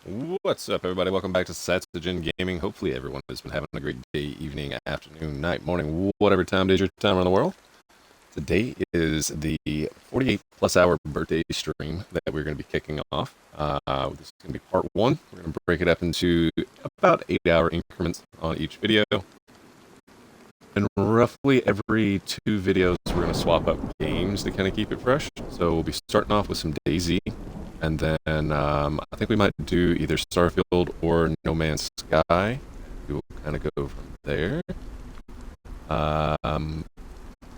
What's up, everybody? Welcome back to Satsugen Gaming. Hopefully, everyone has been having a great day, evening, afternoon, night, morning, whatever time it is your time around the world. Today is the 48 plus hour birthday stream that we're going to be kicking off. This is going to be part one. We're going to break it up into about 8-hour increments on each video. And roughly every two videos, we're going to swap up games to kind of keep it fresh. So we'll be starting off with some DayZ. And then I think we might do either Starfield or No Man's Sky. We will kind of go from there.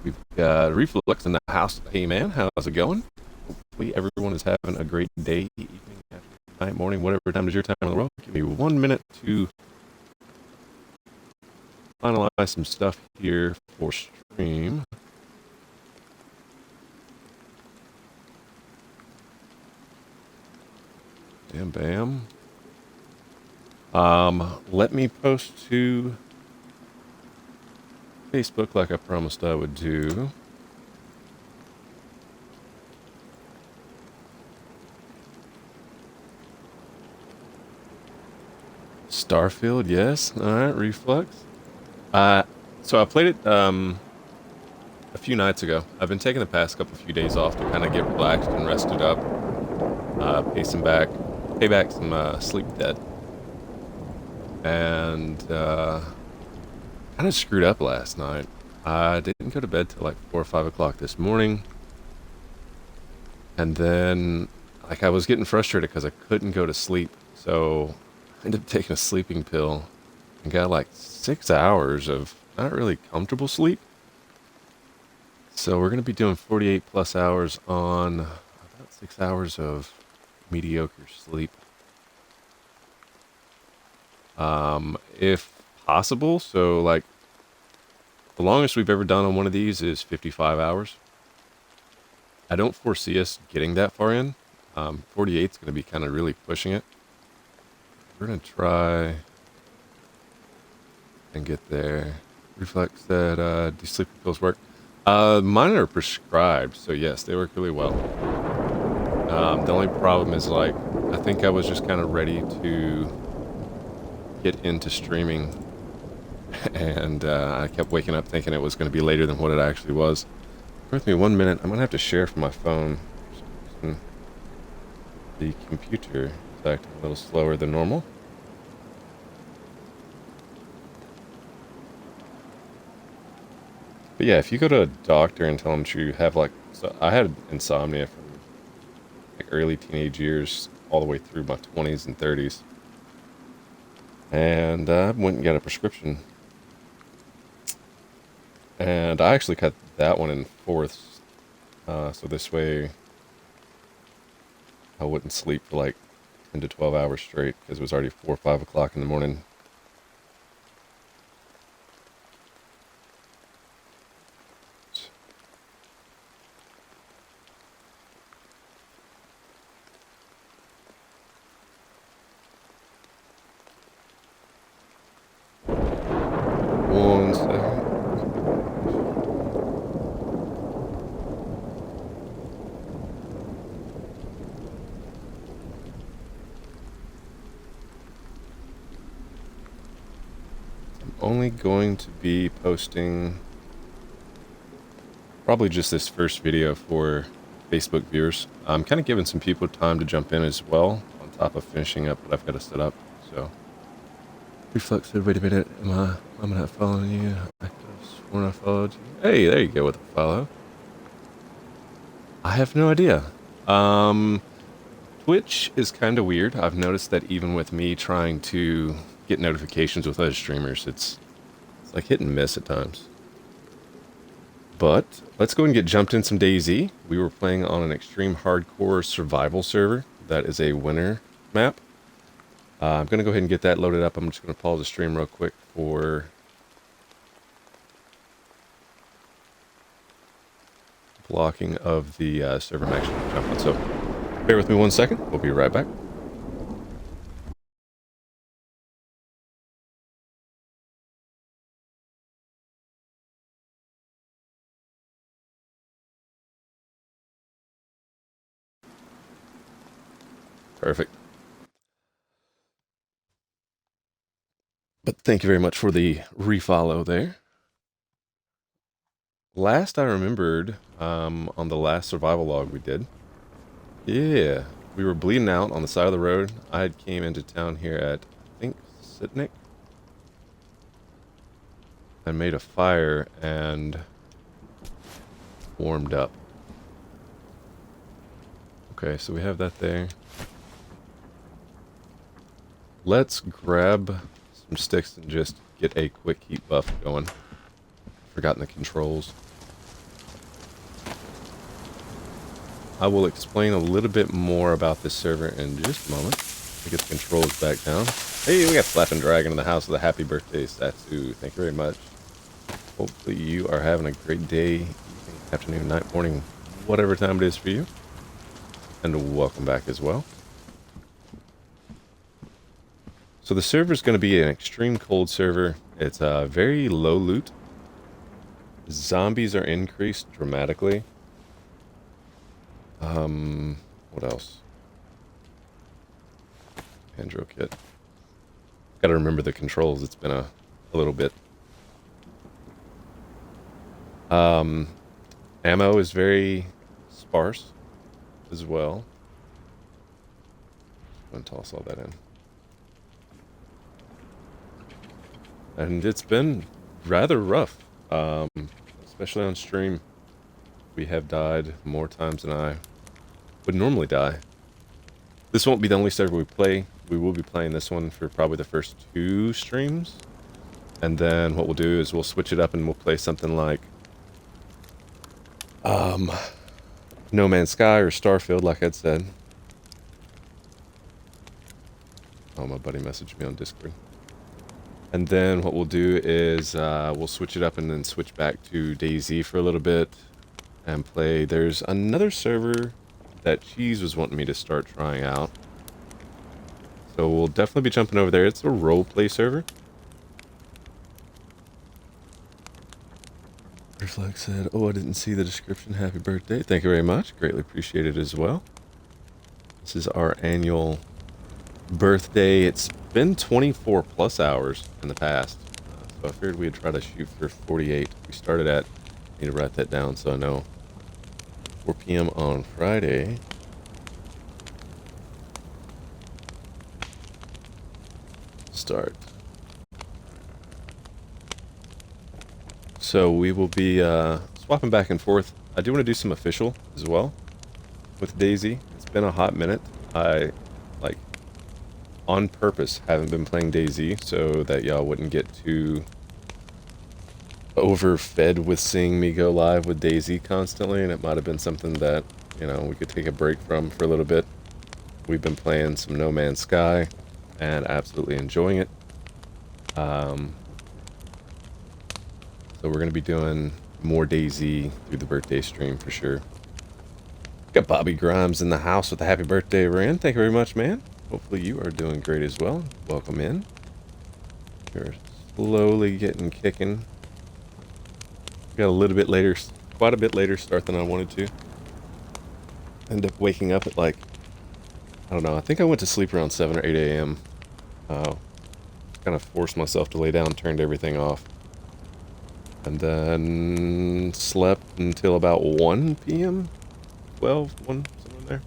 We've got Reflux in the house. Hey man, how's it going? Hopefully everyone is having a great day, evening, afternoon, night, morning, whatever time is your time in the world. Give me 1 minute to finalize some stuff here for stream. Bam, bam. Let me post to Facebook like I promised I would do. Starfield, yes. All right, Reflux. So I played it a few nights ago. I've been taking the past few days off to kind of get relaxed and rested up, pay back some sleep debt, and kind of screwed up last night. I didn't go to bed till like 4 or 5 o'clock this morning, and then like I was getting frustrated because I couldn't go to sleep, so I ended up taking a sleeping pill and got like 6 hours of not really comfortable sleep. So we're going to be doing 48 plus hours on about 6 hours of mediocre sleep. If possible, so like the longest we've ever done on one of these is 55 hours. I don't foresee us getting that far in. 48 is going to be kind of really pushing it. We're going to try and get there. Reflex that do sleeping pills work? Mine are prescribed, so yes, they work really well. The only problem is like, I think I was just kind of ready to get into streaming, and I kept waking up thinking it was going to be later than what it actually was. Bear with me 1 minute. I'm going to have to share from my phone. The computer is acting a little slower than normal. But yeah, if you go to a doctor and tell them you have like, so I had insomnia from like early teenage years all the way through my 20s and 30s. And I went and got a prescription. And I actually cut that one in fourths. So this way I wouldn't sleep for like 10 to 12 hours straight because it was already 4 or 5 o'clock in the morning. One second. I'm only going to be posting probably just this first video for Facebook viewers. I'm kind of giving some people time to jump in as well, on top of finishing up what I've got to set up. So, Reflex said, "Wait a minute, am I not following you? I could have sworn I followed you." Hey, there you go with the follow. I have no idea. Um, Twitch is kind of weird. I've noticed that even with me trying to get notifications with other streamers, it's like hit and miss at times. But let's go and get jumped in some DayZ. We were playing on an extreme hardcore survival server. That is a winter map. I'm going to go ahead and get that loaded up. I'm just going to pause the stream real quick for blocking of the server I'm actually jumping. So bear with me 1 second. We'll be right back. Perfect. But thank you very much for the refollow there. Last I remembered, on the last survival log we did, yeah, we were bleeding out on the side of the road. I had came into town here at, I think, Sitnik, and made a fire and warmed up. Okay, so we have that there. Let's grab some sticks and just get a quick heat buff going. Forgotten the controls. I will explain a little bit more about this server in just a moment. Let me get the controls back down. Hey, we got Flapping Dragon in the house with a happy birthday, Satsu. Thank you very much. Hopefully you are having a great day, evening, afternoon, night, morning, whatever time it is for you. And welcome back as well. So the server is going to be an extreme cold server. It's very low loot. Zombies are increased dramatically. What else? Andro kit. Gotta remember the controls. It's been a little bit. Ammo is very sparse as well. I'm gonna toss all that in. And it's been rather rough, especially on stream. We have died more times than I would normally die. This won't be the only server we play. We will be playing this one for probably the first 2 streams. And then what we'll do is we'll switch it up and we'll play something like No Man's Sky or Starfield, like I'd said. Oh, my buddy messaged me on Discord. And then what we'll do is we'll switch it up and then switch back to DayZ for a little bit and play. There's another server that Cheese was wanting me to start trying out. So we'll definitely be jumping over there. It's a roleplay server. Reflex said, oh, I didn't see the description. Happy birthday. Thank you very much. Greatly appreciated as well. This is our annual birthday. It's been 24 plus hours in the past. So I figured we'd try to shoot for 48. We started at, I need to write that down so I know. 4 p.m. on Friday. Start. So we will be swapping back and forth. I do want to do some official as well with DayZ. It's been a hot minute. I, like, on purpose haven't been playing DayZ so that y'all wouldn't get too overfed with seeing me go live with DayZ constantly, and it might have been something that, you know, we could take a break from for a little bit. We've been playing some No Man's Sky and absolutely enjoying it. So we're going to be doing more DayZ through the birthday stream for sure. Got Bobby Grimes in the house with a happy birthday, Rand. Thank you very much, man. Hopefully you are doing great as well. Welcome in. We're slowly getting kicking. Got a little bit later, quite a bit later start than I wanted to. Ended up waking up at like, I don't know, I think I went to sleep around 7 or 8 a.m. Kind of forced myself to lay down, turned everything off. And then slept until about 1 p.m. 12, 1, somewhere in there.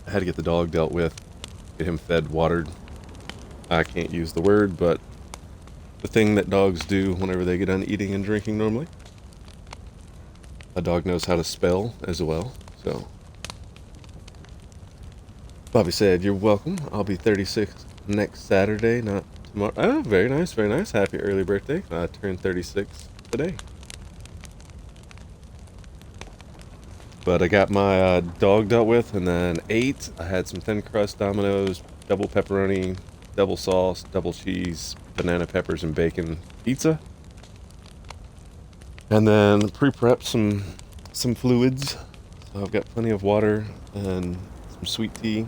I had to get the dog dealt with, get him fed, watered. I can't use the word, but the thing that dogs do whenever they get done eating and drinking normally. A dog knows how to spell as well, so. Bobby said, you're welcome. I'll be 36 next Saturday, not tomorrow. Oh, very nice, very nice. Happy early birthday. I turned 36 today. But I got my dog dealt with, and then ate. I had some thin crust Domino's, double pepperoni, double sauce, double cheese, banana peppers, and bacon pizza. And then pre-prepped some fluids. So I've got plenty of water and some sweet tea.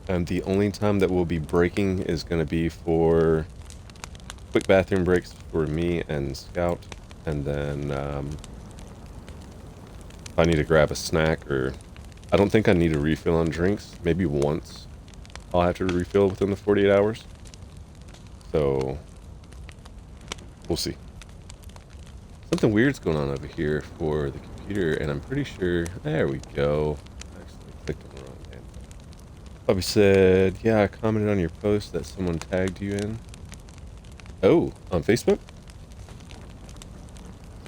And the only time that we'll be breaking is going to be for quick bathroom breaks for me and Scout. And then if I need to grab a snack or I don't think I need a refill on drinks. Maybe once I'll have to refill within the 48 hours. So, we'll see. Something weird's going on over here for the computer, and I'm pretty sure... There we go. I accidentally clicked on the wrong name. Probably said, yeah, I commented on your post that someone tagged you in. Oh, on Facebook?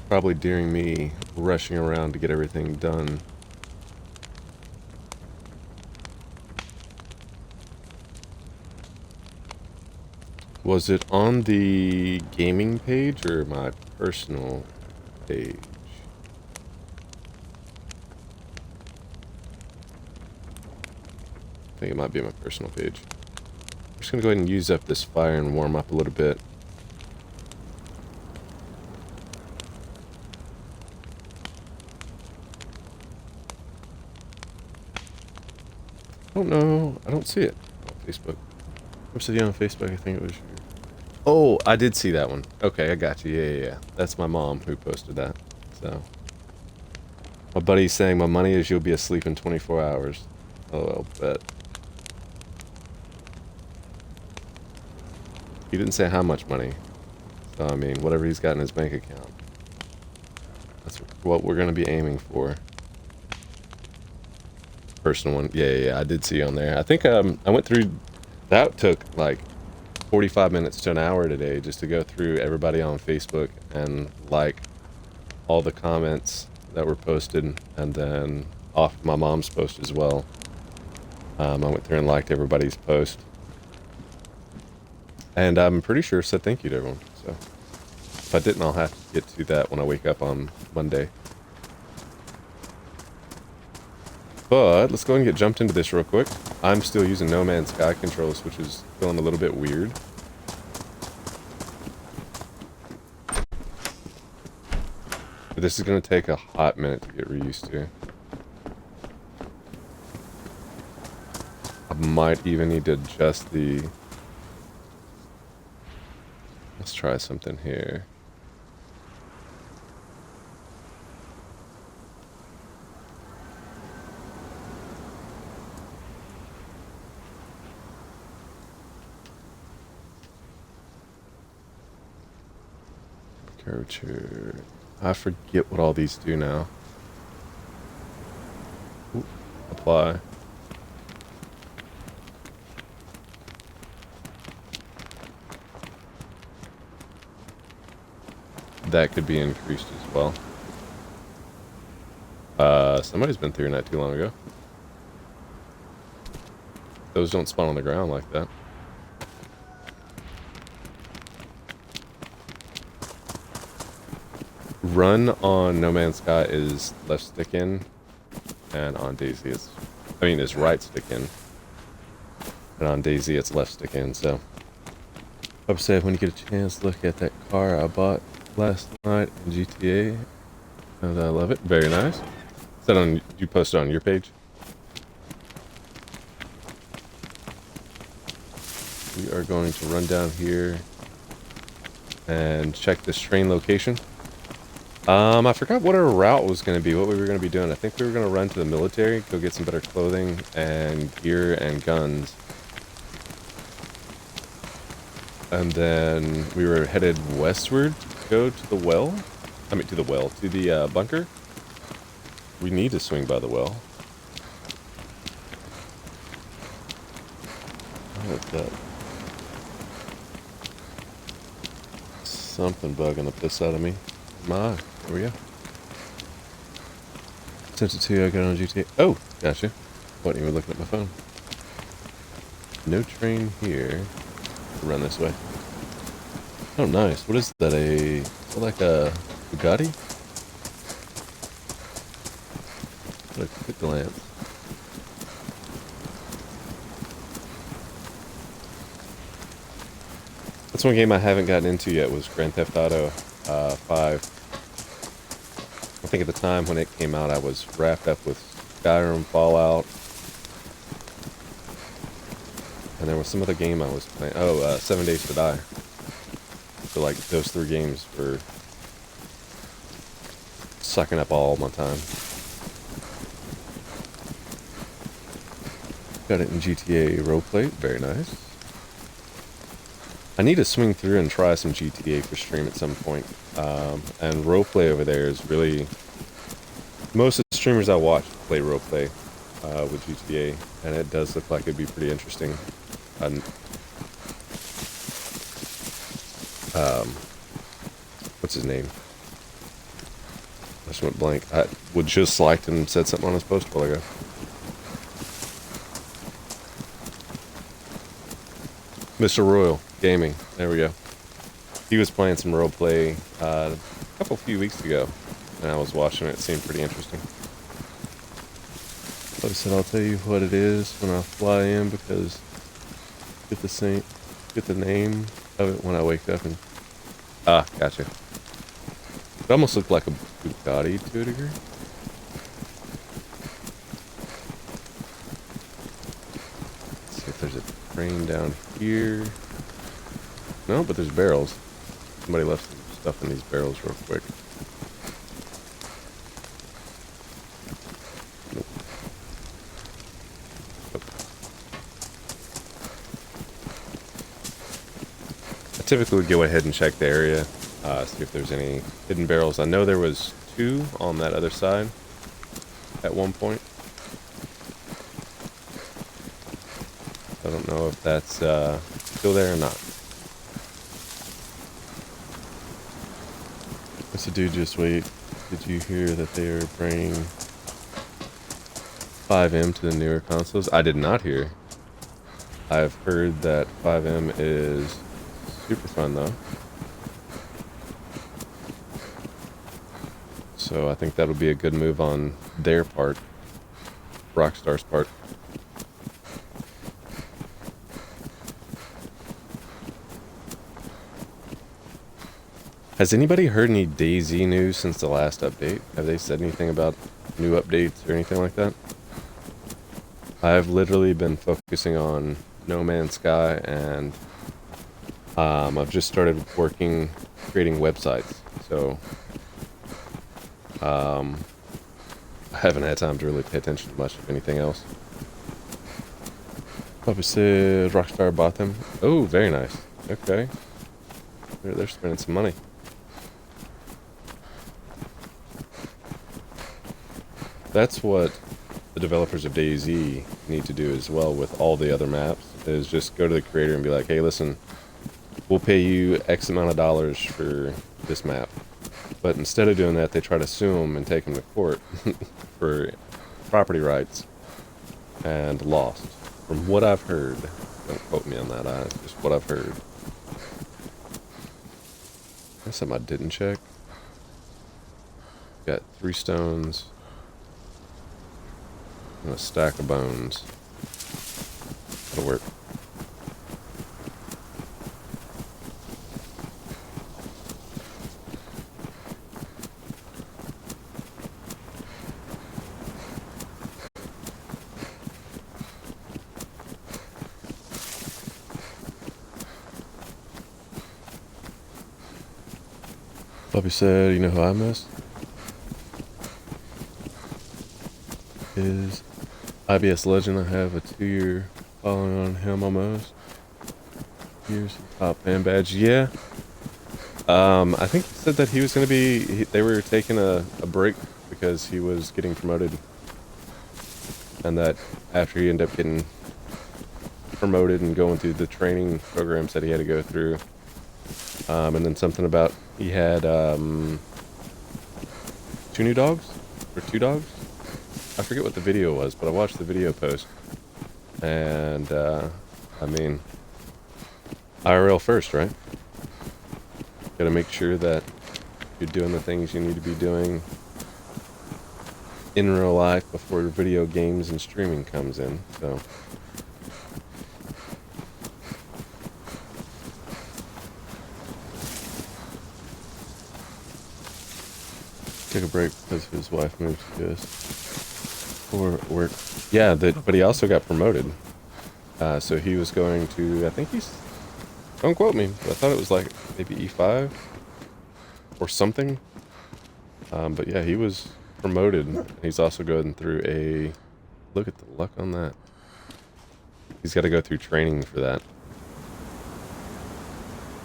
Probably during me rushing around to get everything done. Was it on the gaming page or my personal page? I think it might be my personal page. I'm just gonna go ahead and use up this fire and warm up a little bit. I don't know. I don't see it on Facebook. I said you on Facebook. I think it was you. Oh, I did see that one. Okay, I got you. Yeah. That's my mom who posted that. So, my buddy's saying my money is you'll be asleep in 24 hours. Oh, I'll bet. He didn't say how much money. So, I mean, whatever he's got in his bank account. That's what we're going to be aiming for. Personal one. Yeah. I did see on there. I think I went through... That took like 45 minutes to an hour today just to go through everybody on Facebook and like all the comments that were posted, and then off my mom's post as well. I went through and liked everybody's post. And I'm pretty sure said thank you to everyone. So if I didn't, I'll have to get to that when I wake up on Monday. But let's go ahead and get jumped into this real quick. I'm still using No Man's Sky controls, which is feeling a little bit weird. But this is going to take a hot minute to get used to. I might even need to adjust the... Let's try something here. Curvature. I forget what all these do now. Ooh, apply. That could be increased as well. Somebody's been through not too long ago. Those don't spawn on the ground like that. Run on No Man's Sky is left stick in, and on Daisy it's right stick in, and on Daisy it's left stick in. So I've said when you get a chance, look at that car I bought last night in GTA, and I love it. Very nice. Is that on? You posted on your page? We are going to run down here and check this train location. I forgot what our route was going to be, what we were going to be doing. I think we were going to run to the military, go get some better clothing and gear and guns. And then we were headed westward to go to the well. To the bunker. We need to swing by the well. What's that? Something bugging the piss out of me. There we go. Sent it to you, I got it on GTA. Oh, gotcha. Wasn't even looking at my phone. No train here. Run this way. Oh, nice. What is that? Is that like a Bugatti? What a quick glance. That's one game I haven't gotten into yet, was Grand Theft Auto 5. I think at the time when it came out, I was wrapped up with Skyrim, Fallout, and there was some other game I was playing. Oh, 7 Days to Die. So like those 3 games were sucking up all my time. Got it in GTA roleplay. Very nice. I need to swing through and try some GTA for stream at some point. And roleplay over there is really... Most of the streamers I watch play roleplay with GTA, and it does look like it'd be pretty interesting. What's his name? I just went blank. I would just liked and said something on his post a while ago. Mr. Royal Gaming. There we go. He was playing some roleplay a few weeks ago, and I was watching it. It seemed pretty interesting. Like I said, I'll tell you what it is when I fly in, because get the name of it when I wake up. And gotcha. It almost looked like a Bugatti to a degree. Let's see if there's a train down here. No, but there's barrels. Somebody left some stuff in these barrels real quick. Nope. I typically would go ahead and check the area, see if there's any hidden barrels. I know there was 2 on that other side at one point. I don't know if that's still there or not. So dude, just wait. Did you hear that they are bringing FiveM to the newer consoles? I did not hear. I've heard that FiveM is super fun though. So I think that'll be a good move on their part. Rockstar's part. Has anybody heard any DayZ news since the last update? Have they said anything about new updates or anything like that? I've literally been focusing on No Man's Sky, and I've just started creating websites. So I haven't had time to really pay attention to much of anything else. Probably said Rockstar bought them. Oh, very nice. Okay. They're spending some money. That's what the developers of DayZ need to do as well with all the other maps, is just go to the creator and be like, hey, listen, we'll pay you X amount of dollars for this map. But instead of doing that, they try to sue them and take them to court for property rights, and lost. From what I've heard, don't quote me on that, just what I've heard. That's something I didn't check. Got 3 stones. And a stack of bones. That'll work. Bobby said, you know who I miss? Is IBS Legend. I have a 2-year following on him almost. Here's the top fan badge. Yeah. I think he said that he was going to be... they were taking a break because he was getting promoted. And that after he ended up getting promoted and going through the training programs that he had to go through. And then something about he had 2 new dogs? Or 2 dogs? I forget what the video was, but I watched the video post. And, I mean, IRL first, right? Gotta make sure that you're doing the things you need to be doing in real life before video games and streaming comes in, so. Took a break because his wife moved to us. For work. Yeah, but he also got promoted. So he was going to, I think don't quote me, but I thought it was like maybe E5 or something. But yeah, he was promoted. He's also going through look at the luck on that. He's got to go through training for that.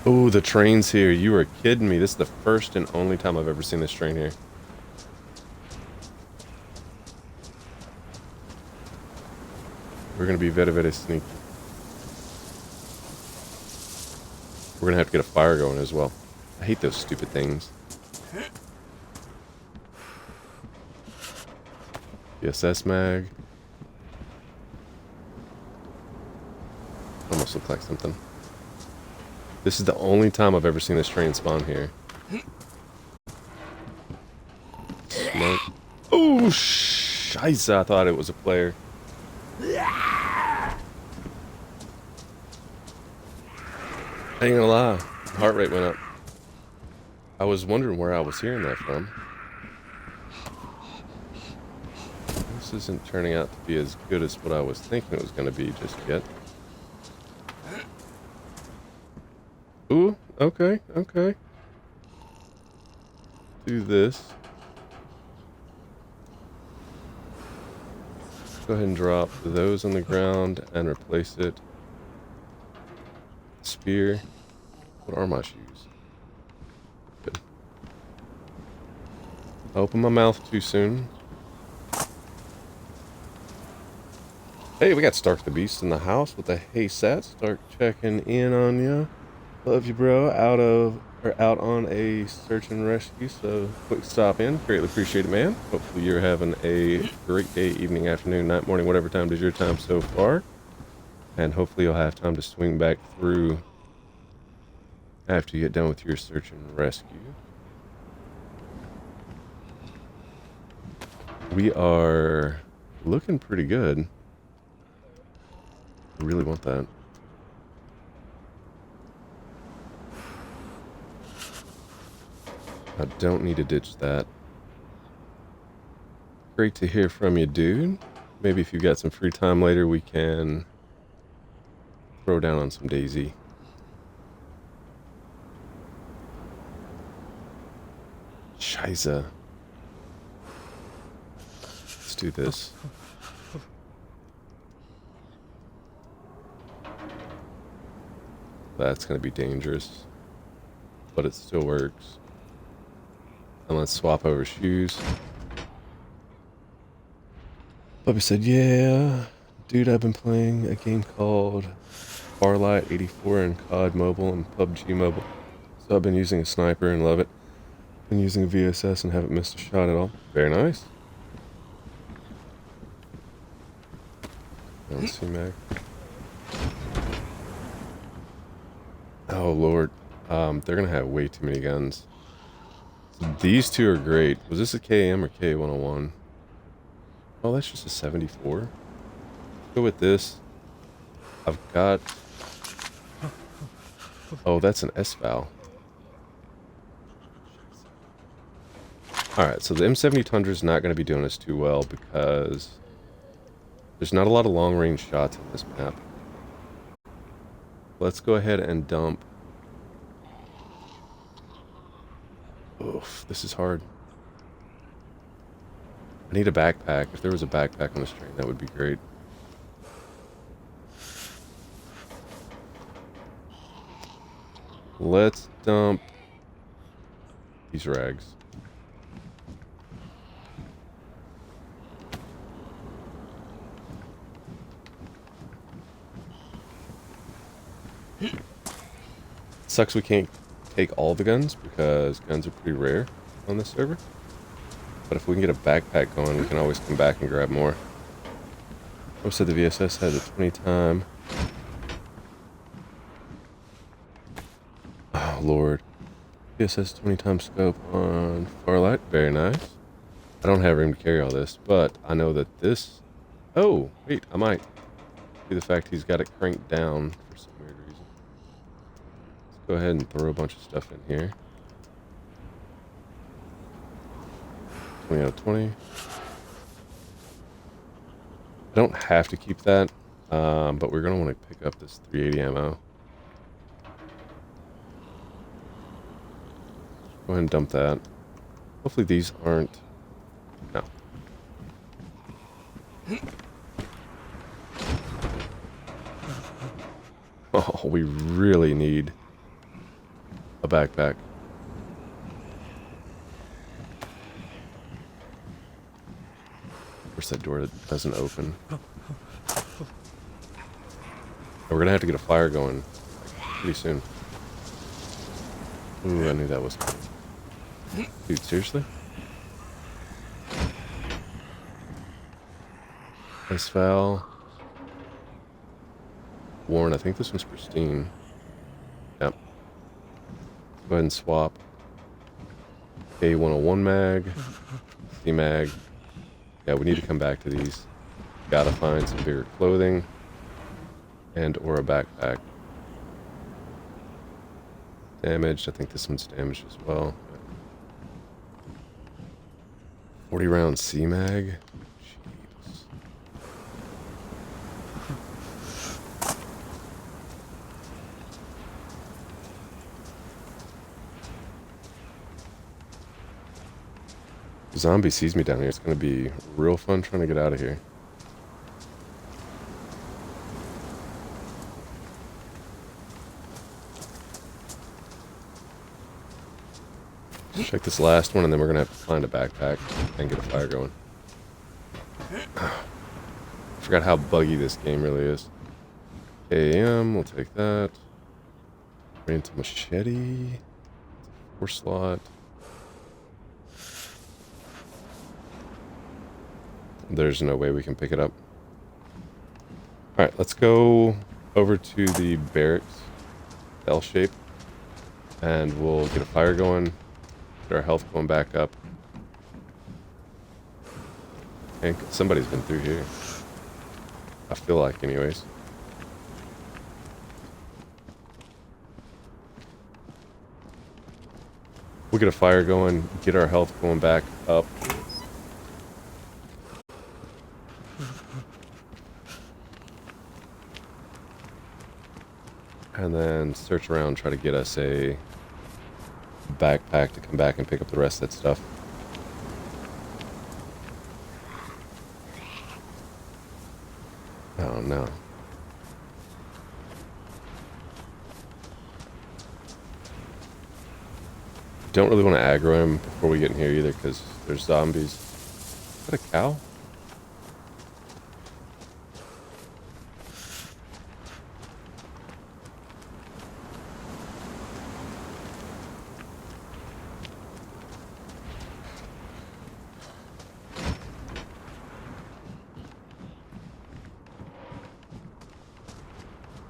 Oh, the train's here. You are kidding me. This is the first and only time I've ever seen this train here. We're going to be very sneaky. We're going to have to get a fire going as well. I hate those stupid things. VSS mag. Almost looked like something. This is the only time I've ever seen this train spawn here. Smoke. Oh, scheisse, I thought it was a player. I ain't gonna lie, heart rate went up. I was wondering where I was hearing that from. This isn't turning out to be as good as what I was thinking it was gonna be just yet. Ooh, okay, okay. Do this. Go ahead and drop those on the ground and replace it. Spear. What are my shoes? Good. I opened my mouth too soon. Hey, we got Stark the Beast in the house with the hey Sat. Stark checking in on ya. Love you, bro. Out on a search and rescue, so quick stop in. Greatly appreciate it, man. Hopefully you're having a great day, evening, afternoon, night, morning, whatever time it is your time so far. And hopefully you'll have time to swing back through after you get done with your search and rescue. We are looking pretty good. I really want that. I don't need to ditch that. Great to hear from you, dude. Maybe if you've got some free time later, we can throw down on some DayZ. Scheisse. Let's do this. That's going to be dangerous, but it still works. And let's swap over shoes. Bubby said, yeah, dude, I've been playing a game called Farlight 84 in COD Mobile and PUBG Mobile. So I've been using a sniper and love it. Been using a VSS and haven't missed a shot at all. Very nice. Let's see, Mag. Oh, Lord. They're going to have way too many guns. These two are great. Was this a KM or K101? Oh, that's just a 74. Let's go with this. I've got... Oh, that's an S-Val. Alright, so the M70 Tundra is not going to be doing us too well because there's not a lot of long-range shots on this map. Let's go ahead and dump... Oof, this is hard. I need a backpack. If there was a backpack on this train, that would be great. Let's dump these rags. Sucks we can't take all the guns because guns are pretty rare on this server. But if we can get a backpack going, we can always come back and grab more. I said the VSS has a 20 time. Oh, Lord. VSS 20 time scope on Farlight. Very nice. I don't have room to carry all this, but I know that this... Oh, wait, I might. See the fact he's got it cranked down for some weird reason. Let's go ahead and throw a bunch of stuff in here. 20 out of 20. I don't have to keep that, but we're going to want to pick up this 380 ammo. Go ahead and dump that. Hopefully these aren't... No. Oh, we really need a backpack. Of course, that door doesn't open. We're gonna have to get a fire going pretty soon. Ooh, I knew that was coming. Dude, seriously? Ice Val. Warren, I think this one's pristine. Yep. Go ahead and swap. A101 mag. C mag. Yeah, we need to come back to these. Gotta find some bigger clothing. And or a backpack. Damaged. I think this one's damaged as well. 40 round C mag. Jeez. Zombie sees me down here. It's gonna be real fun trying to get out of here. Check this last one, and then we're gonna have to find a backpack and get a fire going. Forgot how buggy this game really is. AM, we'll take that. Oriental machete. 4 slot. There's no way we can pick it up. Alright, let's go over to the barracks. L shape. And we'll get a fire going. Get our health going back up. And somebody's been through here. I feel like, anyways. We'll get a fire going, get our health going back up. And then search around, try to get us a backpack to come back and pick up the rest of that stuff. Oh no. Don't really want to aggro him before we get in here either, because there's zombies. Is that a cow?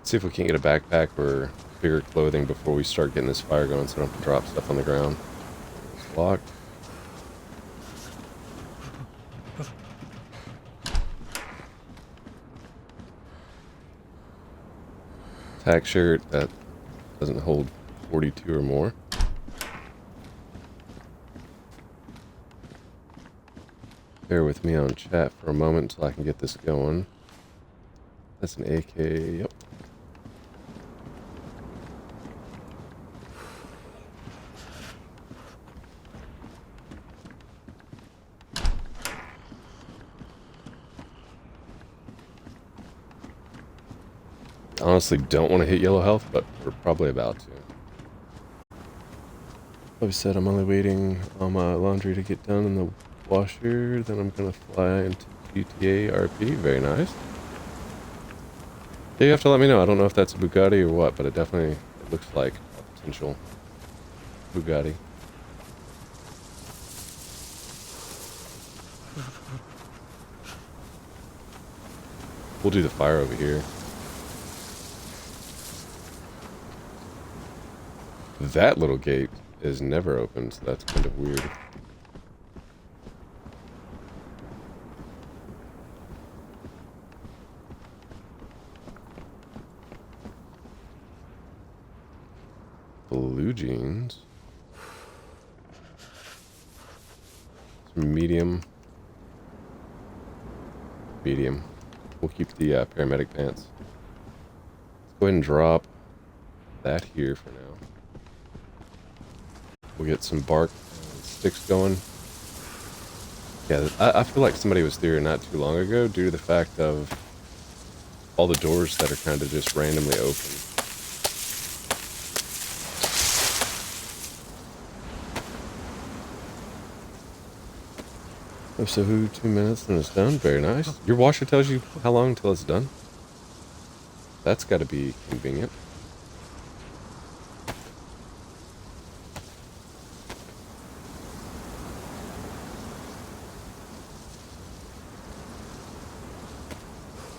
See if we can't get a backpack or bigger clothing before we start getting this fire going, so I don't have to drop stuff on the ground. It's locked. Tack shirt that doesn't hold 42 or more. Bear with me on chat for a moment until I can get this going. That's an AK, yep. Honestly don't want to hit yellow health, but we're probably about to. Like I said, I'm only waiting on my laundry to get done in the washer, then I'm gonna fly into GTA RP. Very nice. Yeah, you have to let me know. I don't know if that's a Bugatti or what, but it definitely looks like a potential Bugatti. We'll do the fire over here. That little gate is never open, so that's kind of weird. Blue jeans. Some medium. Medium. We'll keep the paramedic pants. Let's go ahead and drop that here for now. We'll get some bark and sticks going. Yeah, I feel like somebody was there not too long ago due to the fact of all the doors that are kind of just randomly open. Oh, so 2 minutes and it's done? Very nice. Your washer tells you how long until it's done? That's got to be convenient.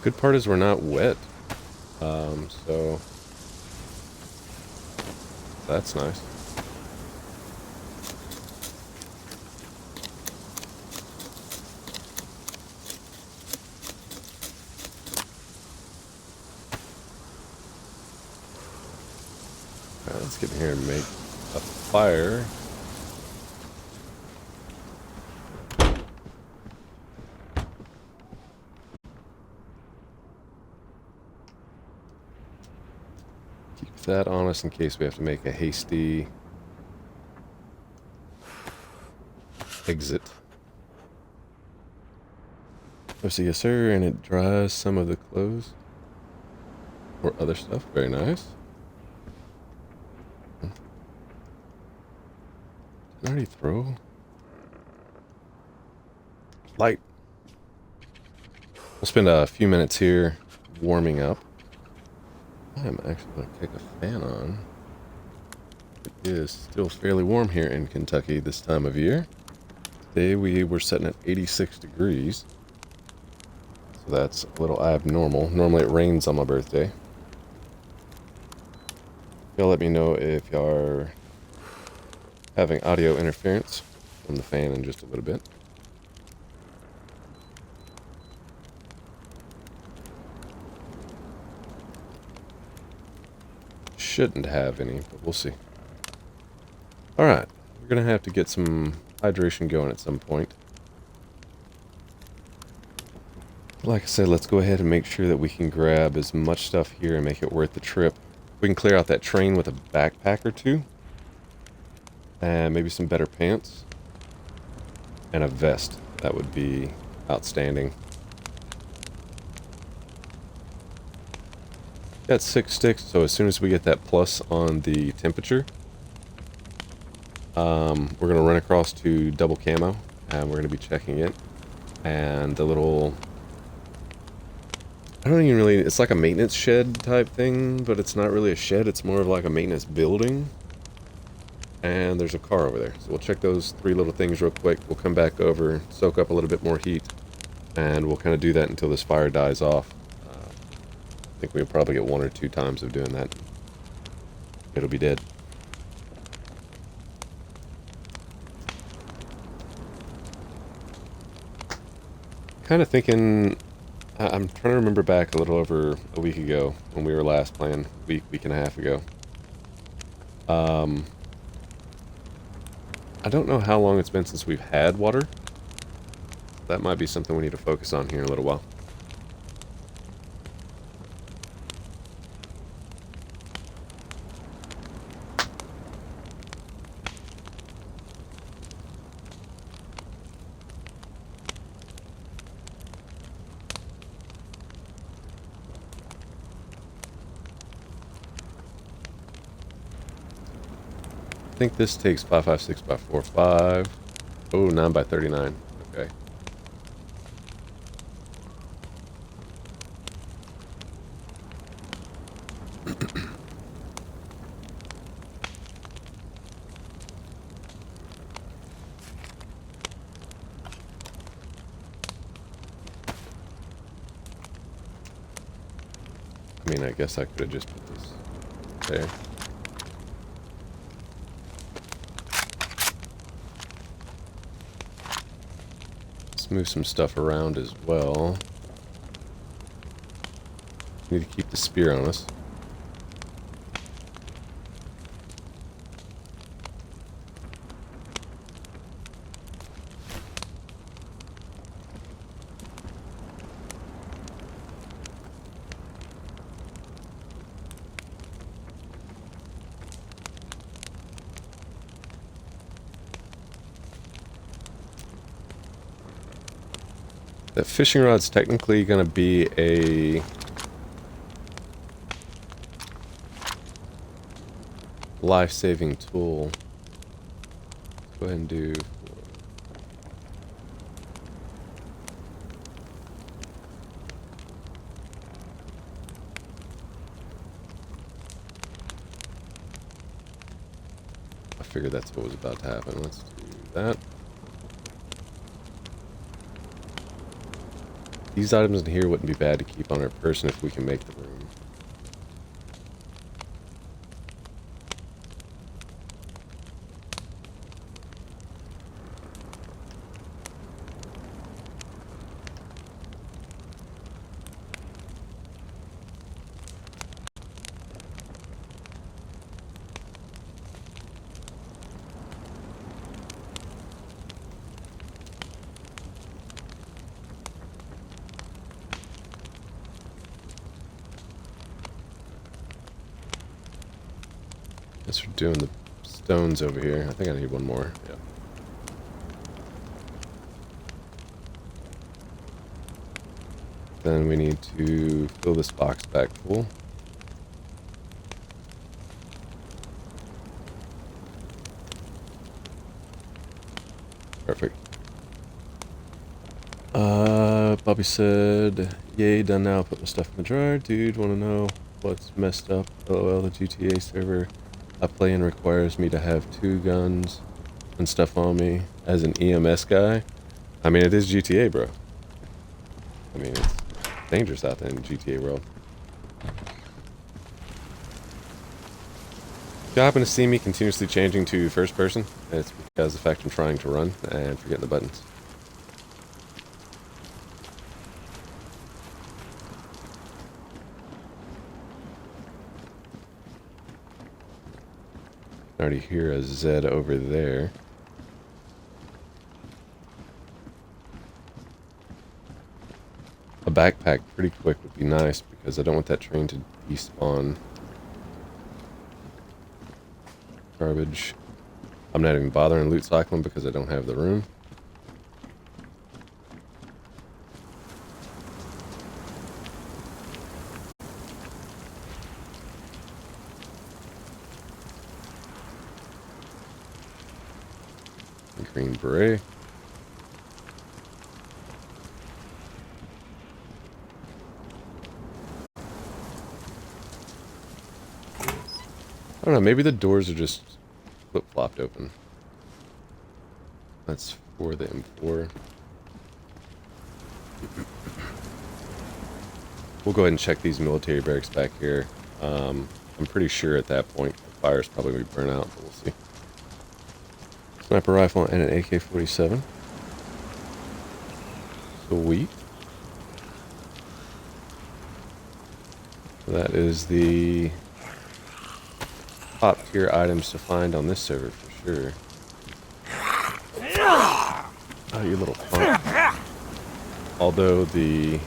Good part is we're not wet, so that's nice. Alright, let's get in here and make a fire. That on us in case we have to make a hasty exit. Oh, so yes, sir, and it dries some of the clothes or other stuff. Very nice. Did I already throw light? We'll spend a few minutes here warming up. I'm actually going to kick a fan on. It is still fairly warm here in Kentucky this time of year. Today we were sitting at 86 degrees. So that's a little abnormal. Normally it rains on my birthday. Y'all let me know if y'all are having audio interference from the fan in just a little bit. Shouldn't have any, but we'll see. Alright, we're going to have to get some hydration going at some point. Like I said, let's go ahead and make sure that we can grab as much stuff here and make it worth the trip. We can clear out that train with a backpack or two. And maybe some better pants. And a vest. That would be outstanding. Got 6 sticks, so as soon as we get that plus on the temperature, we're going to run across to double camo, and we're going to be checking it. And the little... I don't even really... It's like a maintenance shed type thing, but it's not really a shed. It's more of like a maintenance building. And there's a car over there. So we'll check those 3 little things real quick. We'll come back over, soak up a little bit more heat, and we'll kind of do that until this fire dies off. I think we'll probably get 1 or 2 times of doing that. It'll be dead. Kind of thinking... I'm trying to remember back a little over a week ago when we were last playing. Week and a half ago. I don't know how long it's been since we've had water. That might be something we need to focus on here in a little while. I think this takes 556 by 45. Oh, 9 by 39. Okay. I mean, I guess I could have just put this there. Move some stuff around as well. Need to keep the spear on us. That fishing rod's technically going to be a life-saving tool. Let's go ahead and do. I figured that's what was about to happen. Let's do that. These items in here wouldn't be bad to keep on our person if we can make the room. Guess we're doing the stones over here. I think I need one more. Yeah. Then we need to fill this box back full. Perfect. Bobby said, yay, done now. Put my stuff in the drawer. Dude, want to know what's messed up? LOL, the GTA server I play in requires me to have 2 guns and stuff on me as an EMS guy. I mean, it is GTA, bro. I mean, it's dangerous out there in the GTA world. If you happen to see me continuously changing to first person, it's because of the fact I'm trying to run and forgetting the buttons. I already hear a Zed over there. A backpack pretty quick would be nice because I don't want that train to despawn. Garbage. I'm not even bothering loot cycling because I don't have the room. Green beret. I don't know, maybe the doors are just flip-flopped open. That's for the M4. We'll go ahead and check these military barracks back here. I'm pretty sure at that point the fire's probably going to burn out, but we'll see. Sniper rifle and an AK-47. Sweet. So that is the top tier items to find on this server for sure. Oh, you little punk. Although the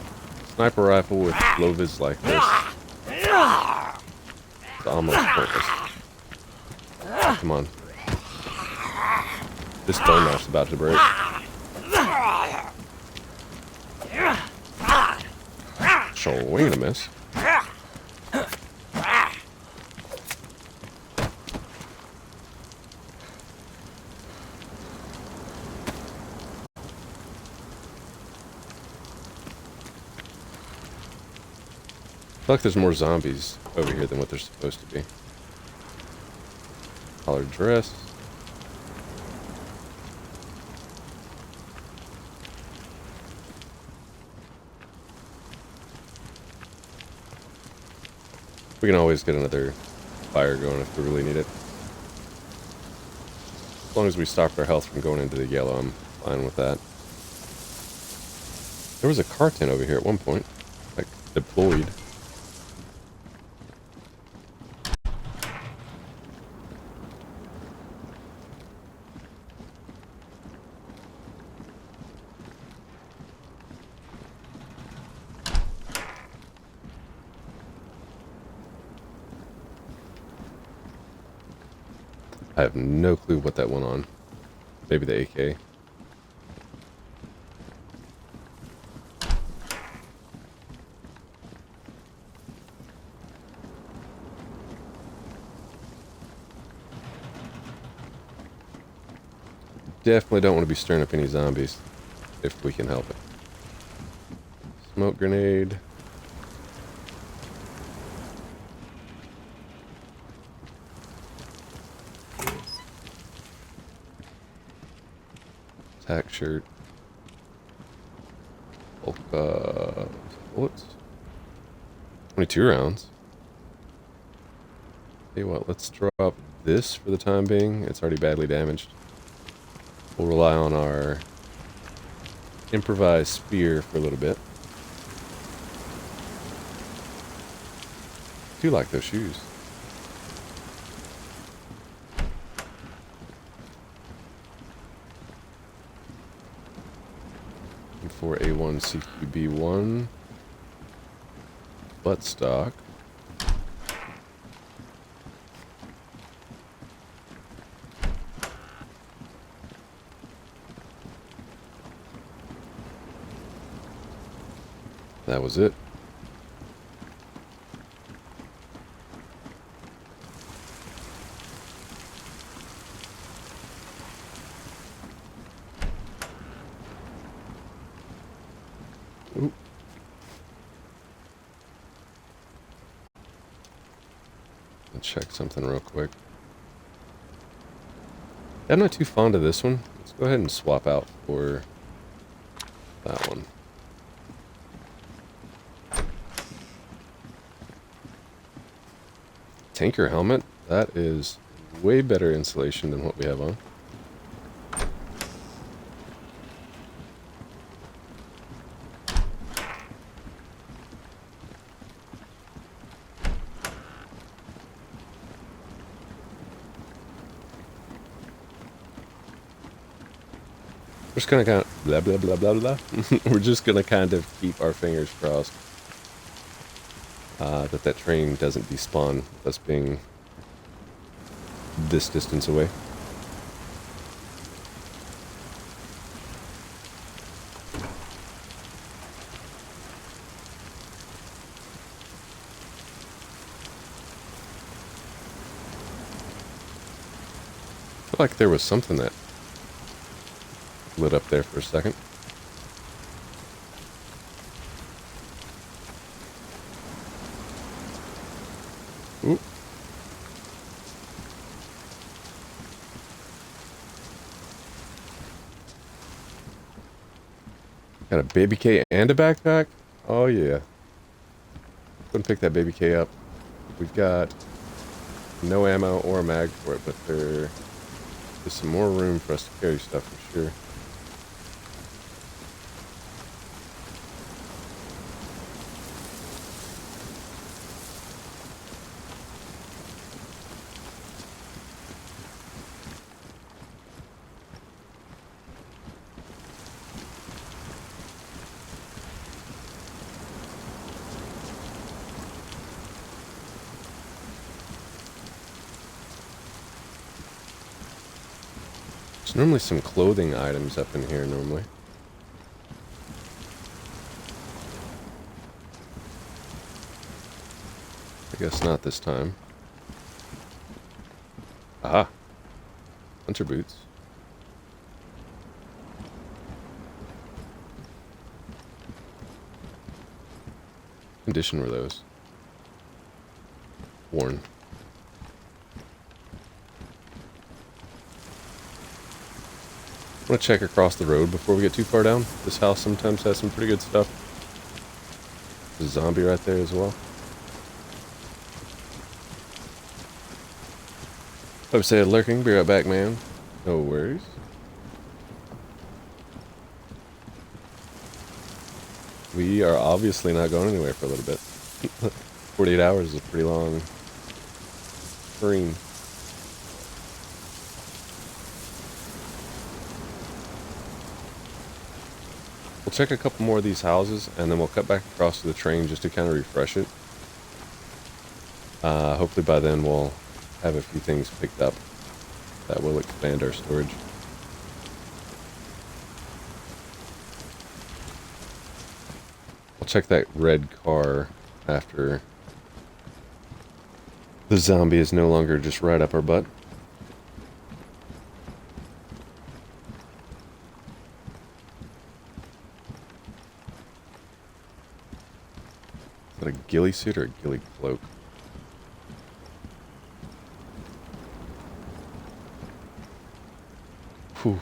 sniper rifle with low vis like this is almost pointless. Come on. This stone knife's about to break. Swing and a miss. I feel like there's more zombies over here than what there's supposed to be. Collared dress. We can always get another fire going if we really need it. As long as we stop our health from going into the yellow, I'm fine with that. There was a carton over here at one point, like deployed. I have no clue what that went on. Maybe the AK. definitely don't want to be stirring up any zombies if we can help it. Smoke grenade. Tack shirt. Polka bullets. 22 rounds. Tell you what, let's drop this for the time being. It's already badly damaged. We'll rely on our improvised spear for a little bit. I do like those shoes. For A1 CQB1 buttstock. That was it. Oop. Let's check something real quick. I'm not too fond of this one. Let's go ahead and swap out for that one. Tanker helmet. That is way better insulation than what we have on. We're just gonna kind of blah blah blah blah blah. We're just gonna kind of keep our fingers crossed that train doesn't despawn with us being this distance away. I feel like there was something that lit up there for a second. Oop. Got a baby K and a backpack? Oh yeah. Go and pick that baby K up. We've got no ammo or a mag for it, but there's some more room for us to carry stuff for sure. There's normally some clothing items up in here normally. I guess not this time. Aha! Hunter boots. What condition were those? Worn. I'm gonna check across the road before we get too far down. This house sometimes has some pretty good stuff. There's a zombie right there as well. I would say lurking. Be right back, man. No worries. We are obviously not going anywhere for a little bit. 48 hours is a pretty long stream. We'll check a couple more of these houses, and then we'll cut back across to the train just to kind of refresh it. Hopefully by then we'll have a few things picked up that will expand our storage. I'll check that red car after the zombie is no longer just right up our butt. ghillie suit or a ghillie cloak? Whew.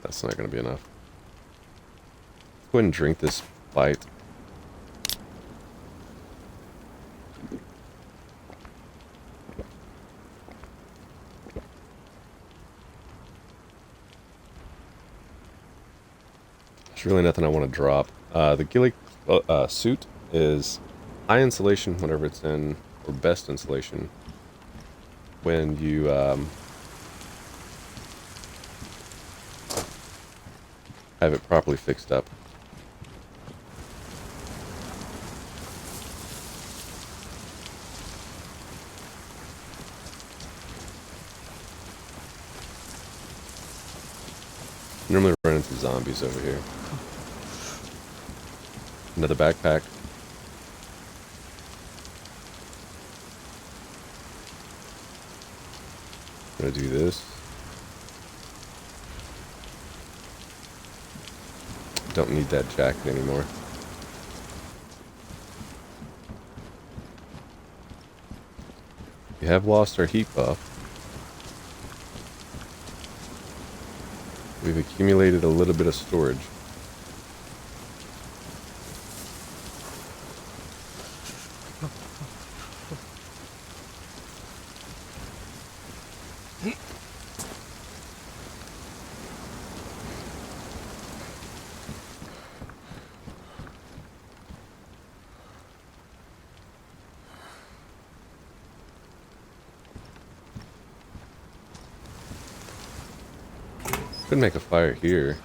That's not going to be enough. Let's go ahead and drink this fight. There's really nothing I want to drop. The ghillie suit is high insulation whenever it's in, or best insulation when you have it properly fixed up. Normally run into zombies over here. Another backpack. I'm gonna do this. Don't need that jacket anymore. We have lost our heat buff. We've accumulated a little bit of storage. Could make a fire here.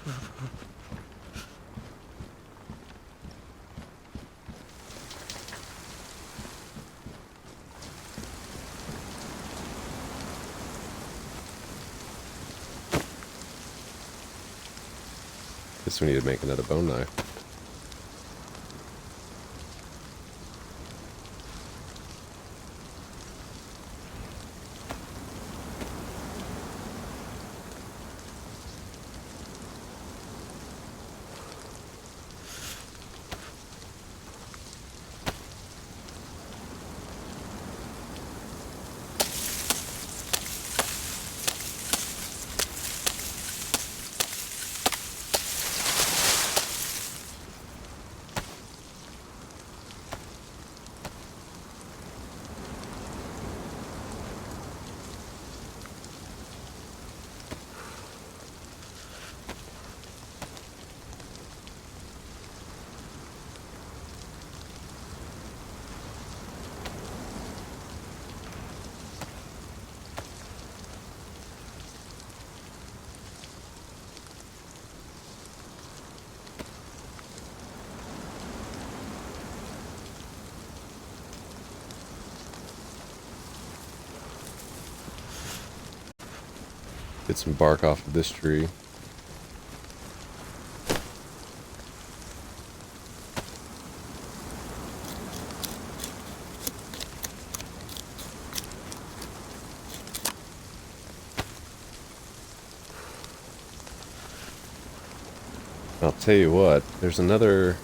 Guess we need to make another bone knife. Get some bark off of this tree. I'll tell you what, there's another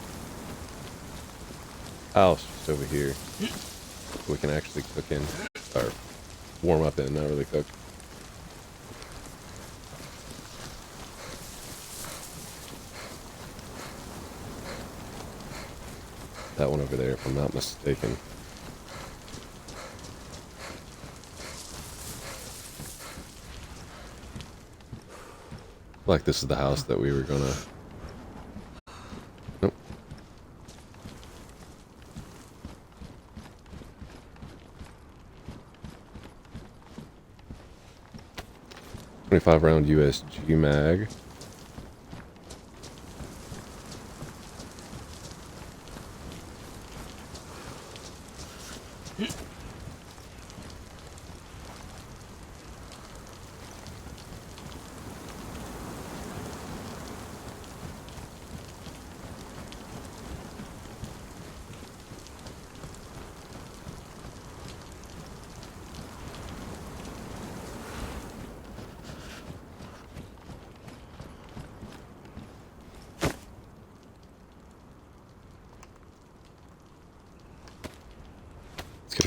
house just over here we can actually cook in, or warm up in, not really cook. That one over there, if I'm not mistaken. Like this is the house that we were gonna... Nope. .25 round USG mag.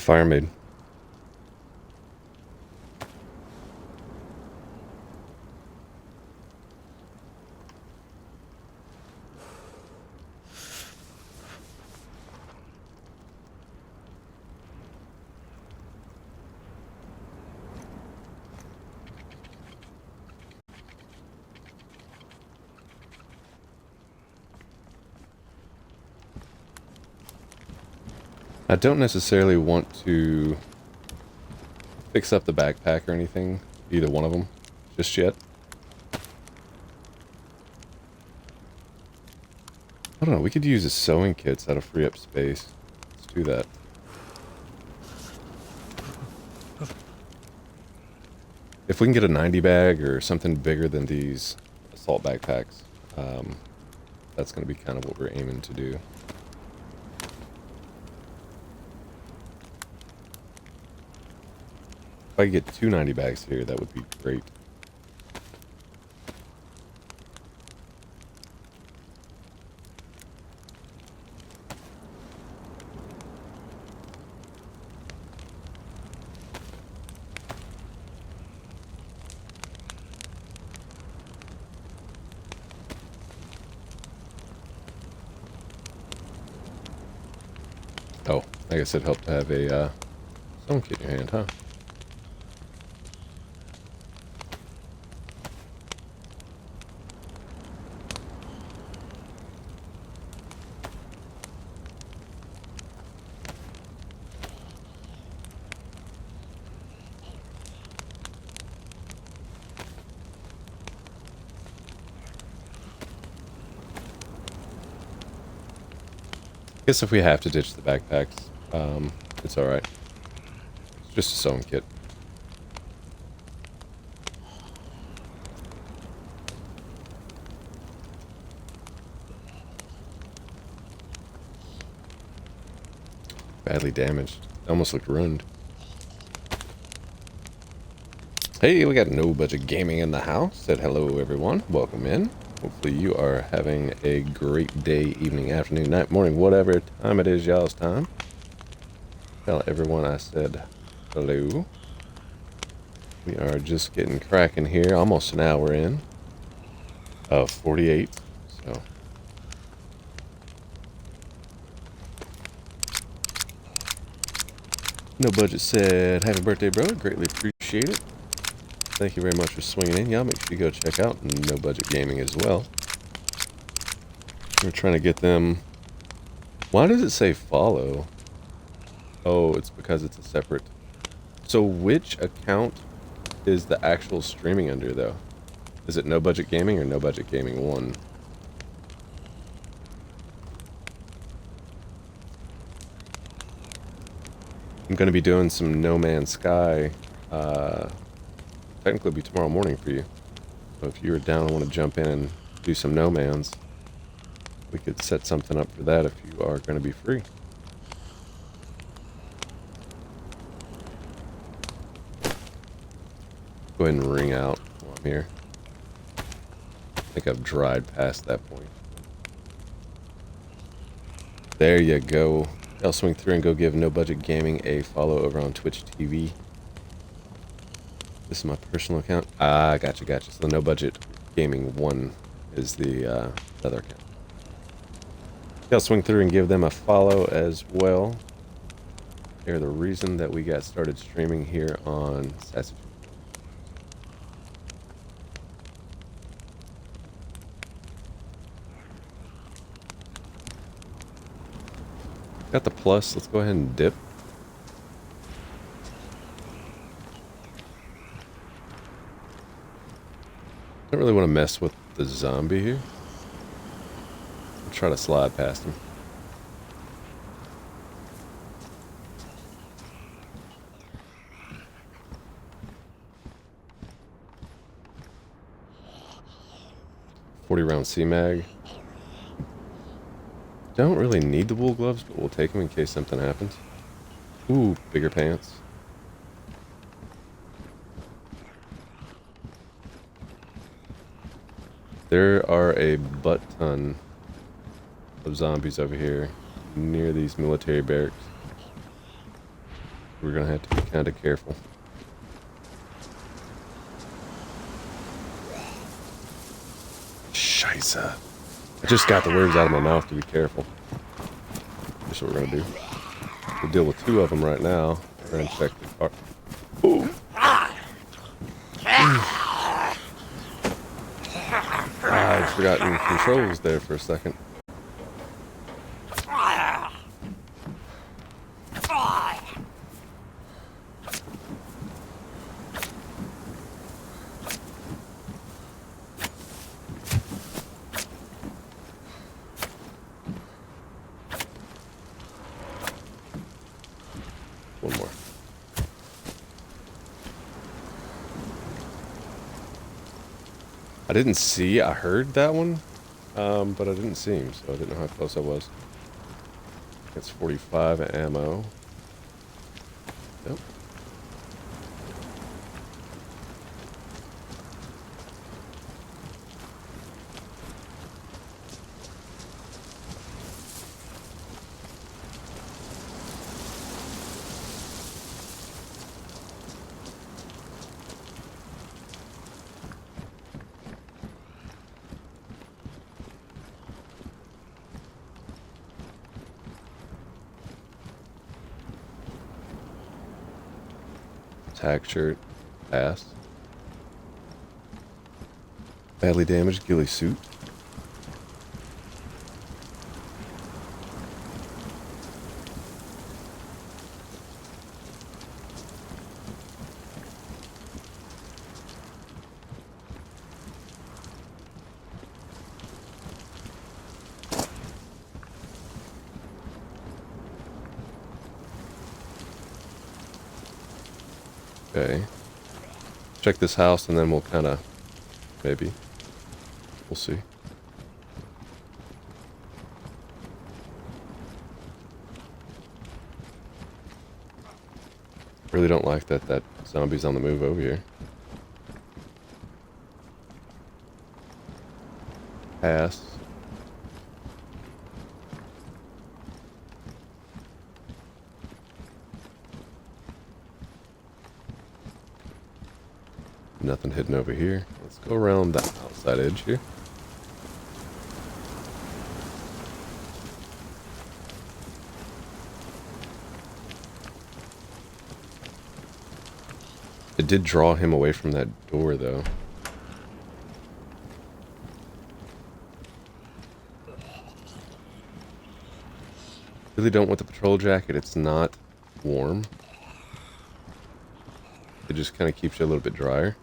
fire maid. I don't necessarily want to fix up the backpack or anything, either one of them, just yet. I don't know, we could use the sewing kits that'll free up space. Let's do that. If we can get a 90 bag or something bigger than these assault backpacks, that's going to be kind of what we're aiming to do. If I could get 2 90 bags here, that would be great. Oh, I guess it'd help to have a sewing kit in your hand, huh? I guess if we have to ditch the backpacks, it's alright. It's just a sewing kit. Badly damaged. Almost looked ruined. Hey, we got No Budget Gaming in the house. Said hello, everyone. Welcome in. Hopefully you are having a great day, evening, afternoon, night, morning, whatever time it is, y'all's time. Tell everyone I said hello. We are just getting cracking here. Almost an hour in of 48. So No Budget said, happy birthday, bro. Greatly appreciate it. Thank you very much for swinging in. Y'all make sure you go check out No Budget Gaming as well. We're trying to get them. Why does it say follow? Oh, it's because it's a separate. So which account is the actual streaming under, though? Is it No Budget Gaming or No Budget Gaming 1? I'm going to be doing some No Man's Sky. Technically, it'll be tomorrow morning for you. So if you're down and want to jump in and do some No Man's, we could set something up for that if you are going to be free. Go ahead and ring out while I'm here. I think I've dried past that point. There you go. I'll swing through and go give No Budget Gaming a follow over on Twitch TV. This is my personal account. Ah, gotcha. So No Budget Gaming 1 is the other account. I'll swing through and give them a follow as well. They're the reason that we got started streaming here on Sassy. Got the plus. Let's go ahead and dip. Don't really want to mess with the zombie here. I'll try to slide past him. .40-round C-Mag. Don't really need the wool gloves, but we'll take them in case something happens. Ooh, bigger pants. There are a butt ton of zombies over here near these military barracks. We're gonna have to be kind of careful. Scheisse. I just got the words out of my mouth to be careful. That's what we're gonna do. We'll deal with two of them right now. We're gonna check the car. Ooh. I'd forgotten controls there for a second. One more. I didn't see, I heard that one, but I didn't see him, so I didn't know how close I was. It's 45 ammo. Yep. Tag shirt, pass. Badly damaged ghillie suit. Okay. Check this house and then we'll kind of, maybe. We'll see. Really don't like that zombie's on the move over here. Pass. Nothing hidden over here. Let's go around the outside edge here. It did draw him away from that door, though. Really don't want the patrol jacket. It's not warm. It just kind of keeps you a little bit drier.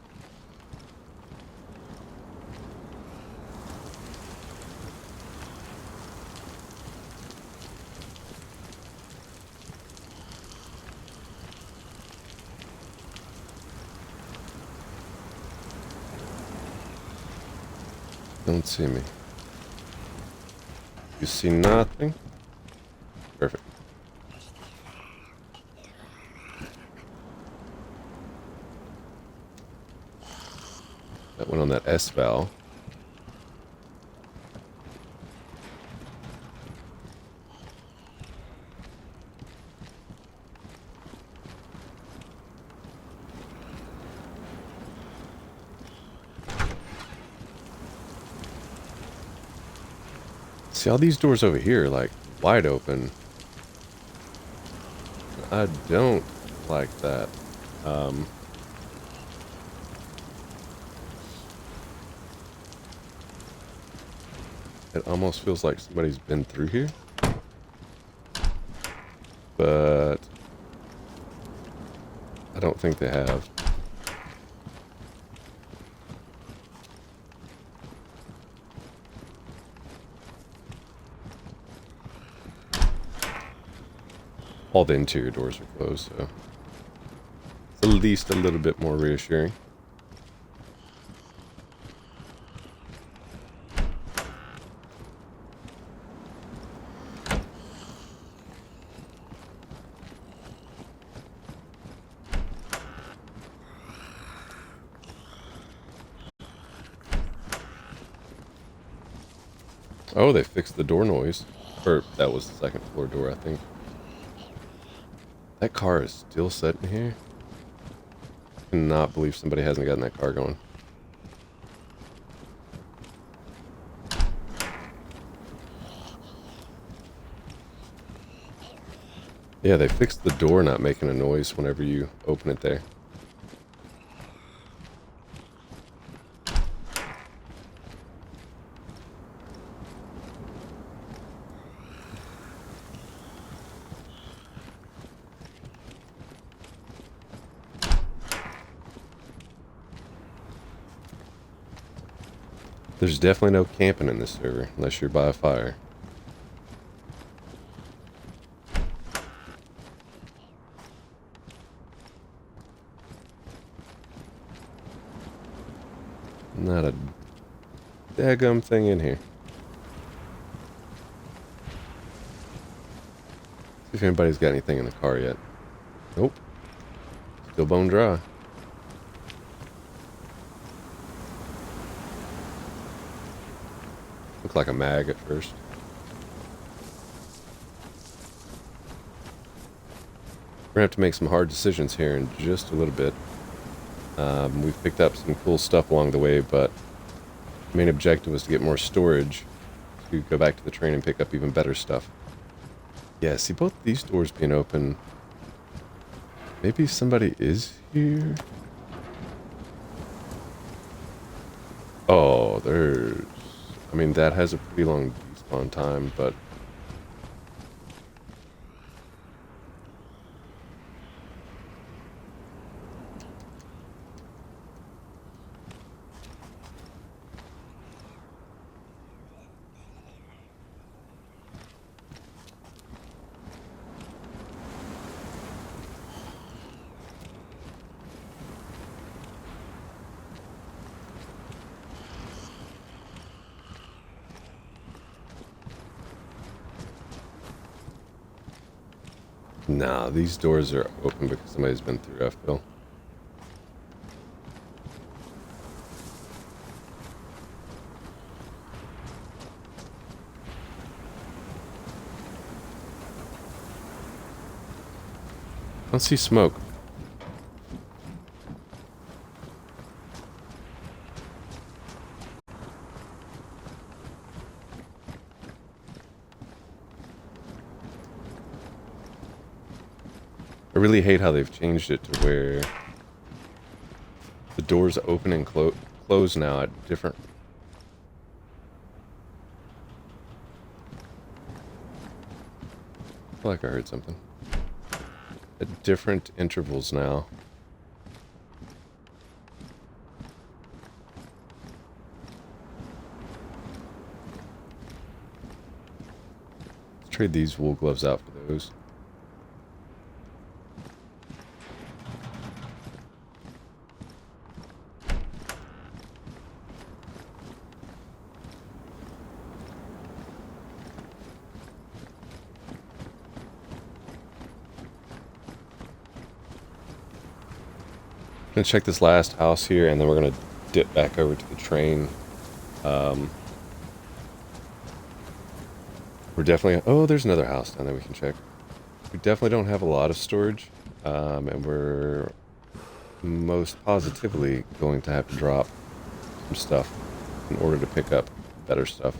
Don't see me. You see nothing? Perfect. That went on that S-valve. See, all these doors over here, like, wide open. I don't like that. It almost feels like somebody's been through here. But I don't think they have. All the interior doors are closed, so it's at least a little bit more reassuring. Oh, they fixed the door noise. Or that was the second floor door, I think. That car is still sitting here. I cannot believe somebody hasn't gotten that car going. Yeah, they fixed the door not making a noise whenever you open it there. There's definitely no camping in this server unless you're by a fire. Not a daggum thing in here. See if anybody's got anything in the car yet. Nope. Still bone dry. Looked like a mag at first. We're gonna have to make some hard decisions here in just a little bit. We've picked up some cool stuff along the way, but the main objective was to get more storage to go back to the train and pick up even better stuff. Yeah, see both these doors being open. Maybe somebody is here? Oh, there's... I mean, that has a pretty long despawn time, but... Nah, these doors are open because somebody's been through, I feel. I don't see smoke. I really hate how they've changed it to where the doors open and close now at different... I feel like I heard something. At different intervals now. Let's trade these wool gloves out for those. Gonna check this last house here, and then we're gonna dip back over to the train. We're definitely... Oh, there's another house down there we can check. We definitely don't have a lot of storage, and we're most positively going to have to drop some stuff in order to pick up better stuff.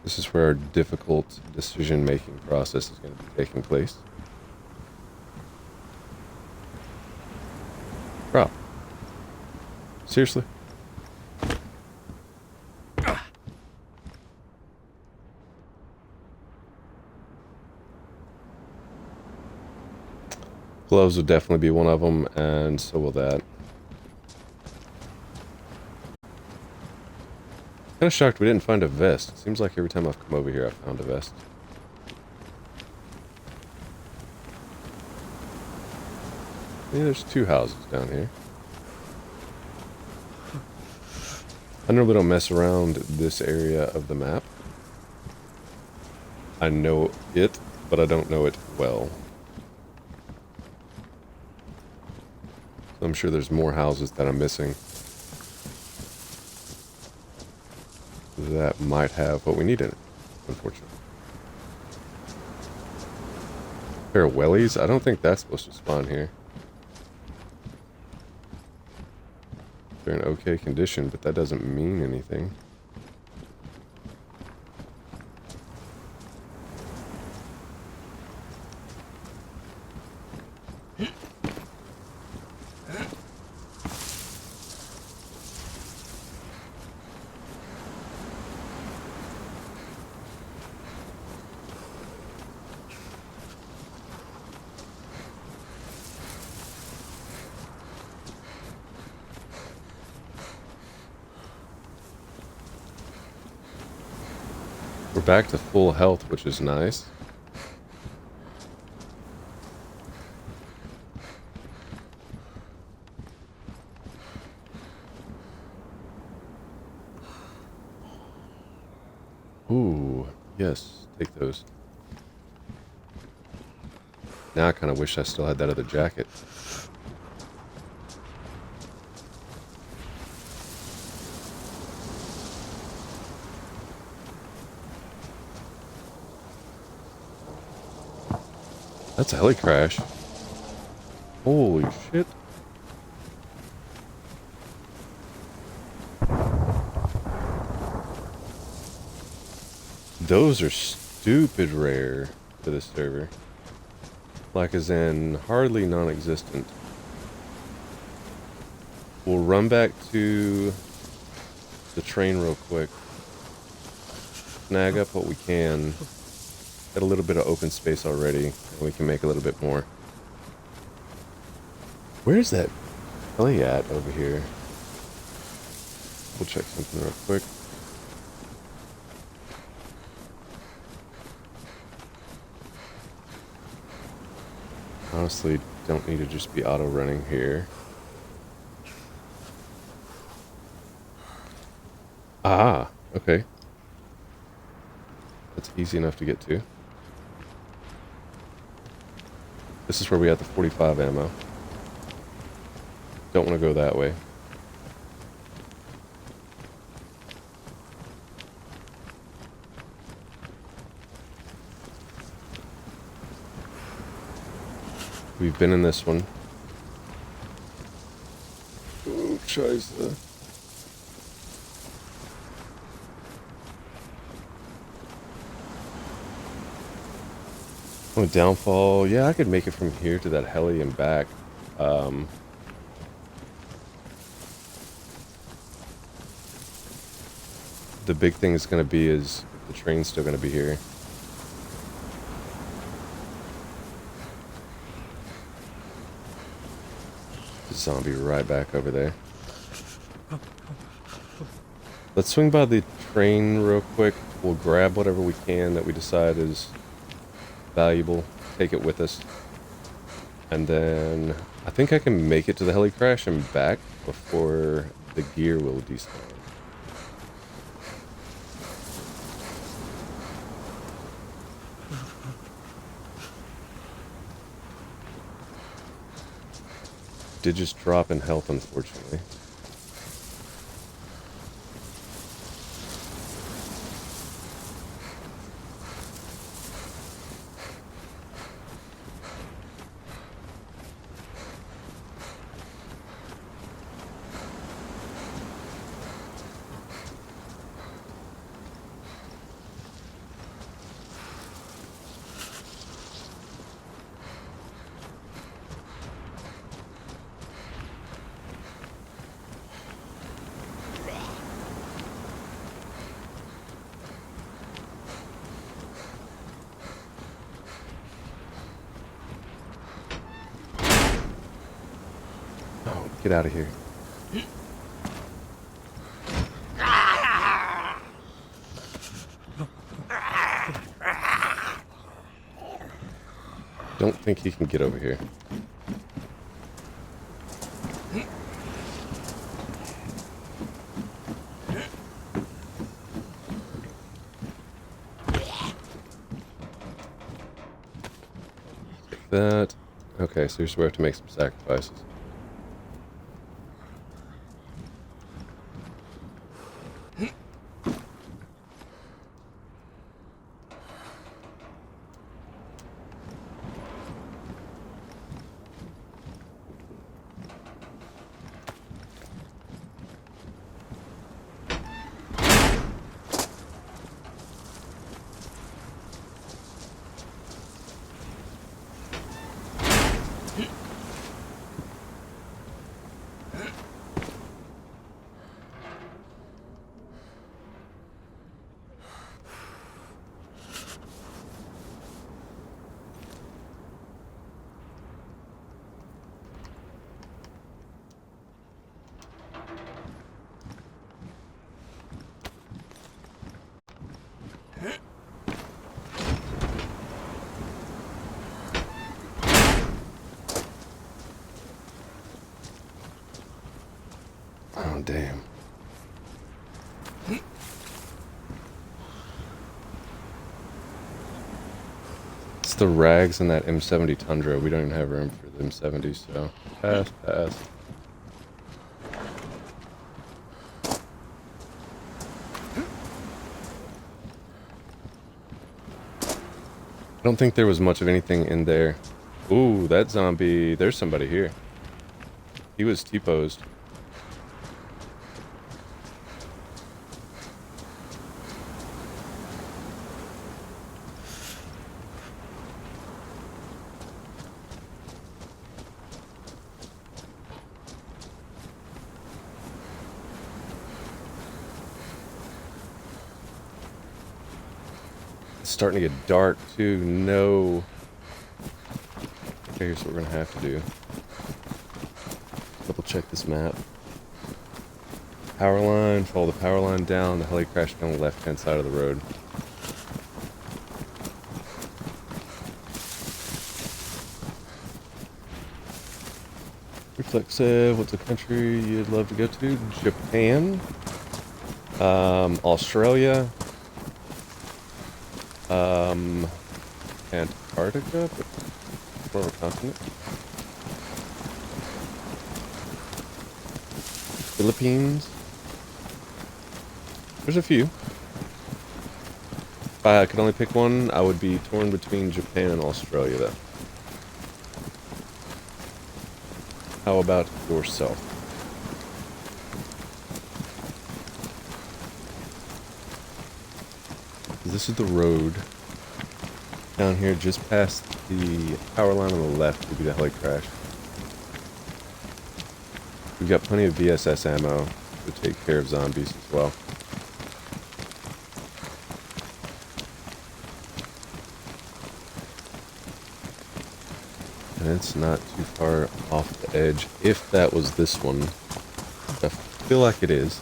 This is where our difficult decision-making process is going to be taking place. Bro. Seriously? Gloves would definitely be one of them, and so will that. Kind of shocked we didn't find a vest. It seems like every time I've come over here, I've found a vest. Yeah, there's two houses down here. I normally don't mess around this area of the map. I know it, but I don't know it well. So I'm sure there's more houses that I'm missing that might have what we need in it, unfortunately. Pair of wellies? I don't think that's supposed to spawn here. They're in okay condition, but that doesn't mean anything. We're back to full health, which is nice. Ooh, yes, take those. Now I kind of wish I still had that other jacket. That's a heli crash. Holy shit. Those are stupid rare for this server. Like as in hardly non-existent. We'll run back to the train real quick. Snag up what we can. Got a little bit of open space already, and we can make a little bit more. Where's that heli at over here? We'll check something real quick. Honestly, don't need to just be auto running here. Ah, okay. That's easy enough to get to. This is where we have the 45 ammo. Don't want to go that way. We've been in this one. Oh, scheiße. Oh, downfall. Yeah, I could make it from here to that heli and back. The big thing is going to be is the train's still going to be here. Zombie right back over there. Let's swing by the train real quick. We'll grab whatever we can that we decide is valuable. Take it with us. And then I think I can make it to the heli crash and back before the gear will despawn. Did just drop in health, unfortunately. Get out of here. Don't think he can get over here. Take that. Okay, so here's where we have to make some sacrifices. damn. It's the rags in that M70 Tundra. We don't even have room for the M70, so pass, pass. I don't think there was much of anything in there. Ooh, that zombie. There's somebody here. He was T-posed. It's starting to get dark too. No. Okay, here's what we're gonna have to do. Double check this map. Power line, follow the power line down. The heli crashed on the left hand side of the road. Reflexive, what's a country you'd love to go to? Japan. Australia. Antarctica, but more of a continent. Philippines. There's a few. If I could only pick one, I would be torn between Japan and Australia, though. How about yourself? This is the road. Down here, just past the power line on the left, would be the heli crash. We've got plenty of VSS ammo to take care of zombies as well. And it's not too far off the edge, if that was this one. I feel like it is.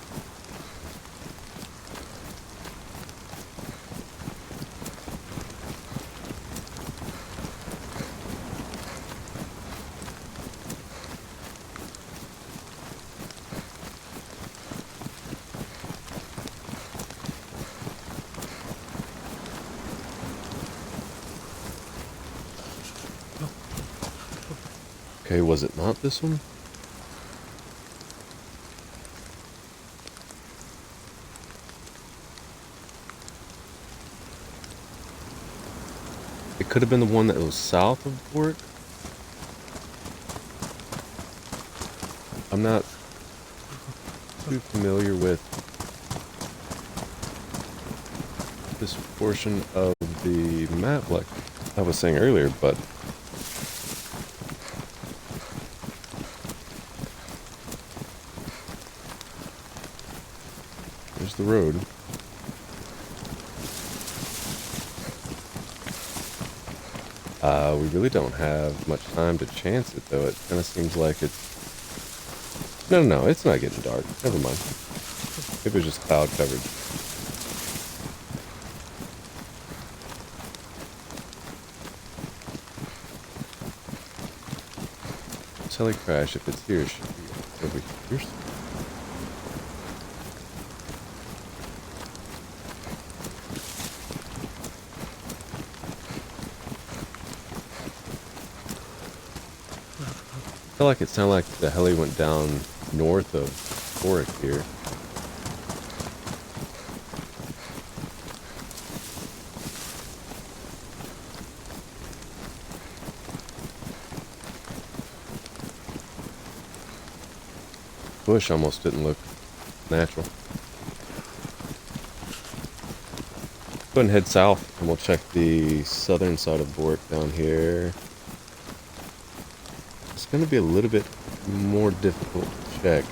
Okay, was it not this one? It could have been the one that was south of Bork. I'm not too familiar with this portion of the map like I was saying earlier, but there's the road. We really don't have much time to chance it, though. It kind of seems like it's... No, it's not getting dark. Never mind. Maybe it was just cloud covered. This heli crash, if it's here, it should be over here. I feel like it sounded like the heli went down north of Bork here. Bush almost didn't look natural. Go ahead and head south and we'll check the southern side of Bork down here. It's going to be a little bit more difficult to check.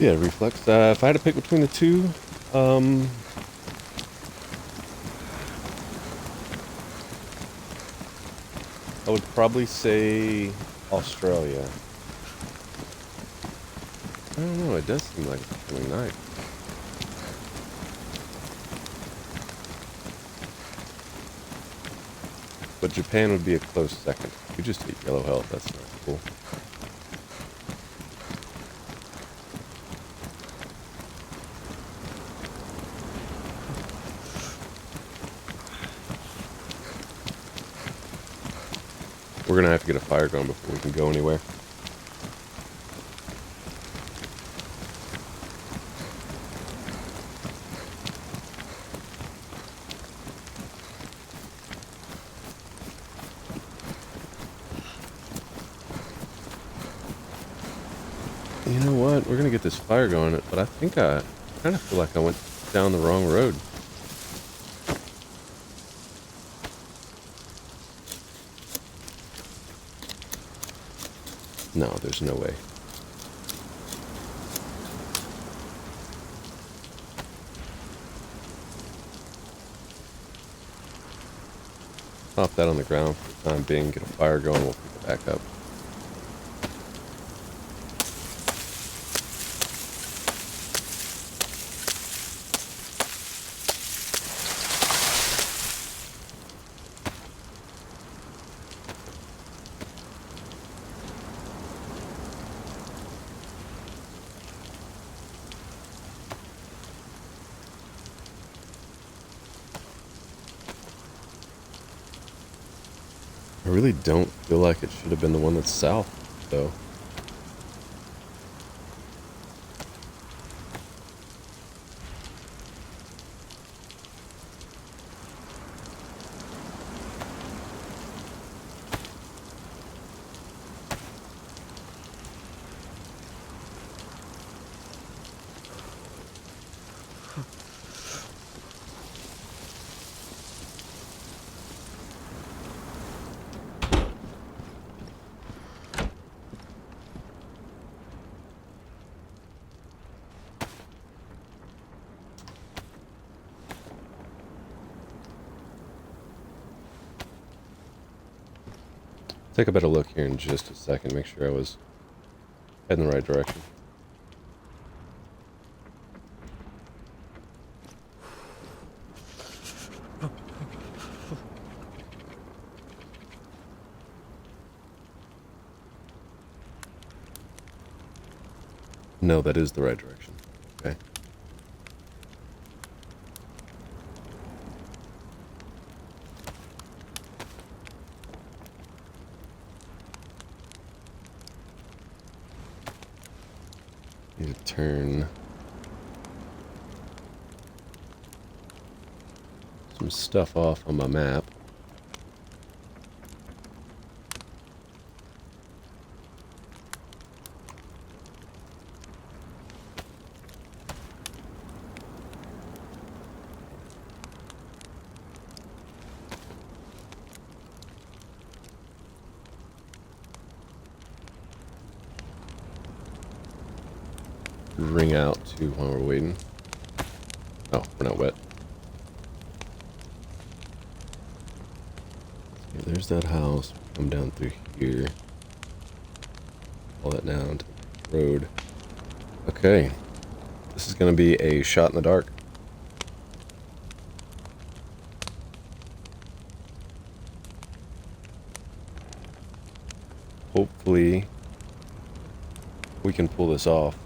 Yeah, reflex. If I had to pick between the two, I would probably say Australia. I don't know, it does seem like it's becoming night. But Japan would be a close second. We just hit yellow health, that's not cool. We're gonna have to get a fire going before we can go anywhere. You know what? We're gonna get this fire going, but I think I kind of feel like I went down the wrong road. No, there's no way. Pop that on the ground for the time being, get a fire going, we'll pick it back up. I really don't feel like it should have been the one that's south, though. Take a better look here in just a second, make sure I was heading the right direction. No, that is the right direction. Okay. Need to turn some stuff off on my map. Ring out too while we're waiting. Oh, we're not wet. Okay, there's that house. Come down through here. All that down to the road. Okay. This is going to be a shot in the dark. Hopefully, we can pull this off.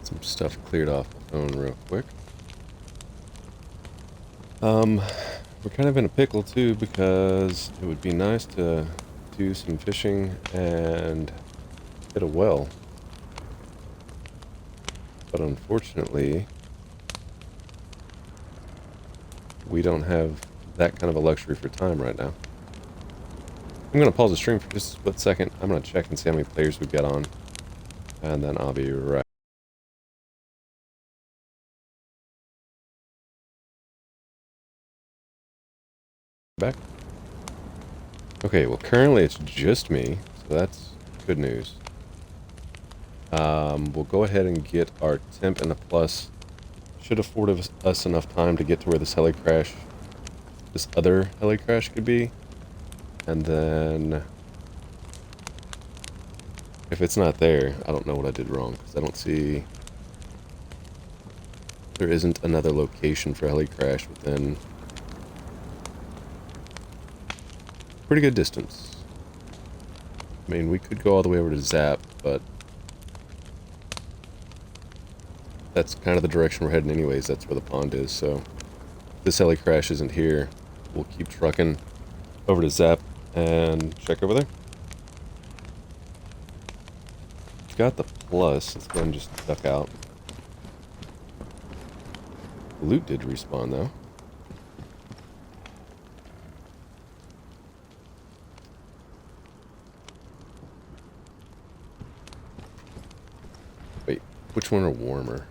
Some stuff cleared off the phone real quick. We're kind of in a pickle too because it would be nice to do some fishing and hit a well. But unfortunately, we don't have that kind of a luxury for time right now. I'm going to pause the stream for just a split second. I'm going to check and see how many players we've got on. And then I'll be right back. Okay, well currently it's just me, so that's good news. We'll go ahead and get our temp and the plus. Should afford us enough time to get to where this other heli crash could be. And then if it's not there, I don't know what I did wrong, because I don't see... There isn't another location for heli crash within pretty good distance. I mean, we could go all the way over to Zap, but that's kind of the direction we're heading anyways. That's where the pond is, so if this heli crash isn't here, we'll keep trucking over to Zap and check over there. Got the plus. Let's go ahead and just duck out. Loot did respawn though. Wait, which one are warmer?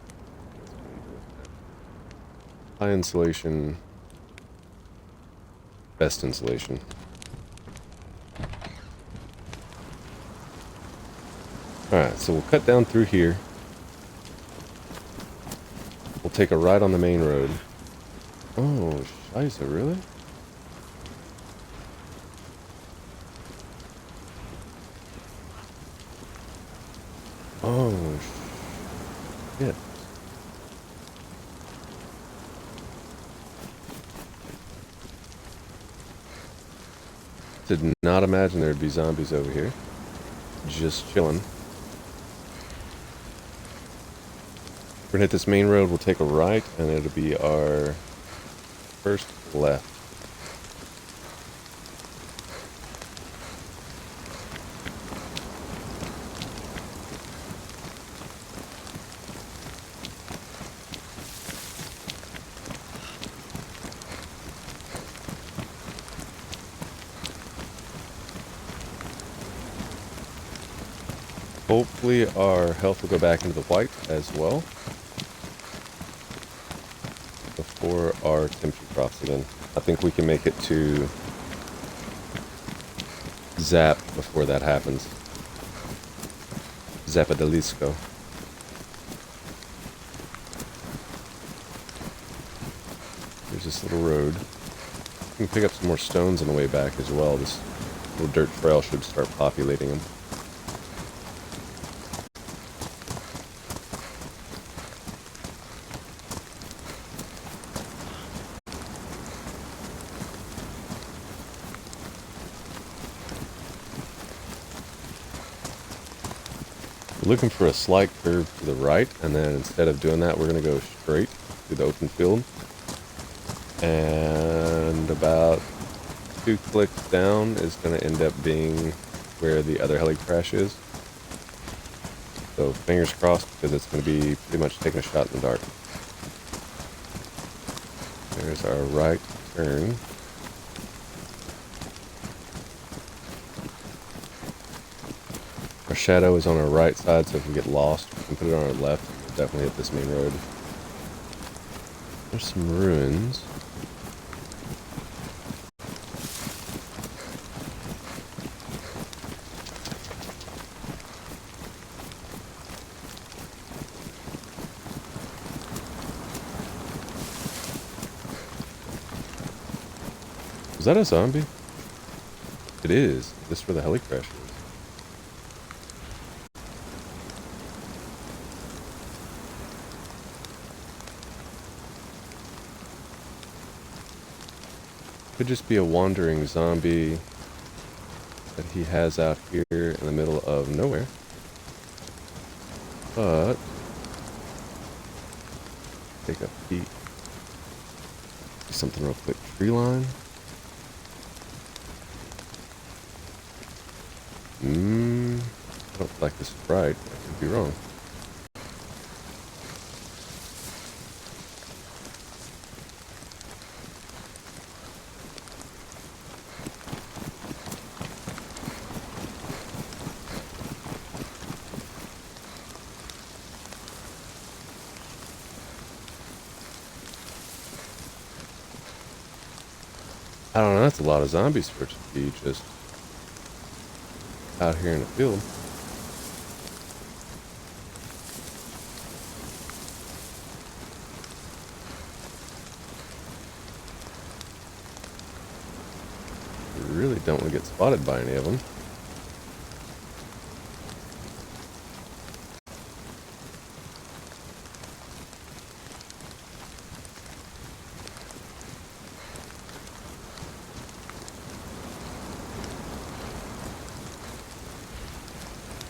High insulation. Best insulation. Alright, so we'll cut down through here. We'll take a right on the main road. Oh, scheisse, really? Oh, shit. Did not imagine there'd be zombies over here. Just chilling. We're gonna hit this main road, we'll take a right, and it'll be our first left. Hopefully our health will go back into the white as well before our temperature drops again. I think we can make it to Zap before that happens. Zapadelisco. There's this little road. We can pick up some more stones on the way back as well. This little dirt trail should start populating them. Looking for a slight curve to the right, and then instead of doing that, we're going to go straight through the open field. And about 2 clicks down is going to end up being where the other heli crash is. So fingers crossed, because it's going to be pretty much taking a shot in the dark. There's our right turn. Our shadow is on our right side, so if we get lost, we can put it on our left. We'll definitely hit this main road. There's some ruins. Is that a zombie? It is. This is where the heli crash is. Could just be a wandering zombie that he has out here in the middle of nowhere. But take a peek. Something real quick. Tree line. I don't like this right. I could be wrong. I don't know, that's a lot of zombies for it to be just out here in the field. We really don't want to get spotted by any of them.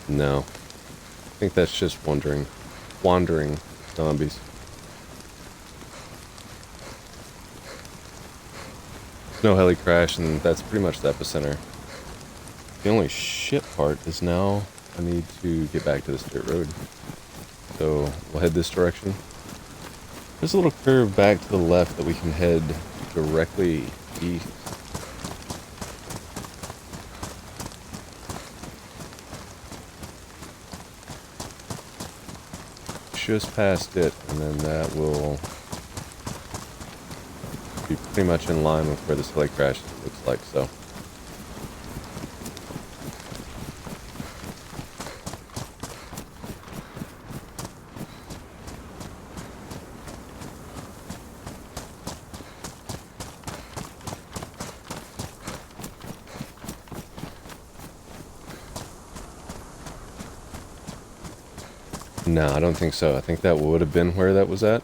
No. I think that's just wandering zombies. No heli crash, and that's pretty much the epicenter. The only shit part is now I need to get back to this dirt road. So we'll head this direction. There's a little curve back to the left that we can head directly east. Just past it, and then that will be pretty much in line with where this heli crash looks like, so. No, I don't think so. I think that would have been where that was at.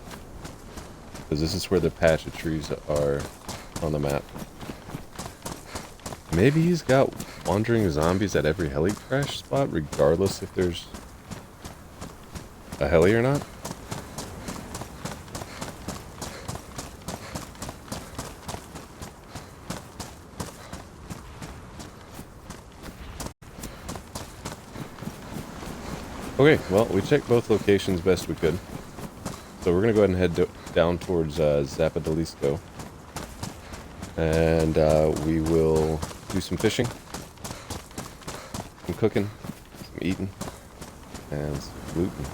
Because this is where the patch of trees are on the map. Maybe he's got wandering zombies at every heli crash spot, regardless if there's a heli or not. Okay, well, we checked both locations best we could. So we're going to go ahead and head down towards Zapadilisco. And we will do some fishing, some cooking, some eating, and some looting.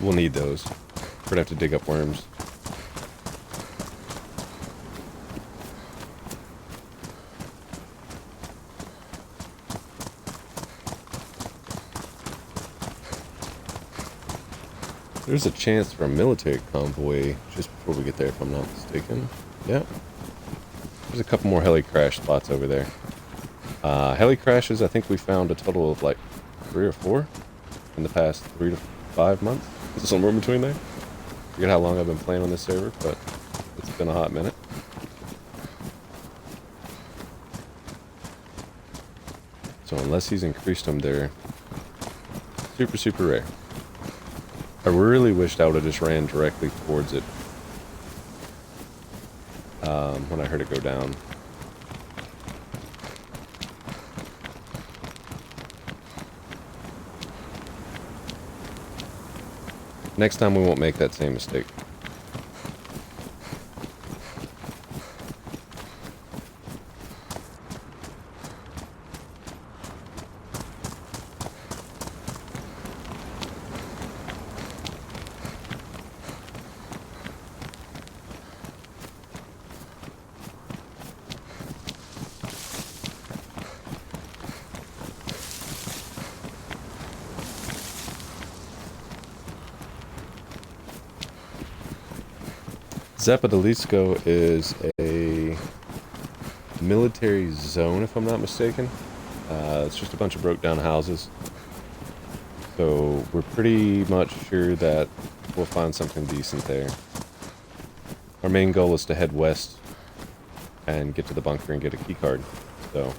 We'll need those. We're gonna have to dig up worms. There's a chance for a military convoy just before we get there, if I'm not mistaken. Yeah. There's a couple more heli crash spots over there. Heli crashes, I think we found a total of like 3 or 4 in the past 3 to 5 months. There's somewhere in between there. Forget how long I've been playing on this server, but it's been a hot minute. So unless he's increased them, they're super, super rare. I really wished I would have just ran directly towards it when I heard it go down. Next time we won't make that same mistake. Zapadilisco is a military zone, if I'm not mistaken. It's just a bunch of broke down houses. So we're pretty much sure that we'll find something decent there. Our main goal is to head west and get to the bunker and get a key card. So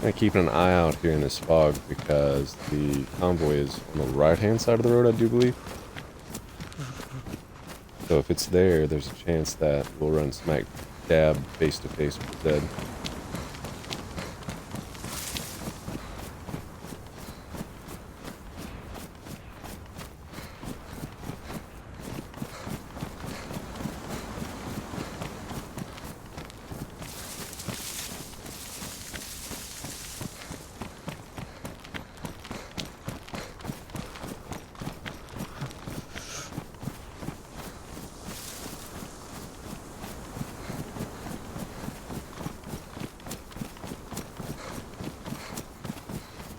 I'm keeping an eye out here in this fog because the convoy is on the right-hand side of the road, I do believe. So if it's there, there's a chance that we'll run smack dab face-to-face with Zed.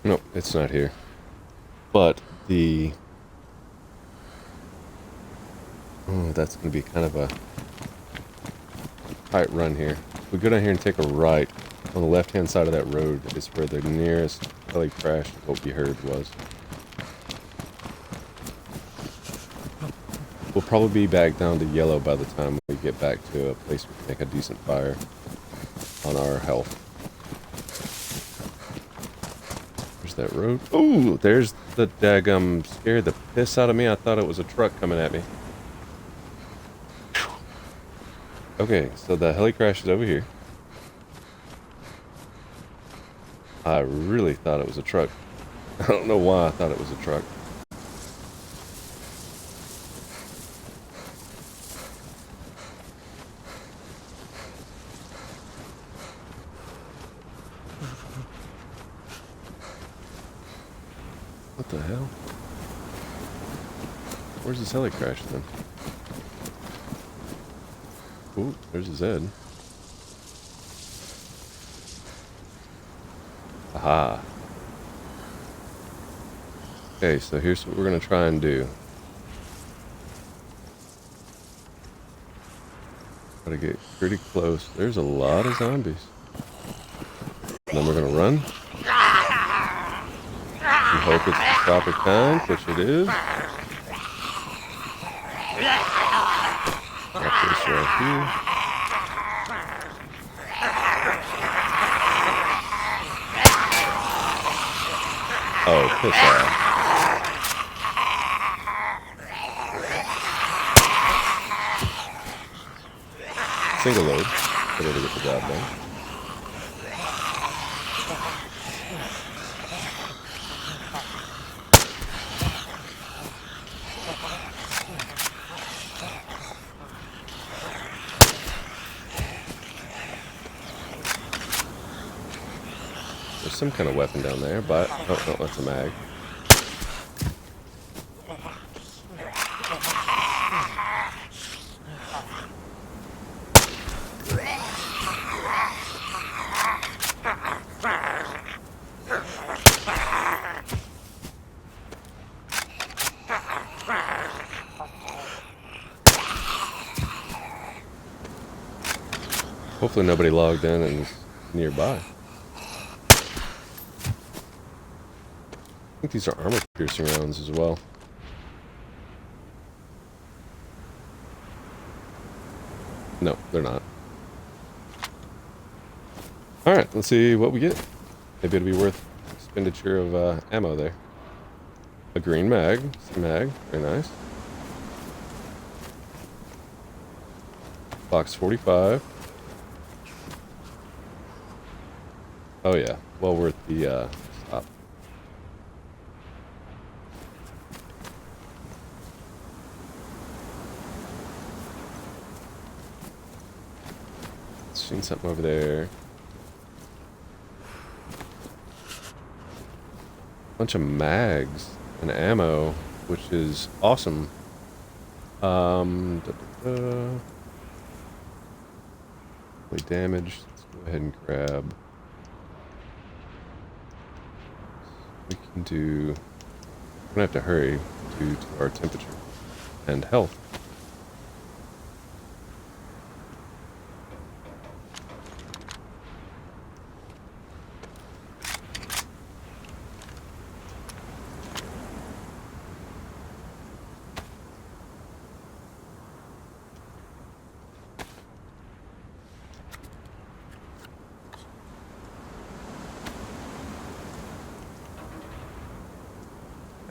Nope, it's not here. But the... Oh, that's going to be kind of a tight run here. If we go down here and take a right, on the left-hand side of that road is where the nearest heli crash, what we heard, was. We'll probably be back down to yellow by the time we get back to a place we can make a decent fire on our health. That road. Oh, there's the daggum scared the piss out of me. I thought it was a truck coming at me. Okay, so the heli crash is over here. I really thought it was a truck. I don't know why I thought it was a truck. What the hell? Where's this heli crash then? Ooh, there's a Zed. Aha. Okay, so here's what we're gonna try and do. Gotta get pretty close. There's a lot of zombies. And then we're gonna run. We hope it's the proper kind, which it is. Got this right here. Oh, piss off. Single load, but it'll get the job done. There's some kind of weapon down there, but oh, no, that's a mag. Hopefully nobody logged in and is nearby. I think these are armor-piercing rounds as well. No, they're not. Alright, let's see what we get. Maybe it'll be worth expenditure of ammo there. A green mag. Mag. Very nice. Box 45. Oh yeah, well worth the stop. Seen something over there. Bunch of mags and ammo, which is awesome. Really damaged. Let's go ahead and grab. We can do. We're gonna have to hurry due to our temperature and health.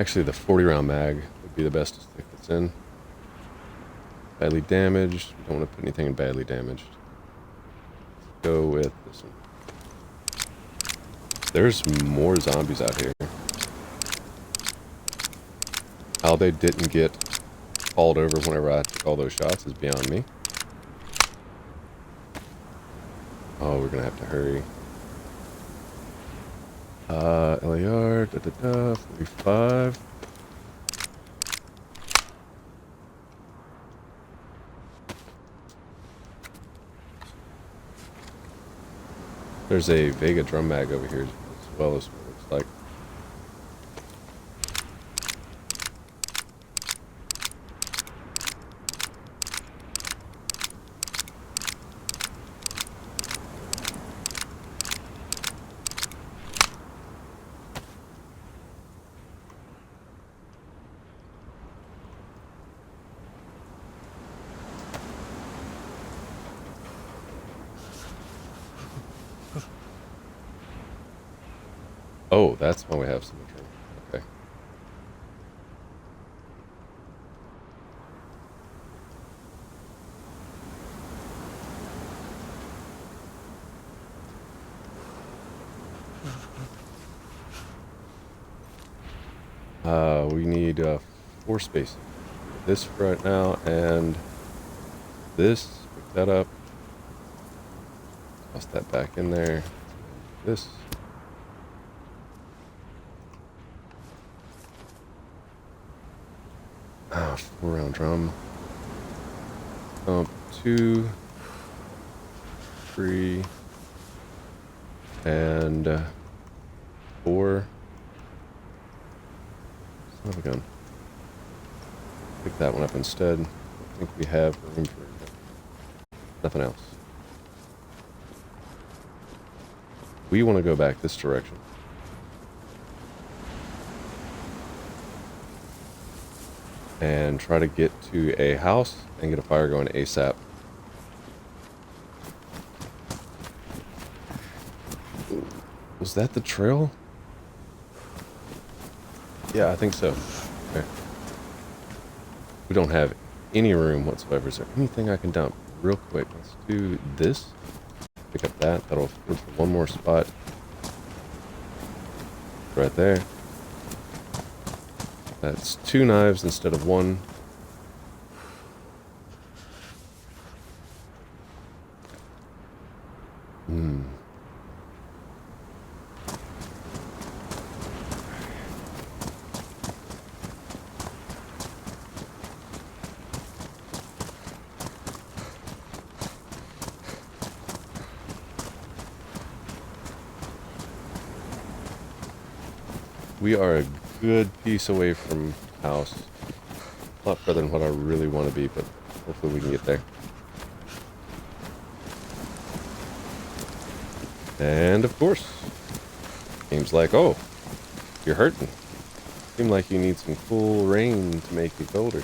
Actually, the 40 round mag would be the best to stick this in. Badly damaged. We don't want to put anything in badly damaged. Let's go with this one. There's more zombies out here. How they didn't get called over whenever I took all those shots is beyond me. Oh, we're gonna have to hurry. LAR, 45. There's a Vega drum mag over here as well as what it looks like. Oh, that's why we have some return. Okay. We need 4 spaces. This right now and this. Pick that up. Toss that back in there. This. Ah, 4 round drum. 2, 3, and 4. Son of a gun. Pick that one up instead. I think we have room for nothing else. We want to go back this direction. And try to get to a house and get a fire going ASAP. Was that the trail? Yeah, I think so. Okay. We don't have any room whatsoever. Is there anything I can dump real quick? Let's do this. Pick up that. That'll fit for one more spot. Right there. That's 2 knives instead of 1. We are a good piece away from house. A lot further than what I really want to be, but hopefully we can get there. And of course, game's like, oh, you're hurting. Seem like you need some cool rain to make you colder.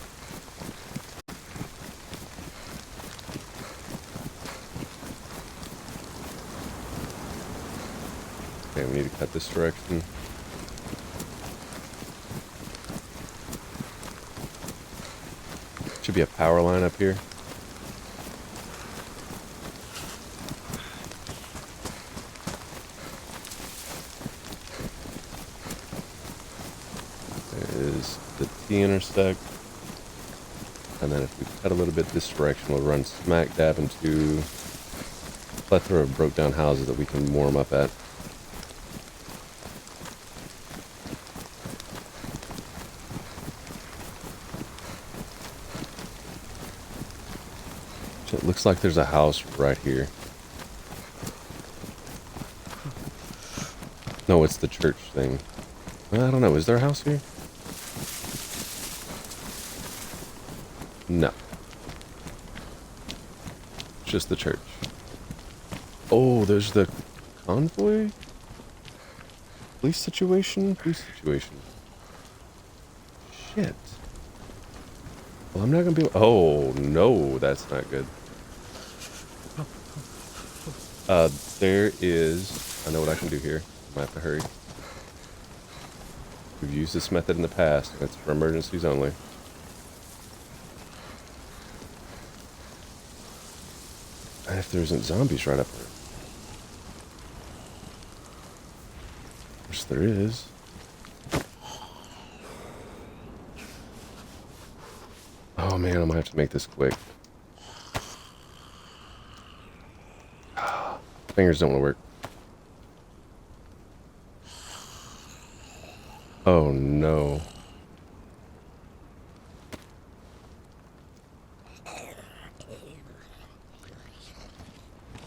Okay, we need to cut this direction. Should be a power line up here. There is the T-intersect. And then if we cut a little bit this direction, we'll run smack dab into a plethora of broke down houses that we can warm up at. It looks like there's a house right here. No, it's the church thing. Well, I don't know. Is there a house here? No. It's just the church. Oh, there's the convoy? Police situation? Police situation. Shit. Well, I'm not gonna be. Oh, no, that's not good. There is. I know what I can do here. I might have to hurry. We've used this method in the past, and it's for emergencies only. If there isn't zombies right up there. Of course there is. Oh man, I might have to make this quick. Fingers don't want to work. Oh no.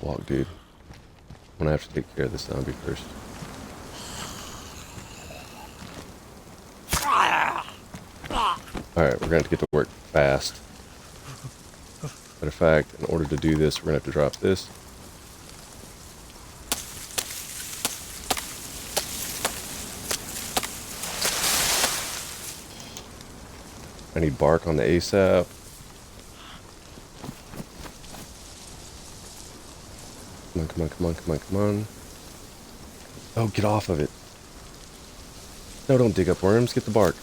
Walk, dude. I'm gonna have to take care of this zombie first. Alright, we're gonna have to get to work fast. Matter of fact, in order to do this, we're gonna have to drop this. I need bark on the ASAP. Come on, come on, come on, come on, come on. Oh, get off of it. No, don't dig up worms. Get the bark.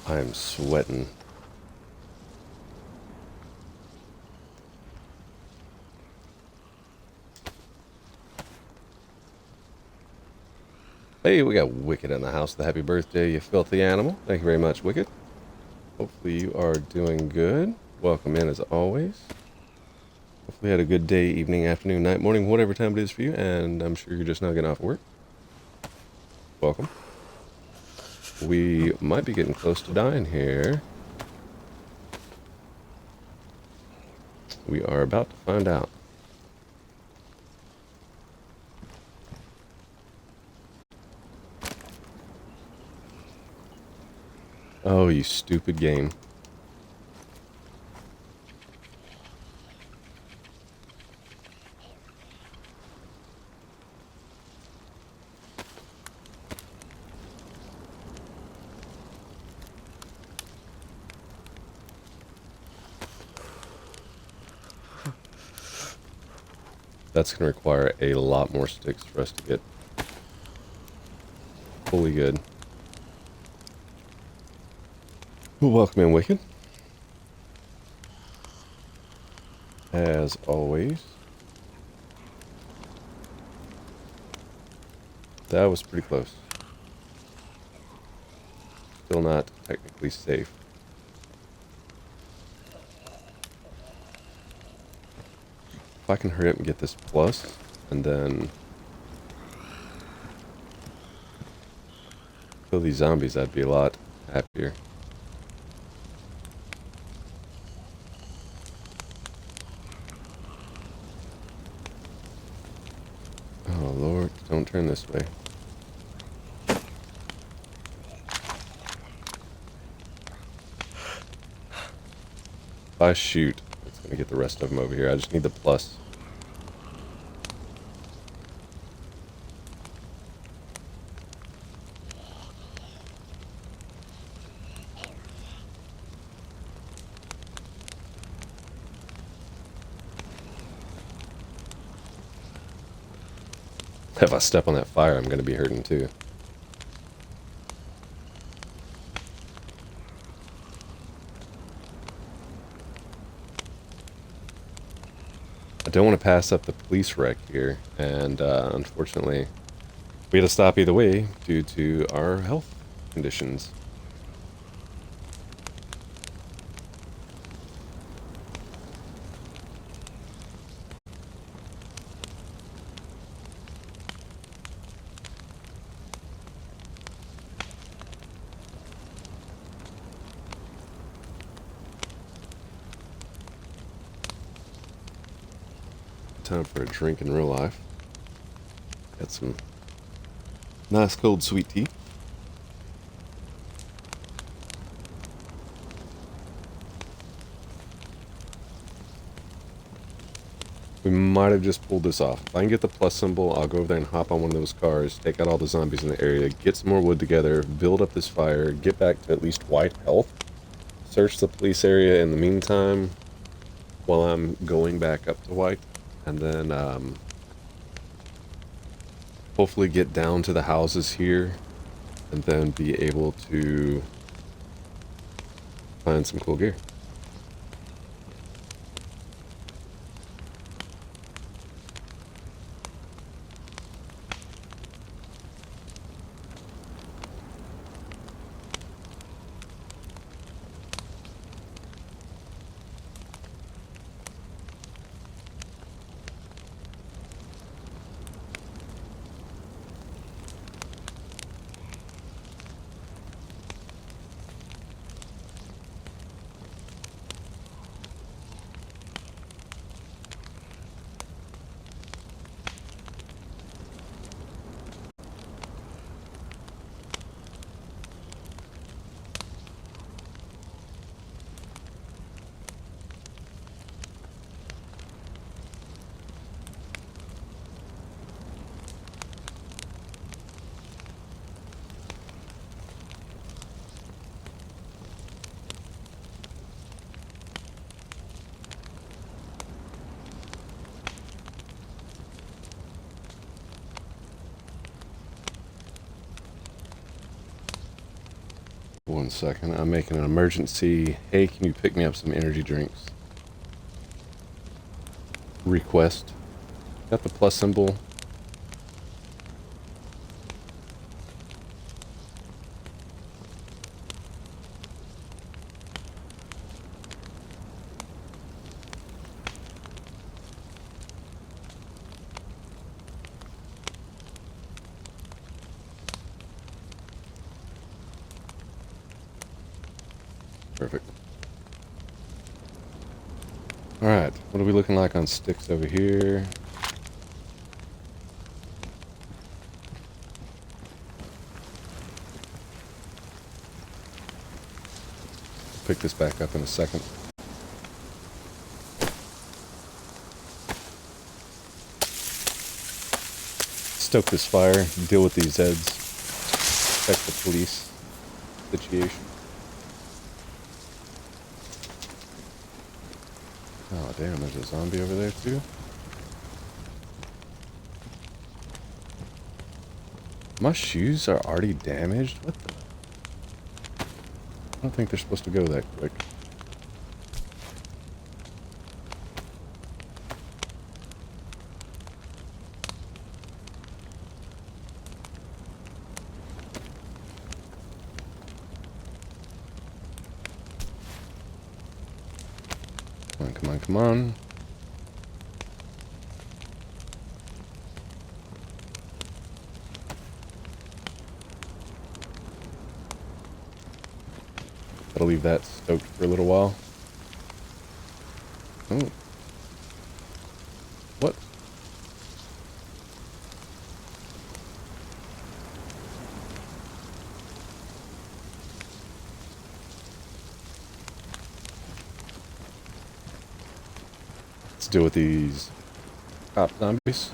I'm sweating. Hey, we got Wicked in the house. The happy birthday, you filthy animal. Thank you very much, Wicked. Hopefully you are doing good. Welcome in as always. Hopefully you had a good day, evening, afternoon, night, morning, whatever time it is for you, and I'm sure you're just now getting off work. Welcome. We might be getting close to dying here. We are about to find out. Oh, you stupid game. That's going to require a lot more sticks for us to get fully good. Well, welcome in, Wicked. As always. That was pretty close. Still not technically safe. If I can hurry up and get this plus, and then kill these zombies, I'd be a lot happier. Oh Lord, don't turn this way. If I shoot, it's gonna get the rest of them over here. I just need the plus. If I step on that fire, I'm gonna be hurting too. I don't want to pass up the police wreck here, and unfortunately, we had to stop either way due to our health conditions. Time for a drink in real life. Got some nice cold sweet tea. We might have just pulled this off. If I can get the plus symbol, I'll go over there and hop on one of those cars, take out all the zombies in the area, get some more wood together, build up this fire, get back to at least white health, search the police area in the meantime while I'm going back up to white, and then hopefully get down to the houses here and then be able to find some cool gear. One second, I'm making an emergency. Hey, can you pick me up some energy drinks? Request. Got the plus symbol. Perfect. Alright, what are we looking like on sticks over here? Pick this back up in a second. Stoke this fire, deal with these Zeds, check the police situation. Oh damn, there's a zombie over there too. My shoes are already damaged? What the? I don't think they're supposed to go that quick. Come on, come on, come on. Gotta leave that stoked for a little while. Oh. What? Let's deal with these cop zombies.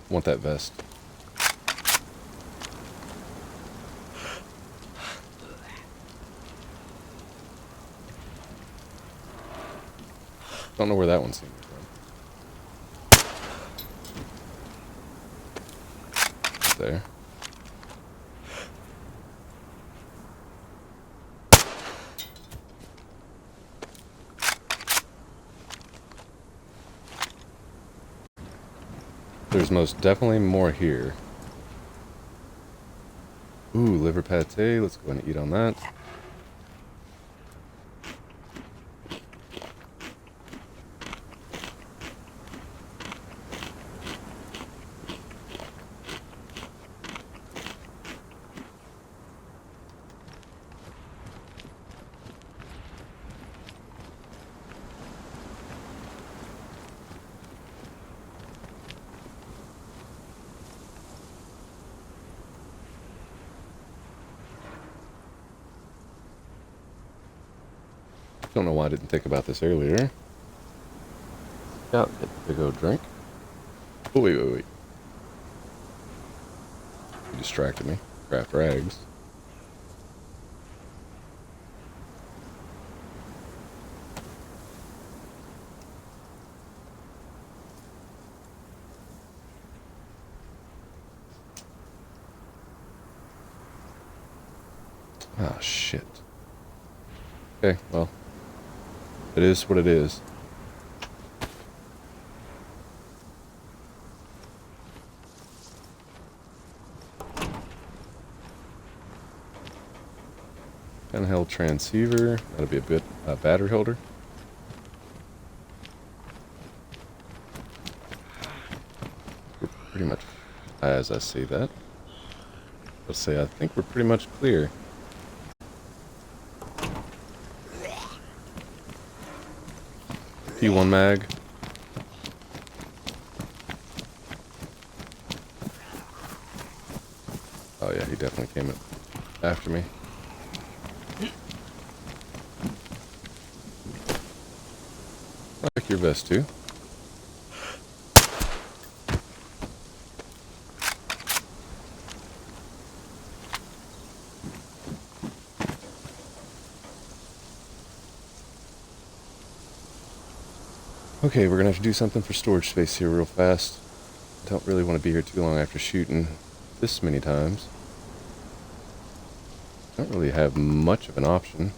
Want that vest. Don't know where that one's coming from. There. There's most definitely more here. Ooh, liver pate. Let's go ahead and eat on that. Don't know why I didn't think about this earlier. Get the big old drink. Oh, wait. You distracted me. Craft rags. Ah, shit. Okay, well. It is what it is. Handheld transceiver. That'll be a bit battery holder. We're pretty much, as I see that. Let's say I think we're pretty much clear. P1 mag. Oh yeah, he definitely came after me. I like your vest too. Okay, we're gonna have to do something for storage space here real fast. Don't really want to be here too long after shooting this many times. Don't really have much of an option.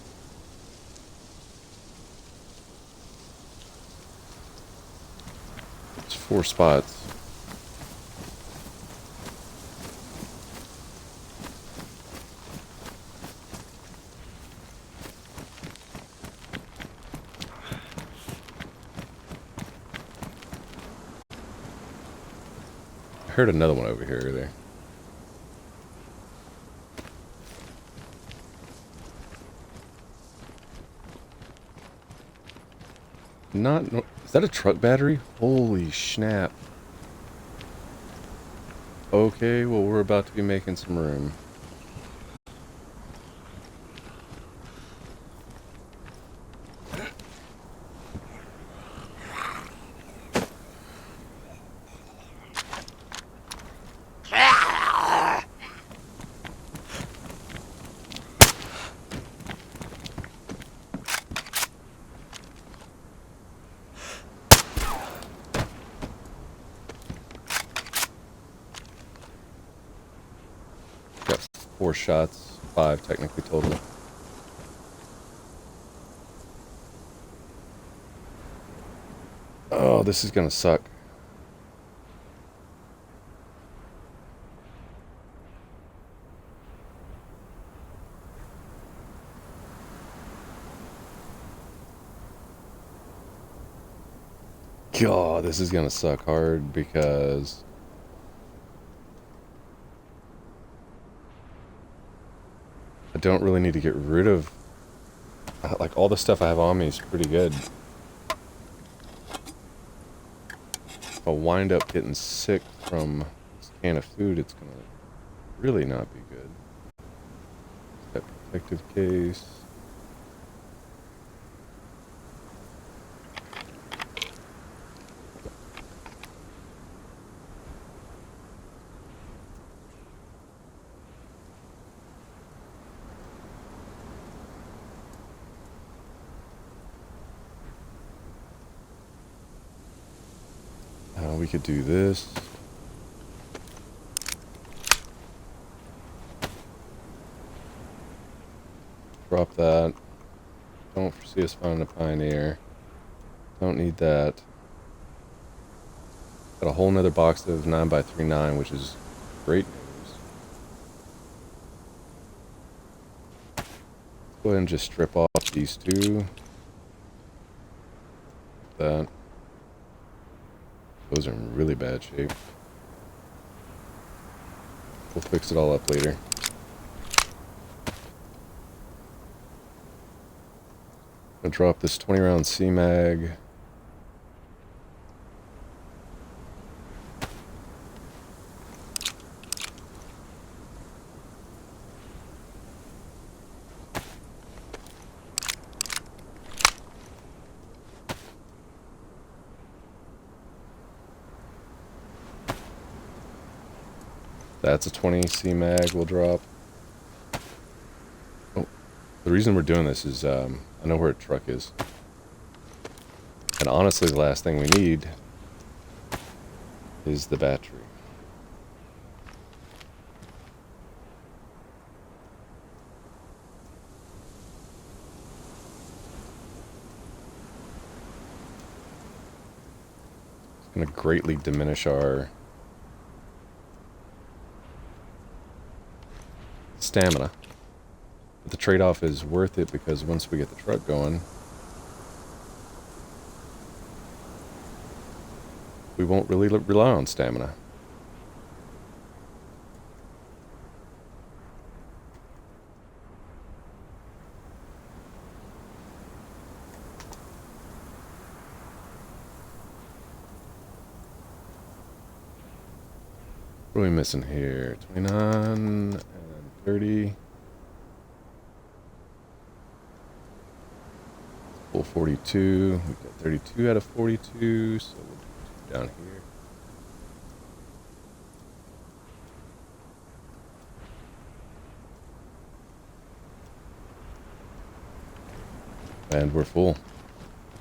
It's 4 spots. I heard another one over here earlier. Is that a truck battery? Holy snap. Okay, well we're about to be making some room. Got 4 shots, 5 technically total. Oh, this is gonna suck. God, this is gonna suck hard because I don't really need to get rid of, like, all the stuff I have on me is pretty good. If I wind up getting sick from this can of food, it's gonna really not be good. That protective case. We could do this. Drop that. Don't foresee us finding a Pioneer. Don't need that. Got a whole nother box of 9x39, which is great news. Go ahead and just strip off these 2. That. Those are in really bad shape. We'll fix it all up later. I'll drop this 20-round C-Mag. That's a 20 C mag we'll drop. Oh, the reason we're doing this is I know where a truck is. And honestly, the last thing we need is the battery. It's going to greatly diminish our stamina. But the trade-off is worth it because once we get the truck going, we won't really rely on stamina. What are we missing here? 29 and 30. Full 42. We've got 32 out of 42, so we'll do 2 down here. And we're full,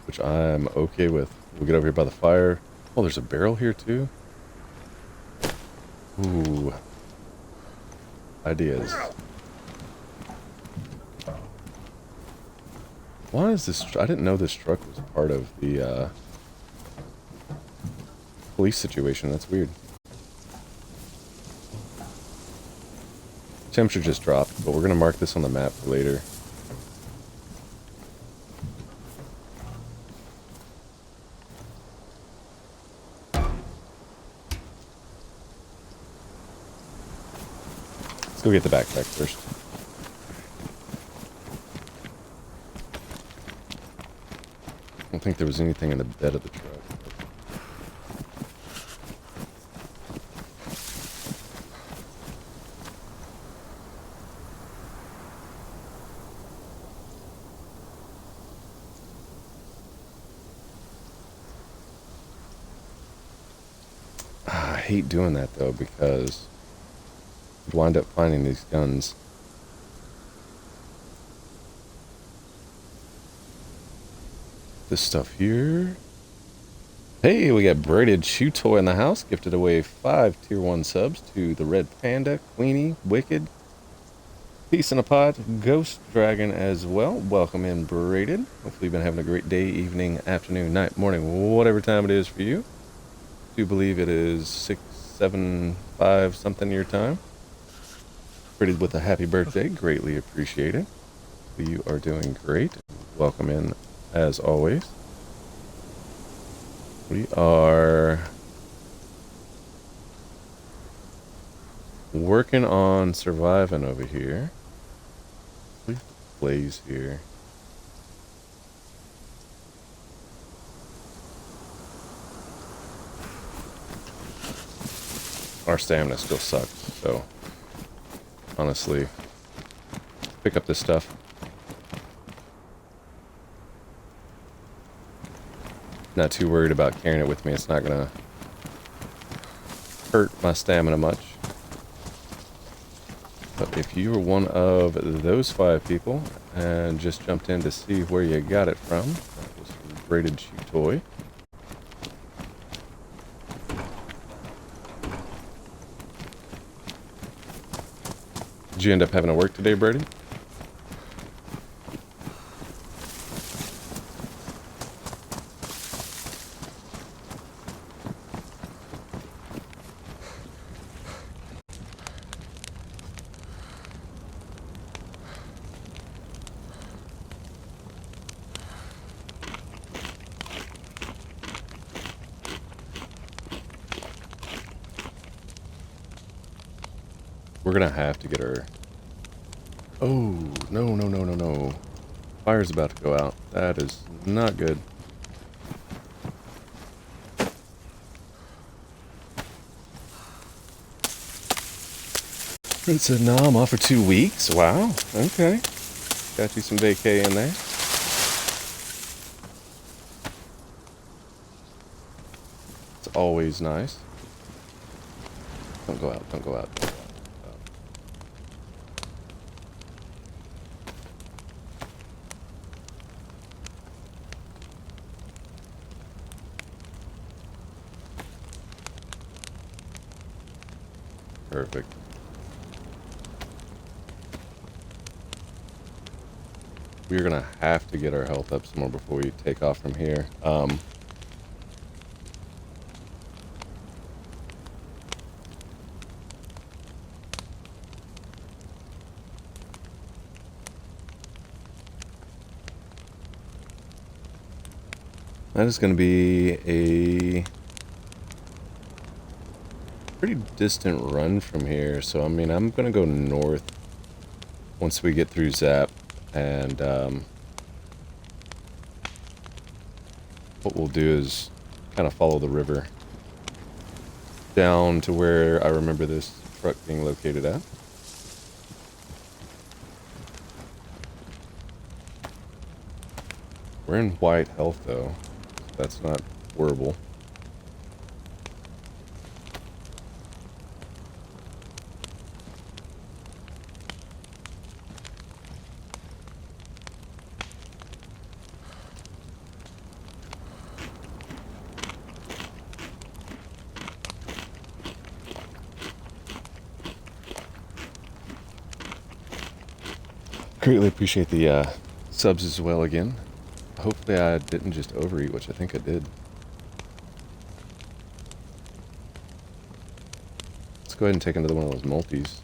which I'm okay with. We'll get over here by the fire. Oh, there's a barrel here too. Ooh. Ideas. Why is this... I didn't know this truck was part of the police situation. That's weird. Temperature just dropped, but we're going to mark this on the map for later. Let's go get the backpack first. I don't think there was anything in the bed of the truck. I hate doing that though because I'd wind up finding these guns. This stuff here. Hey, we got Braided Shoe Toy in the house. Gifted away 5 tier 1 subs to the Red Panda, Queenie, Wicked, Peace in a Pot, Ghost Dragon as well. Welcome in, Braided. Hopefully you've been having a great day, evening, afternoon, night, morning, whatever time it is for you. I do believe it is 6, 7, 5 something your time. Braided with a happy birthday. Greatly appreciated. You are doing great. Welcome in as always. We are working on surviving over here. We blaze here. Our stamina still sucks, so honestly, pick up this stuff. Not too worried about carrying it with me. It's not gonna hurt my stamina much. But if you were one of those 5 people and just jumped in to see where you got it from, that was from Braided Shoe Toy. Did you end up having to work today, Brady? We're gonna have to get her. Oh, no, no, no, no, no. Fire's about to go out. That is not good. It said, no, I'm off for 2 weeks. Wow, okay. Got you some vacay in there. It's always nice. Don't go out, don't go out, don't go out. Perfect. We're gonna have to get our health up some more before we take off from here. That is gonna be a pretty distant run from here, so I mean, I'm gonna go north once we get through Zap, and what we'll do is kind of follow the river down to where I remember this truck being located at. We're in white health though, so that's not horrible. Greatly appreciate the subs as well again. Hopefully I didn't just overeat, which I think I did. Let's go ahead and take another one of those multis.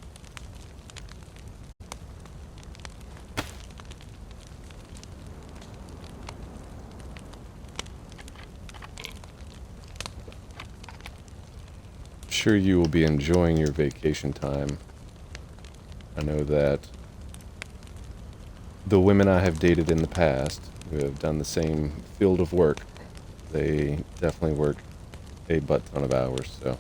I'm sure you will be enjoying your vacation time. I know that the women I have dated in the past who have done the same field of work, they definitely work a butt ton of hours, so.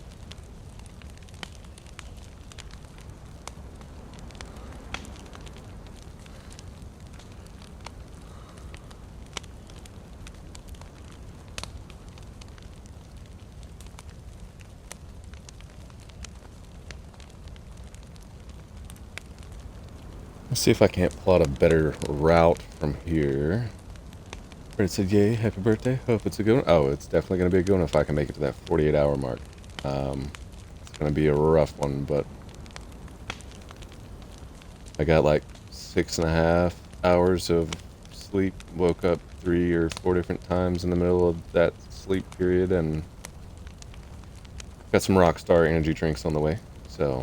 Let's see if I can't plot a better route from here. It said, yay, happy birthday. Hope it's a good one. Oh, it's definitely going to be a good one if I can make it to that 48-hour mark. It's going to be a rough one, but I got like 6.5 hours of sleep. Woke up 3 or 4 different times in the middle of that sleep period, and got some Rockstar energy drinks on the way, so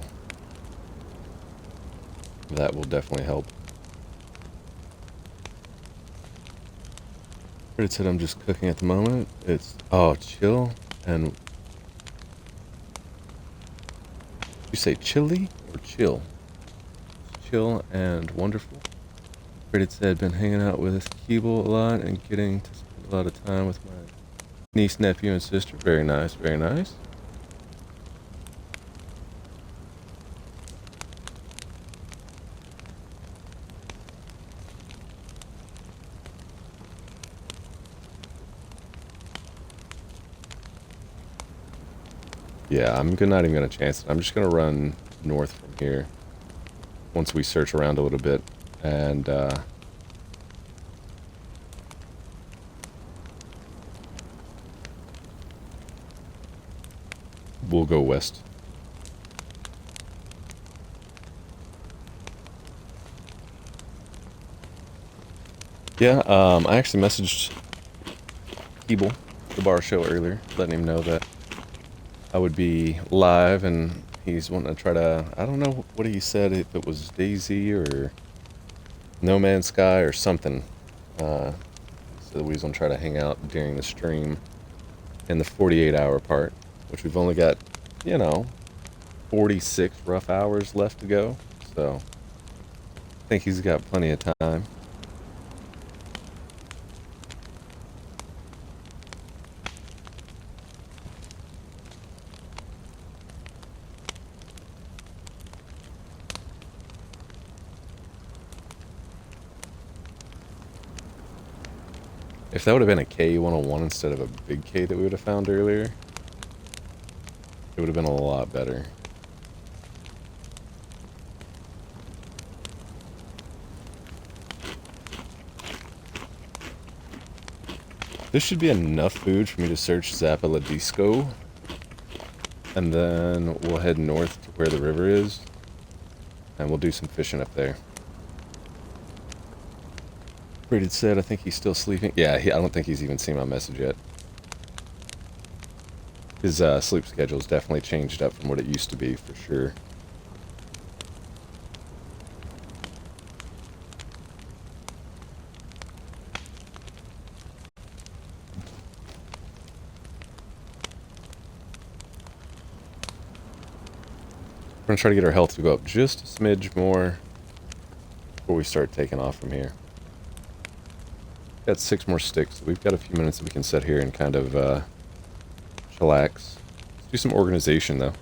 that will definitely help. It said I'm just cooking at the moment. It's, oh, chill and, you say chilly or chill? Chill and wonderful. It said been hanging out with Keeble a lot and getting to spend a lot of time with my niece, nephew, and sister. Very nice, very nice. Yeah, I'm not even gonna chance it. I'm just gonna run north from here once we search around a little bit, and we'll go west. Yeah, I actually messaged Keeble, the bar show, earlier, letting him know that I would be live, and he's wanting to try to, I don't know what he said, if it was DayZ or No Man's Sky or something. So he's gonna try to hang out during the stream in the 48-hour part, which we've only got, 46 rough hours left to go. So I think he's got plenty of time. If that would have been a K101 instead of a big K that we would have found earlier, it would have been a lot better. This should be enough food for me to search Zappa La Disco. And then we'll head north to where the river is. And we'll do some fishing up there. Braided said, I think he's still sleeping. Yeah, I don't think he's even seen my message yet. His sleep schedule's definitely changed up from what it used to be, for sure. We're going to try to get our health to go up just a smidge more before we start taking off from here. Got 6 more sticks. We've got a few minutes that we can sit here and kind of chillax. Let's do some organization, though.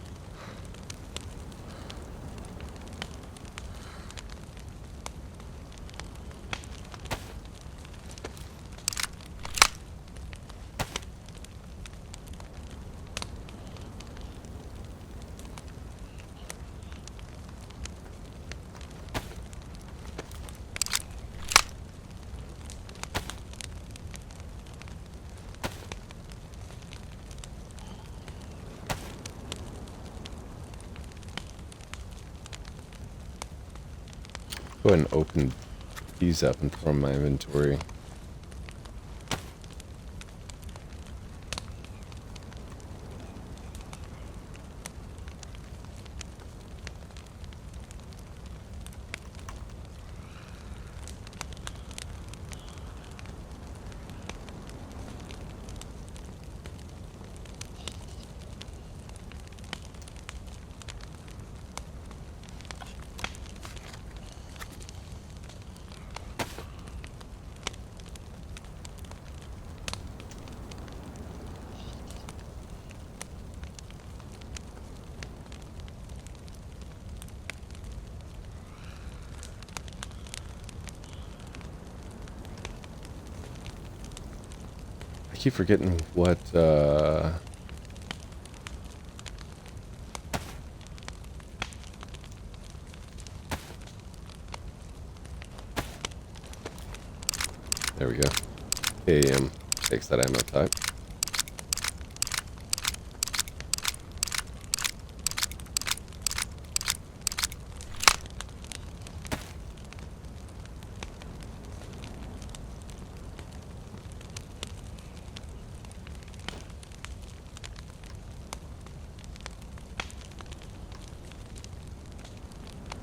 Go ahead and open these up and throw them in my inventory. I keep forgetting what, there we go. AM takes that ammo type.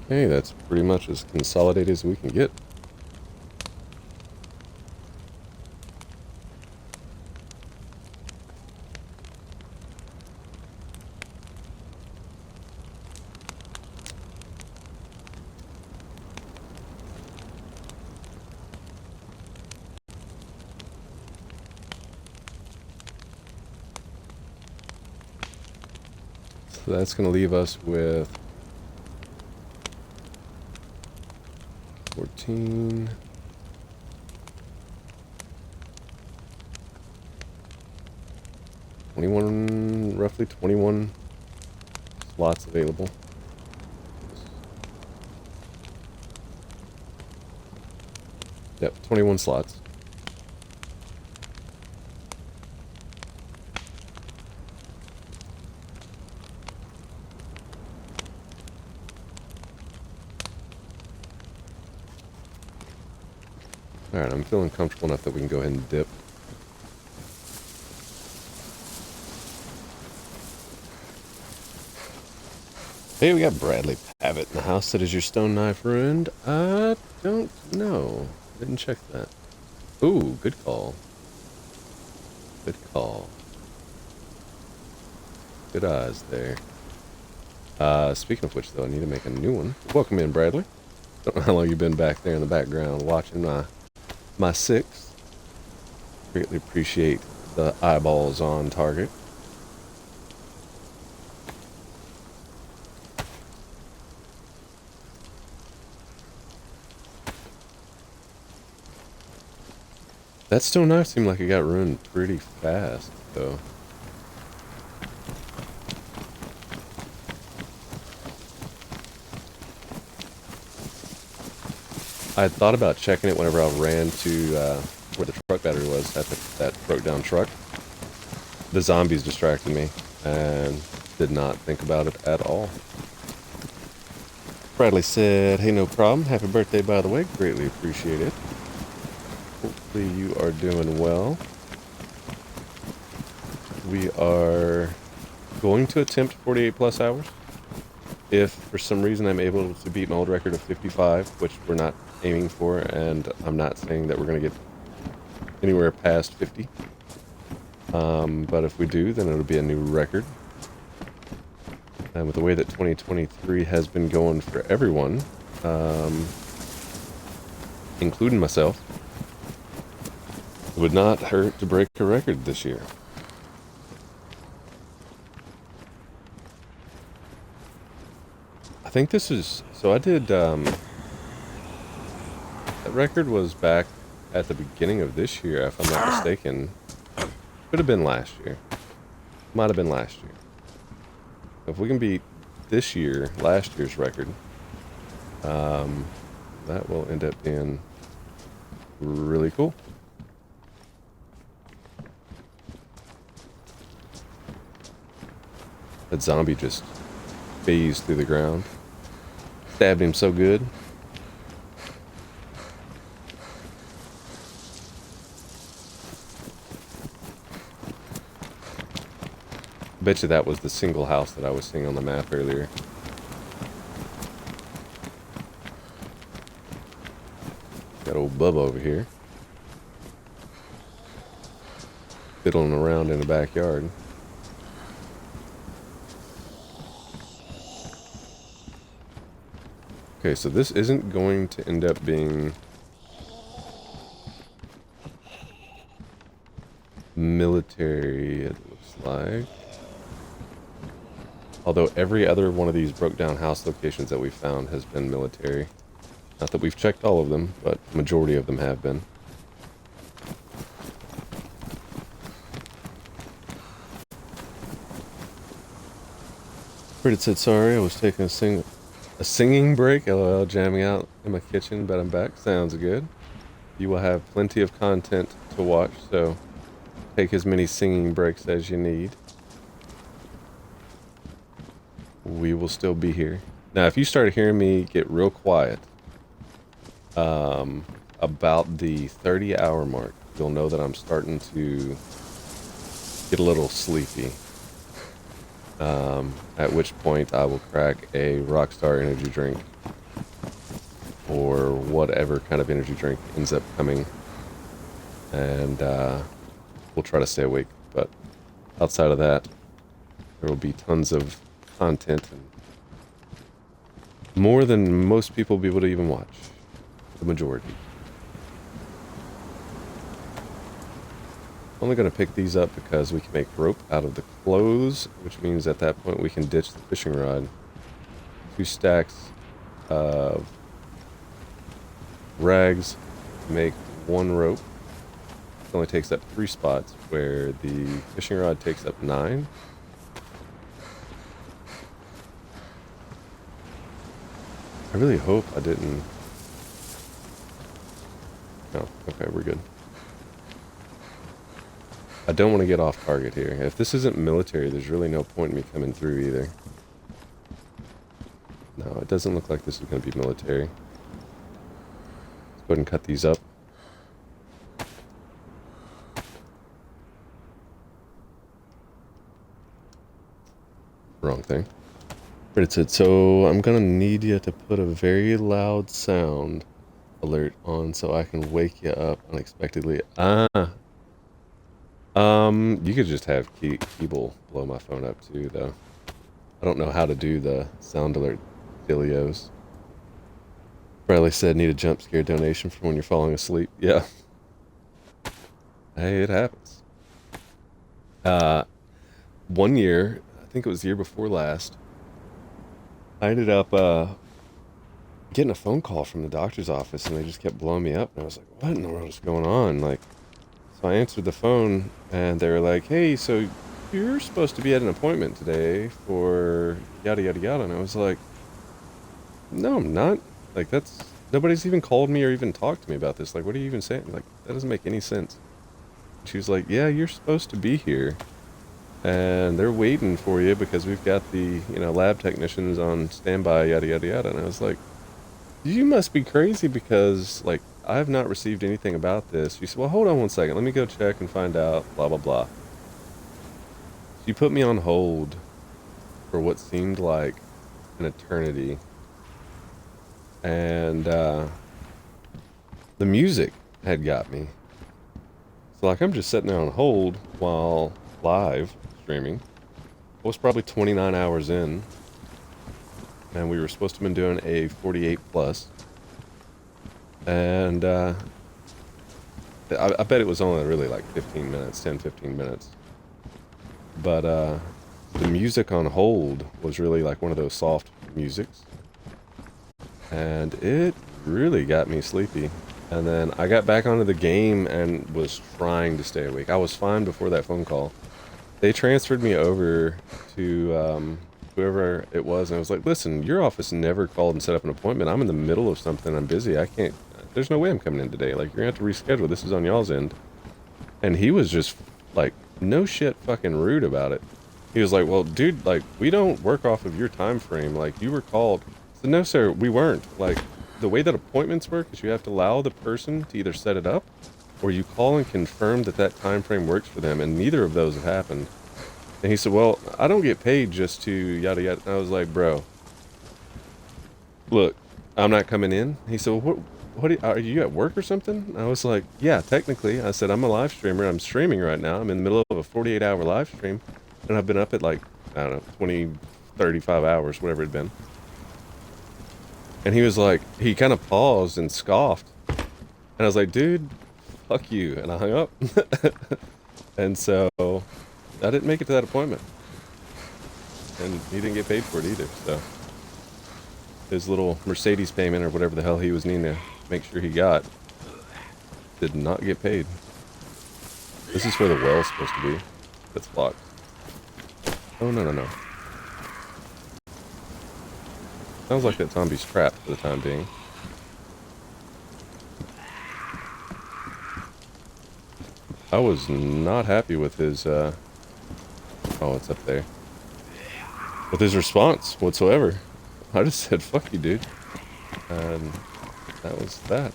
Okay, that's pretty much as consolidated as we can get. So that's going to leave us with 14. Roughly 21 slots available. Yep, 21 slots. Alright, I'm feeling comfortable enough that we can go ahead and dip. Hey, we got Bradley Pavitt in the house. That is your stone knife ruined? I don't know. Didn't check that. Ooh, good call. Good call. Good eyes there. Speaking of which, though, I need to make a new one. Welcome in, Bradley. Don't know how long you've been back there in the background watching my 6. Greatly appreciate the eyeballs on target. That stone knife seemed like it got ruined pretty fast, though. I had thought about checking it whenever I ran to where the truck battery was, at that broke down truck. The zombies distracted me and Did not think about it at all. Bradley said, hey, no problem. Happy birthday, by the way. Greatly appreciate it. Hopefully you are doing well. We are going to attempt 48 plus hours. If for some reason I'm able to beat my old record of 55, which we're not aiming for, and I'm not saying that we're going to get anywhere past 50. But if we do, then it'll be a new record. And with the way that 2023 has been going for everyone, including myself, it would not hurt to break a record this year. I think this is, so I did, that record was back at the beginning of this year, if I'm not mistaken. Could have been last year. Might have been last year. If we can beat this year, last year's record, that will end up being really cool. That zombie just phased through the ground. Stabbed him so good. I bet you that was the single house that I was seeing on the map earlier. Got old Bubba over here. Fiddling around in the backyard. Okay, so this isn't going to end up being military, it looks like. Although every other one of these broke down house locations that we found has been military. Not that we've checked all of them, but the majority of them have been. Bridget said, sorry, I was taking a singing break, LOL, jamming out in my kitchen, but I'm back. Sounds good. You will have plenty of content to watch, so take as many singing breaks as you need. We will still be here. Now, if you start hearing me get real quiet about the 30-hour mark, you'll know that I'm starting to get a little sleepy. At which point I will crack a Rockstar energy drink or whatever kind of energy drink ends up coming, and we'll try to stay awake. But outside of that, there will be tons of content and more than most people will be able to even watch. The majority. I'm only going to pick these up because we can make rope out of the clothes, which means at that point we can ditch the fishing rod. 2 stacks of rags make 1 rope. It only takes up 3 spots, where the fishing rod takes up 9. I really hope I didn't... Oh, okay, we're good. I don't want to get off target here. If this isn't military, there's really no point in me coming through either. No, it doesn't look like this is going to be military. Let's go ahead and cut these up. Wrong thing. But it said, so I'm going to need you to put a very loud sound alert on so I can wake you up unexpectedly. You could just have Keeble blow my phone up too, though. I don't know how to do the sound alert dealios. Bradley said, need a jump scare donation for when you're falling asleep. Yeah. Hey, it happens. 1 year, I think it was the year before last, I ended up getting a phone call from the doctor's office, and they just kept blowing me up. And I was like, what in the world is going on? Like, so I answered the phone, and they were like, hey, so you're supposed to be at an appointment today for yada, yada, yada. And I was like, no, I'm not. Like, nobody's even called me or even talked to me about this. Like, what are you even saying? Like, that doesn't make any sense. She was like, yeah, you're supposed to be here. and they're waiting for you because we've got the lab technicians on standby, yada yada yada. And I was like, you must be crazy because like I have not received anything about this. She said, well, hold on one second, let me go check and find out, blah blah blah. She put me on hold for what seemed like an eternity, and the music had got me. So like I'm just sitting there on hold while live streaming. I was probably 29 hours in, and we were supposed to have been doing a 48 plus. And I bet it was only really like 15 minutes, 10, 15 minutes. But the music on hold was really like one of those soft musics. And it really got me sleepy. And then I got back onto the game and was trying to stay awake. I was fine before that phone call. They transferred me over to whoever it was, and I was like, listen, your office never called and set up an appointment. I'm in the middle of something. I'm busy. I can't, there's no way I'm coming in today. Like, you're going to have to reschedule. This is on y'all's end. And he was just, like, no shit fucking rude about it. He was like, well, dude, like, we don't work off of your time frame. Like, you were called. I said, no, sir, we weren't. Like, the way that appointments work is you have to allow the person to either set it up or you call and confirm that that time frame works for them, and neither of those have happened. And he said, well, I don't get paid just to yada yada. And I was like, bro, look, I'm not coming in. He said, well, what are you at work or something? I was like, yeah, technically. I said, I'm a live streamer. I'm streaming right now. I'm in the middle of a 48-hour live stream, and I've been up at like, I don't know, 20, 35 hours, whatever it'd been. And he was like, he kind of paused and scoffed. And I was like, dude, fuck you. And I hung up. And so I didn't make it to that appointment. And he didn't get paid for it either, so his little Mercedes payment or whatever the hell he was needing to make sure he got did not get paid. This is where the well's supposed to be. That's blocked. Oh, no, no, no. Sounds like that zombie's trapped for the time being. I was not happy with his, oh, it's up there. With his response whatsoever. I just said, fuck you, dude. And that was that.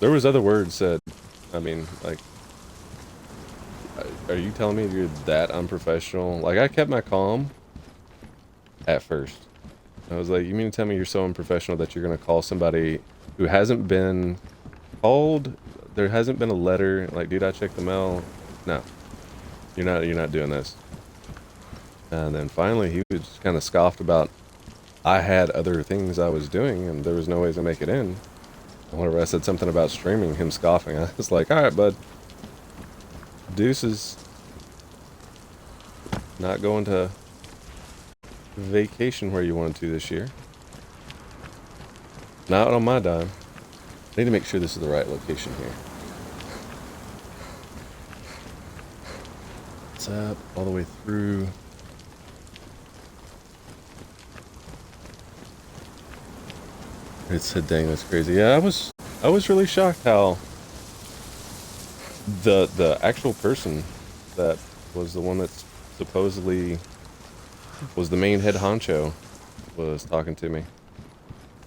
There was other words said. I mean, like, are you telling me you're that unprofessional? Like, I kept my calm at first. I was like, you mean to tell me you're so unprofessional that you're going to call somebody who hasn't been called? There hasn't been a letter. Like, dude, I checked the mail. No. You're not doing this. And then finally he was just kind of scoffed about I had other things I was doing and there was no way to make it in. And whenever I said something about streaming, him scoffing, I was like, alright, bud. Deuces. Not going to vacation where you wanted to this year. Not on my dime. I need to make sure this is the right location here. It's up all the way through. It's dang, that's crazy. Yeah, I was really shocked how the actual person that was the one that supposedly was the main head honcho was talking to me.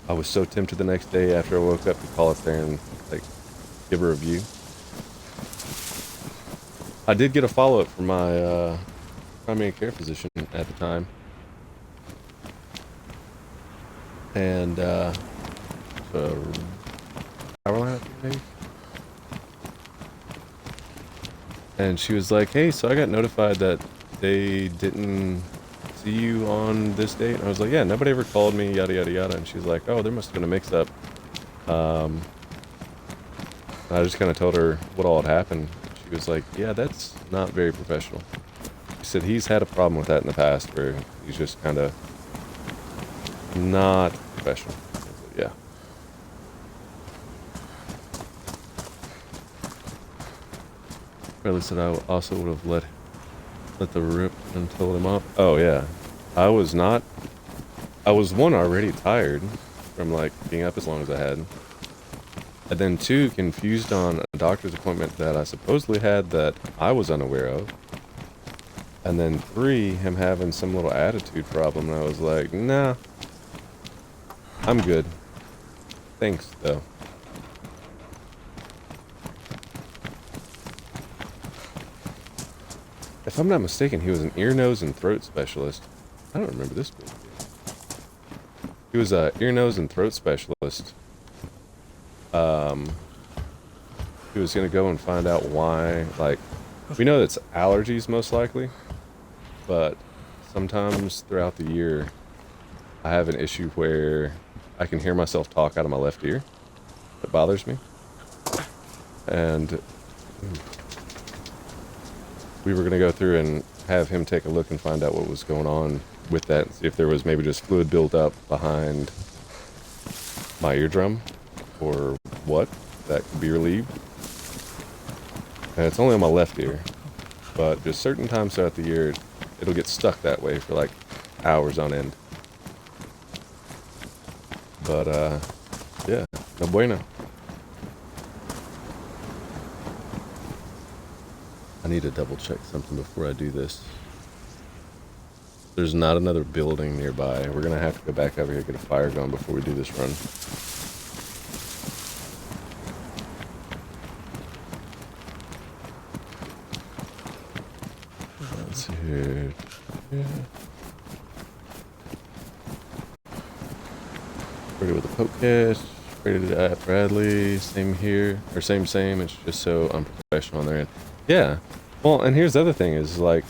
I was so tempted the next day after I woke up to call up there and like give a review. I did get a follow-up from my primary care physician at the time. And so hour and a half maybe. And she was like, hey, so I got notified that they didn't see you on this date. And I was like, yeah, nobody ever called me, yada yada yada. And she's like, oh, there must have been a mix-up. I just kind of told her what all had happened. She was like, yeah, that's not very professional. She said he's had a problem with that in the past where he's just kind of not professional. Yeah. Or at least that I also would have let the rip and told him off. Oh yeah. I was one already tired from like being up as long as I had. And then 2, confused on a doctor's appointment that I supposedly had that I was unaware of. And then 3, him having some little attitude problem, and I was like, nah, I'm good. Thanks, though. If I'm not mistaken, he was an ear, nose, and throat specialist. I don't remember this being. He was a ear, nose, and throat specialist. He was gonna go and find out why, like, we know it's allergies most likely, but sometimes throughout the year, I have an issue where I can hear myself talk out of my left ear. It bothers me. And we were gonna go through and have him take a look and find out what was going on with that, see if there was maybe just fluid buildup behind my eardrum or what that could be relieved. And it's only on my left ear, but just certain times throughout the year it'll get stuck that way for like hours on end. But yeah, no bueno. I need to double check something before I do this. There's not another building nearby. We're gonna have to go back over here and get a fire going before we do this run. Let's see here. Yeah. Ready with a poke cast. Ready to Bradley. Same here. Or same. It's just so unprofessional on their end. Yeah. Well, and here's the other thing is like,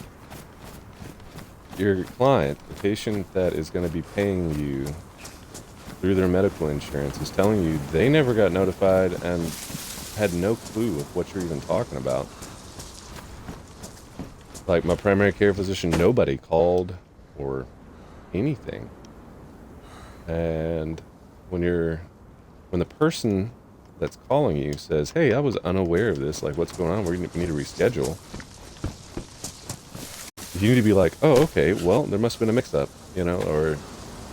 your client, the patient that is going to be paying you through their medical insurance, is telling you they never got notified and had no clue of what you're even talking about. Like my primary care physician, nobody called or anything. And when the person that's calling you says, hey, I was unaware of this, like what's going on, we need to reschedule. You need to be like, oh, okay, well, there must have been a mix-up, you know, or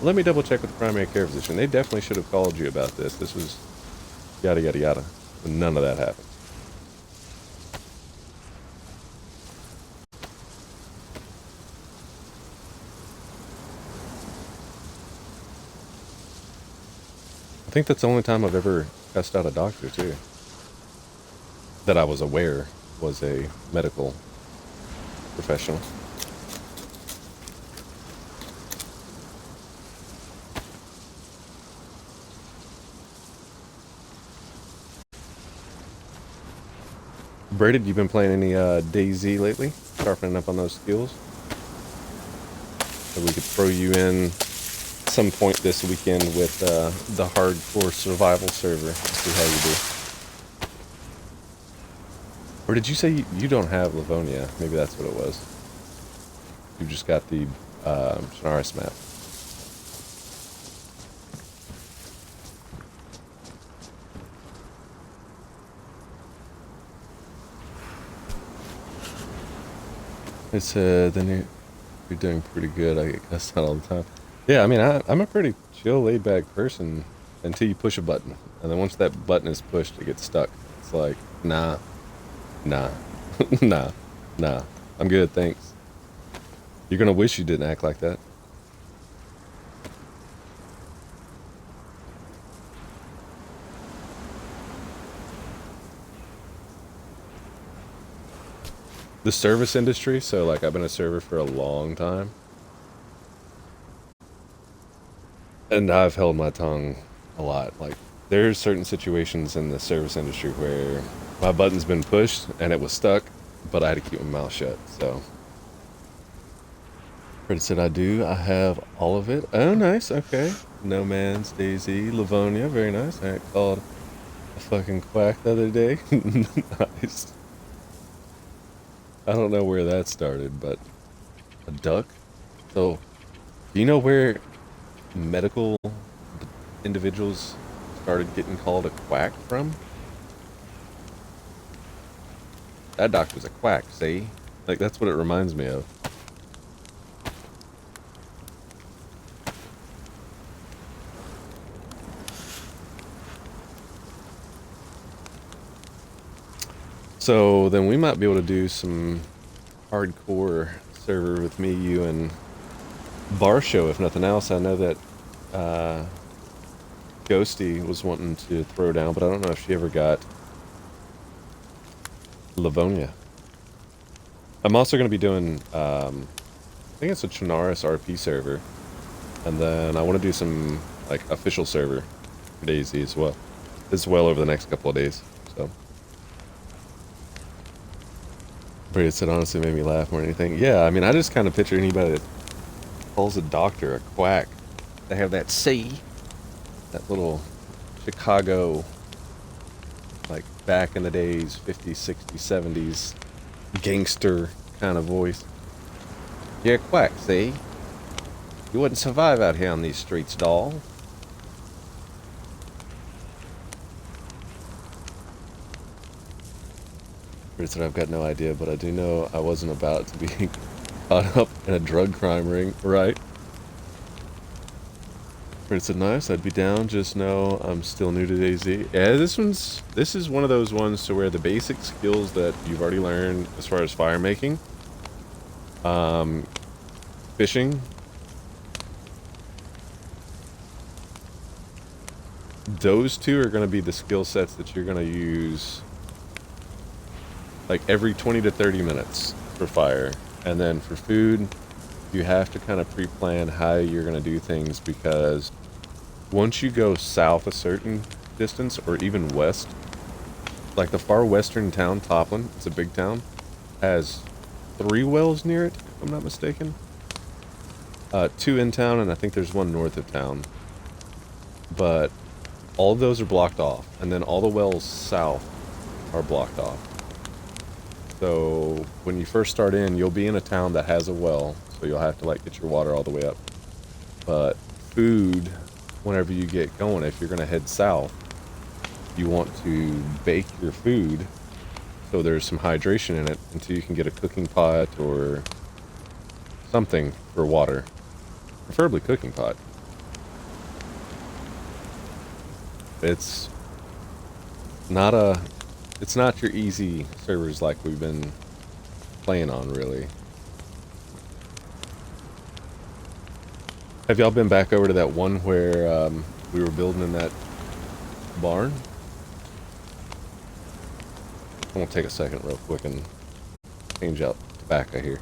let me double check with the primary care physician. They definitely should have called you about this. This was yada, yada, yada. But none of that happened. I think that's the only time I've ever cussed out a doctor, too. That I was aware was a medical professional. Braided, you been playing any DayZ lately? Sharpening up on those skills? So we could throw you in some point this weekend with the hardcore survival server. See how you do. Or did you say you don't have Livonia? Maybe that's what it was. You just got the Chernarus map. It's then you're doing pretty good. I get cussed out all the time. Yeah, I mean I'm a pretty chill, laid back person until you push a button, and then once that button is pushed, it gets stuck. It's like nah, nah, nah. I'm good, thanks. You're gonna wish you didn't act like that. The service industry, so like I've been a server for a long time. And I've held my tongue a lot. Like there's certain situations in the service industry where my button's been pushed and it was stuck, but I had to keep my mouth shut. So Fred said I do. I have all of it. Oh nice, okay. No Man's DayZ, Livonia, very nice. I called a fucking quack the other day. Nice. I don't know where that started, but a duck? So, do you know where medical individuals started getting called a quack from? That doctor's a quack, see? Like, that's what it reminds me of. So then we might be able to do some hardcore server with me, you, and Bar Show, if nothing else. I know that Ghosty was wanting to throw down, but I don't know if she ever got Livonia. I'm also going to be doing, I think it's a Chernarus RP server, and then I want to do some like official server for DayZ as well over the next couple of days. So, but it honestly made me laugh more than anything. Yeah, I mean, I just kind of picture anybody that calls a doctor a quack. They have that C, that little Chicago, like back in the days, 50s, 60s, 70s, gangster kind of voice. You're a quack, see? You wouldn't survive out here on these streets, doll. Said I've got no idea, but I do know I wasn't about to be caught up in a drug crime ring, right? Said nice, I'd be down, just know I'm still new to DayZ. Yeah, this is one of those ones to where the basic skills that you've already learned as far as fire making, fishing, those two are going to be the skill sets that you're going to use like every 20 to 30 minutes for fire. And then for food, you have to kind of pre-plan how you're going to do things, because once you go south a certain distance or even west, like the far western town, Toplin, it's a big town, has 3 wells near it, if I'm not mistaken. 2 in town, and I think there's 1 north of town. But all of those are blocked off, and then all the wells south are blocked off. So when you first start in, you'll be in a town that has a well, so you'll have to like get your water all the way up. But food, whenever you get going, if you're going to head south, you want to bake your food so there's some hydration in it until you can get a cooking pot or something for water. Preferably cooking pot. It's not your easy servers like we've been playing on, really. Have y'all been back over to that one where we were building in that barn? I'm gonna take a second real quick and change out tobacco here.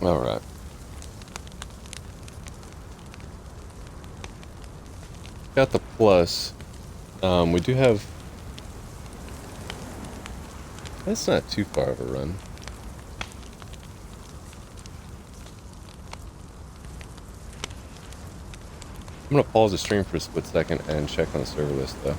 All right. Got the plus. We do have... That's not too far of a run. I'm gonna pause the stream for a split second and check on the server list, though.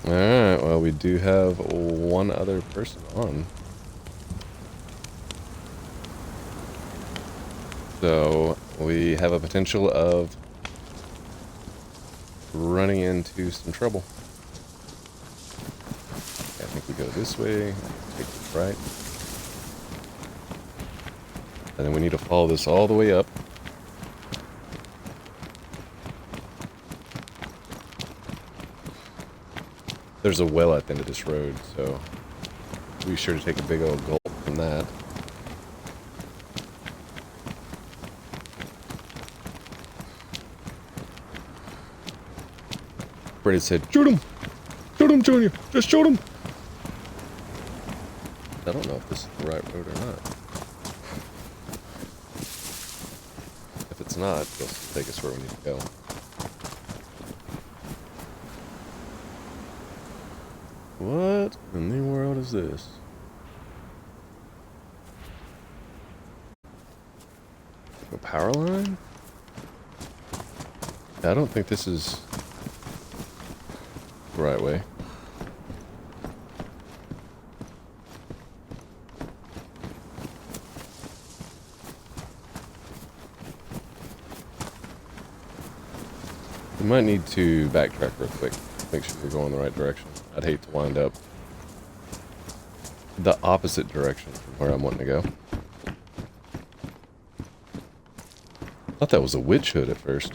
Alright, well, we do have one other person on. So we have a potential of running into some trouble. I think we go this way, take this right. And then we need to follow this all the way up. There's a well at the end of this road, so be sure to take a big old gulp from that. Brady said, "Shoot him! Shoot him, Junior! Just shoot him!" I don't know if this is the right road or not. If it's not, it'll take us where we need to go. What in the world is this? A power line? I don't think this is the right way. We might need to backtrack real quick. Make sure we're going the right direction. I'd hate to wind up the opposite direction from where I'm wanting to go. I thought that was a witch hood at first.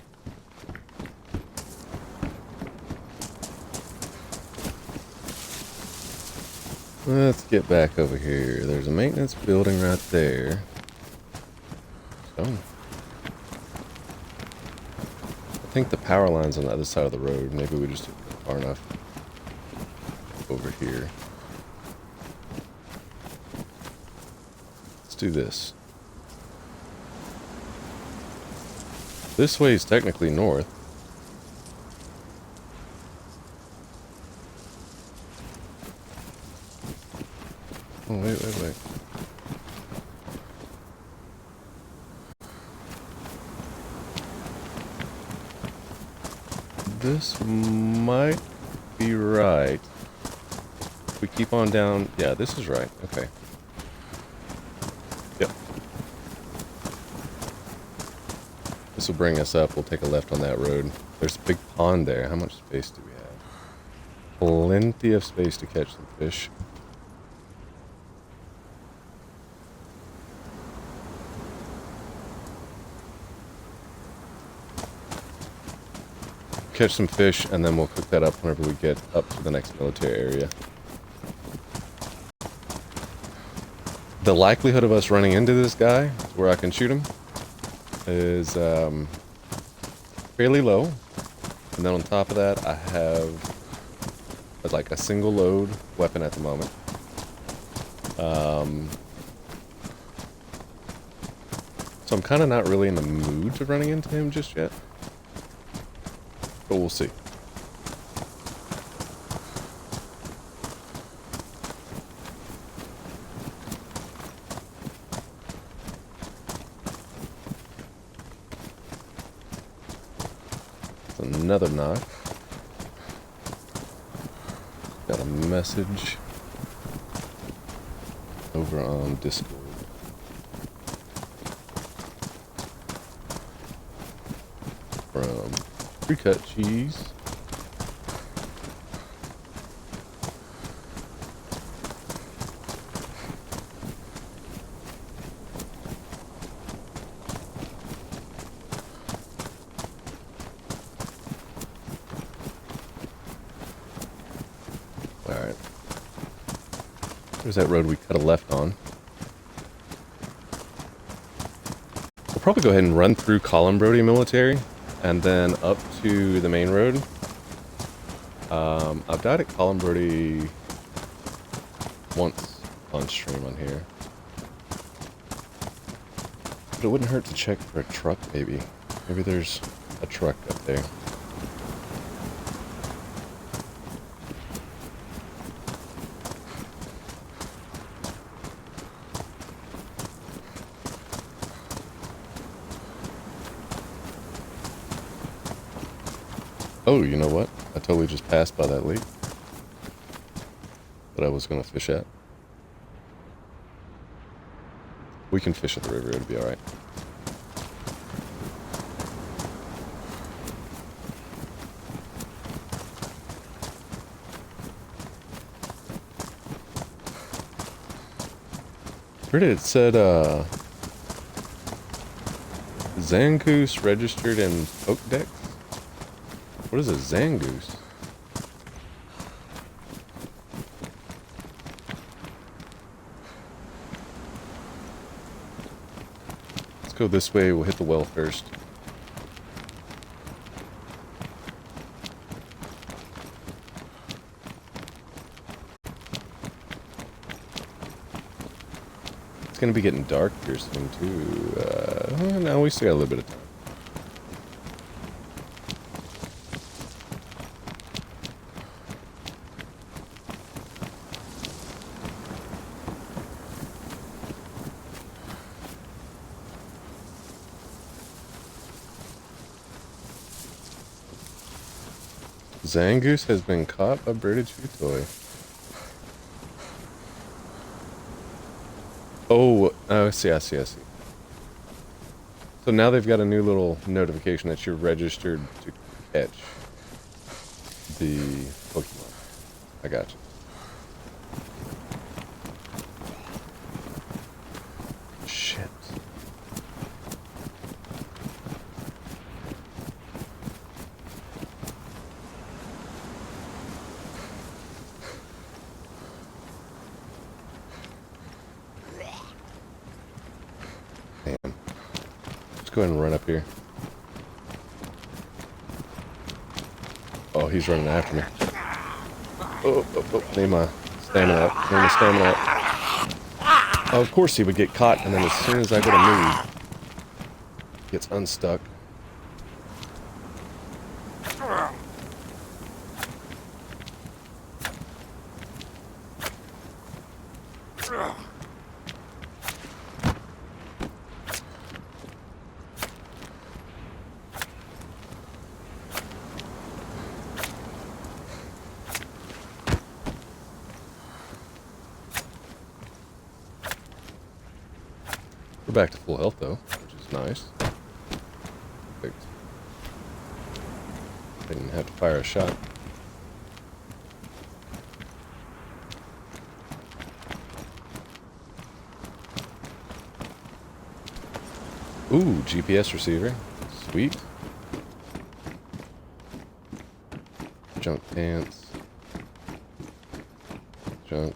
Let's get back over here. There's a maintenance building right there. So, I think the power line's on the other side of the road. Maybe we just didn't go far enough over here. Let's do this. This way is technically north. Oh, wait. This might be right. If we keep on down, yeah, this is right. Okay. Yep. This will bring us up. We'll take a left on that road. There's a big pond there. How much space do we have? Plenty of space to catch some fish. Catch some fish, and then we'll cook that up whenever we get up to the next military area. The likelihood of us running into this guy, where I can shoot him, is fairly low. And then on top of that, I have like a single load weapon at the moment. So I'm kind of not really in the mood to running into him just yet. But we'll see. Another knock. Got a message over on Discord. From Pre-Cut Cheese. Alright. There's that road we cut a left on. We'll probably go ahead and run through Columbrody Military and then up to the main road. I've died at Columbrody once on stream on here. But it wouldn't hurt to check for a truck, maybe. Maybe there's a truck up there. Oh, you know what? I totally just passed by that lake that I was going to fish at. We can fish at the river, it'll be alright. Where did it said, Zangoose registered in Pokedex? What is a Zangoose? Let's go this way. We'll hit the well first. It's gonna be getting dark here soon too. No, we still got a little bit of time. Zangoose has been caught by Braided Shoe Toy. Oh, I see. So now they've got a new little notification that you're registered to catch the Pokemon. I got you. Shit. Damn. Let's go ahead and run up here. Oh, he's running after me. Oh, need my stamina up. Need my stamina up. Oh, of course he would get caught, and then as soon as I go to move, he gets unstuck. We're back to full health though, which is nice. Perfect. Didn't have to fire a shot. Ooh, GPS receiver. Sweet. Junk pants. Junk.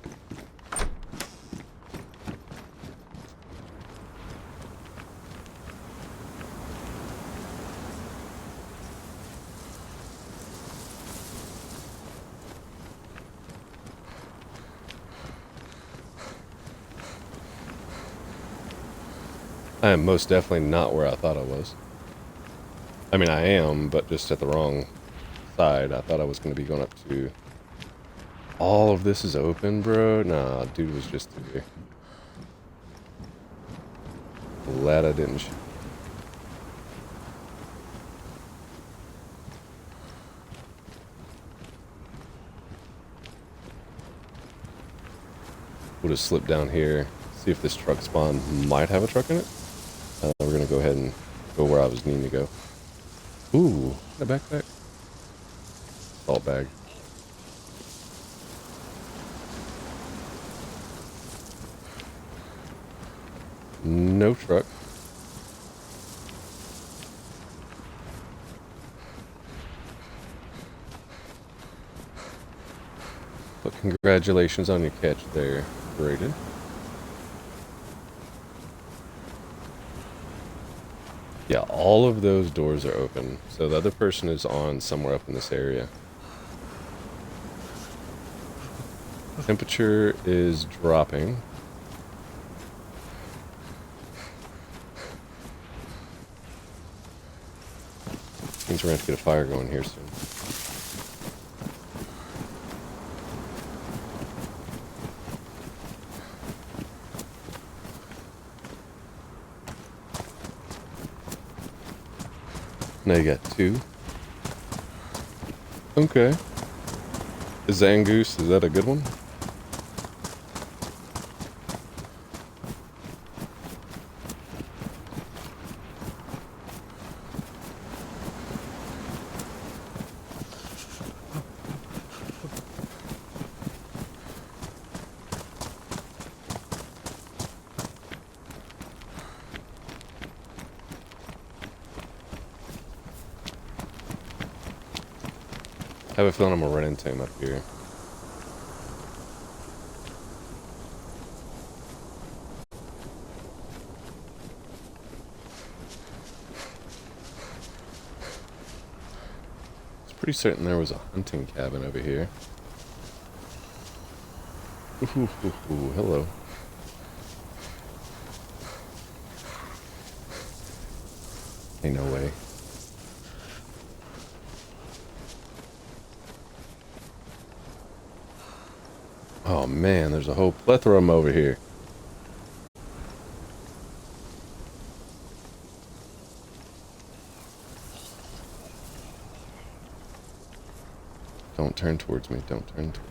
I am most definitely not where I thought I was. I mean, I am, but just at the wrong side. I thought I was going to be going up to... All of this is open, bro? Nah, dude was just here. Glad I didn't... We'll just slip down here, see if this truck spawn might have a truck in it. We're gonna go ahead and go where I was needing to go. Ooh, a backpack. Salt bag. No truck. But congratulations on your catch there, Braden. Yeah, all of those doors are open. So the other person is on somewhere up in this area. Temperature is dropping. Means we're going to have to get a fire going here soon. Now you got two. Okay. Zangoose, is that a good one? I have a feeling I'm gonna run into him up here. It's pretty certain there was a hunting cabin over here. Ooh, hello. Ain't no way. Oh man, there's a whole plethora of them over here. Don't turn towards me. Don't turn towards me.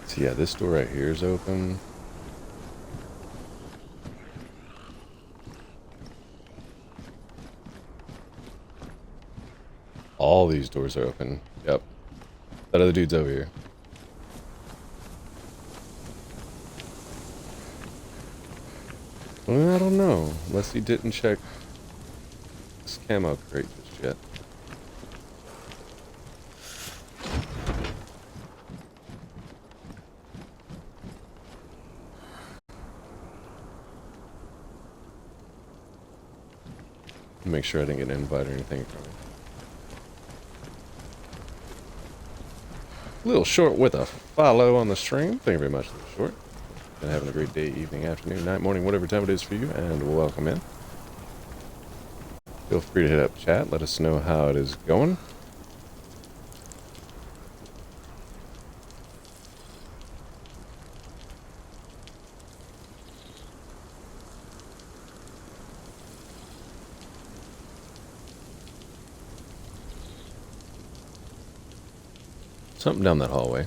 So yeah, this door right here is open. All these doors are open. Yep. That other dude's over here. Well, I don't know. Unless he didn't check this camo crate just yet. Make sure I didn't get an invite or anything from him. A little short with a follow on the stream. Thank you very much, Little Short. And having a great day, evening, afternoon, night, morning, whatever time it is for you, and welcome in. Feel free to hit up chat. Let us know how it is going. Something down that hallway.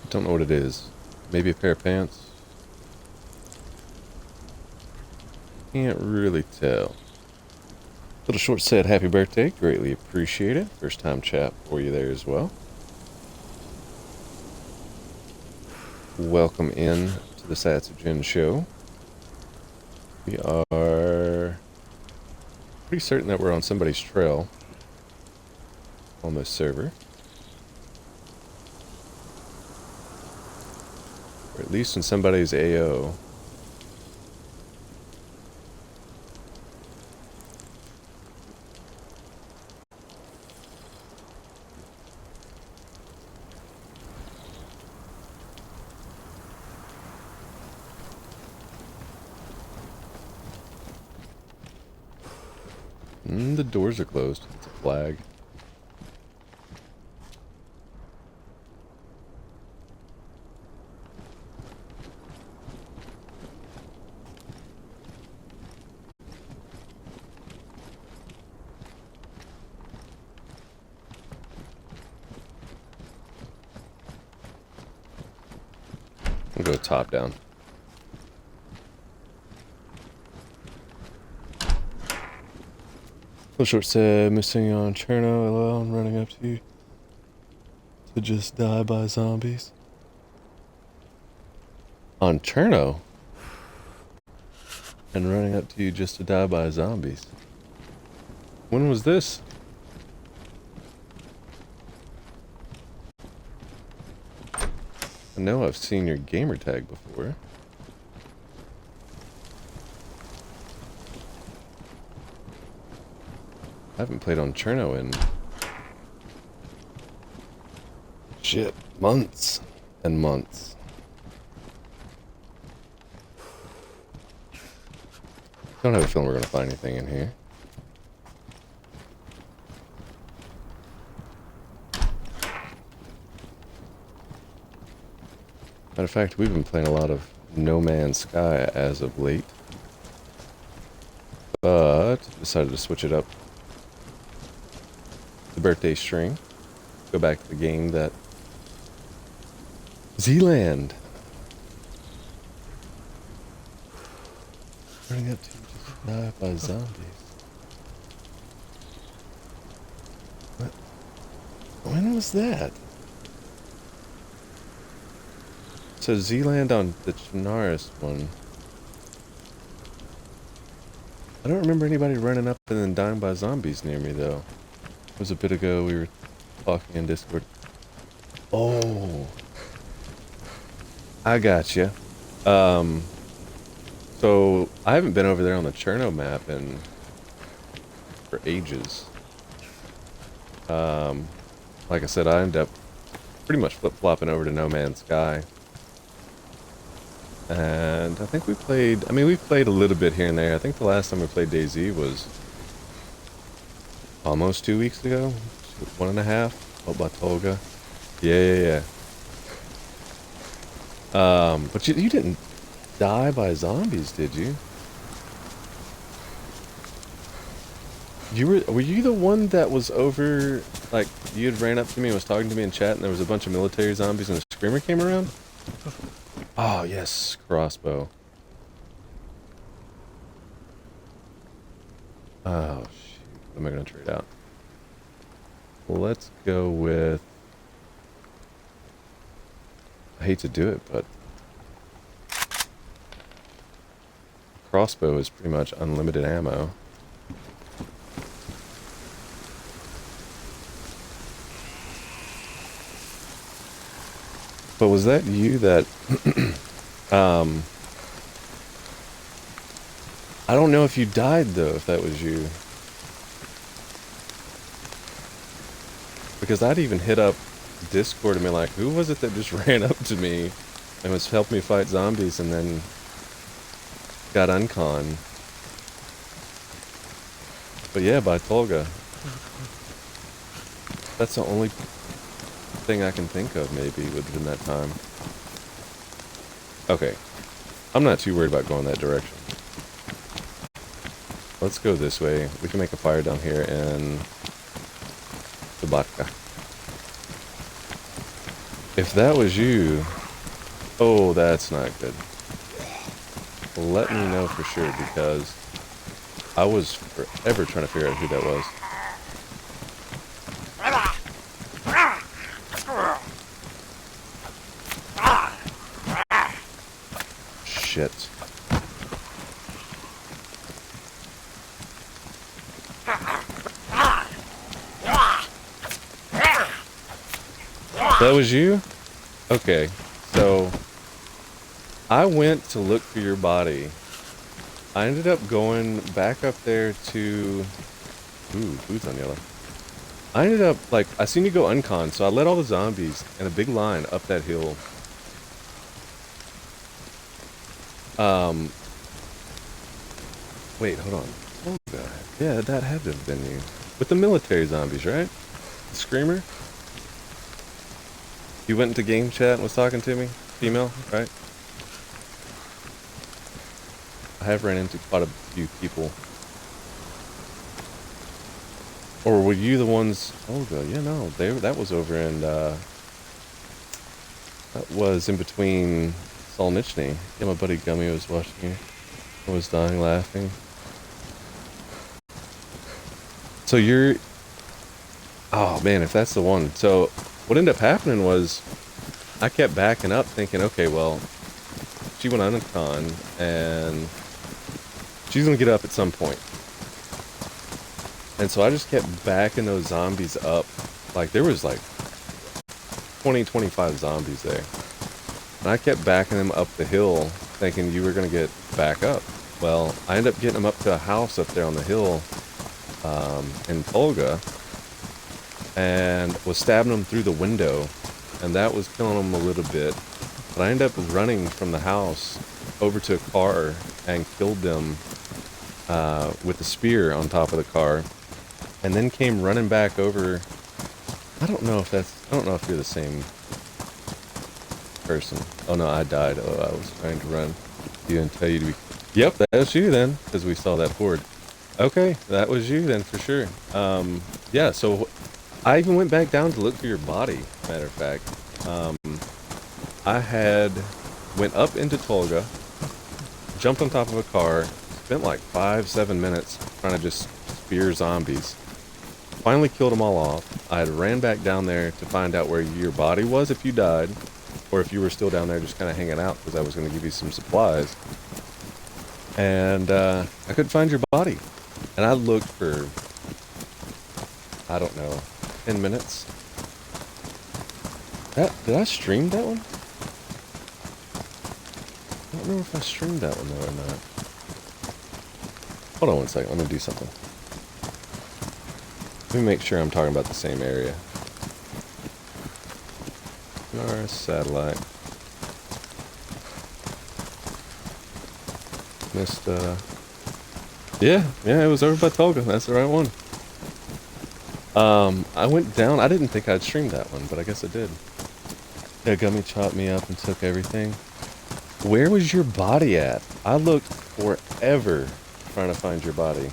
Don't know what it is. Maybe a pair of pants. Can't really tell. Little Short said happy birthday. Greatly appreciate it. First time chat for you there as well. Welcome in to the Satsugen show. We are pretty certain that we're on somebody's trail on this server. Or at least in somebody's AO. The doors are closed. It's a flag. We'll go top down. Little Short said, missing on Cherno, LOL, and running up to you to just die by zombies. On Cherno? And running up to you just to die by zombies. When was this? I know I've seen your gamer tag before. I haven't played on Cherno in shit, months and months. Don't have a feeling we're gonna find anything in here. Matter of fact, we've been playing a lot of No Man's Sky as of late, but decided to switch it up. The birthday stream. Go back to the game that Zealand. Running up to you just die by zombies. When was that? So Z-Land on the Chernarus one. I don't remember anybody running up and then dying by zombies near me, though. It was a bit ago, we were talking in Discord. Oh. I got you. So I haven't been over there on the Cherno map for ages. Like I said, I ended up pretty much flip-flopping over to No Man's Sky. And I think we played, we've played a little bit here and there. I think the last time we played DayZ was almost 2 weeks ago. 1.5. Oh, by Tolga. Yeah. But you didn't die by zombies, did you? Were you the one that was over, like, you had ran up to me and was talking to me in chat and there was a bunch of military zombies and a screamer came around? Oh, yes, crossbow. Oh, shoot. What am I going to trade out? Well, let's go with... I hate to do it, but... crossbow is pretty much unlimited ammo. But was that you that... I don't know if you died, though, if that was you. Because I'd even hit up Discord and be like, who was it that just ran up to me and was helping me fight zombies and then got uncon? But yeah, by Tolga. That's the only thing I can think of, maybe, within that time. Okay. I'm not too worried about going that direction. Let's go this way. We can make a fire down here in Subatka. If that was you... Oh, that's not good. Let me know for sure, because I was forever trying to figure out who that was. Shit. That was you? Okay, so I went to look for your body. I ended up going back up there to... Ooh, boots on yellow. I ended up, like, I seen you go uncon, so I led all the zombies in a big line up that hill. Wait, hold on. Oh, God. Yeah, that had to have been you. With the military zombies, right? The screamer? You went into game chat and was talking to me? Female, right? I have ran into quite a few people. Or were you the ones... Oh, God, yeah, no. That was over in, that was in between Solnichny. Yeah, my buddy Gummy was watching you. I was dying laughing. So you're... Oh, man, if that's the one. So, what ended up happening was... I kept backing up thinking, okay, well... She went on a con, and... she's gonna get up at some point. And so I just kept backing those zombies up. Like, there was like 20, 25 zombies there. And I kept backing them up the hill, thinking you were gonna get back up. Well, I ended up getting them up to a house up there on the hill in Tolga, and was stabbing them through the window, and that was killing them a little bit. But I ended up running from the house over to a car and killed them with the spear on top of the car, and then came running back over. I don't know if you're the same person. Oh no, I died. Oh, I was trying to run. You didn't tell you to be... Yep, that was you then, because we saw that horde. Okay, that was you then for sure. Yeah, so I even went back down to look for your body, matter of fact. I went up into Tolga, jumped on top of a car, spent like 5-7 minutes trying to just spear zombies. finally killed them all off. I had ran back down there to find out where your body was if you died, or if you were still down there just kind of hanging out, because I was going to give you some supplies. And I couldn't find your body. And I looked for, I don't know, 10 minutes. Did I stream that one? I don't remember if I streamed that one though or not. Hold on one second, let me do something. Let me make sure I'm talking about the same area. Our satellite. Missed, yeah, it was over by Tolga. That's the right one. I went down. I didn't think I'd streamed that one, but I guess I did. Yeah, Gummy chopped me up and took everything. Where was your body at? I looked forever trying to find your body.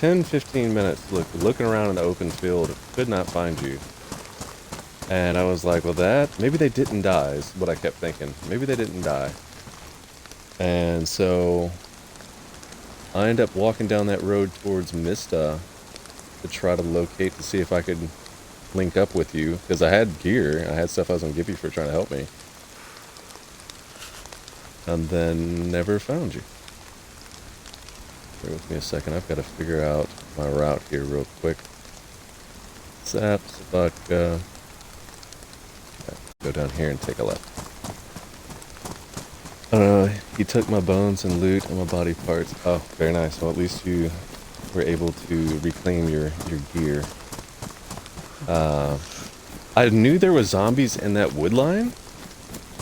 10-15 minutes looking around in the open field, could not find you. And I was like, well, maybe they didn't die, is what I kept thinking. Maybe they didn't die. And so I ended up walking down that road towards Mista to try to locate, to see if I could link up with you, because I had gear. I had stuff I was going to give you for trying to help me. And then never found you. Bear with me a second. I've got to figure out my route here real quick. Zap, Sabaka. Go down here and take a left. He took my bones and loot and my body parts. Oh, very nice. Well, at least you were able to reclaim your gear. I knew there was zombies in that wood line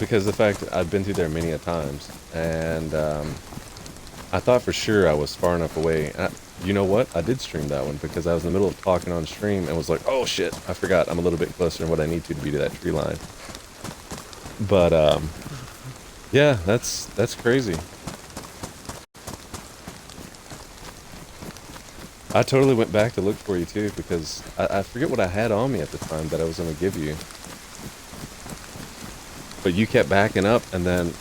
because of the fact that I'd been through there many a times, and I thought for sure I was far enough away. You know what? I did stream that one because I was in the middle of talking on stream and was like, oh shit, I forgot I'm a little bit closer than what I need to be to that tree line. But yeah, that's crazy. I totally went back to look for you too, because I forget what I had on me at the time that I was going to give you. But you kept backing up, and then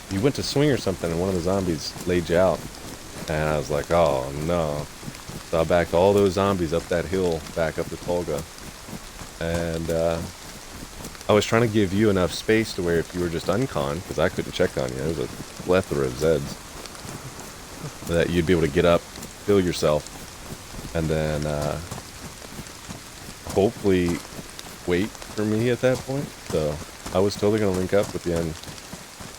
you went to swing or something, and one of the zombies laid you out. And I was like, oh no. So I backed all those zombies up that hill, back up to Tolga. And I was trying to give you enough space to where if you were just uncon, because I couldn't check on you, there was a plethora of Zeds, that you'd be able to get up, heal yourself, and then hopefully wait for me at that point. So I was totally going to link up with you, and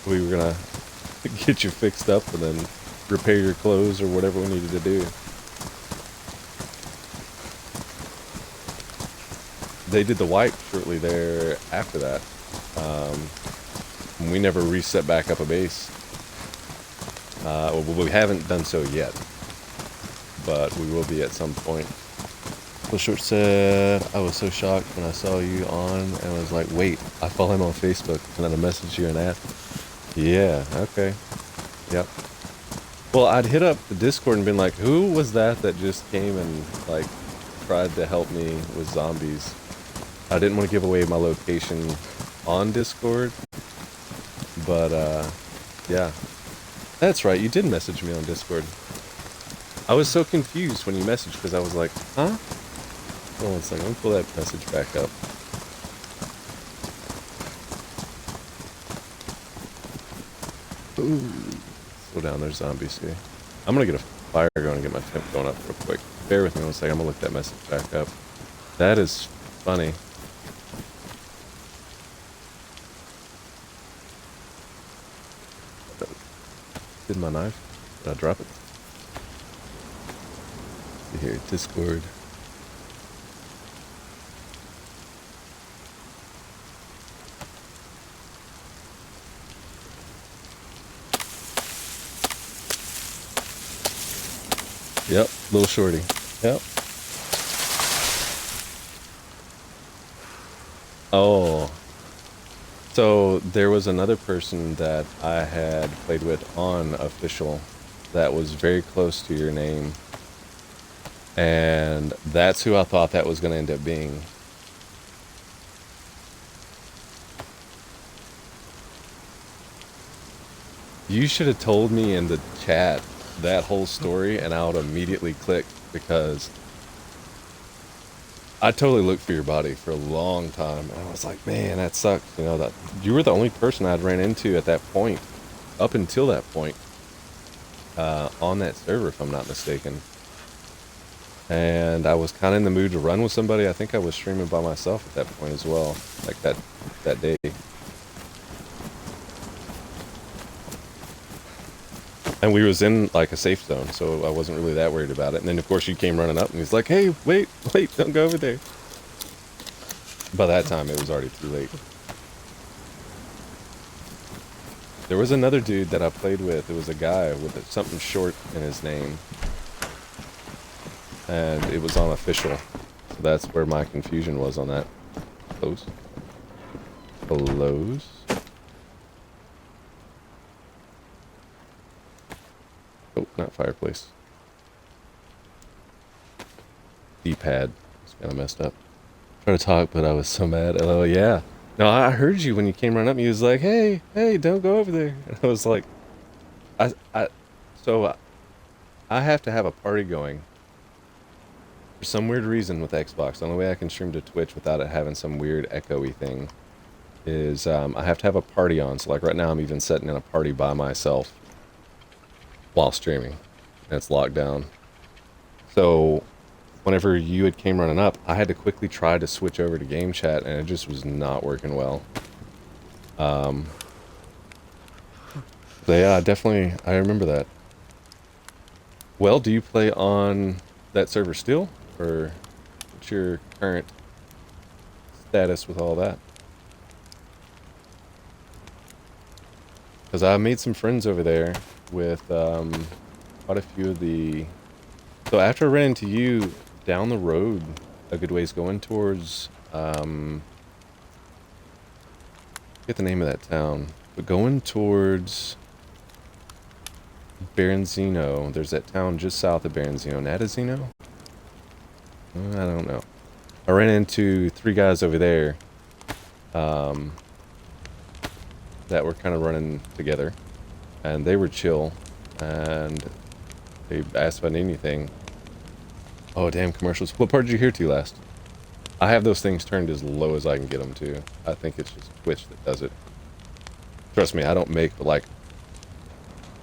we were going to get you fixed up and then repair your clothes or whatever we needed to do. They did the wipe shortly there after that. We never reset back up a base. Well, we haven't done so yet, but we will be at some point. Well, Short said, I was so shocked when I saw you on and was like, wait, I follow him on Facebook, and then I messaged you and asked. Yeah, okay. Yep. Well, I'd hit up the Discord and been like, who was that just came and like tried to help me with zombies? I didn't want to give away my location on Discord, but yeah. That's right, you did message me on Discord. I was so confused when you messaged because I was like, huh? Hold on one second, let me pull that message back up. Ooh. Slow down, there's zombies here. I'm gonna get a fire going and get my temp going up real quick. Bear with me one second, I'm gonna look that message back up. That is funny. Did my knife? Did I drop it? See here, Discord. Yep, little shorty. Yep. Oh. So there was another person that I had played with on Official that was very close to your name. And that's who I thought that was going to end up being. You should have told me in the chat that whole story, and I would immediately click, because I totally looked for your body for a long time, and I was like, man, that sucks. You know that you were the only person I'd ran into at that point, up until that point, on that server, if I'm not mistaken. And I was kind of in the mood to run with somebody. I think I was streaming by myself at that point as well, like that day. And we was in like a safe zone, so I wasn't really that worried about it. And then of course you came running up and he's like, "Hey, wait, wait, don't go over there." By that time it was already too late. There was another dude that I played with. It was a guy with something short in his name, and it was on official. So that's where my confusion was on that. Close. Close. Oh, not fireplace. D-pad. It's kind of messed up. Trying to talk, but I was so mad. Oh yeah. No, I heard you when you came running up. You was like, "Hey, hey, don't go over there." And I was like, I, so I have to have a party going for some weird reason with Xbox. The only way I can stream to Twitch without it having some weird echoey thing is I have to have a party on. So like right now, I'm even setting in a party by myself while streaming, and it's locked down. So whenever you had came running up, I had to quickly try to switch over to game chat, and it just was not working well. So yeah, definitely, I remember that. Well, do you play on that server still, or what's your current status with all that? Because I made some friends over there with quite a few of the. So after I ran into you down the road, a good ways going towards get the name of that town, but going towards Berenzino. There's that town just south of Berenzino, Natazino. I don't know. I ran into 3 guys over there that were kind of running together, and they were chill, and they asked if I need anything. Oh, damn commercials. What part did you hear to last? I have those things turned as low as I can get them to. I think it's just Twitch that does it. Trust me, I don't make like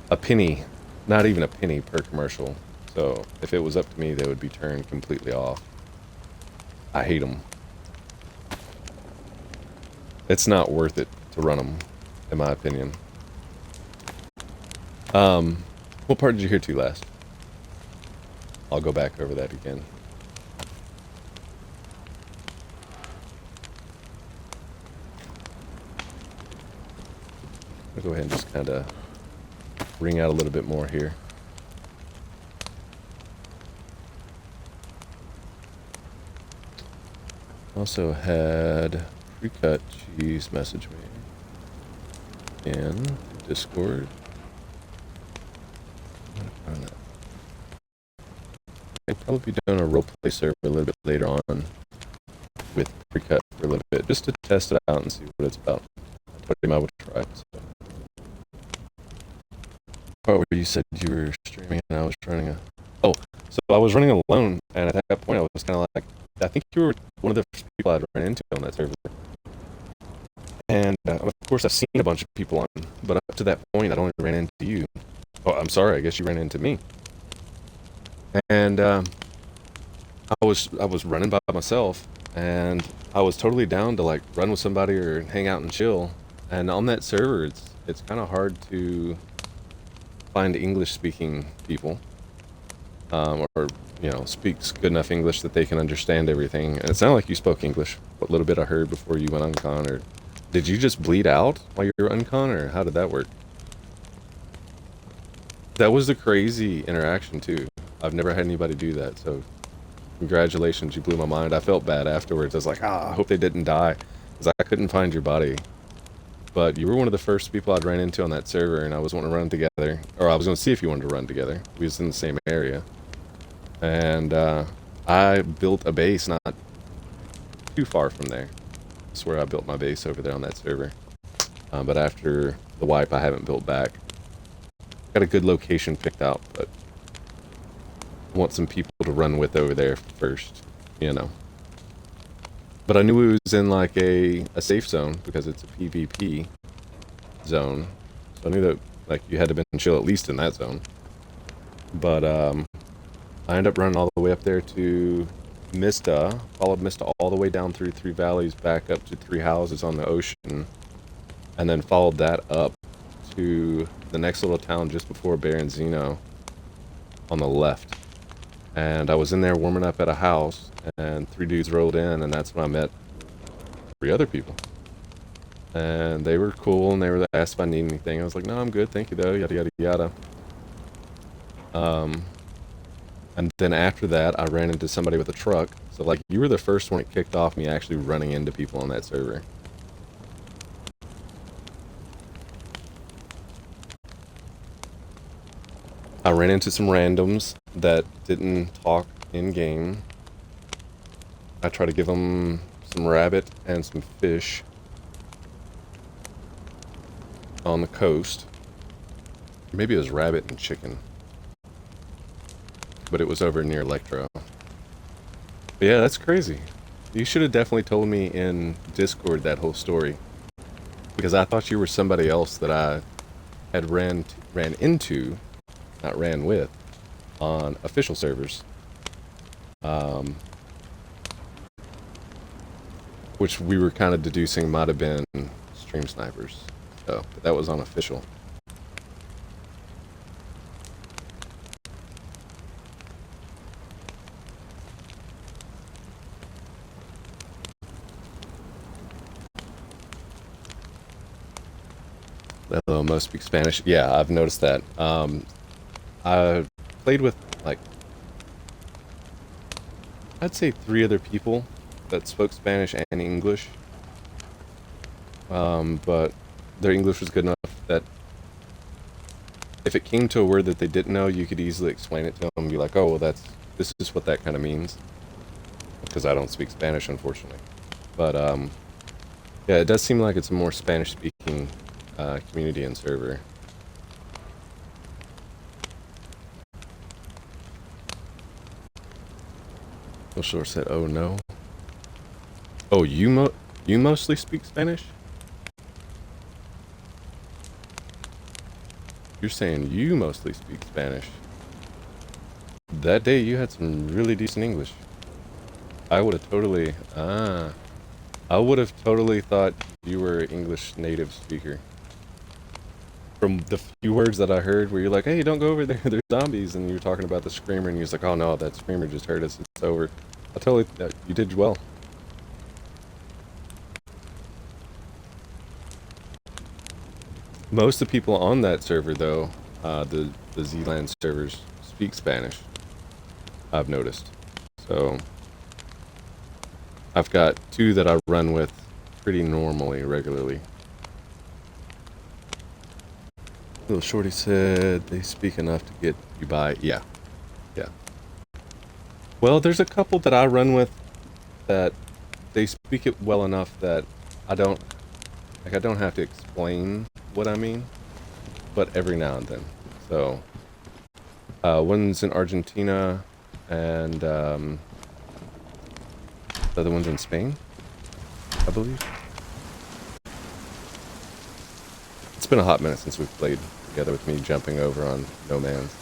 a penny, not even a penny per commercial. So if it was up to me, they would be turned completely off. I hate them. It's not worth it to run them, in my opinion. What part did you hear to last? I'll go back over that again. I'll go ahead and just kind of ring out a little bit more here. Also had Precut Cheese message me in Discord. I'll probably be doing a roleplay server a little bit later on with Precut for a little bit, just to test it out and see what it's about. But I would try. So. Part where you said you were streaming and I was running a. Oh, so I was running alone, and at that point I was kind of like, I think you were one of the first people I'd run into on that server. And of course I've seen a bunch of people on, but up to that point I'd only ran into you. Oh, I'm sorry, I guess you ran into me. And I was running by myself, and I was totally down to like run with somebody or hang out and chill. And on that server, it's kind of hard to find English-speaking people, or you know, speaks good enough English that they can understand everything. And it sounded like you spoke English. What little bit I heard before you went uncon, or did you just bleed out while you were uncon, or how did that work? That was a crazy interaction too. I've never had anybody do that, so congratulations, you blew my mind. I felt bad afterwards. I was like, I hope they didn't die, because I couldn't find your body. But you were one of the first people I'd ran into on that server, and I was wanting to run together, or I was going to see if you wanted to run together. We was in the same area, and I built a base not too far from there. That's where I built my base, over there on that server. But after the wipe, I haven't built back. Got a good location picked out, but I want some people to run with over there first, you know. But I knew it was in like a safe zone because it's a PvP zone. So I knew that like you had to been chill at least in that zone. But I ended up running all the way up there to Mista, followed Mista all the way down through Three Valleys, back up to Three Houses on the ocean, and then followed that up to the next little town just before Baranzino on the left. And I was in there warming up at a house, and three dudes rolled in, and that's when I met three other people. And they were cool, and they were asked if I need anything. I was like, no, I'm good, thank you though, yada yada yada. And then after that, I ran into somebody with a truck. So like, you were the first one that kicked off me actually running into people on that server. I ran into some randoms that didn't talk in-game. I tried to give them some rabbit and some fish on the coast. Maybe it was rabbit and chicken. But it was over near Electro. But yeah, that's crazy. You should have definitely told me in Discord that whole story. Because I thought you were somebody else that I had ran into, not ran with, on official servers. Which we were kind of deducing might have been stream snipers. So, but that was unofficial. Hello, most speak Spanish. Yeah, I've noticed that. I played with, like, I'd say 3 other people that spoke Spanish and English. But their English was good enough that if it came to a word that they didn't know, you could easily explain it to them and be like, oh, well, this is what that kind of means. Because I don't speak Spanish, unfortunately. But, yeah, it does seem like it's a more Spanish-speaking community and server. Bushor said, oh no. Oh, you mostly speak Spanish? You're saying you mostly speak Spanish. That day you had some really decent English. I would have totally, I would have totally thought you were an English native speaker. From the few words that I heard where you're like, hey, don't go over there, there's zombies, and you're talking about the screamer, and you're like, oh no, that screamer just heard us, it's over. I totally, you did well. Most of the people on that server, though, the ZLAN servers, speak Spanish. I've noticed. So, I've got 2 that I run with pretty normally, regularly. Little Shorty said they speak enough to get you by. Yeah. Yeah. Well, there's a couple that I run with that they speak it well enough that I don't have to explain what I mean, but every now and then. So, one's in Argentina, and the other one's in Spain, I believe. It's been a hot minute since we've played together with me jumping over on No Man's.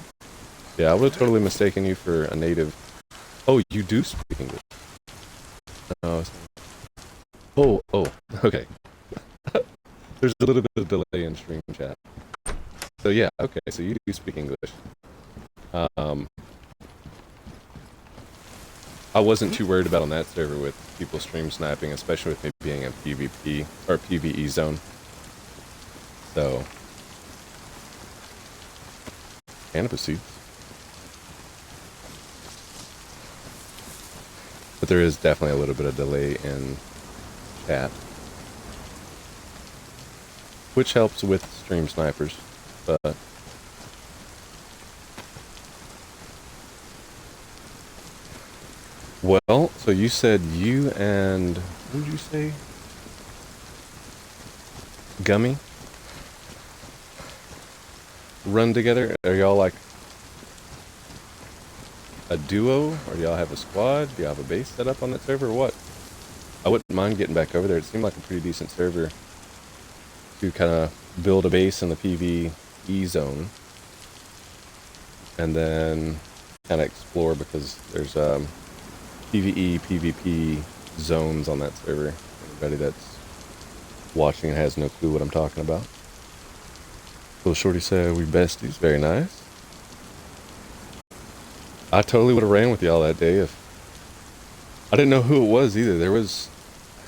Yeah, I would have totally mistaken you for a native. Oh, you do speak English. Oh, okay. There's a little bit of delay in stream chat. So yeah, okay, so you do speak English. I wasn't too worried about on that server with people stream sniping, especially with me being in PvP or PvE zone. So, cannabis seeds. But there is definitely a little bit of delay in chat, which helps with stream snipers, but well, so you said you and who did you say? Gummy run together? Are y'all like a duo, or do y'all have a squad? Do y'all have a base set up on that server, or what? I wouldn't mind getting back over there. It seemed like a pretty decent server to kind of build a base in the PvE zone, and then kind of explore, because there's PvE, PvP zones on that server. Anybody that's watching and has no clue what I'm talking about. Little Shorty said, we besties. Very nice. I totally would have ran with y'all that day if I didn't know who it was either. There was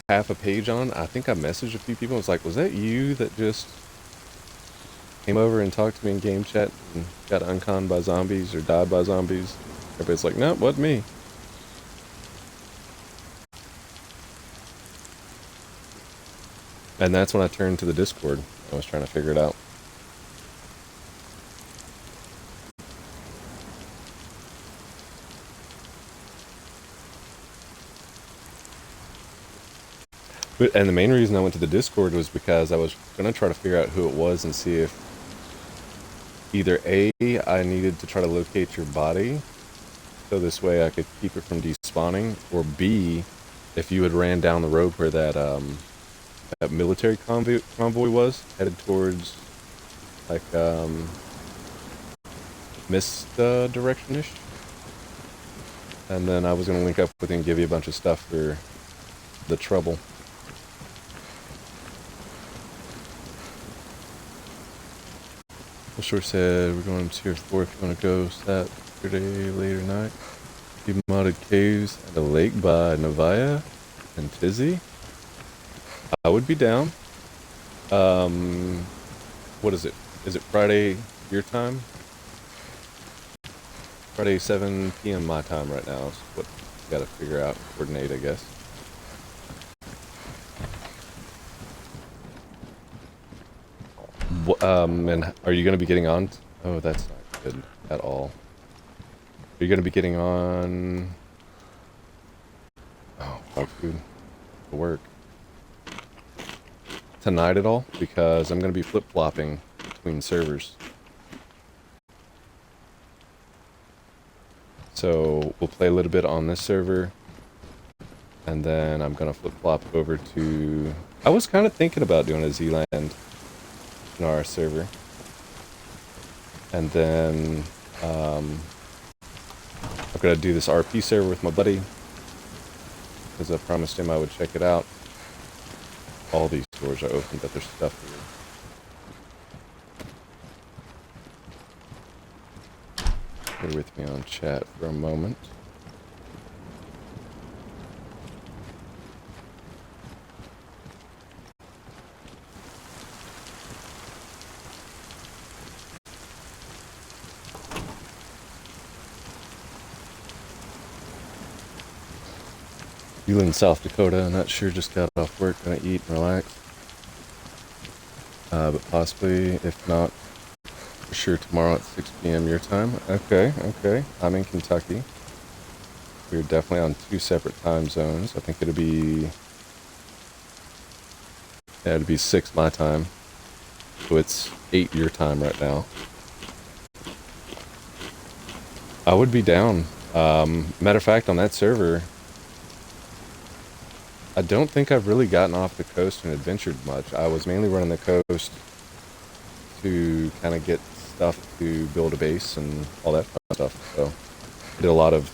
half a page on. I think I messaged a few people. I was like, was that you that just came over and talked to me in game chat and got unconned by zombies or died by zombies? Everybody's like, nope, wasn't me. And that's when I turned to the Discord. I was trying to figure it out. And the main reason I went to the Discord was because I was going to try to figure out who it was and see if either A, I needed to try to locate your body, so this way I could keep it from despawning, or B, if you had ran down the road where that military convoy was, headed towards, like, mist direction-ish. And then I was going to link up with you and give you a bunch of stuff for the trouble. Well, Shore said, we're going to Tier 4 if you want to go Saturday later night. Be modded caves at a lake by Novaya and Tizzy. I would be down. What is it? Is it Friday your time? Friday 7 p.m. my time right now is what you gotta figure out, coordinate, I guess. And are you gonna be getting on? Oh, that's not good at all. Are you gonna be getting on? Oh, fuck, food. Work tonight at all? Because I'm gonna be flip-flopping between servers. So we'll play a little bit on this server, and then I'm gonna flip-flop over to... I was kind of thinking about doing a Zealand in our server. And then I'm gonna do this RP server with my buddy, because I promised him I would check it out. All these doors are open, but there's stuff here. Bear with me on chat for a moment. You in South Dakota, not sure, just got off work, gonna eat and relax. But possibly, if not, for sure tomorrow at 6 p.m. your time. Okay, okay. I'm in Kentucky. We're definitely on 2 separate time zones. I think it'll be... yeah, it'll be 6 my time. So it's 8 your time right now. I would be down. Matter of fact, on that server, I don't think I've really gotten off the coast and adventured much. I was mainly running the coast to kind of get stuff to build a base and all that fun stuff. So I did a lot of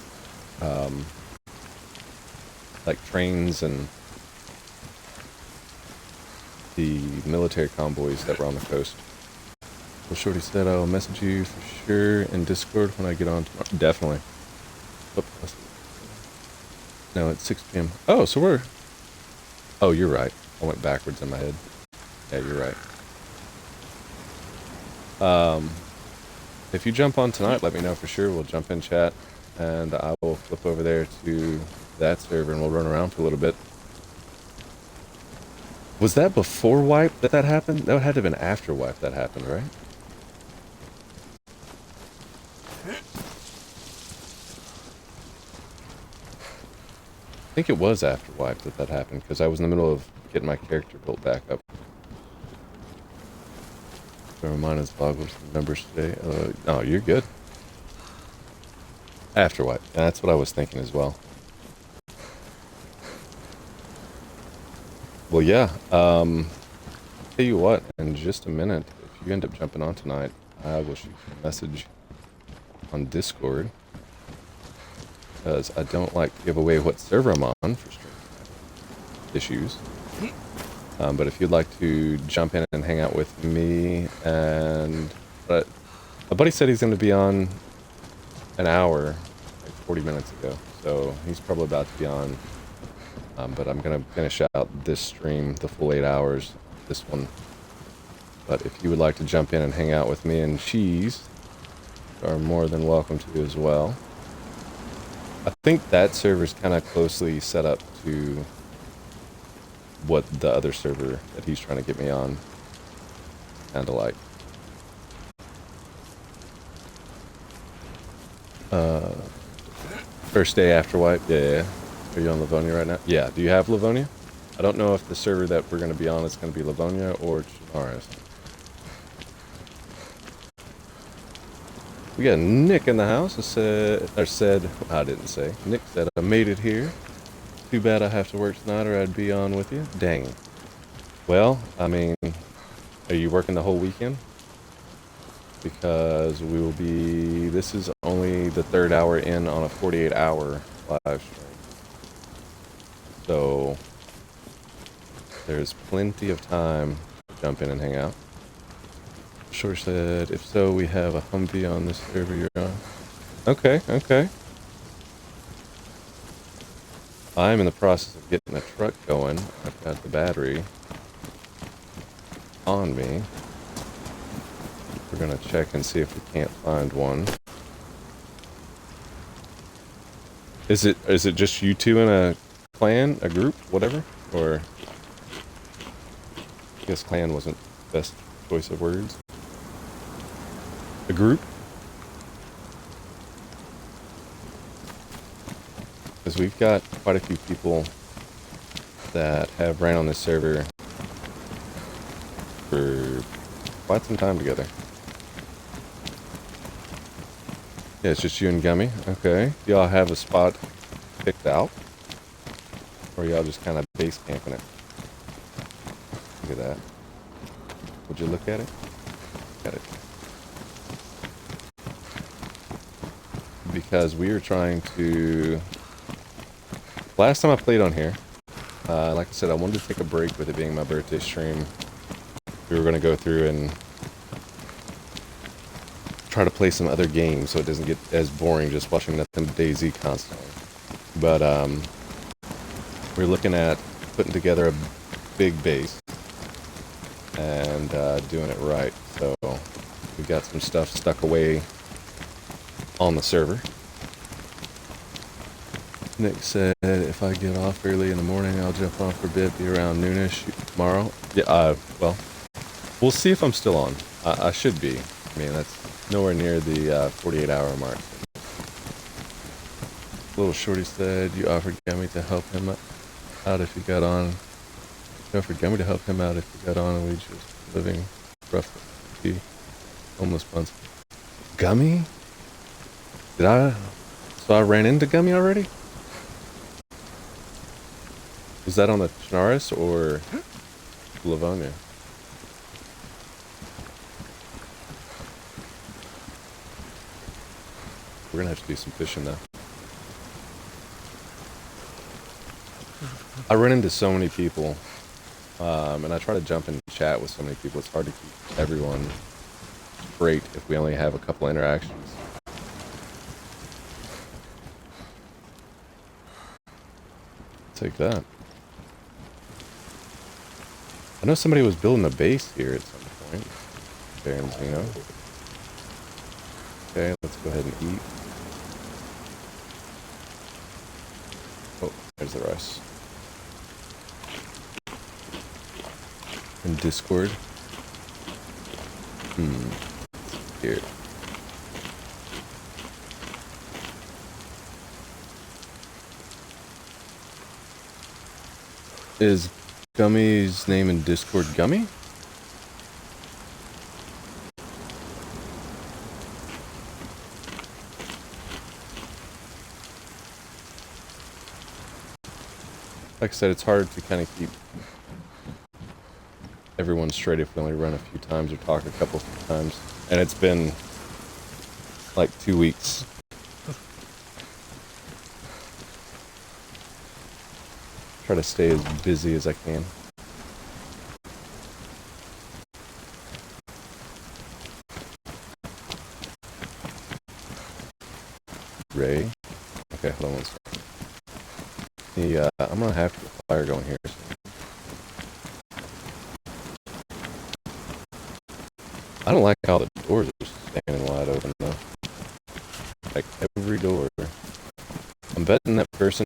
like trains and the military convoys that were on the coast. Well, Shorty said I'll message you for sure in Discord when I get on tomorrow. Definitely. No, it's 6 p.m. Oh, so we're... oh, you're right. I went backwards in my head. Yeah, you're right. If you jump on tonight, let me know for sure. We'll jump in chat, and I will flip over there to that server, and we'll run around for a little bit. Was that before wipe that happened? That had to have been after wipe that happened, right? I think it was after wipe that happened, because I was in the middle of getting my character built back up. Never mind, his vlog was numbers today. Oh, you're good. After wipe. That's what I was thinking as well. Well, yeah. Tell you what, in just a minute, if you end up jumping on tonight, I will shoot you a message on Discord because I don't like to give away what server I'm on for stream issues. But if you'd like to jump in and hang out with me, and my buddy said he's going to be on an hour, like 40 minutes ago, so he's probably about to be on. But I'm going to finish out this stream, the full 8 hours, this one. But if you would like to jump in and hang out with me and Cheese, you are more than welcome to as well. I think that server is kind of closely set up to what the other server that he's trying to get me on kind of like. First day after wipe, yeah. Are you on Livonia right now? Yeah. Do you have Livonia? I don't know if the server that we're going to be on is going to be Livonia or Chernarus. We got Nick in the house. I didn't say. Nick said, I made it here. Too bad I have to work tonight or I'd be on with you. Dang. Well, I mean, are you working the whole weekend? Because we will be, this is only the 3rd hour in on a 48-hour live stream. So, there's plenty of time to jump in and hang out. Shore said, if so, we have a Humvee on this server you're on. Okay, okay. I'm in the process of getting a truck going. I've got the battery on me. We're gonna check and see if we can't find one. Is it just you two in a clan, a group, whatever? Or I guess clan wasn't the best choice of words. A group? Because we've got quite a few people that have ran on this server for quite some time together. Yeah, it's just you and Gummy. Okay. Y'all have a spot picked out? Or y'all just kind of base camping it? Look at that. Would you look at it? Look at it. Because we were trying to... Last time I played on here, like I said, I wanted to take a break with it being my birthday stream. We were going to go through and try to play some other games so it doesn't get as boring just watching nothing but DayZ constantly. But we're looking at putting together a big base and doing it right. So we got some stuff stuck away on the server. Nick said, if I get off early in the morning, I'll jump on for a bit, be around noonish tomorrow. Yeah, well, we'll see if I'm still on. I should be. I mean, that's nowhere near the 48-hour mark. Little Shorty said, you offered Gummy to help him out if he got on. You offered Gummy to help him out if he got on, and we just living roughly homeless bunch. Gummy? So I ran into Gummy already? Was that on the Chernarus or Livonia? We're gonna have to do some fishing though. I run into so many people, and I try to jump in chat with so many people. It's hard to keep everyone straight if we only have a couple interactions. Take that. I know somebody was building a base here at some point. Baronzino. Okay, let's go ahead and eat. Oh, there's the rice. In Discord. Here. Is Gummy's name in Discord Gummy? Like I said, it's hard to kind of keep everyone straight if we only run a few times or talk a couple of times. And it's been like 2 weeks. Try to stay as busy as I can. Ray. Okay, hold on one second. Yeah, I'm gonna have to get fire going here. I don't like how the doors are standing wide open though. Like every door. I'm betting that person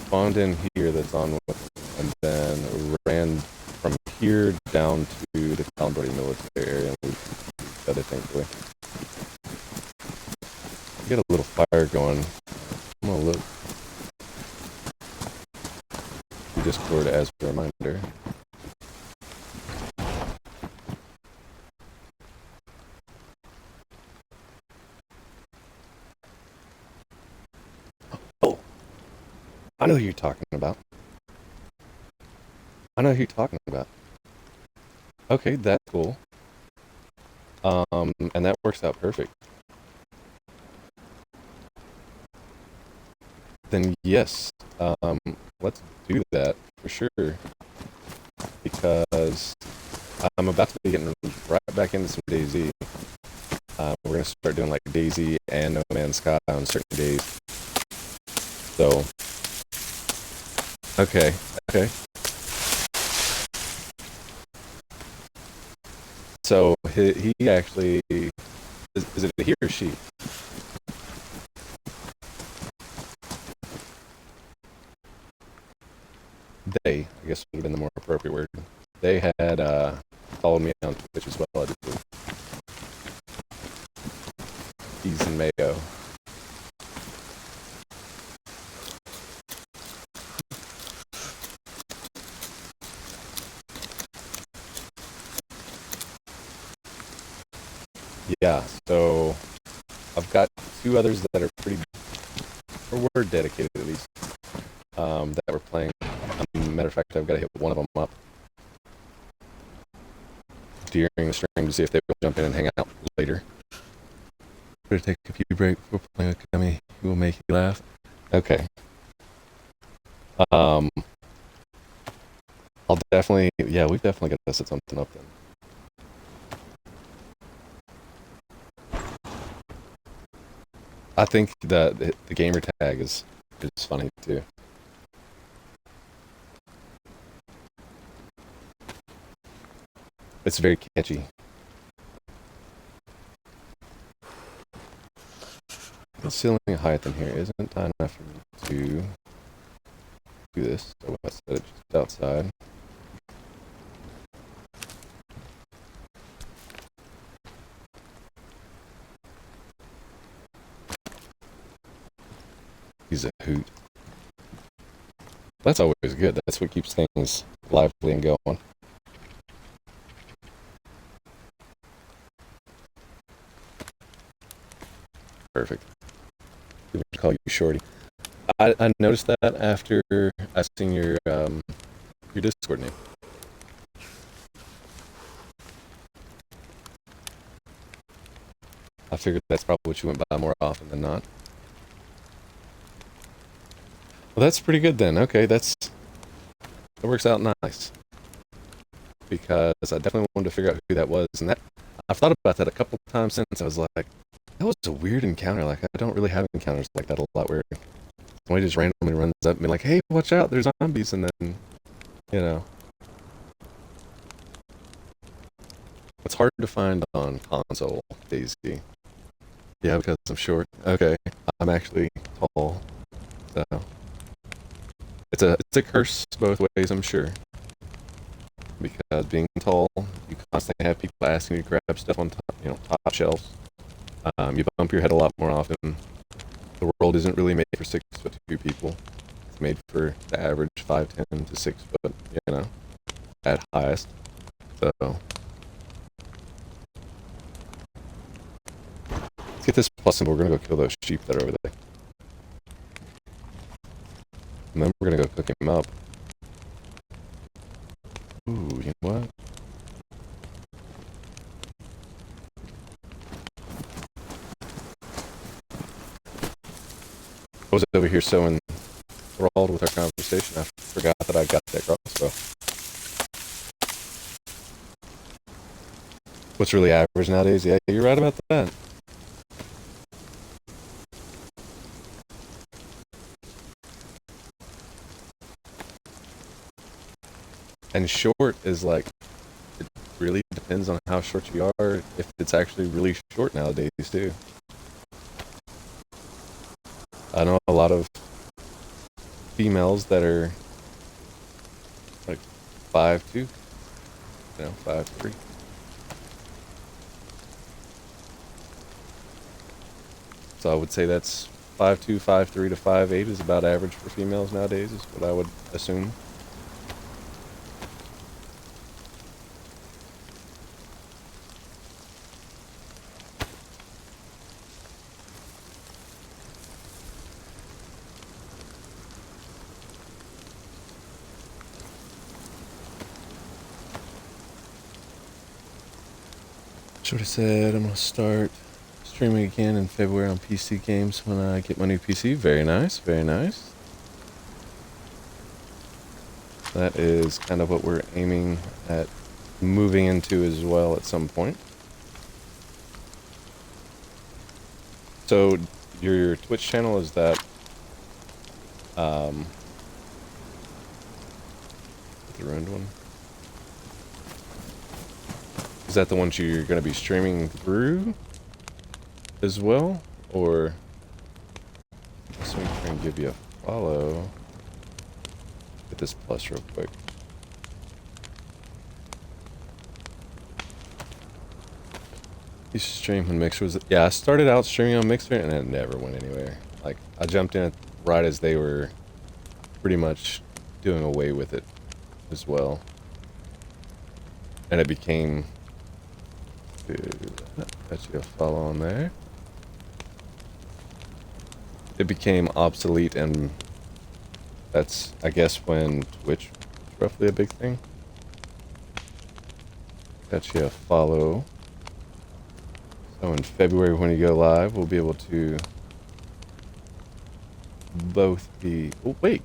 spawned in here that's on with them, and then ran from here down to the Calibrati military area and we got it, thankfully. Get a little fire going. I'm gonna look. Discord as a reminder. Oh, I know who you're talking about. I know who you're talking about. Okay, that's cool. And that works out perfect. Then yes, let's do that for sure. Because I'm about to be getting right back into some DayZ. We're gonna start doing like DayZ and No Man's Sky on certain days. So, okay. So he actually is it a he or she? They, I guess would have been the more appropriate word. They had followed me on Twitch as well, I believe. He's in Mayo. Yeah, so I've got 2 others that are pretty, or were dedicated at least, that were playing. Matter of fact, I've got to hit one of them up during the stream to see if they will jump in and hang out later. Better take a few breaks before playing with Kami. He will make you laugh. Okay. I'll definitely, yeah, we've definitely got to set something up then. I think that the gamer tag is funny too. It's very catchy. The ceiling height in here isn't high enough for me to do this, so I set it just outside. He's a hoot. That's always good. That's what keeps things lively and going. Perfect. We would call you Shorty. I noticed that after I seen your Discord name. I figured that's probably what you went by more often than not. Well, that's pretty good then. Okay, that works out nice. Because I definitely wanted to figure out who that was, and that I've thought about that a couple times since. I was like, that was a weird encounter. Like, I don't really have encounters like that a lot where somebody just randomly runs up and be like, hey, watch out, there's zombies, and then, you know. It's hard to find on console, DayZ. Yeah, because I'm short. Okay, I'm actually tall, so it's a curse both ways, I'm sure. Because being tall, you constantly have people asking you to grab stuff on top shelves. You bump your head a lot more often. The world isn't really made for 6'2" people. It's made for the average 5'10" to 6 foot, at highest. So let's get this plus, and we're gonna go kill those sheep that are over there, and then we're gonna go cook him up. was over here so enthralled with our conversation, I forgot that I got that crossbow. What's really average nowadays? Yeah, you're right about that. And short is like, it really depends on how short you are, if it's actually really short nowadays, too. I know a lot of females that are like 5'2", 5'3". So I would say that's 5'2", 5'3" to 5'8" is about average for females nowadays, is what I would assume. Shorty said I'm going to start streaming again in February on PC games when I get my new PC. Very nice, very nice. That is kind of what we're aiming at moving into as well at some point. So your Twitch channel, is that the ruined one? Is that the ones you're going to be streaming through as well? Or let's try and give you a follow. Get this plus real quick. You should stream when Mixer was... Yeah, I started out streaming on Mixer and it never went anywhere. Like, I jumped in right as they were pretty much doing away with it as well. And it became... Got you a follow on there. It became obsolete, and that's, I guess, when Twitch was roughly a big thing. Got you a follow. So in February when you go live, we'll be able to both be... Oh, wait.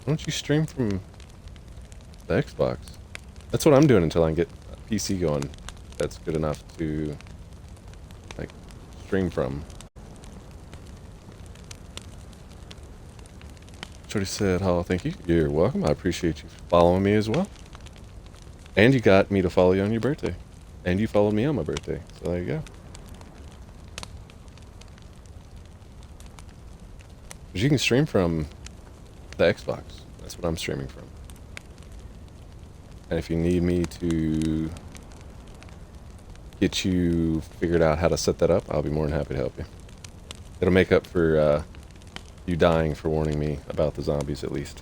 Why don't you stream from the Xbox? That's what I'm doing until I can get a PC going. That's good enough to, like, stream from. Shorty said, hello, thank you. You're welcome. I appreciate you following me as well. And you got me to follow you on your birthday. And you followed me on my birthday. So there you go. But you can stream from the Xbox. That's what I'm streaming from. And if you need me to get you figured out how to set that up, I'll be more than happy to help you. It'll make up for you dying for warning me about the zombies, at least.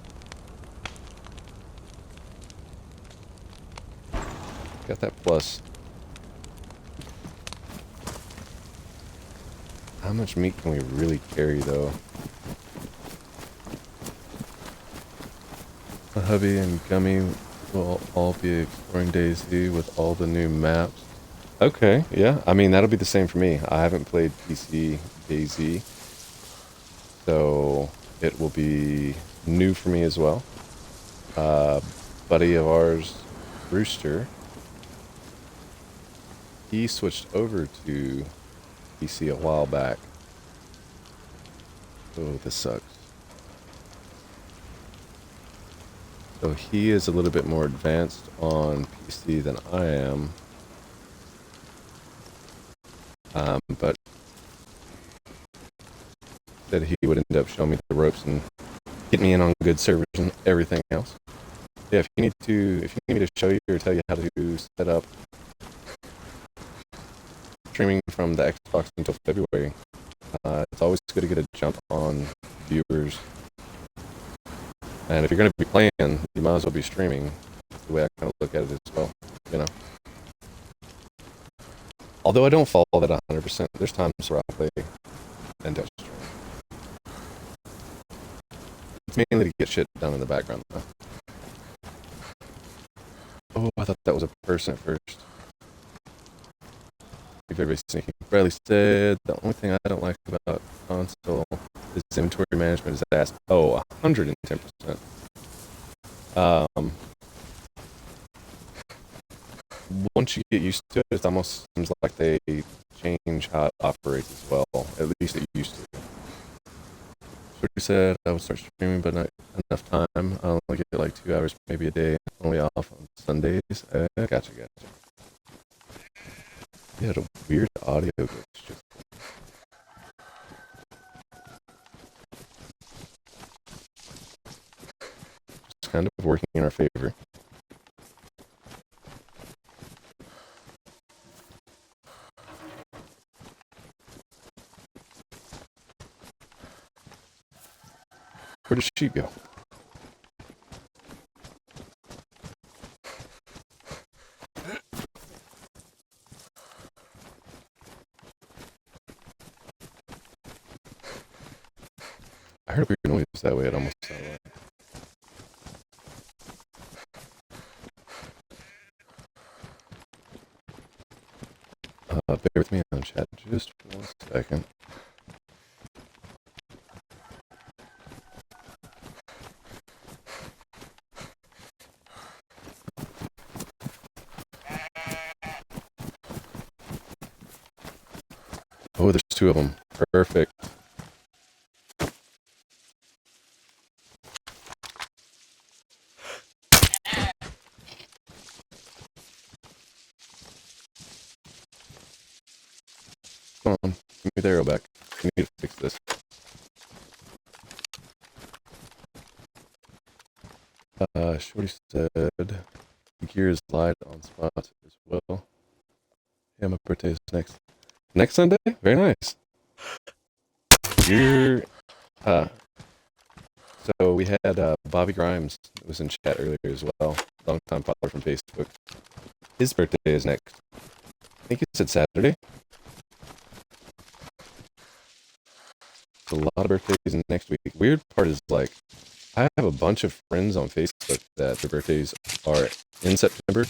Got that plus. How much meat can we really carry, though? My hubby and Gummy will all be exploring DayZ with all the new maps. Okay, yeah. I mean, that'll be the same for me. I haven't played PC DayZ, so it will be new for me as well. Buddy of ours, Rooster, he switched over to PC a while back. Oh, this sucks. So he is a little bit more advanced on PC than I am. But said he would end up showing me the ropes and get me in on good servers and everything else. Yeah, if you need me to show you or tell you how to set up streaming from the Xbox until February, it's always good to get a jump on viewers. And if you're going to be playing, you might as well be streaming. That's the way I kind of look at it as well, you know. Although I don't follow that 100%. There's times where I play and don't stream. It's mainly to get shit done in the background, though. Oh, I thought that was a person at first. If everybody's sneaking. Bradley said, the only thing I don't like about console His inventory management is ass. Oh, 110%. Once you get used to it, it almost seems like they change how it operates as well. At least it used to. So he said I would start streaming, but not enough time. I only get like 2 hours, maybe a day. Only off on Sundays. Gotcha. You had a weird audio glitch. Just kind of working in our favor. Where did she go? I heard a weird noise that way. It almost sounded like. Bear with me on chat just 1 second. Oh, there's 2 of them. Perfect. Come on, give me the arrow back. I need to fix this. Shorty said, gear is light on spot as well. Yeah, my birthday is next Sunday? Very nice. So we had Bobby Grimes was in chat earlier as well. Longtime follower from Facebook. His birthday is next. I think he said Saturday. A lot of birthdays next week. Weird part is like, I have a bunch of friends on Facebook that their birthdays are in September.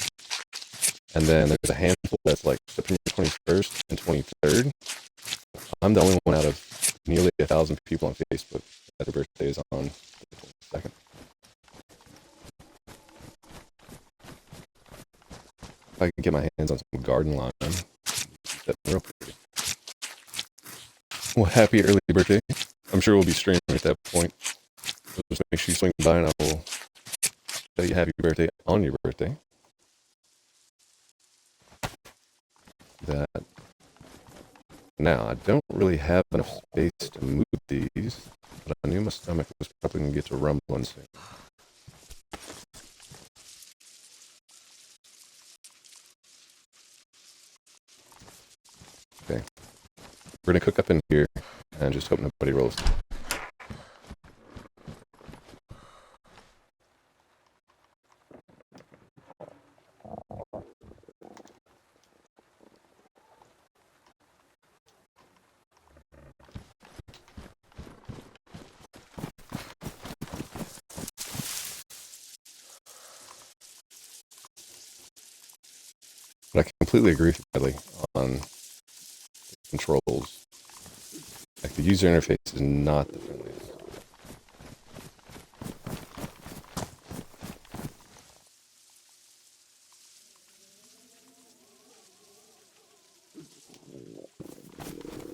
And then there's a handful that's like September 21st and 23rd. I'm the only one out of nearly 1,000 people on Facebook that their birthday is on the 22nd. If I can get my hands on some garden lime, that's real pretty. Well, happy early birthday. I'm sure we'll be streaming at that point. So just make sure you swing by and I will tell you happy birthday on your birthday. That now I don't really have enough space to move these, but I knew my stomach was probably going to get to rumbling soon. Okay, we're going to cook up in here and just hope nobody rolls. But I completely agree with Bradley on the controls. Like the user interface is not the friendliest.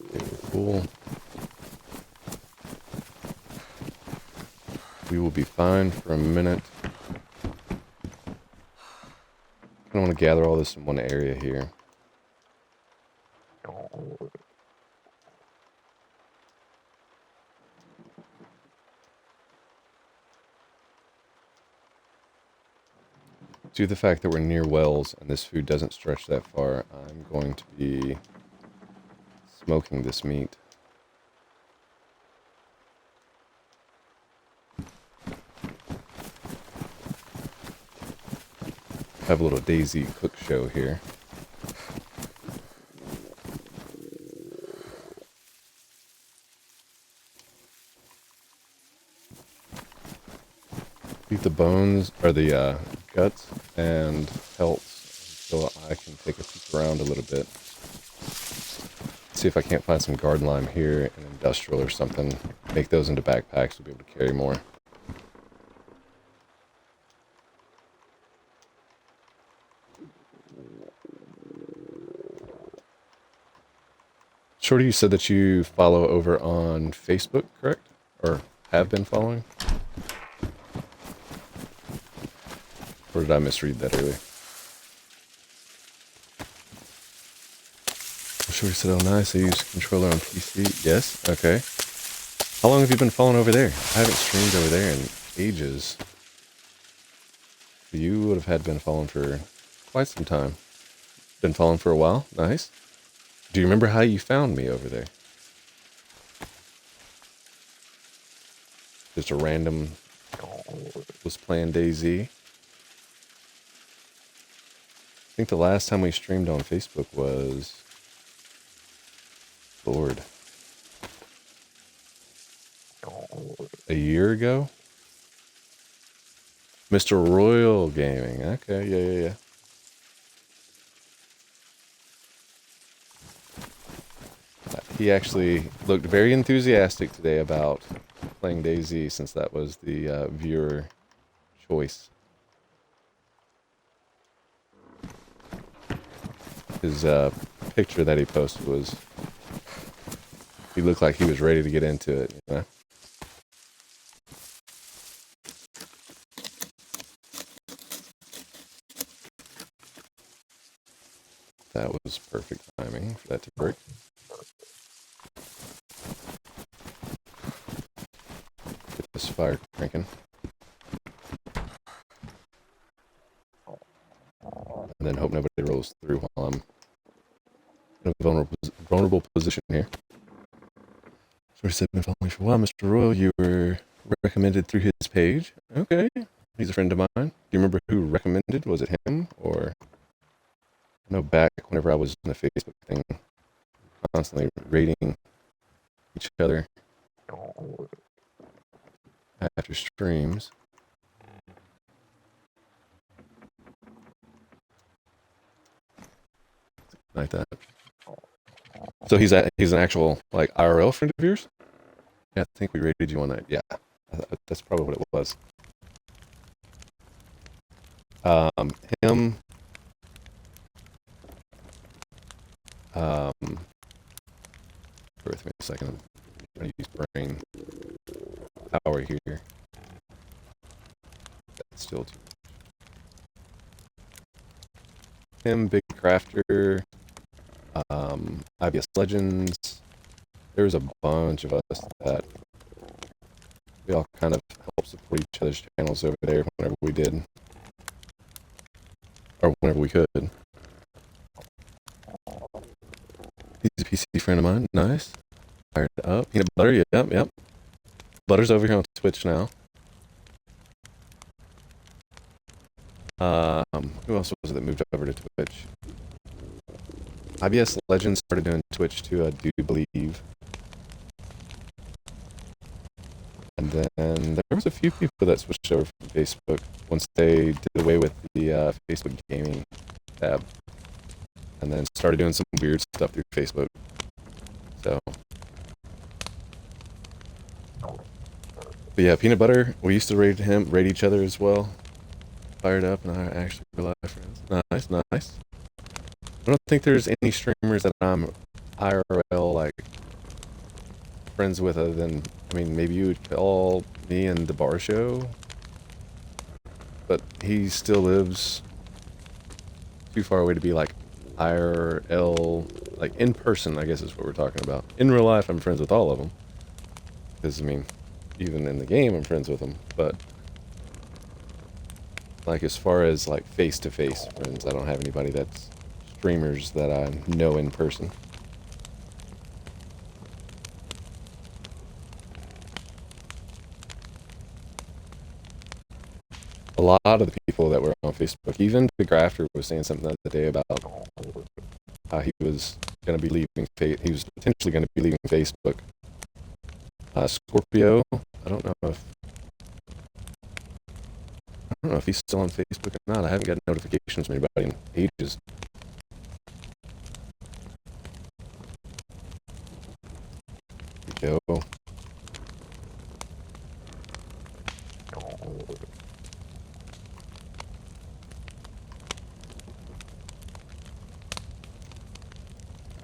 Okay, we're cool. We will be fine for a minute. I don't want to gather all this in one area here. Due to the fact that we're near wells and this food doesn't stretch that far, I'm going to be smoking this meat. Have a little Daisy cook show here. Leave the bones, or the guts and pelts until I can take a peek around a little bit. See if I can't find some garden lime here, an industrial or something. make those into backpacks. We'll be able to carry more. Shorty, you said that you follow over on Facebook, correct? Or have been following? Or did I misread that earlier? Shorty said, oh nice, I use controller on PC. Yes? Okay. How long have you been following over there? I haven't streamed over there in ages. You would have had been following for quite some time. Been following for a while? Nice. Do you remember how you found me over there? Just a random was playing DayZ. I think the last time we streamed on Facebook was Lord, a year ago? Mr. Royal Gaming. Okay, yeah. He actually looked very enthusiastic today about playing DayZ since that was the viewer choice. His picture that he posted was, he looked like he was ready to get into it, you know? That was perfect timing for that to break. Get this fire cranking. And then hope nobody rolls through while I'm in a vulnerable position here. So he said, been following for a while, Mr. Royal. You were recommended through his page. Okay, he's a friend of mine. Do you remember who recommended? Was it him or? I know back whenever I was in the Facebook thing, constantly rating each other after streams. Like that. So he's an actual like IRL friend of yours? Yeah, I think we rated you on that. Yeah, that's probably what it was. Him. Bear with me a second. I'm trying to use brain power here. That's still too much. Him, Big Crafter, IBS Legends. There's a bunch of us that we all kind of help support each other's channels over there whenever we did. Or whenever we could. He's a PC friend of mine. Nice. Fired up. Peanut Butter. Yep. Butter's over here on Twitch now. Who else was it that moved over to Twitch? IBS Legends started doing Twitch too, I do believe. And then there was a few people that switched over from Facebook once they did away with the Facebook gaming tab. And then started doing some weird stuff through Facebook. So. But yeah, Peanut Butter, we used to rate each other as well. Fired up, and I actually real life friends. Nice. I don't think there's any streamers that I'm IRL like friends with other than, I mean, maybe you would call me and the Bar Show, but he still lives too far away to be like IRL, like in person, I guess is what we're talking about. In real life, I'm friends with all of them. Because, I mean, even in the game, I'm friends with them. But, like, as far as, like, face-to-face friends, I don't have anybody that's streamers that I know in person. A lot of the people that were on Facebook, even the Grafter was saying something the other day about how he was going to be leaving, he was potentially going to be leaving Facebook. Scorpio, I don't know if he's still on Facebook or not. I haven't got notifications from anybody in ages. There we go.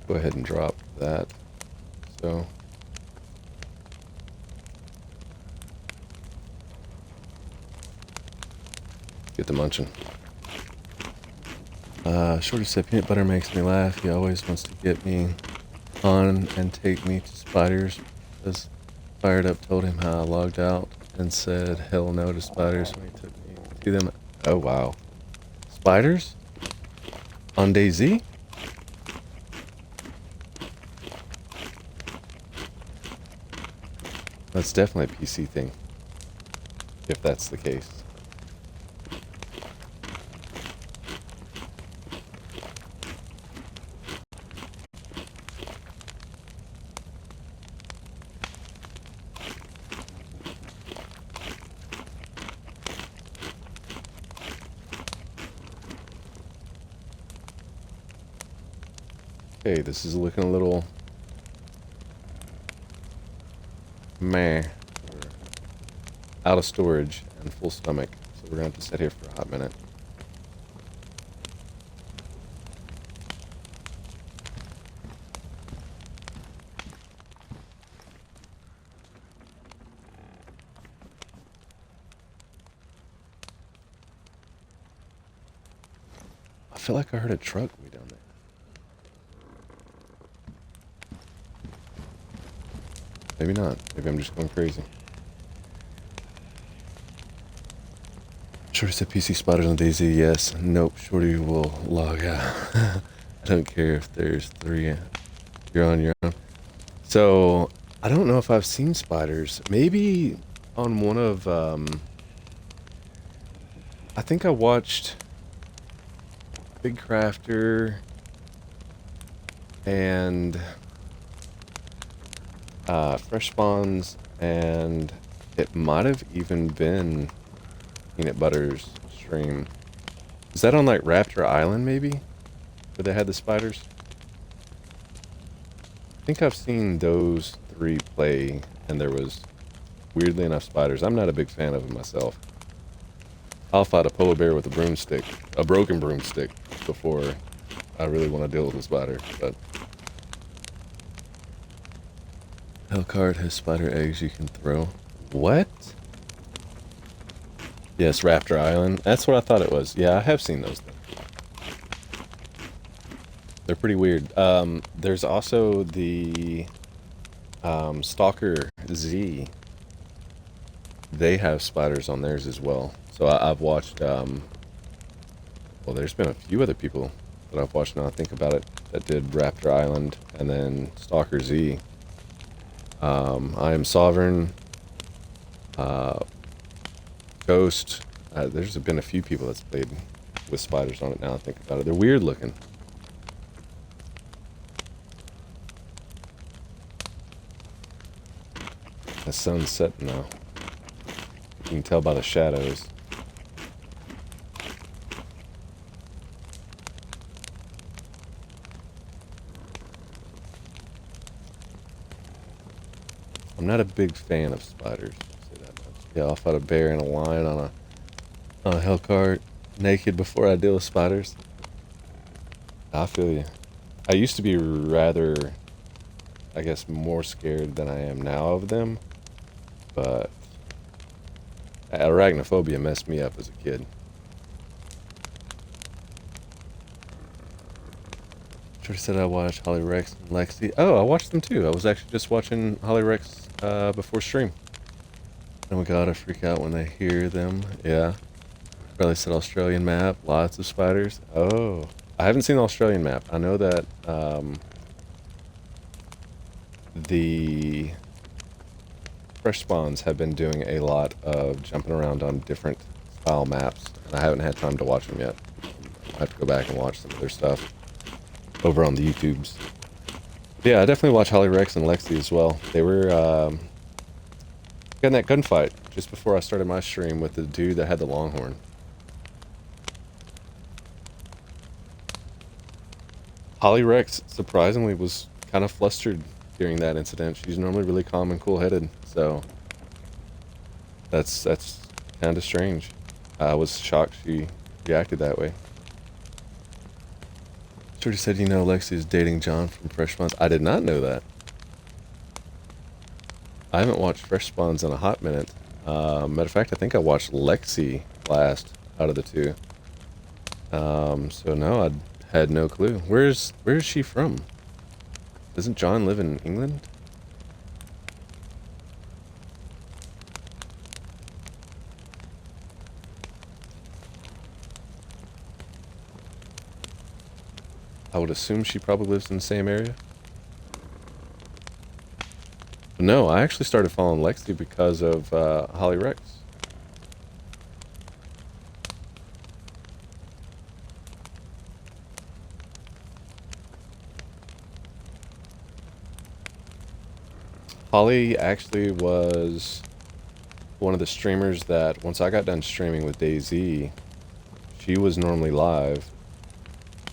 Go ahead and drop that. So get the munching. Shorty said peanut butter makes me laugh. He always wants to get me on and take me to spiders. Just fired up, told him how I logged out and said hell no to spiders when he took me to them. Oh wow. Spiders? On DayZ? That's definitely a PC thing. If that's the case. Okay, this is looking a little meh. We're out of storage and full stomach, so we're gonna have to sit here for a hot minute. I feel like I heard a truck way down there. Maybe not. Maybe I'm just going crazy. Shorty said PC spiders on DayZ. Yes. Nope. Shorty will log out. I don't care if there's 3. You're on your own. So, I don't know if I've seen spiders. Maybe on one of, I think I watched Big Crafter and Fresh Spawns, and it might have even been Peanut Butter's stream. Is that on like Raptor Island maybe? Where they had the spiders? I think I've seen those 3 play, and there was, weirdly enough, spiders. I'm not a big fan of them myself. I'll fight a polar bear with a broomstick, a broken broomstick, before I really want to deal with a spider, but... Hellcart has spider eggs you can throw. What? Yes, Raptor Island. That's what I thought it was. Yeah, I have seen those things. They're pretty weird. There's also the Stalker Z. They have spiders on theirs as well. So I've watched, well, there's been a few other people that I've watched now I think about it that did Raptor Island and then Stalker Z. I Am Sovereign, Ghost. There's been a few people that's played with spiders on it now I think about it. They're weird looking. The sun's setting now. You can tell by the shadows. I'm not a big fan of spiders. I'll say that much. Yeah, I'll fight a bear in a line on a Hellcart naked before I deal with spiders. I feel you. I used to be rather, I guess, more scared than I am now of them, but arachnophobia messed me up as a kid. Sure said I watched Holly Rex and Lexi. Oh, I watched them too. I was actually just watching Holly Rex before stream. Oh my god, I freak out when I hear them. Yeah. Probably said Australian map, lots of spiders. Oh, I haven't seen the Australian map. I know that the Fresh Spawns have been doing a lot of jumping around on different style maps, and I haven't had time to watch them yet. I have to go back and watch some of their stuff over on the YouTubes. Yeah, I definitely watch Holly Rex and Lexi as well. They were getting that gunfight just before I started my stream with the dude that had the Longhorn. Holly Rex surprisingly was kind of flustered during that incident. She's normally really calm and cool-headed, so that's kind of strange. I was shocked she reacted that way. Jordy said, you know, Lexi is dating John from Fresh Spawns. I did not know that. I haven't watched Fresh Spawns in a hot minute. Matter of fact, I think I watched Lexi last out of the two. So no, I had no clue. Where's she from? Doesn't John live in England? I would assume she probably lives in the same area. But no, I actually started following Lexi because of Holly Rex. Holly actually was one of the streamers that once I got done streaming with DayZ, she was normally live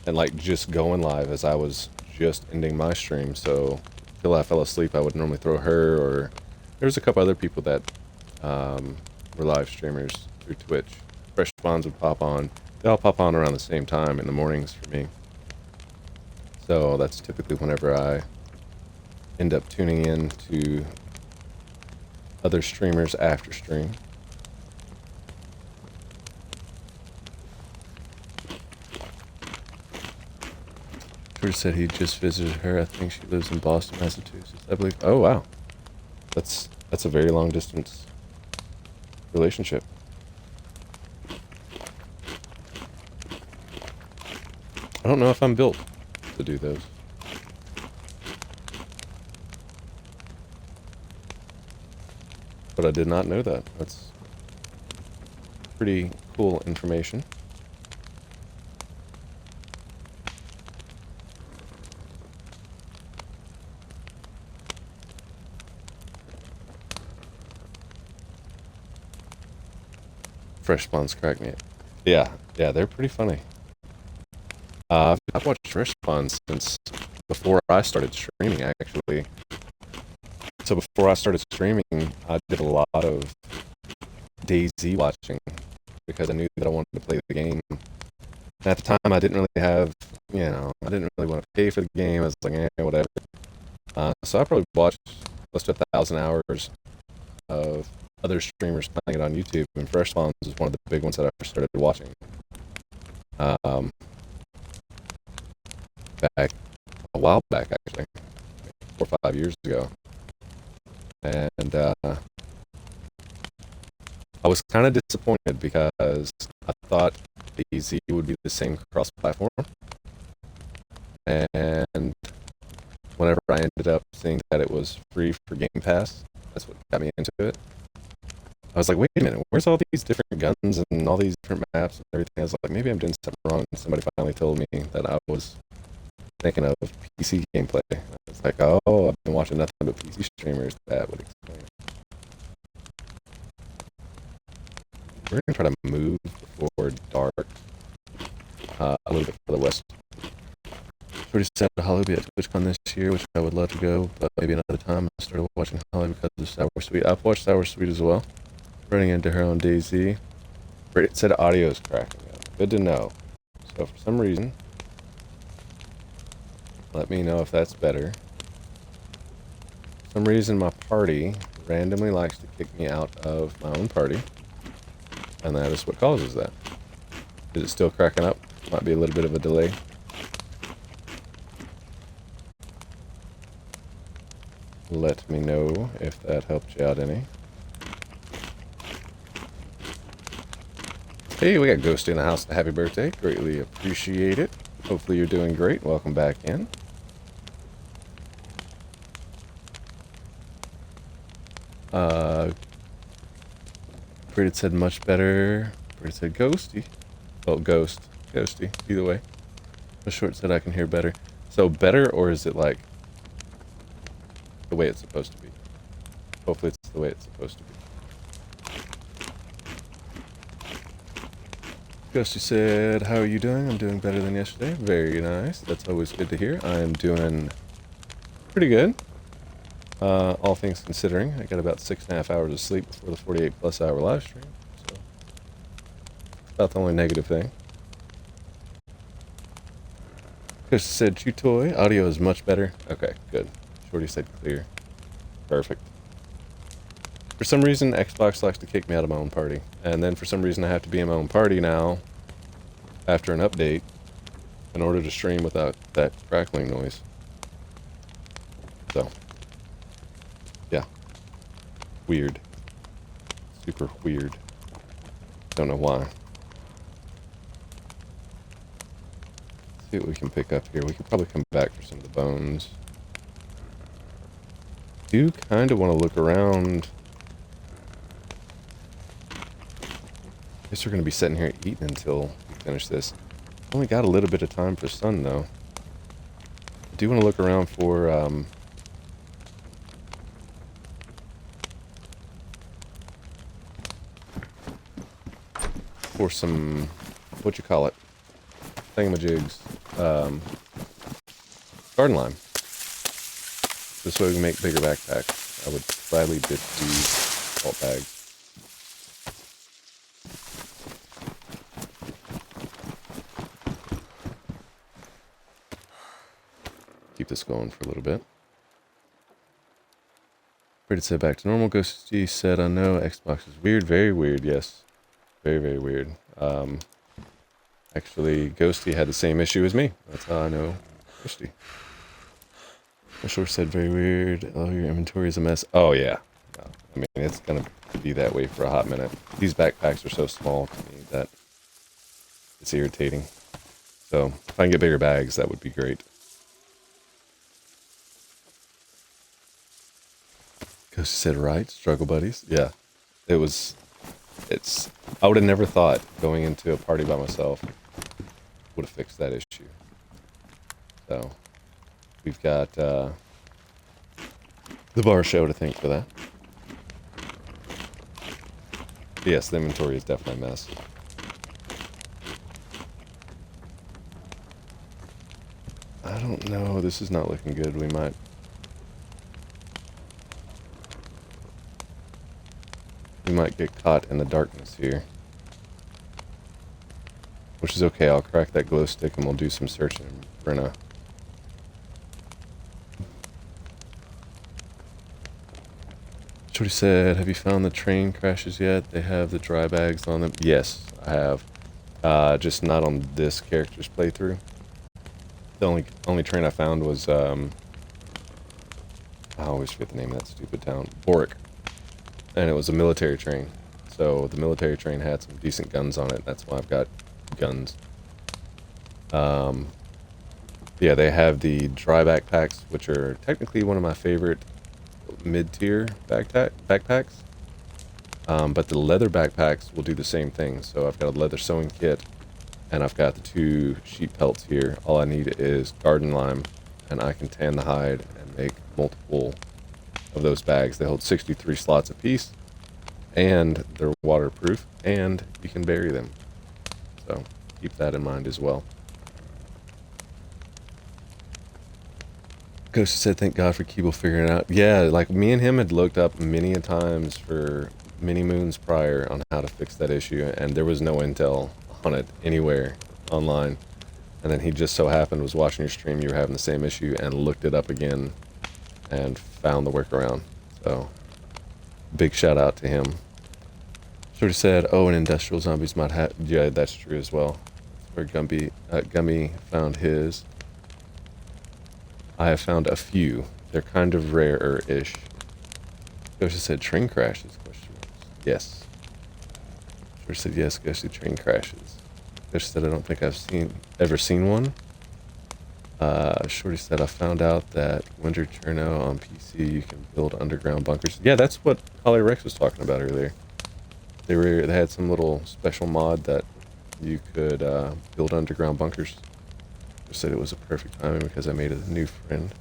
and like just going live as I was just ending my stream. So till I fell asleep, I would normally throw her, or there was a couple other people that were live streamers through Twitch. Fresh Spawns would pop on. They all pop on around the same time in the mornings for me. So that's typically whenever I end up tuning in to other streamers after stream. George said he just visited her. I think she lives in Boston, Massachusetts, I believe. Oh wow, that's a very long distance relationship. I don't know if I'm built to do those. But I did not know that. That's pretty cool information. Fresh Spawns crack me. Yeah, they're pretty funny. I've watched Fresh Spawns since before I started streaming, actually. So before I started streaming, I did a lot of DayZ watching because I knew that I wanted to play the game. And at the time, I didn't really have, I didn't really want to pay for the game. I was like, whatever. So I probably watched close to 1,000 hours of other streamers playing it on YouTube, and Fresh Spawns was one of the big ones that I started watching. Back a while back, actually, 4 or 5 years ago. And I was kind of disappointed because I thought DayZ would be the same cross-platform. And whenever I ended up seeing that it was free for Game Pass, that's what got me into it. I was like, wait a minute, where's all these different guns and all these different maps and everything? I was like, maybe I'm doing something wrong. And somebody finally told me that I was thinking of PC gameplay. I was like, oh, I've been watching nothing but PC streamers. That would explain it. We're going to try to move before dark a little bit further west. Pretty sad to Holly be at TwitchCon this year, which I would love to go, but maybe another time. I started watching Holly because of Sour Sweet. I've watched Sour Sweet as well. Running into her on DayZ. It said audio is cracking up. Good to know. So for some reason, let me know if that's better. For some reason, my party randomly likes to kick me out of my own party. And that is what causes that. Is it still cracking up? Might be a little bit of a delay. Let me know if that helped you out any. Hey, we got Ghosty in the house. Happy birthday. Greatly appreciate it. Hopefully you're doing great. Welcome back in. Braided said much better. Braided said ghosty. Well, ghosty. Either way. The short said I can hear better. So better, or is it like the way it's supposed to be? Hopefully it's the way it's supposed to be. Ghosty said, how are you doing? I'm doing better than yesterday. Very nice. That's always good to hear. I am doing pretty good. All things considering. I got about 6.5 hours of sleep before the 48 plus hour live stream. So about the only negative thing. Chris said, "Chew toy. Audio is much better." Okay, good. Shorty said, "Clear." Perfect. For some reason, Xbox likes to kick me out of my own party, and then for some reason, I have to be in my own party now after an update in order to stream without that crackling noise. So, yeah, weird. Super weird. Don't know why. See what we can pick up here. We could probably come back for some of the bones. Do kind of want to look around. Guess we're going to be sitting here eating until we finish this. Only got a little bit of time for sun though. I do want to look around for some, what you call it, thingamajigs, garden lime. This way we can make bigger backpacks. I would gladly ditch these salt bags. Keep this going for a little bit. Ready to set back to normal. Ghosty said, "I know Xbox is weird, very weird." Yes, very, very weird. Actually, Ghosty had the same issue as me. That's how I know Ghosty. Short said, "Very weird. Oh, your inventory is a mess." Oh yeah. No, I mean, it's gonna be that way for a hot minute. These backpacks are so small to me that it's irritating. So if I can get bigger bags, that would be great. Ghosty said, "Right, struggle buddies." Yeah, it's. I would have never thought going into a party by myself would have fixed that issue. So we've got the bar show to thank for that. But yes, the inventory is definitely a mess. I don't know. This is not looking good. We might get caught in the darkness here. Which is okay. I'll crack that glow stick and we'll do some searching in Brenna. Shorty said, "Have you found the train crashes yet? They have the dry bags on them." Yes, I have. Just not on this character's playthrough. The only train I found was I always forget the name of that stupid town. Boric. And it was a military train. So the military train had some decent guns on it. That's why I've got guns. Yeah, they have the dry backpacks, which are technically one of my favorite mid-tier backpacks. But the leather backpacks will do the same thing. So I've got a leather sewing kit, and I've got the 2 sheep pelts here. All I need is garden lime, and I can tan the hide and make multiple of those bags. They hold 63 slots apiece, and they're waterproof, and you can bury them. So keep that in mind as well. Ghost said, "Thank God for Keeble figuring it out." Yeah, like me and him had looked up many a times for many moons prior on how to fix that issue, and there was no intel on it anywhere online. And then he just so happened was watching your stream, you were having the same issue, and looked it up again and found the workaround. So big shout out to him. Sort of said, "Oh, and industrial zombies might have." Yeah, that's true as well. Where Gummy found his. I have found a few. They're kind of rare-ish. Ghost said, "Train crashes?" Question marks. Yes. Ghost said, "Yes, Ghost train crashes." Ghost said, "I don't think I've ever seen one." Shorty said, "I found out that Winter Cherno on PC you can build underground bunkers." Yeah, that's what Holly Rex was talking about earlier. They had some little special mod that you could build underground bunkers. Just said it was a perfect timing because I made a new friend.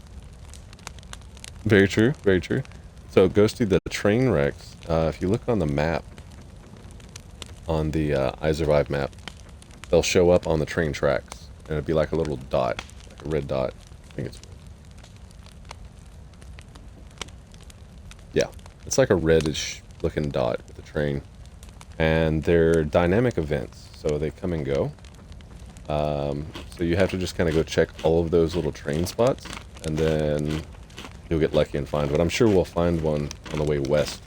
Very true, very true. So Ghosty, the train wrecks, if you look on the map, on the I Survive map, they'll show up on the train tracks, and it'd be like a little dot, like a red dot. I think it's, yeah, it's like a reddish looking dot with the train, and they're dynamic events, so they come and go. So you have to just kind of go check all of those little train spots, and then you'll get lucky and find one. I'm sure we'll find one on the way west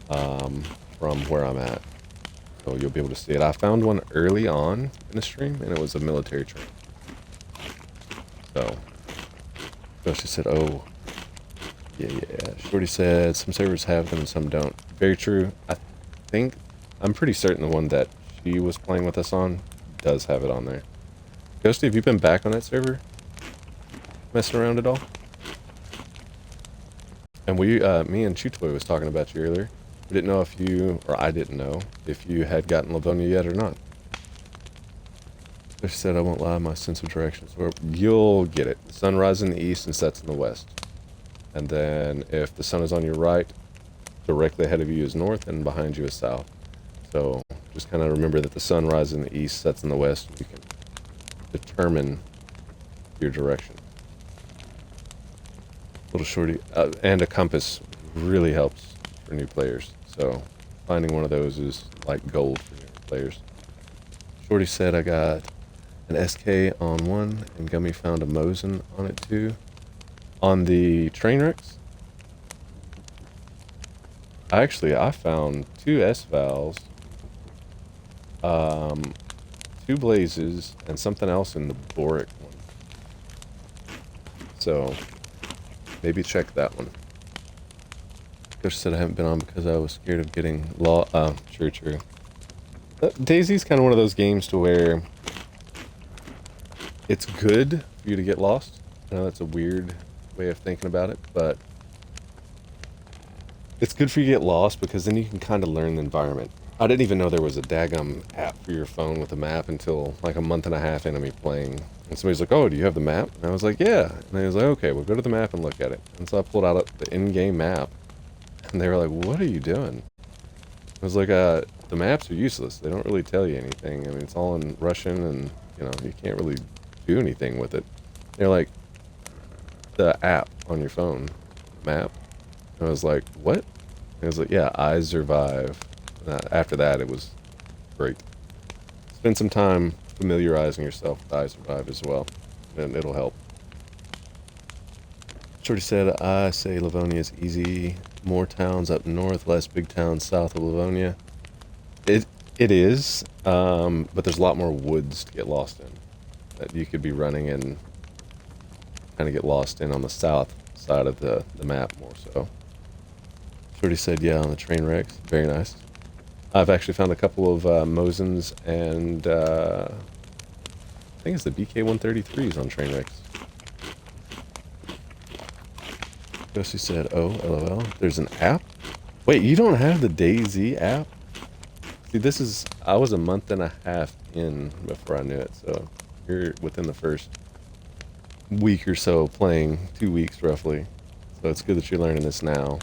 from where I'm at. So you'll be able to see it. I found one early on in the stream, and it was a military train. So she said, oh, yeah. Shorty said, some servers have them and some don't. Very true. I'm pretty certain the one that she was playing with us on does have it on there. Ghosty, have you been back on that server? Messing around at all? And me and Chutoy was talking about you earlier. We didn't know if you, or I didn't know, if you had gotten Livonia yet or not. She said, I won't lie, my sense of direction. So you'll get it. The sun rises in the east and sets in the west. And then if the sun is on your right, directly ahead of you is north and behind you is south. So just kind of remember that the sun rises in the east, sets in the west. You can determine your direction. Little shorty, and a compass really helps for new players. So finding one of those is like gold for new players. Shorty said I got an SK on one, and Gummy found a Mosin on it too. On the train wrecks, I found 2 S-Vals, 2 Blazes, and something else in the Boric one. So maybe check that one. Coach said I haven't been on because I was scared of getting lost. True. DayZ's kind of one of those games to where it's good for you to get lost. I know that's a weird way of thinking about it, but it's good for you to get lost because then you can kind of learn the environment. I didn't even know there was a daggum app for your phone with a map until like a month and a half into me playing. And somebody's like, oh, do you have the map? And I was like, yeah. And I was like, okay, we'll go to the map and look at it. And so I pulled out the in-game map. And they were like, what are you doing? I was like, the maps are useless. They don't really tell you anything. I mean, it's all in Russian and, you know, you can't really do anything with it. They're like, the app on your phone, map. And I was like, what? And I was like, yeah, I survive. After that, it was great. Spend some time familiarizing yourself with I Survive as well, and it'll help. Shorty said, I say Livonia is easy. More towns up north, less big towns south of Livonia. It is, but there's a lot more woods to get lost in that you could be running and kind of get lost in on the south side of the map more so. Shorty said, yeah, on the train wrecks. Very nice. I've actually found a couple of Mosins and I think it's the BK-133s on train wrecks. Josie said, oh, LOL. There's an app? Wait, you don't have the DayZ app? See, I was a month and a half in before I knew it, so you're within the first week or so playing, 2 weeks roughly. So it's good that you're learning this now.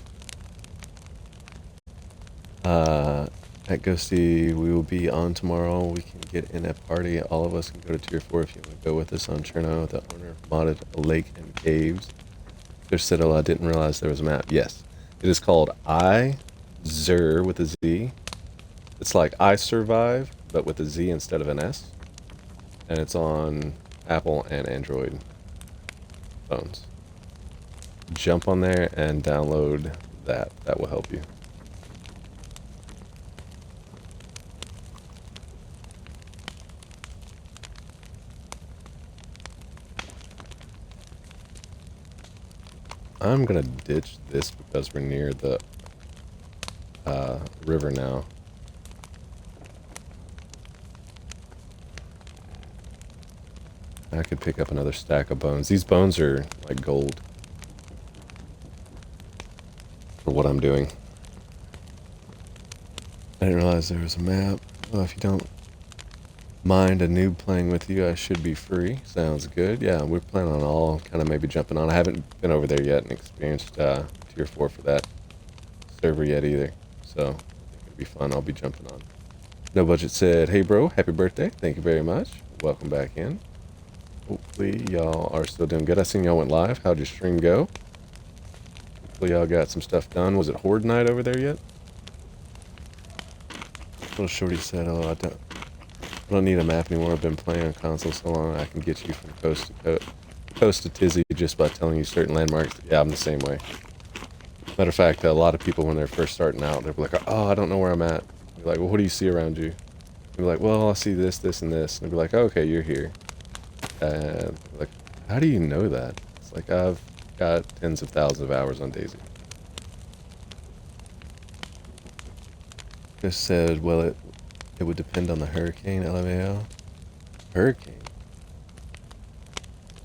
At Ghosty, we will be on tomorrow. We can get in a party. All of us can go to tier 4 if you want to go with us on Cherno, the owner of Modded Lake and Caves. Just said, oh, I didn't realize there was a map. Yes, it is called iZur with a Z. It's like I Survive, but with a Z instead of an S. And it's on Apple and Android phones. Jump on there and download that. That will help you. I'm gonna ditch this because we're near the river now. I could pick up another stack of bones. These bones are like gold for what I'm doing. I didn't realize there was a map. Well, if you don't mind a noob playing with you, I should be free. Sounds good. Yeah, we're planning on all kind of maybe jumping on. I haven't been over there yet and experienced tier 4 for that server yet either. So I think it'll be fun. I'll be jumping on. No Budget said, hey bro, happy birthday. Thank you very much. Welcome back in. Hopefully y'all are still doing good. I seen y'all went live. How'd your stream go? Hopefully y'all got some stuff done. Was it Horde Night over there yet? Little Shorty said, oh, I don't. I don't need a map anymore. I've been playing on console so long. I can get you from coast to Tizzy just by telling you certain landmarks. Yeah, I'm the same way. Matter of fact, a lot of people when they're first starting out, they're like, "Oh, I don't know where I'm at." You're like, "Well, what do you see around you?" You're like, "Well, I see this, this, and this." And they'll be like, "Okay, you're here." And like, how do you know that? It's like I've got tens of thousands of hours on Daisy. Just said, well, it would depend on the hurricane, LMAO. Hurricane.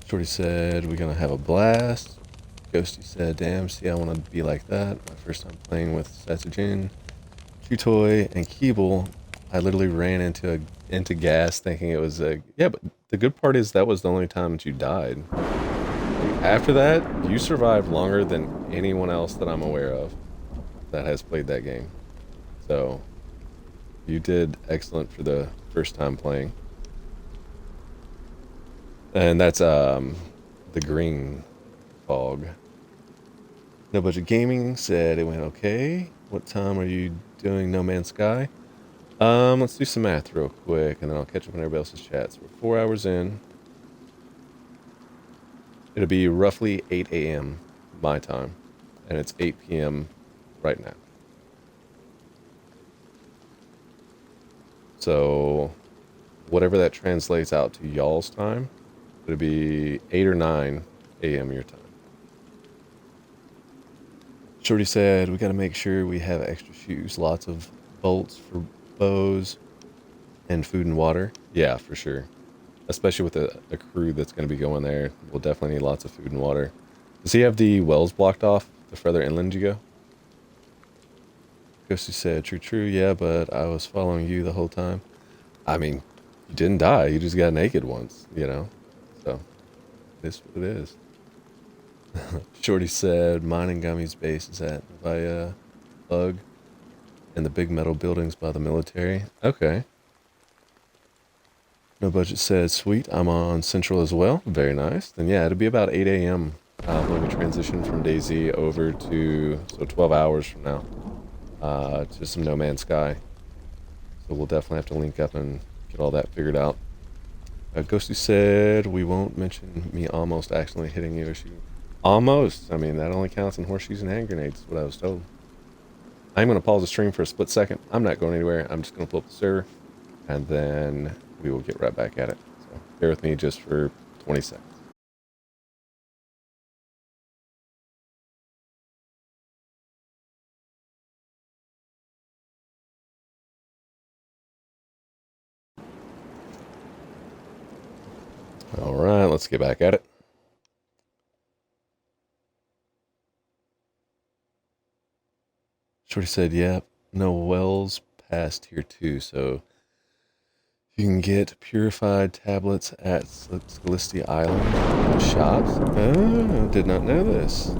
Shorty said, we're gonna have a blast. Ghosty said, damn, see, I want to be like that. My first time playing with Setsujin, Chutoy, and Keeble, I literally ran into gas thinking it was a... Yeah, but the good part is that was the only time that you died. After that, you survived longer than anyone else that I'm aware of that has played that game. So, you did excellent for the first time playing. And that's the green fog. No Budget Gaming said it went okay. What time are you doing No Man's Sky? Let's do some math real quick, and then I'll catch up on everybody else's chats. We're 4 hours in. It'll be roughly 8 a.m. my time, and it's 8 p.m. right now. So, whatever that translates out to y'all's time, it'll be 8 or 9 a.m. your time. Shorty said, we gotta make sure we have extra shoes, lots of bolts for bows, and food and water. Yeah, for sure. Especially with a crew that's going to be going there. We'll definitely need lots of food and water. Does he have the wells blocked off the further inland you go? Ghosty said, true, yeah, but I was following you the whole time. I mean, you didn't die. You just got naked once, you know? So, it is what it is. Shorty said, Mining Gummy's base is at via Bug and the big metal buildings by the military. Okay. No Budget said, sweet, I'm on Central as well. Very nice. Then yeah, it'll be about 8 a.m. When we transition from DayZ over to, so 12 hours from now, to some No Man's Sky. So we'll definitely have to link up and get all that figured out. Ghosty said, we won't mention me almost accidentally hitting Yoshi. Almost. I mean, that only counts in horseshoes and hand grenades, is what I was told. I'm going to pause the stream for a split second. I'm not going anywhere. I'm just going to pull up the server, and then we will get right back at it. So bear with me just for 20 seconds. All right, let's get back at it. Shorty said, yep, no wells past tier 2, so you can get purified tablets at Scalisty Island shops. Oh, did not know this.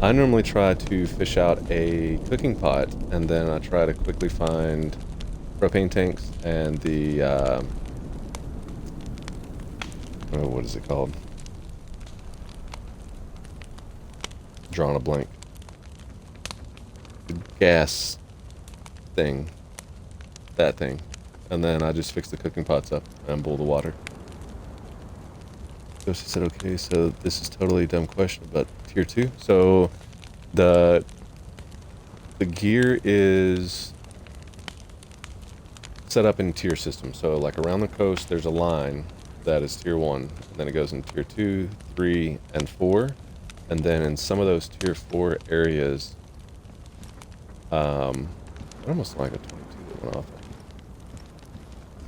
I normally try to fish out a cooking pot, and then I try to quickly find propane tanks and the, oh, what is it called? Drawing a blank. The gas thing. That thing. And then I just fix the cooking pots up and boil the water. Josie said, okay, so this is totally a dumb question, but tier 2? So the gear is set up in tier system. So like around the coast, there's a line that is tier 1. And then it goes in tier 2, 3, and 4. And then in some of those tier 4 areas, almost like a 22 that went off.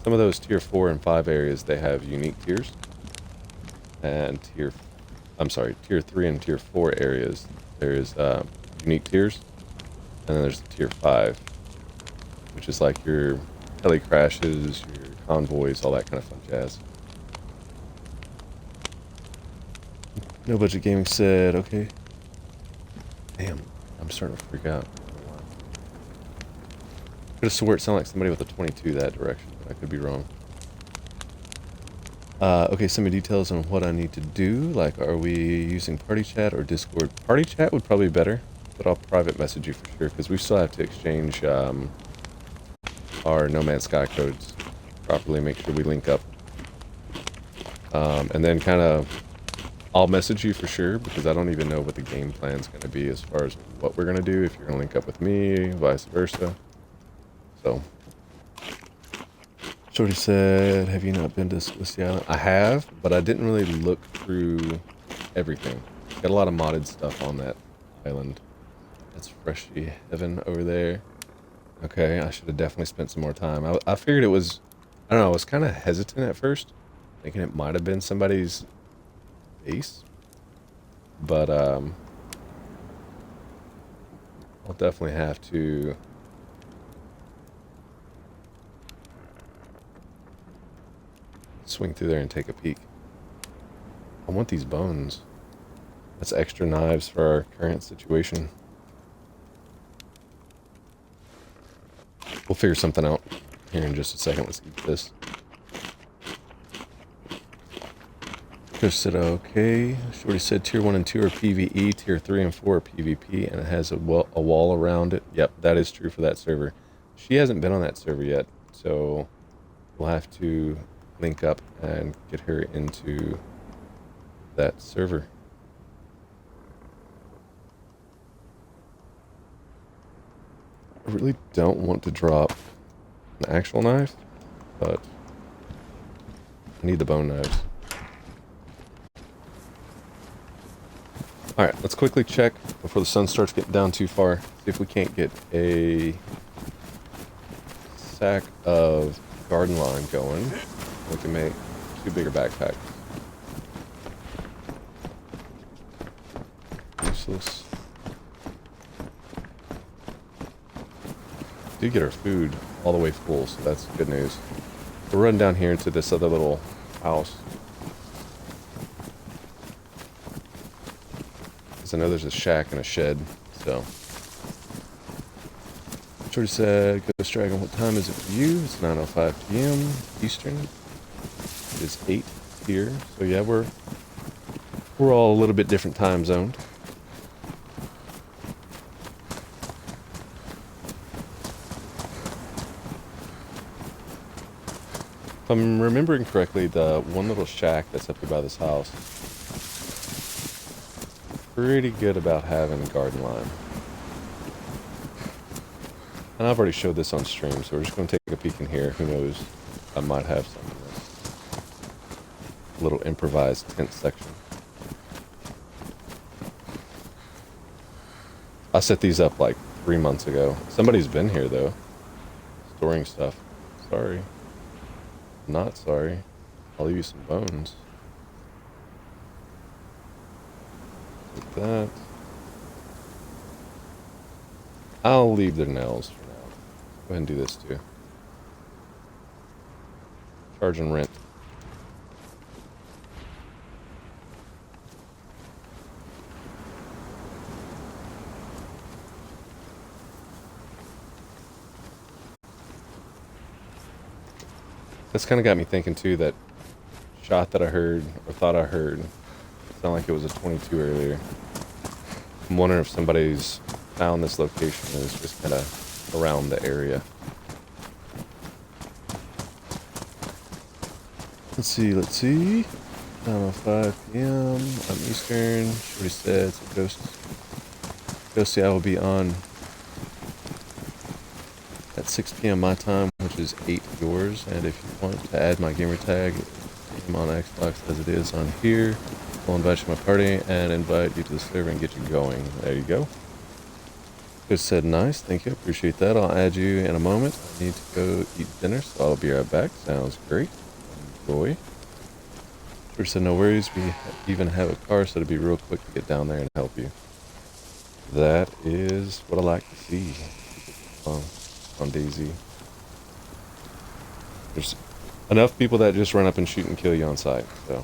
Some of those tier 4 and 5 areas, they have unique tiers. And tier 3 and tier 4 areas, there's unique tiers. And then there's the tier 5, which is like your heli crashes, your convoys, all that kind of fun jazz. No Budget Gaming said, okay. Damn, I'm starting to freak out. Could have swore it sounded like somebody with a 22 that direction. I could be wrong. Okay, send me details on what I need to do. Like, are we using Party Chat or Discord? Party Chat would probably be better, but I'll private message you for sure, because we still have to exchange our No Man's Sky codes properly, make sure we link up. And then kind of, I'll message you for sure, because I don't even know what the game plan is going to be as far as what we're going to do, if you're going to link up with me, vice versa. So, Shorty said, have you not been to Swisty Island? I have, but I didn't really look through everything. Got a lot of modded stuff on that island. That's Freshy Heaven over there. Okay, I should have definitely spent some more time. I figured it was, I don't know, I was kind of hesitant at first, thinking it might have been somebody's base. But, I'll definitely have to swing through there and take a peek. I want these bones. That's extra knives for our current situation. We'll figure something out here in just a second. Let's eat this. Chris said, okay. Shorty said tier 1 and 2 are PvE, tier 3 and 4 are PvP, and it has a wall around it. Yep, that is true for that server. She hasn't been on that server yet, so we'll have to link up and get her into that server. I really don't want to drop an actual knife, but I need the bone knives. Alright, let's quickly check before the sun starts getting down too far. See if we can't get a sack of garden lime going. We can make 2 bigger backpacks. Useless. We do get our food all the way full, so that's good news. We'll run down here into this other little house. Because I know there's a shack and a shed, so. Shorty said, Ghost Dragon, what time is it for you? It's 9:05 p.m. Eastern. It is 8 here, so yeah, we're all a little bit different time zoned. If I'm remembering correctly, the one little shack that's up here by this house, pretty good about having garden lime. And I've already showed this on stream, so we're just going to take a peek in here. Who knows? I might have something. A little improvised tent section. I set these up like 3 months ago. Somebody's been here though, storing stuff. Sorry. Not sorry. I'll leave you some bones. Like that. I'll leave their nails for now. Go ahead and do this too. Charge and rent. That's kind of got me thinking too, that shot that I heard, or thought I heard, sounded like it was a 22 earlier. I'm wondering if somebody's found this location and is just kind of around the area. Let's see. 9:05 p.m. I'm Eastern. Shorty said, so Ghosty, I will be on at 6 p.m. my time, which is 8 yours. And if you want to add my gamer tag, I'm on Xbox as it is on here. I'll invite you to my party and invite you to the server and get you going. There you go. Just said nice, thank you, appreciate that. I'll add you in a moment. I need to go eat dinner, so I'll be right back. Sounds great. Enjoy. Just said no worries, we even have a car, so it'll be real quick to get down there and help you. That is what I like to see on DayZ. There's enough people that just run up and shoot and kill you on sight, so.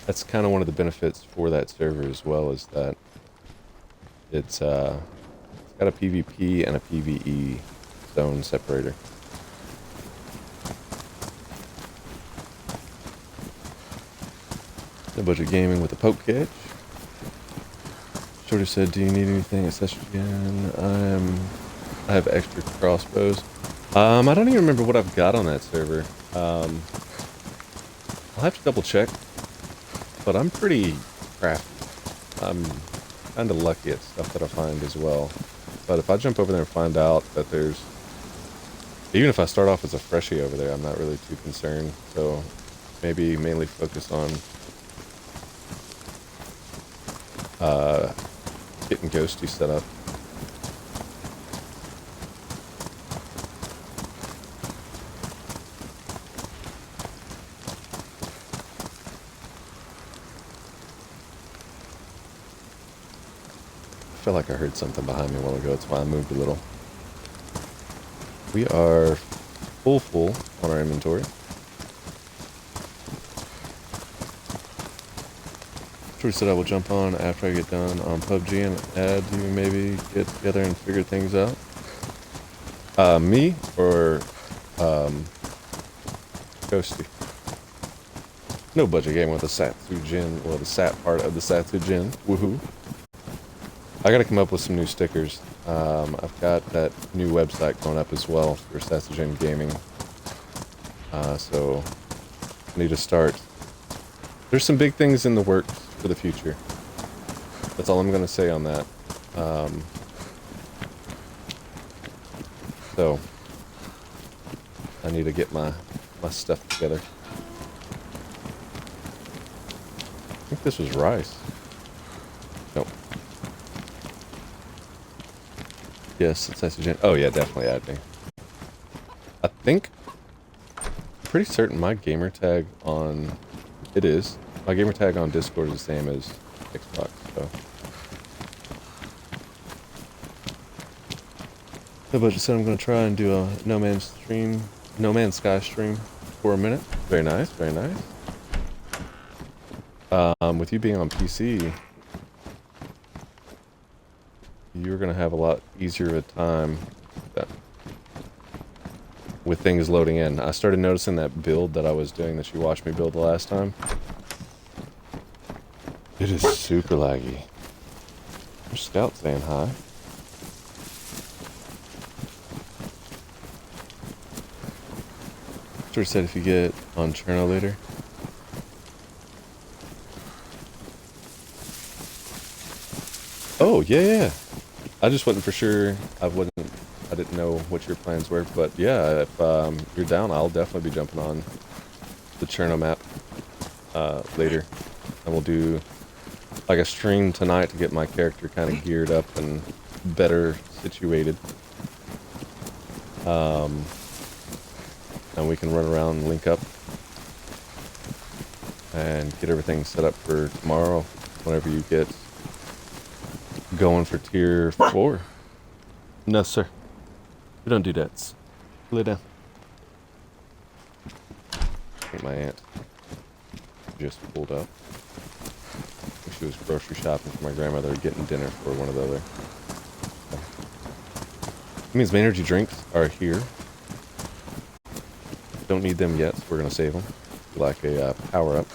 That's kind of one of the benefits for that server as well, is that it's got a PvP and a PvE zone separator. No budget gaming with the Poke Catch. Shorty said, do you need anything at SSGN? I have extra crossbows. I don't even remember what I've got on that server. I'll have to double check, but I'm pretty crafty. I'm kind of lucky at stuff that I find as well. But if I jump over there and find out that there's, even if I start off as a freshie over there, I'm not really too concerned. So maybe mainly focus on getting Ghosty set up. I feel like I heard something behind me a while ago. That's why I moved a little. We are full on our inventory. Troy said I will jump on after I get done on PUBG and add you, maybe get together and figure things out. Me or Ghosty? No budget game with a Satsujin, well, the Sat part of the Satsujin. Woohoo! I gotta come up with some new stickers. I've got that new website going up as well for Satsujin Gaming. So I need to start. There's some big things in the works for the future. That's all I'm gonna say on that. So I need to get my stuff together. I think this was rice. Nope. Yes, it's Satsujin. Oh yeah, definitely add me. I think, pretty certain my gamer tag on, it is. My gamer tag on Discord is the same as Xbox, so. The budget said I'm going to try and do a No Man's Sky stream for a minute. Very nice, very nice. With you being on PC, you're going to have a lot easier of a time with things loading in. I started noticing that build that I was doing that you watched me build the last time. It is super laggy. There's Scout saying hi. George said if you get on Cherno later. Oh, yeah. I just wasn't for sure. I didn't know what your plans were, but yeah, if you're down, I'll definitely be jumping on the Cherno map later. And we'll do like a stream tonight to get my character kind of geared up and better situated. And we can run around and link up and get everything set up for tomorrow whenever you get going for tier 4. No, sir. We don't do that. Lay down. I think my aunt just pulled up. She was grocery shopping for my grandmother, getting dinner for one or the other. It means my energy drinks are here. Don't need them yet, so we're going to save them. Like a power-up.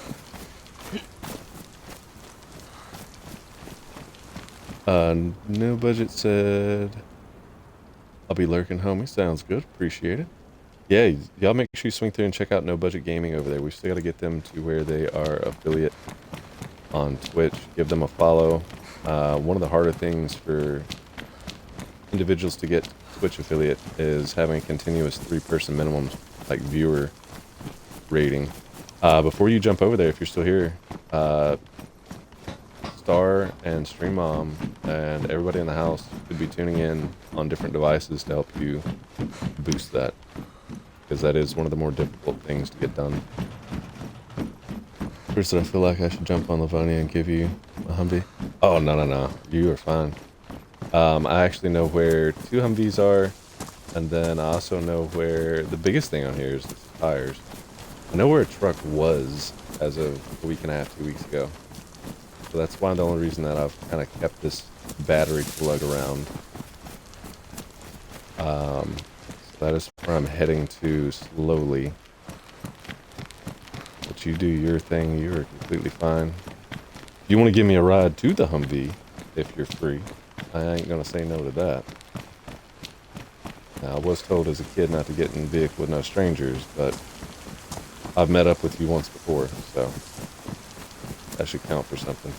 No budget said, I'll be lurking, homie. Sounds good. Appreciate it. Yeah, y'all make sure you swing through and check out No Budget Gaming over there. We still got to get them to where they are affiliate on Twitch. Give them a follow. One of the harder things for individuals to get Twitch affiliate is having a continuous 3-person minimum, like, viewer rating. Before you jump over there, if you're still here, Star and Stream Mom and everybody in the house could be tuning in on different devices to help you boost that, because that is one of the more difficult things to get done. First, I feel like I should jump on Livonia and give you a Humvee. Oh, no. You are fine. I actually know where 2 Humvees are, and then I also know where the biggest thing on here is the tires. I know where a truck was as of a week and a half, 2 weeks ago. So that's why the only reason that I've kind of kept this battery plug around. So that is where I'm heading to slowly. But you do your thing, you're completely fine. If you want to give me a ride to the Humvee, if you're free, I ain't gonna say no to that. Now, I was told as a kid not to get in a vehicle with no strangers, but I've met up with you once before, so that should count for something.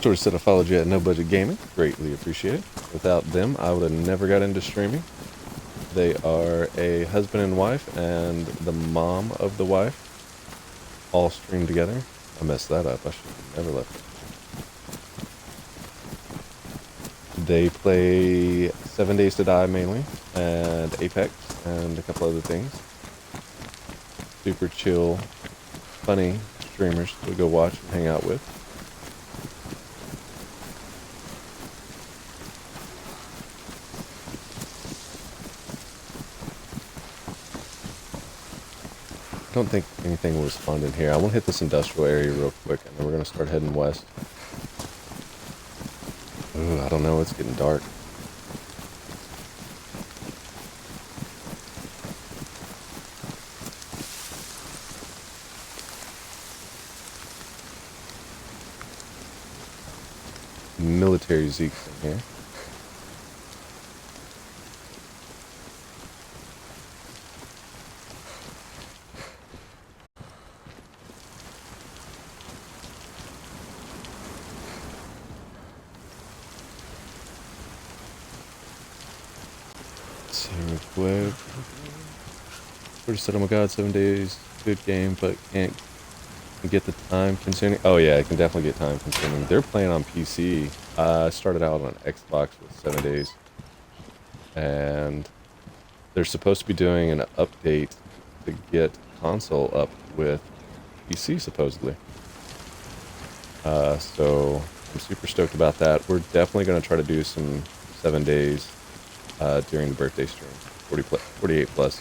George said I followed you at No Budget Gaming. Greatly appreciate it. Without them, I would have never got into streaming. They are a husband and wife, and the mom of the wife all stream together. I messed that up. I should have never left it. They play 7 Days to Die mainly, and Apex, and a couple other things. Super chill, funny streamers to go watch and hang out with. I don't think anything will respond in here. I want to hit this industrial area real quick, and then we're going to start heading west. Ooh, I don't know. It's getting dark. Military Zeke's in here. Let's see real quick. First said, oh my god, 7 days, good game, but can't get the time consuming. Oh yeah, it can definitely get time consuming. They're playing on PC. I started out on Xbox with 7 days, and they're supposed to be doing an update to get console up with PC supposedly. So I'm super stoked about that. We're definitely going to try to do some 7 days during the birthday stream, 48 plus. So.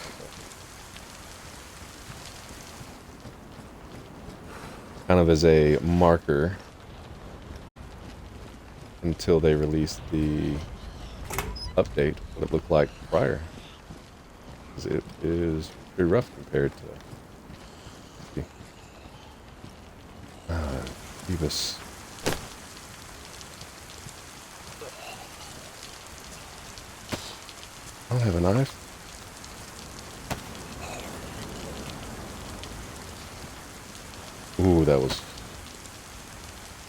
Kind of as a marker until they release the update, what it looked like prior. Because it is pretty rough compared to Beavis. I don't have a knife. Ooh, that was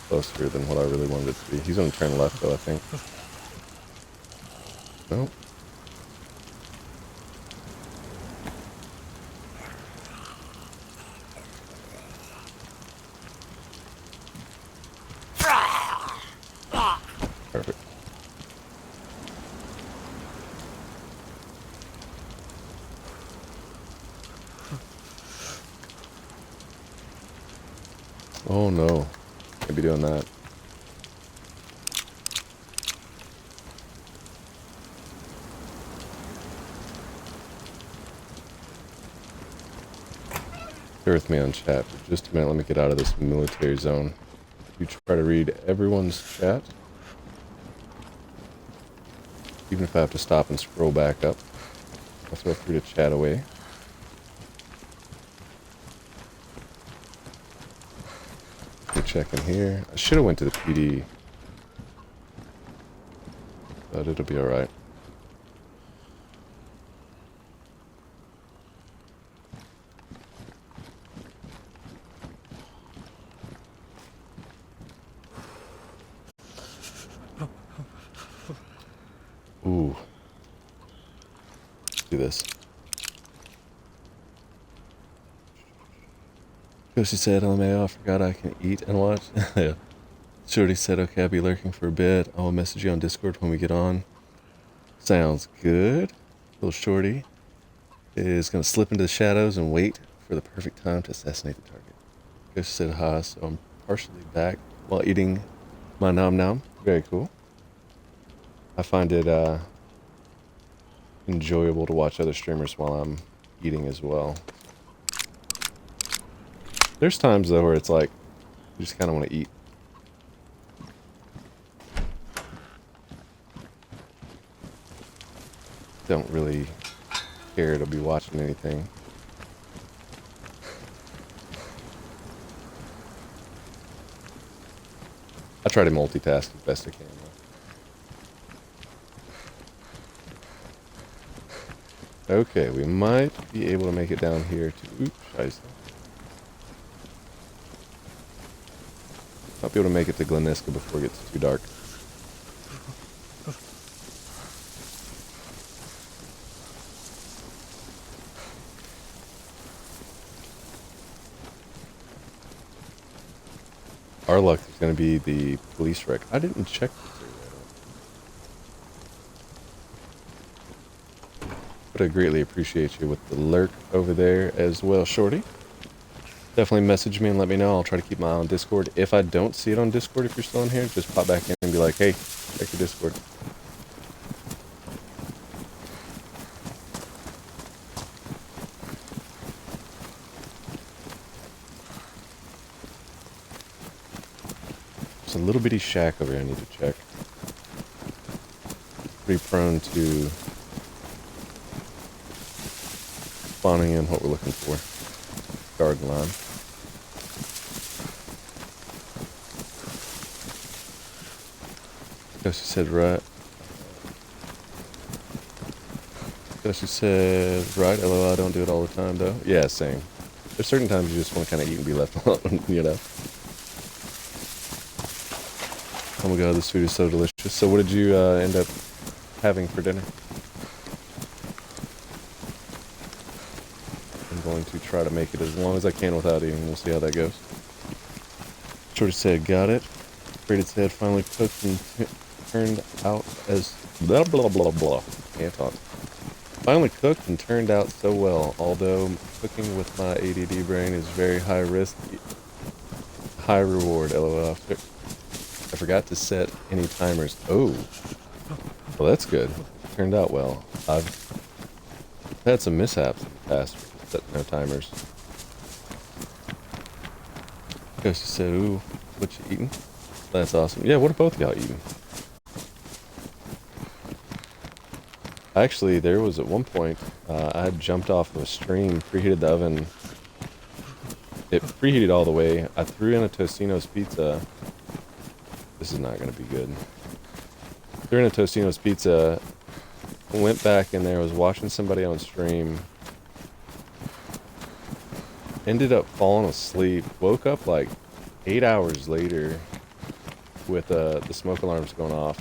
closer than what I really wanted it to be. He's gonna turn left though, I think. Nope. Perfect. Oh no. Can't be doing that. Bear with me on chat for just a minute. Let me get out of this military zone. You try to read everyone's chat. Even if I have to stop and scroll back up, I'll feel free to chat away. Check in here. I should have went to the PD, but it'll be alright. Ooh. Let's do this. Ghosty said, LMAO, I forgot I can eat and watch. Yeah. Shorty said, okay, I'll be lurking for a bit. I'll message you on Discord when we get on. Sounds good. Little Shorty is going to slip into the shadows and wait for the perfect time to assassinate the target. Ghosty said, ha, so I'm partially back while eating my nom nom. Very cool. I find it enjoyable to watch other streamers while I'm eating as well. There's times though where it's like you just kind of want to eat. Don't really care to be watching anything. I try to multitask as best I can though. Okay, we might be able to make it down here to... Oops, scheiße. Might be able to make it to Gleniska before it gets too dark. Our luck is going to be the police wreck. I didn't check this area. But I greatly appreciate you with the lurk over there as well, Shorty. Definitely message me and let me know. I'll try to keep my eye on Discord. If I don't see it on Discord, if you're still in here, just pop back in and be like, hey, check your Discord. There's a little bitty shack over here I need to check. Pretty prone to spawning in what we're looking for. Garden line. She said right. She said right. LOL, I don't do it all the time though. Yeah, same. There's certain times you just want to kind of eat and be left alone, you know. Oh my god, this food is so delicious. So what did you end up having for dinner? I'm going to try to make it as long as I can without eating. We'll see how that goes. Shorty said, got it. Braided said, finally cooked and turned out as blah blah blah blah. Can't talk. Finally cooked and turned out so well. Although cooking with my ADD brain is very high risk, high reward. LOL. I forgot to set any timers. Oh, well that's good. Turned out well. I've had some mishaps in the past. Set no timers. She said, "Ooh, what you eating?" That's awesome. Yeah, what are both y'all eating? Actually, there was at one point, I had jumped off of a stream, preheated the oven. It preheated all the way. I threw in a Tostino's pizza. This is not going to be good. Threw in a Tostino's pizza, went back in there, was watching somebody on stream. Ended up falling asleep. Woke up like 8 hours later with the smoke alarms going off.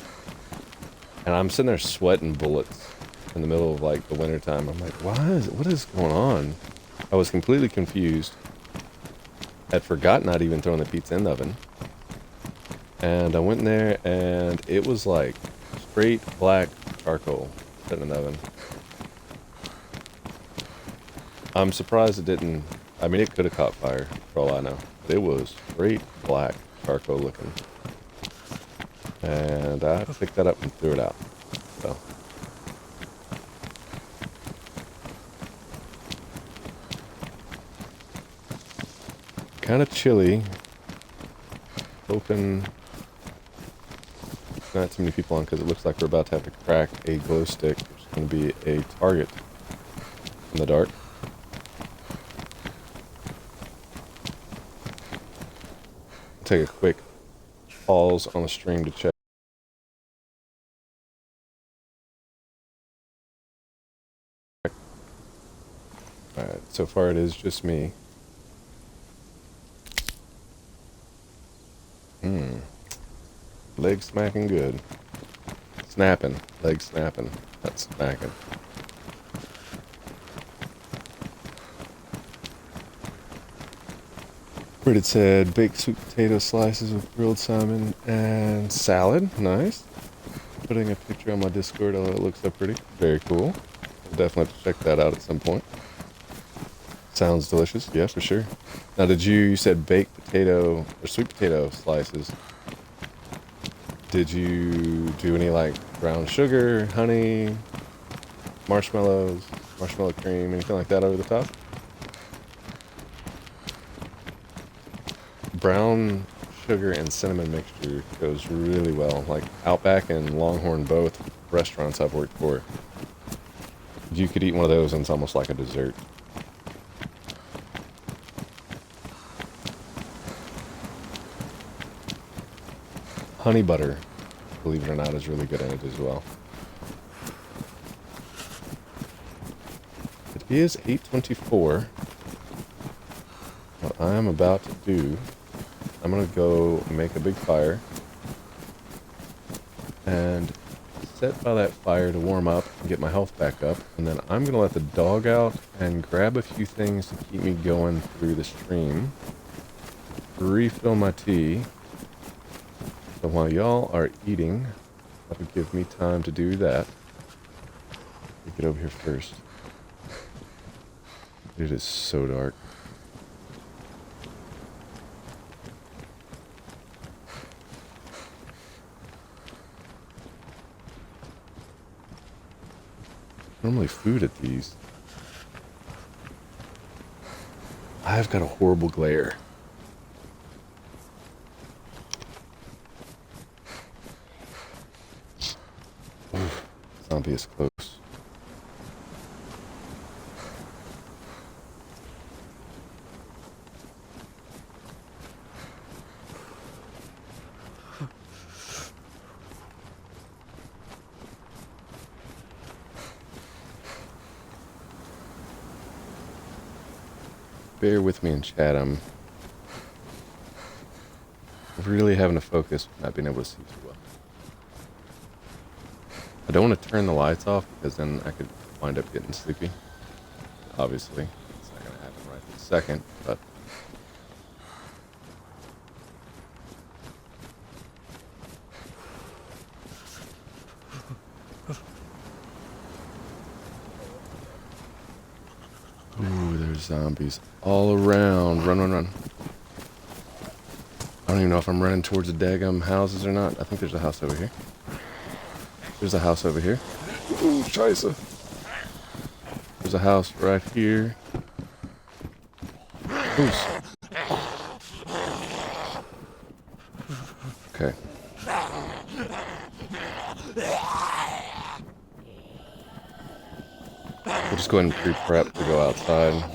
And I'm sitting there sweating bullets in the middle of like the winter time. I'm like, what is going on? I was completely confused. I'd forgotten I'd even thrown the pizza in the oven. And I went in there and it was like straight black charcoal sitting in the oven. I'm surprised it didn't, I mean it could have caught fire for all I know. But it was straight black charcoal looking. And I picked that up and threw it out. So. Kind of chilly. Hoping not too many people on because it looks like we're about to have to crack a glow stick, which is going to be a target in the dark. Take a quick pause on the stream to check. Alright, so far it is just me. Leg smacking good. Snapping. Leg snapping. Not smacking. Britted said baked sweet potato slices with grilled salmon and salad. Nice. Putting a picture on my Discord, although it looks so pretty. Very cool. I'll definitely have to check that out at some point. Sounds delicious. Yeah, for sure. Now, you said baked potato or sweet potato slices. Did you do any like brown sugar, honey, marshmallows, marshmallow cream, anything like that over the top? Brown sugar and cinnamon mixture goes really well. Like Outback and Longhorn, both restaurants I've worked for. You could eat one of those and it's almost like a dessert. Honey butter, believe it or not, is really good in it as well. It is 8:24. What I am about to do, I'm gonna go make a big fire and sit by that fire to warm up and get my health back up, and then I'm gonna let the dog out and grab a few things to keep me going through the stream, refill my tea. So while y'all are eating, that'll give me time to do that. Let me get over here first. It is so dark. Normally food at these. I've got a horrible glare. Oof, zombie is close. Bear with me in chat. I'm really having to focus, not being able to see too well. I don't want to turn the lights off because then I could wind up getting sleepy. Obviously, it's not going to happen right this second, but ooh, there's zombies all around. Run, run, run. I don't even know if I'm running towards the daggum houses or not. I think there's a house over here. There's a house over here. Ooh, scheiße. There's a house right here. Ooh. Okay. We'll just go ahead and pre-prep to go outside.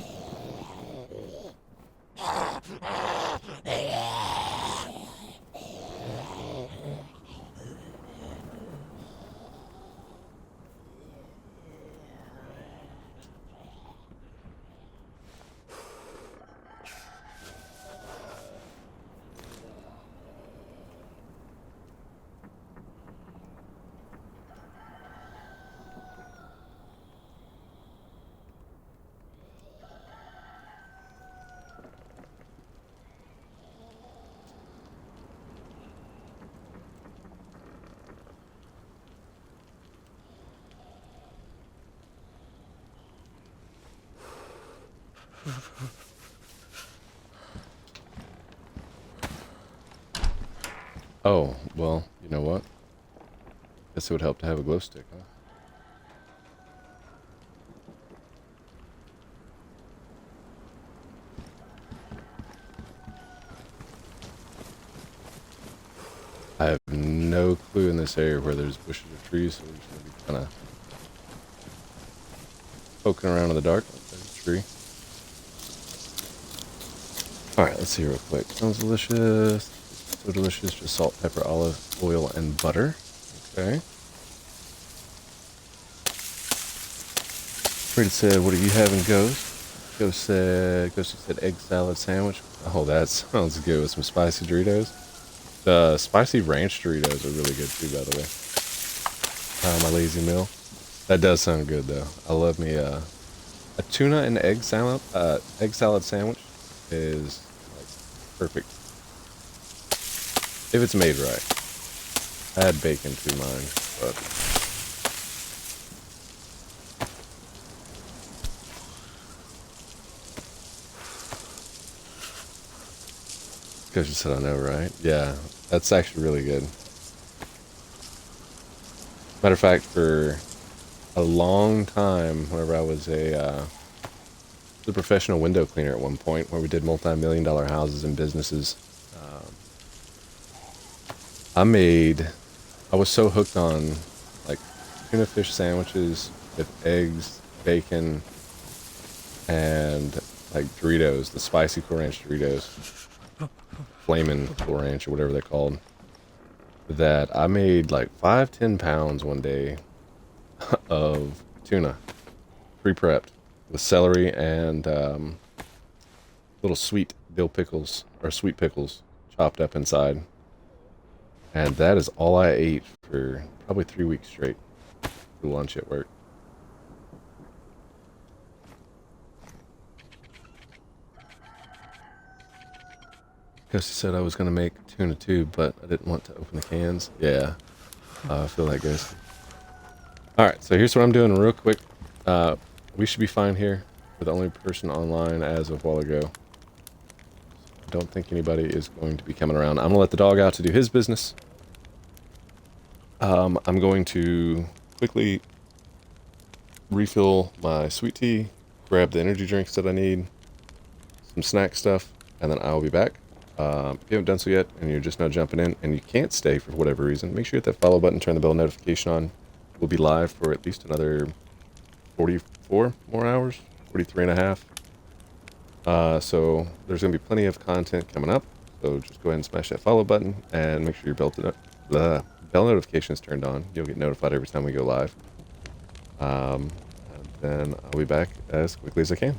Oh, well, you know what? Guess it would help to have a glow stick, huh? I have no clue in this area where there's bushes or trees, so we're just gonna be kind of poking around in the dark. There's a tree. Alright, let's see real quick. Sounds delicious. So delicious. Just salt, pepper, olive oil, and butter. Okay. Freddy said, what are you having, Ghost? Ghost said egg salad sandwich. Oh, that sounds good with some spicy Doritos. The spicy ranch Doritos are really good too, by the way. My lazy meal. That does sound good though. I love me a tuna and egg salad sandwich is like perfect if it's made right. I had bacon to mine, but because you said I know, right? Yeah, that's actually really good. Matter of fact, for a long time, whenever I was a professional window cleaner at one point, where we did multi-million-dollar houses and businesses, I was so hooked on like tuna fish sandwiches with eggs, bacon, and like Doritos, the spicy Cool Ranch Doritos, Flamin' Cool Ranch or whatever they're called, that I made like 5-10 pounds one day of tuna, pre-prepped, with celery and little sweet dill pickles or sweet pickles chopped up inside. And that is all I ate for probably 3 weeks straight for lunch at work. Kirsty said I was going to make tuna too, but I didn't want to open the cans. Yeah, I feel that, guys. Alright, so here's what I'm doing real quick. We should be fine here. We're the only person online as of a while ago. I don't think anybody is going to be coming around. I'm going to let the dog out to do his business. I'm going to quickly refill my sweet tea, grab the energy drinks that I need, some snack stuff, and then I'll be back. If you haven't done so yet and you're just now jumping in and you can't stay for whatever reason, make sure you hit that follow button, turn the bell notification on. We'll be live for at least another 44 more hours, 43 and a half. So there's going to be plenty of content coming up. So just go ahead and smash that follow button and make sure your bell notification is turned on. You'll get notified every time we go live. And then I'll be back as quickly as I can.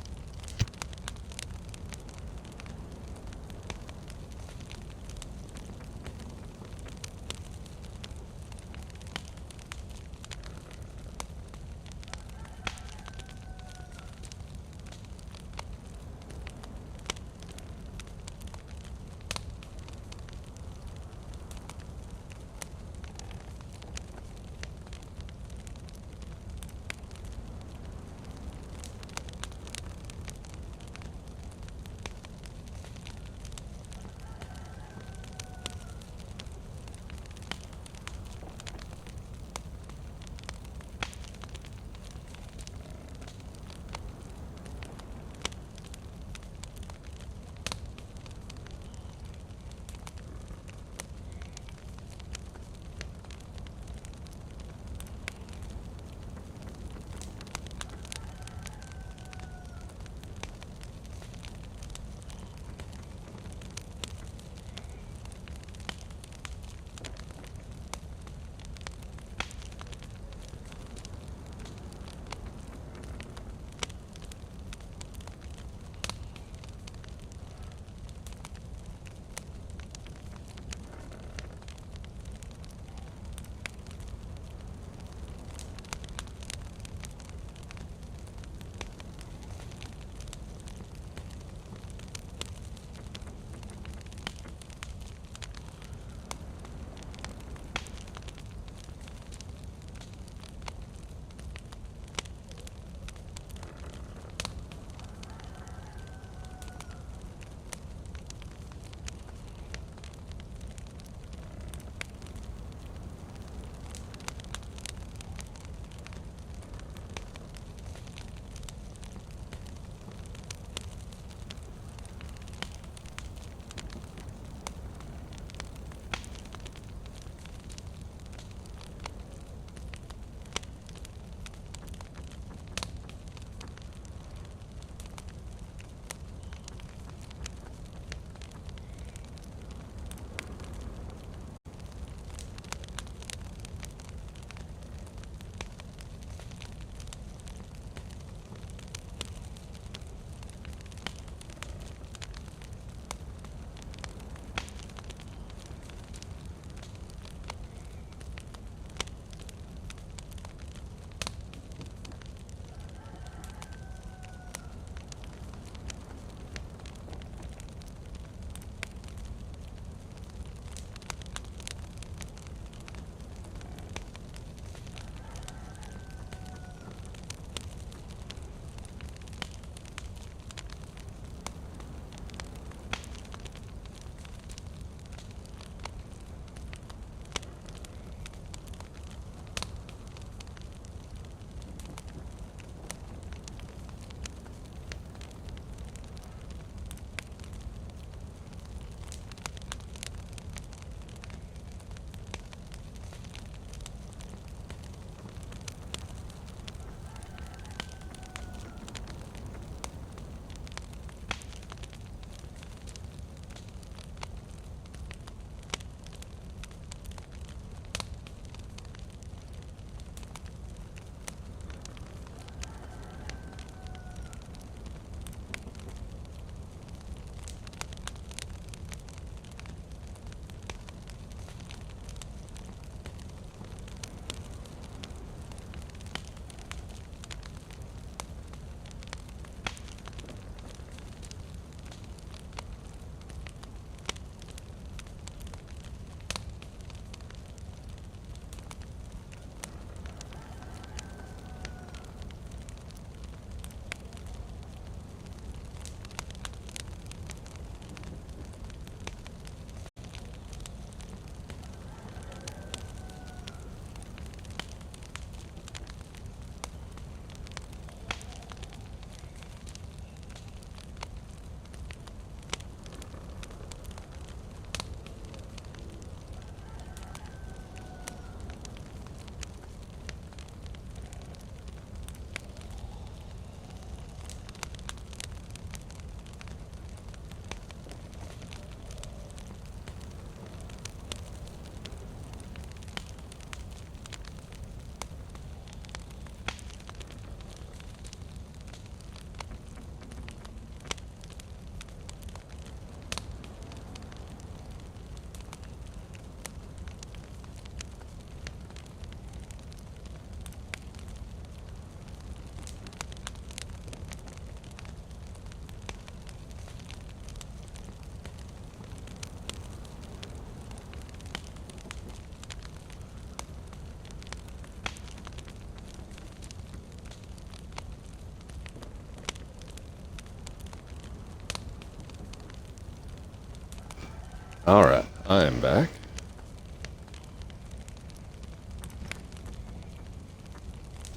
Alright, I am back.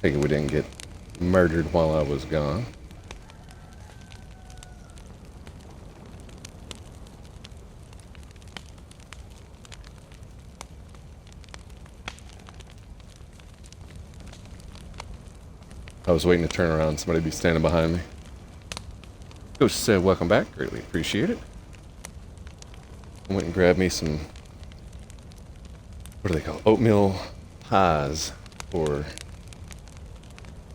Take it we didn't get murdered while I was gone. I was waiting to turn around, somebody be standing behind me. Ghost said, welcome back, greatly appreciate it. I went and grabbed me some, what do they call it? Oatmeal pies for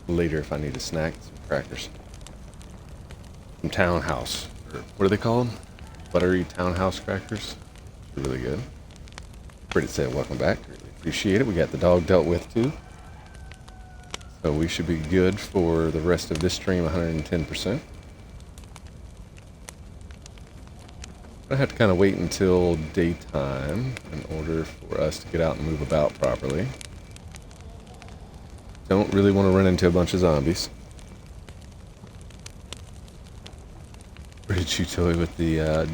later if I need a snack. Some crackers. Some Townhouse, or what are they called? Buttery Townhouse crackers. They're really good. Pretty said, welcome back, greatly appreciate it. We got the dog dealt with too. So we should be good for the rest of this stream, 110%. I have to kind of wait until daytime in order for us to get out and move about properly. Don't really want to run into a bunch of zombies. Where did you toy with the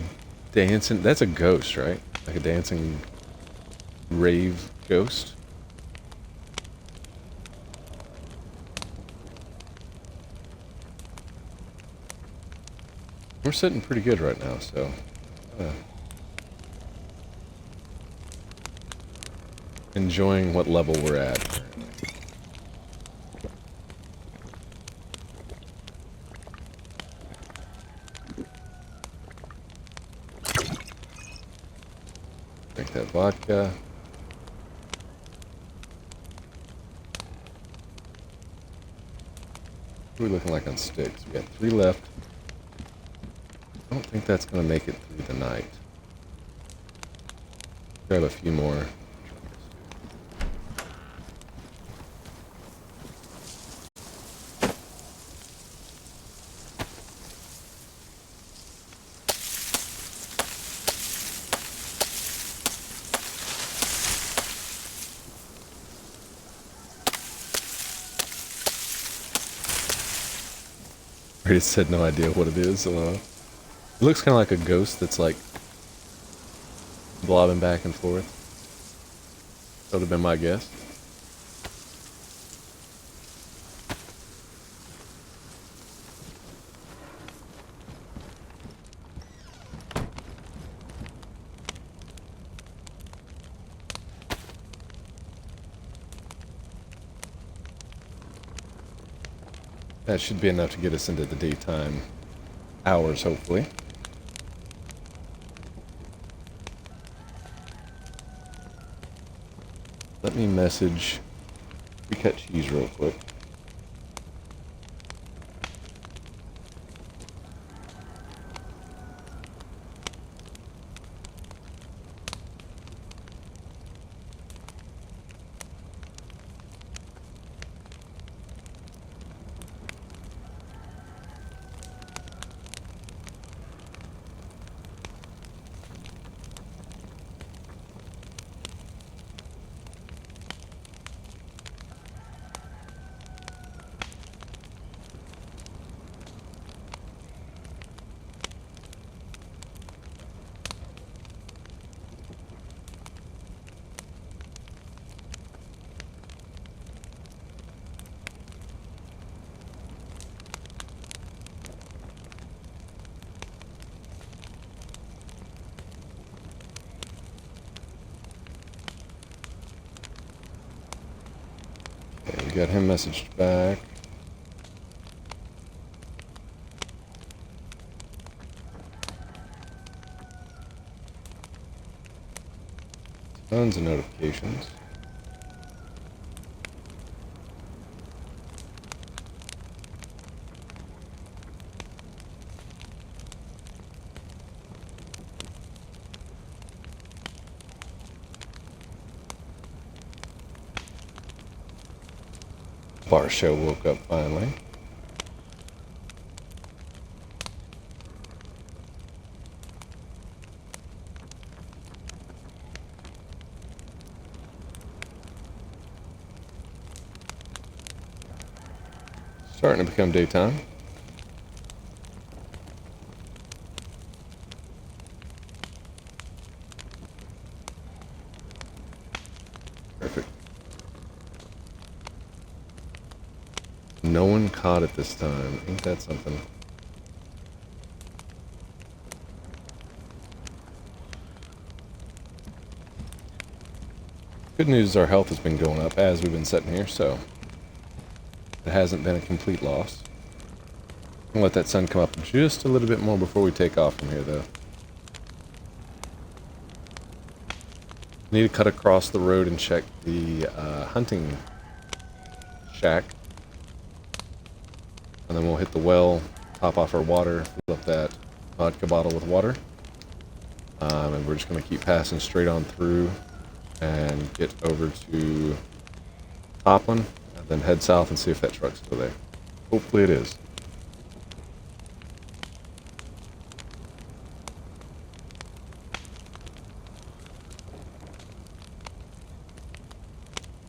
dancing? That's a ghost, right? Like a dancing rave ghost. We're sitting pretty good right now, so enjoying what level we're at currently. Drink that vodka. What are we looking like on sticks? We got 3 left. I don't think that's going to make it through the night. Grab a few more. I just had no idea what it is. It looks kind of like a ghost that's like blobbing back and forth. That would have been my guess. That should be enough to get us into the daytime hours, hopefully. Let me message Pre-Cut Cheese real quick. Okay, we got him messaged back. Tons of notifications. Bar show woke up finally. Starting to become daytime. caught it this time. Ain't that something? Good news is our health has been going up as we've been sitting here, so it hasn't been a complete loss. I'll let that sun come up just a little bit more before we take off from here, though. Need to cut across the road and check the hunting shack. And then we'll hit the well, top off our water, fill up that vodka bottle with water. And we're just going to keep passing straight on through and get over to Toplin, and then head south and see if that truck's still there. Hopefully it is.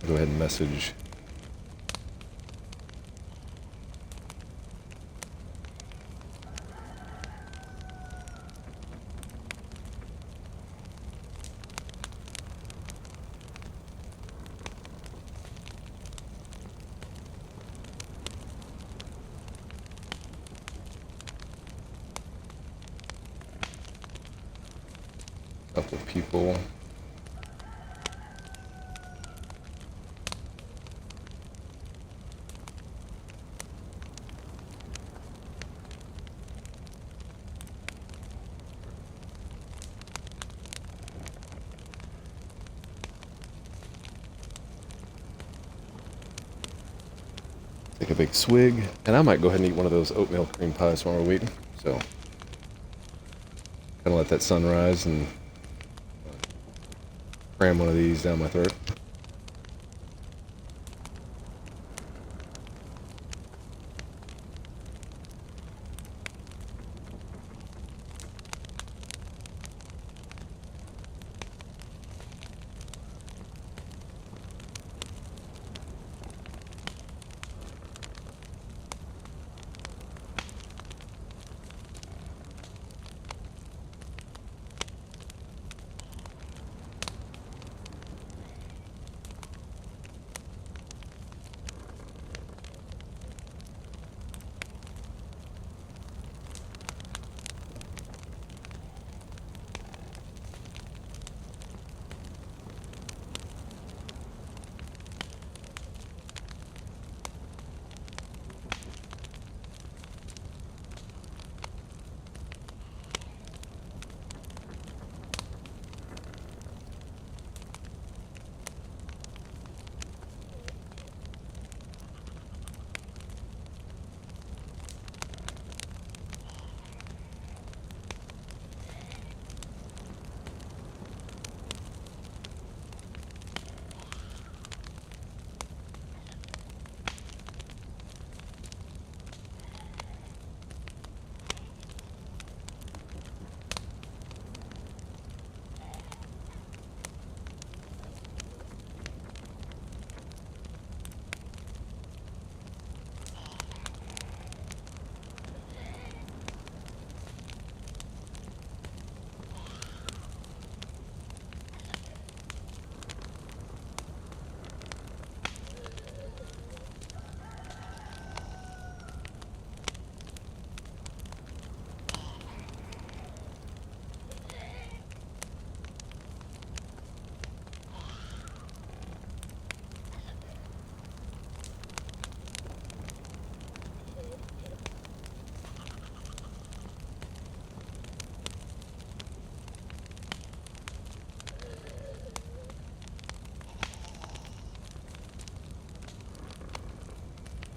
Go ahead and message a couple of people. Take a big swig, and I might go ahead and eat one of those oatmeal cream pies while we're waiting. So, kind of let that sun rise and cram one of these down my throat.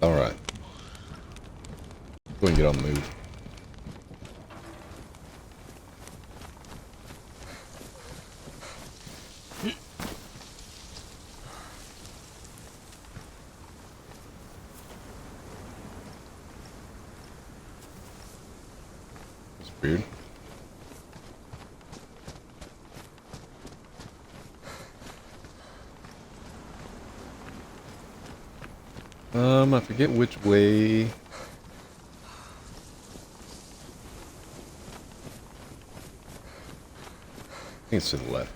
Alright. Go and get on the move. It's weird. I forget which way. I think it's to the left.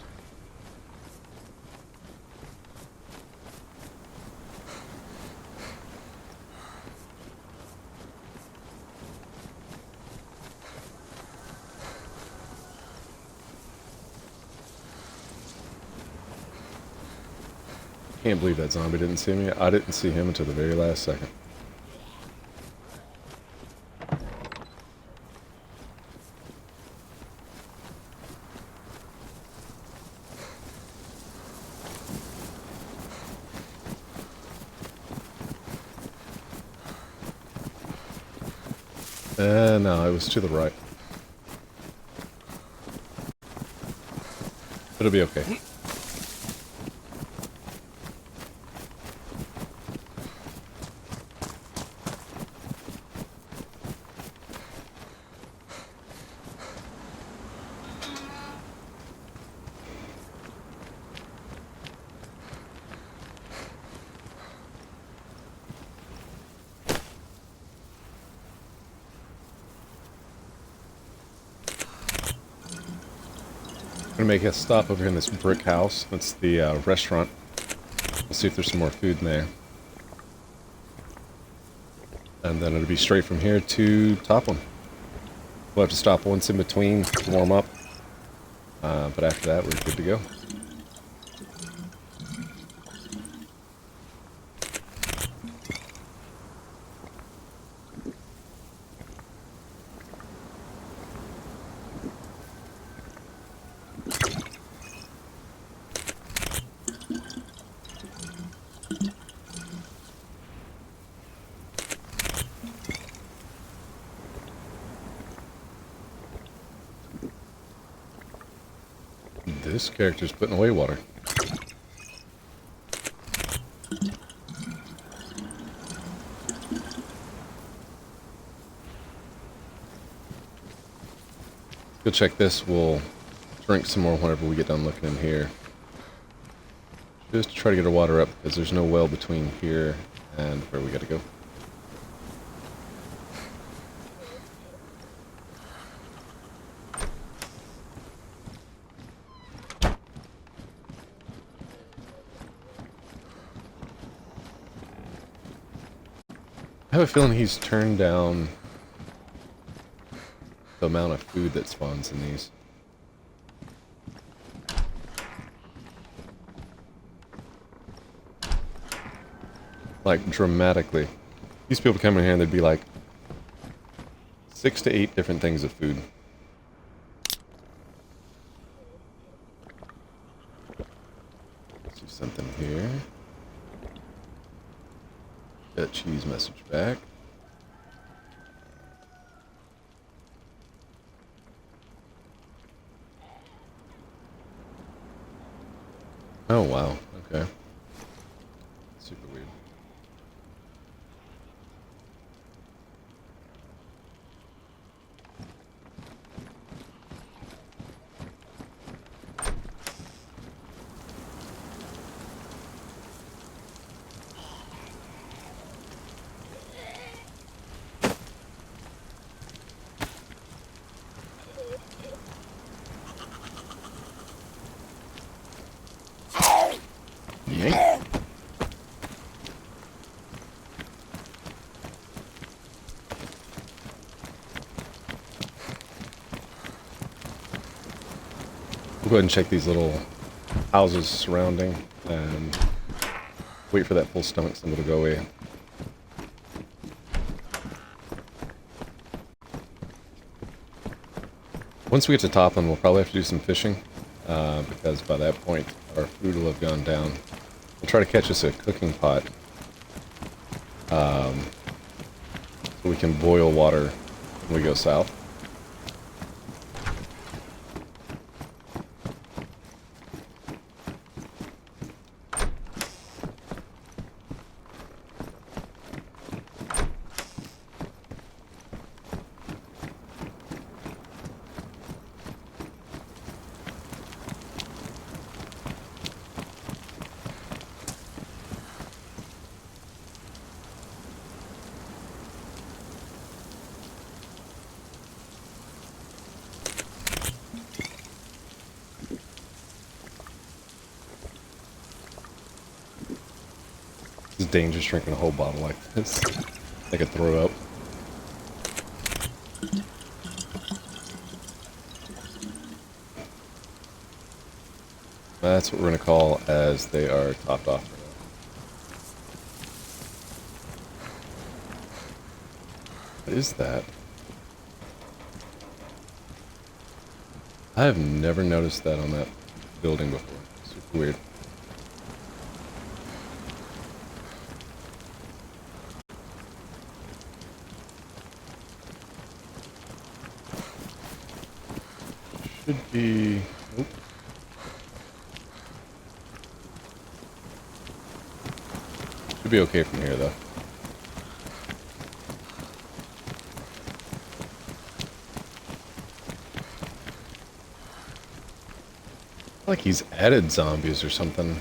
can't believe that zombie didn't see me. I didn't see him until the very last second. No, it was to the right. It'll be okay. I'm gonna make a stop over here in this brick house. That's the restaurant. Let's see if there's some more food in there. And then it'll be straight from here to Topham. We'll have to stop once in between to warm up. But after that, we're good to go. This character's putting away water. Go check this. We'll drink some more whenever we get done looking in here. Just to try to get our water up, because there's no well between here and where we gotta go. I have a feeling he's turned down the amount of food that spawns in these. Like, dramatically. These people come in here and there'd be like 6 to 8 different things of food. Let's do something here. Get cheese message back. Oh wow, okay. Super weird. Yank. We'll go ahead and check these little houses surrounding and wait for that full stomach symbol to go away. Once we get to Topham, we'll probably have to do some fishing because by that point our food will have gone down. We'll try to catch us a cooking pot so we can boil water when we go south. It's dangerous drinking a whole bottle like this. I could throw up. That's what we're going to call as they are topped off. is that? I have never noticed that on that building before. Super weird. Should be... Nope. Should be okay from here, though. Like he's added zombies or something.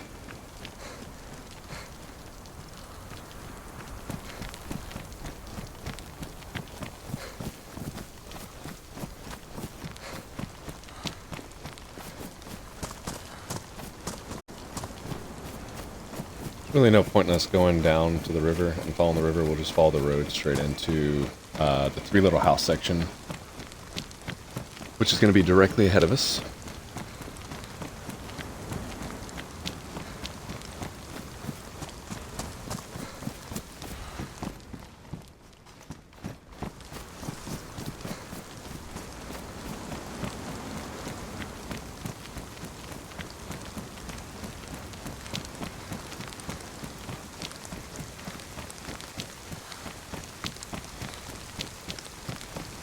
Really no point in us going down to the river and following the river. We'll just follow the road straight into the Three Little House section, which is going to be directly ahead of us.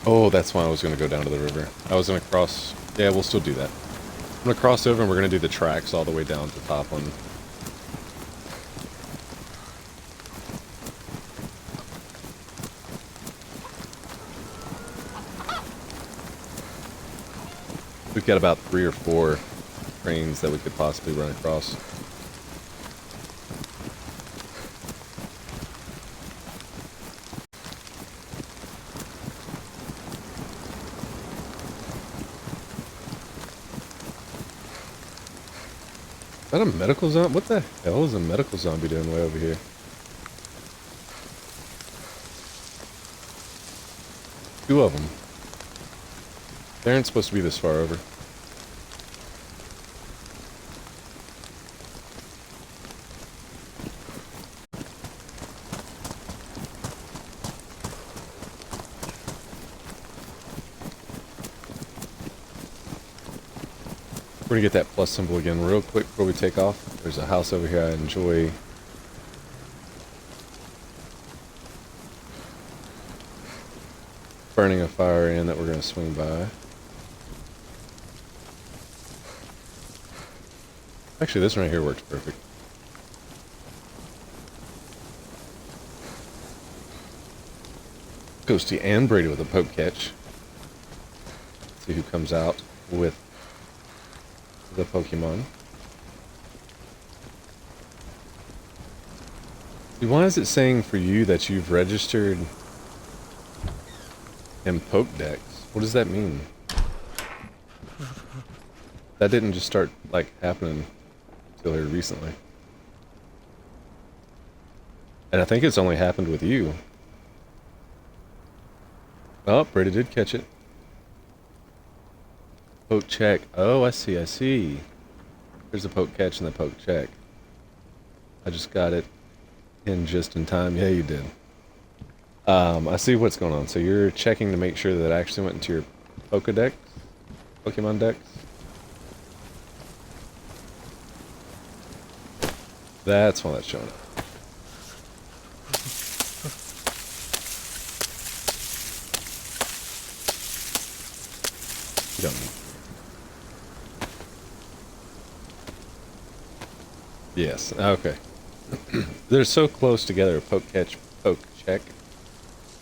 Oh, that's why I was going to go down to the river. I was going to cross... Yeah, we'll still do that. I'm going to cross over and we're going to do the tracks all the way down to Toplin. We've got about 3 or 4 trains that we could possibly run across. Is that a medical zombie? What the hell is a medical zombie doing way over here? 2 of them. They aren't supposed to be this far over. We're gonna get that plus symbol again real quick before we take off. There's a house over here I enjoy. Burning a fire in that we're gonna swing by. Actually, this one right here works perfect. Ghosty and Brady with a poke catch. Let's see who comes out with the Pokemon. See, why is it saying for you that you've registered in Pokedex? What does that mean? That didn't just start, like, happening until here recently. And I think it's only happened with you. Oh, Brady did catch it. Poke check. Oh, I see, I see. There's a poke catch and the poke check. I just got it in just in time. Yeah, you did. I see what's going on. So you're checking to make sure that it actually went into your Pokedex? Pokemon Dex? That's why that's showing up. You don't need. Yes, okay. They're so close together, poke catch, poke check,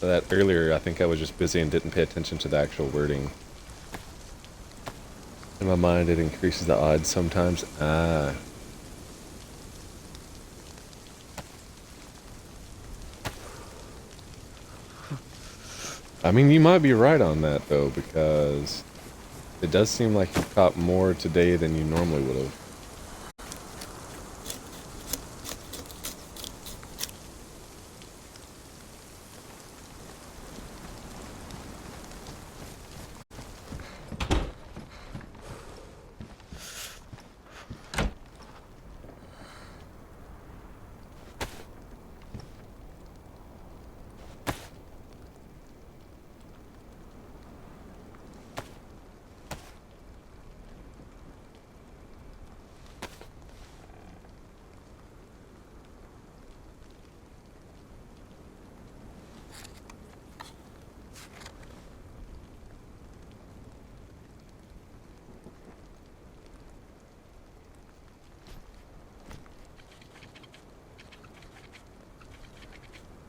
that earlier I think I was just busy and didn't pay attention to the actual wording. In my mind it increases the odds sometimes. Ah. I mean, you might be right on that though, because it does seem like you caught more today than you normally would have.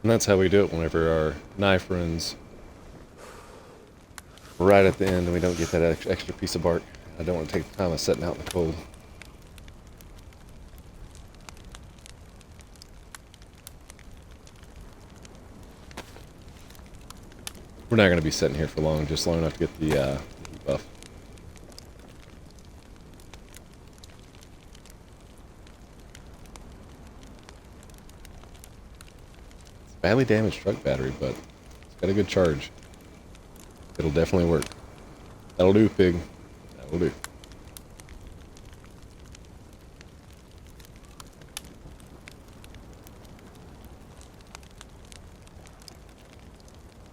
And that's how we do it whenever our knife runs right at the end and we don't get that extra piece of bark. I don't want to take the time of setting out in the cold. We're not going to be sitting here for long, just long enough to get the heat buff. It's a badly damaged truck battery, but it's got a good charge. It'll definitely work. That'll do, pig. That'll do.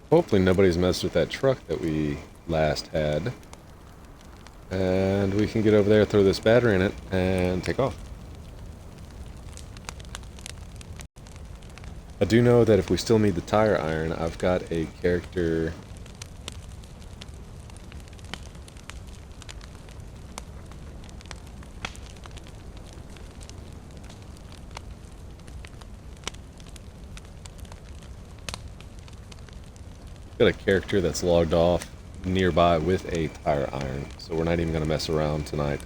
Hopefully nobody's messed with that truck that we last had. And we can get over there, throw this battery in it, and take off. I do know that if we still need the tire iron, I've got a character... got a character that's logged off nearby with a tire iron, so we're not even going to mess around tonight.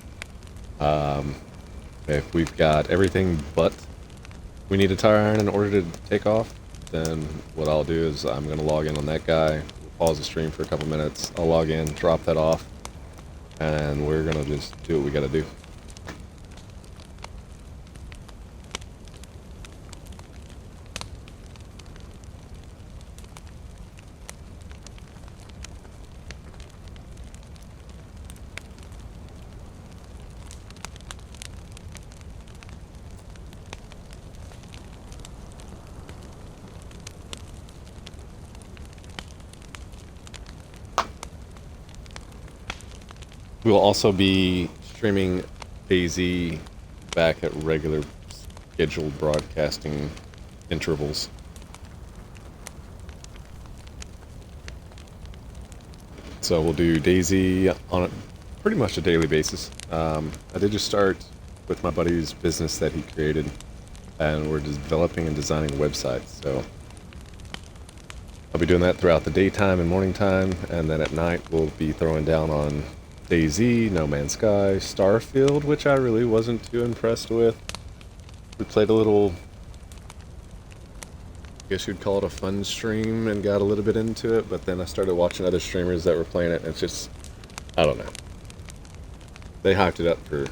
If we've got everything but we need a tire iron in order to take off, then what I'll do is I'm going to log in on that guy, we'll pause the stream for a couple minutes, I'll log in, drop that off, and we're going to just do what we got to do. We will also be streaming DayZ back at regular scheduled broadcasting intervals. So we'll do DayZ on a pretty much a daily basis. I did just start with my buddy's business that he created, and we're developing and designing websites. So I'll be doing that throughout the daytime and morning time, and then at night we'll be throwing down on DayZ, No Man's Sky, Starfield, which I really wasn't too impressed with. We played a little, I guess you'd call it a fun stream, and got a little bit into it, but then I started watching other streamers that were playing it, and it's just, I don't know. They hyped it up for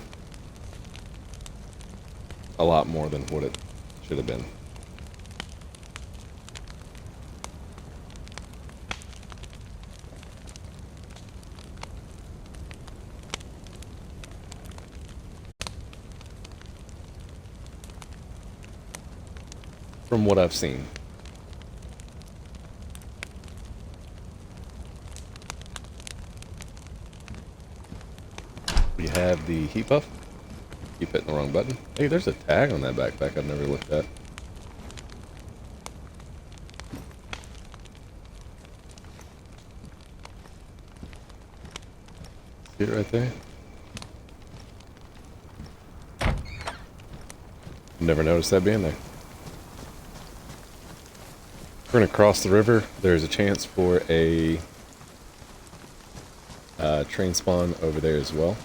a lot more than what it should have been. From what I've seen. We have the heat buff. Keep hitting the wrong button. Hey, there's a tag on that backpack I've never looked at. See it right there? Never noticed that being there. We're going to cross the river. There's a chance for a train spawn over there as well.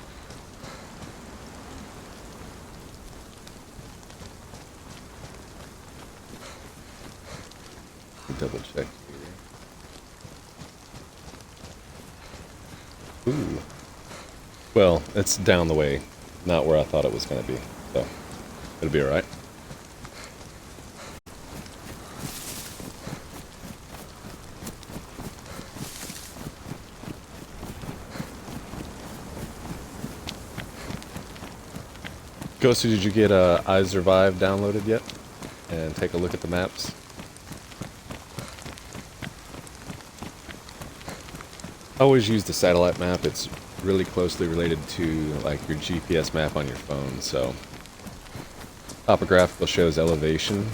Double check here. Ooh. Well, it's down the way, not where I thought it was going to be. So, it'll be alright. Ghosty, did you get I Survive downloaded yet? And take a look at the maps? I always use the satellite map. It's really closely related to like your GPS map on your phone. So topographical shows elevation,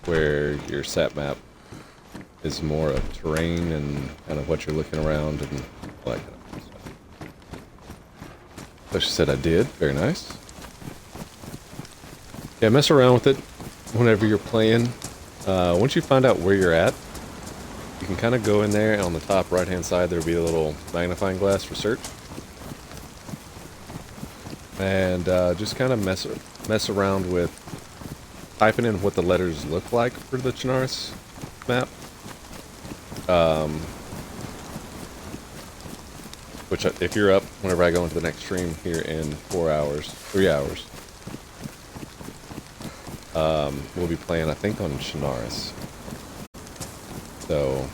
where your sat map is more of terrain and kind of what you're looking around and all that kind of stuff. So she said I did. Very nice. Yeah, mess around with it whenever you're playing. Once you find out where you're at, you can kind of go in there, and on the top right hand side there'll be a little magnifying glass for search. And just kind of mess around with typing in what the letters look like for the Chernarus map. Which, if you're up, whenever I go into the next stream here in 3 hours, we'll be playing, I think, on Chernarus. So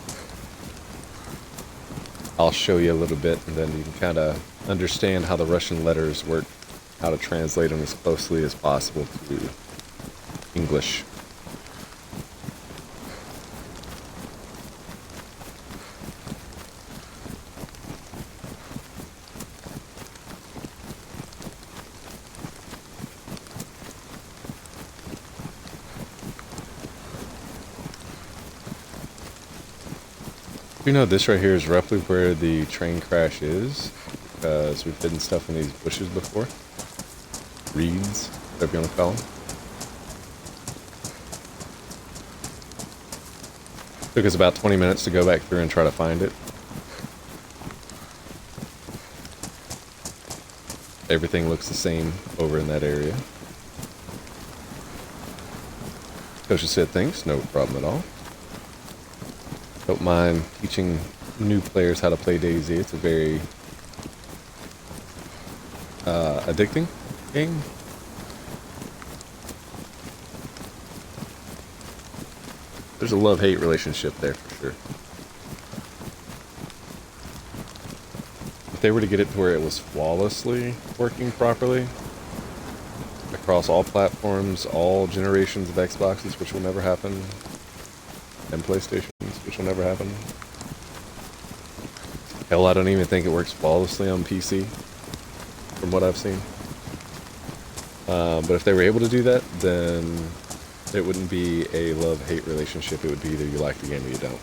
I'll show you a little bit, and then you can kind of understand how the Russian letters work, how to translate them as closely as possible to English. You know, this right here is roughly where the train crash is, because we've hidden stuff in these bushes before. Reeds, whatever you want to call them. Took us about 20 minutes to go back through and try to find it. Everything looks the same over in that area. Kosha said thanks, no problem at all. Don't mind teaching new players how to play DayZ. It's a very addicting game. There's a love-hate relationship there for sure. If they were to get it to where it was flawlessly working properly across all platforms, all generations of Xboxes, which will never happen, and PlayStations, which will never happen. Hell, I don't even think it works flawlessly on PC, from what I've seen. But if they were able to do that, then it wouldn't be a love-hate relationship. It would be either you like the game or you don't.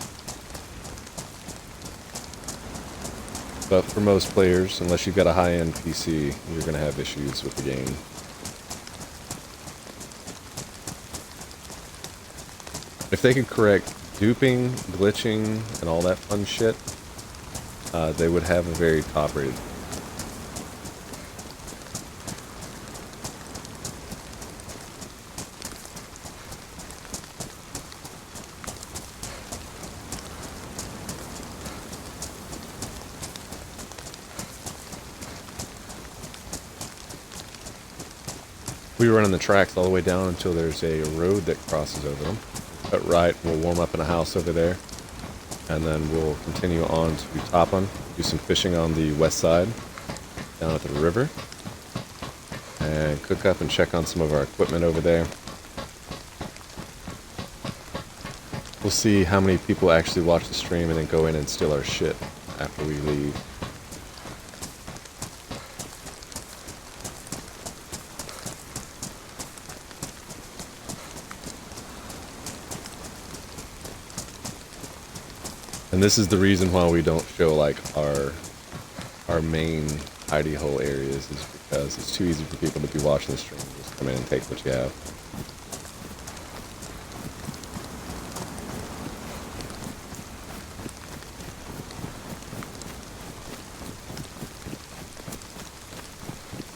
But for most players, unless you've got a high-end PC, you're going to have issues with the game. If they could correct duping, glitching, and all that fun shit, they would have a very top-rated. We run on the tracks all the way down until there's a road that crosses over them. Cut right, we'll warm up in a house over there, and then we'll continue on to Topham, do some fishing on the west side, down at the river, and cook up and check on some of our equipment over there. We'll see how many people actually watch the stream and then go in and steal our shit after we leave. And this is the reason why we don't show like our main hidey hole areas, is because it's too easy for people to be watching the stream and just come in and take what you have.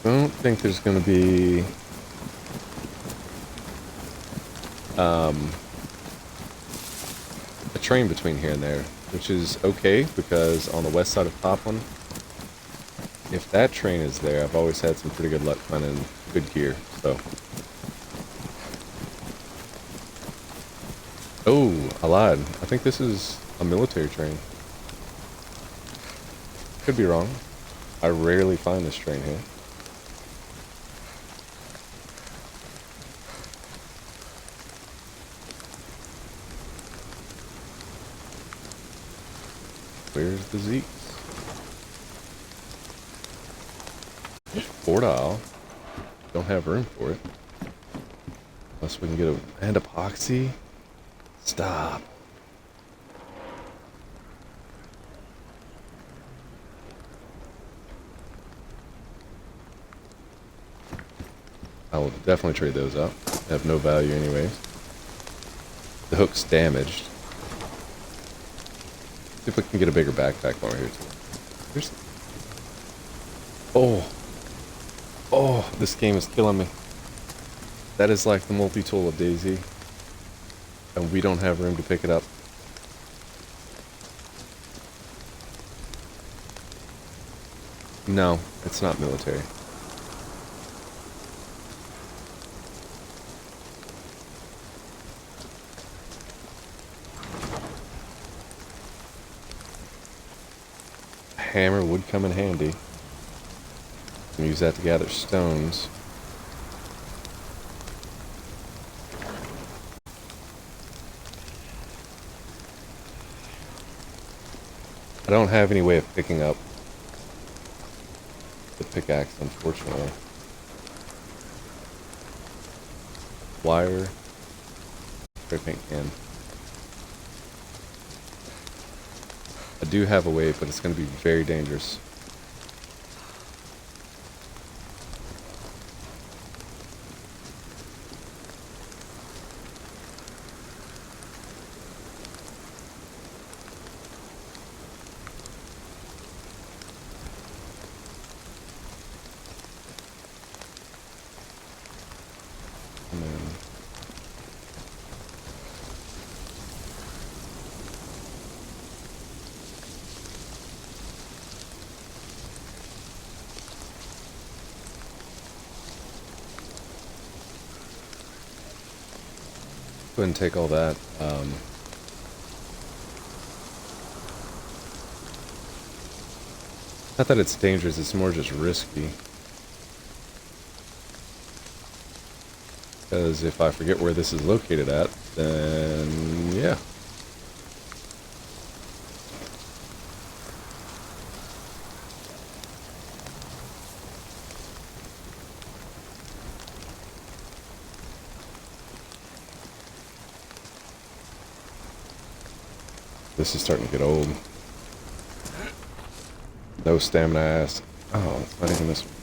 I don't think there's going to be a train between here and there, which is okay, because on the west side of Topham, if that train is there, I've always had some pretty good luck finding good gear, so. Oh, I lied. I think this is a military train. Could be wrong. I rarely find this train here. Where's the Zeeks? There's Fortile. Don't have room for it. Unless we can get a... and epoxy? Stop. I will definitely trade those out. They have no value anyways. The hook's damaged. See if we can get a bigger backpack while we're here too. There's... Oh. Oh, this game is killing me. That is like the multi-tool of DayZ. And we don't have room to pick it up. No, it's not military. A hammer would come in handy. Can use that to gather stones. I don't have any way of picking up the pickaxe, unfortunately. Wire. Spray paint can. I do have a way, but it's going to be very dangerous. Go ahead and take all that. Not that it's dangerous, it's more just risky. Because if I forget where this is located at, then yeah. This is starting to get old. No stamina ass. Oh, it's not even this one.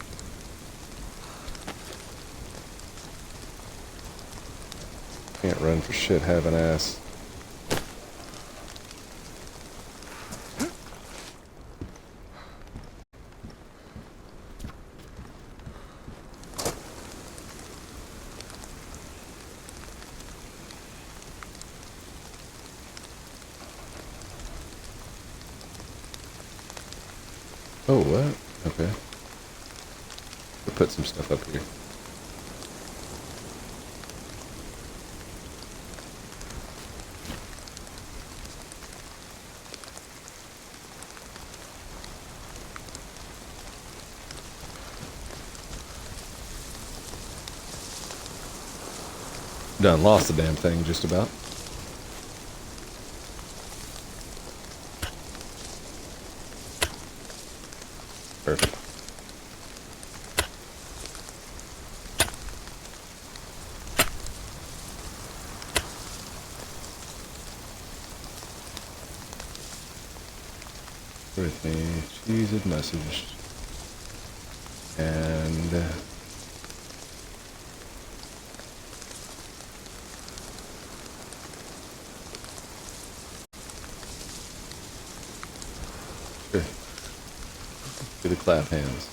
Can't run for shit, have an ass. Oh, what? Okay. We'll put some stuff up here. Done lost the damn thing, just about. Perfect. Everything. Cheesed message. And sure. Do the clap hands.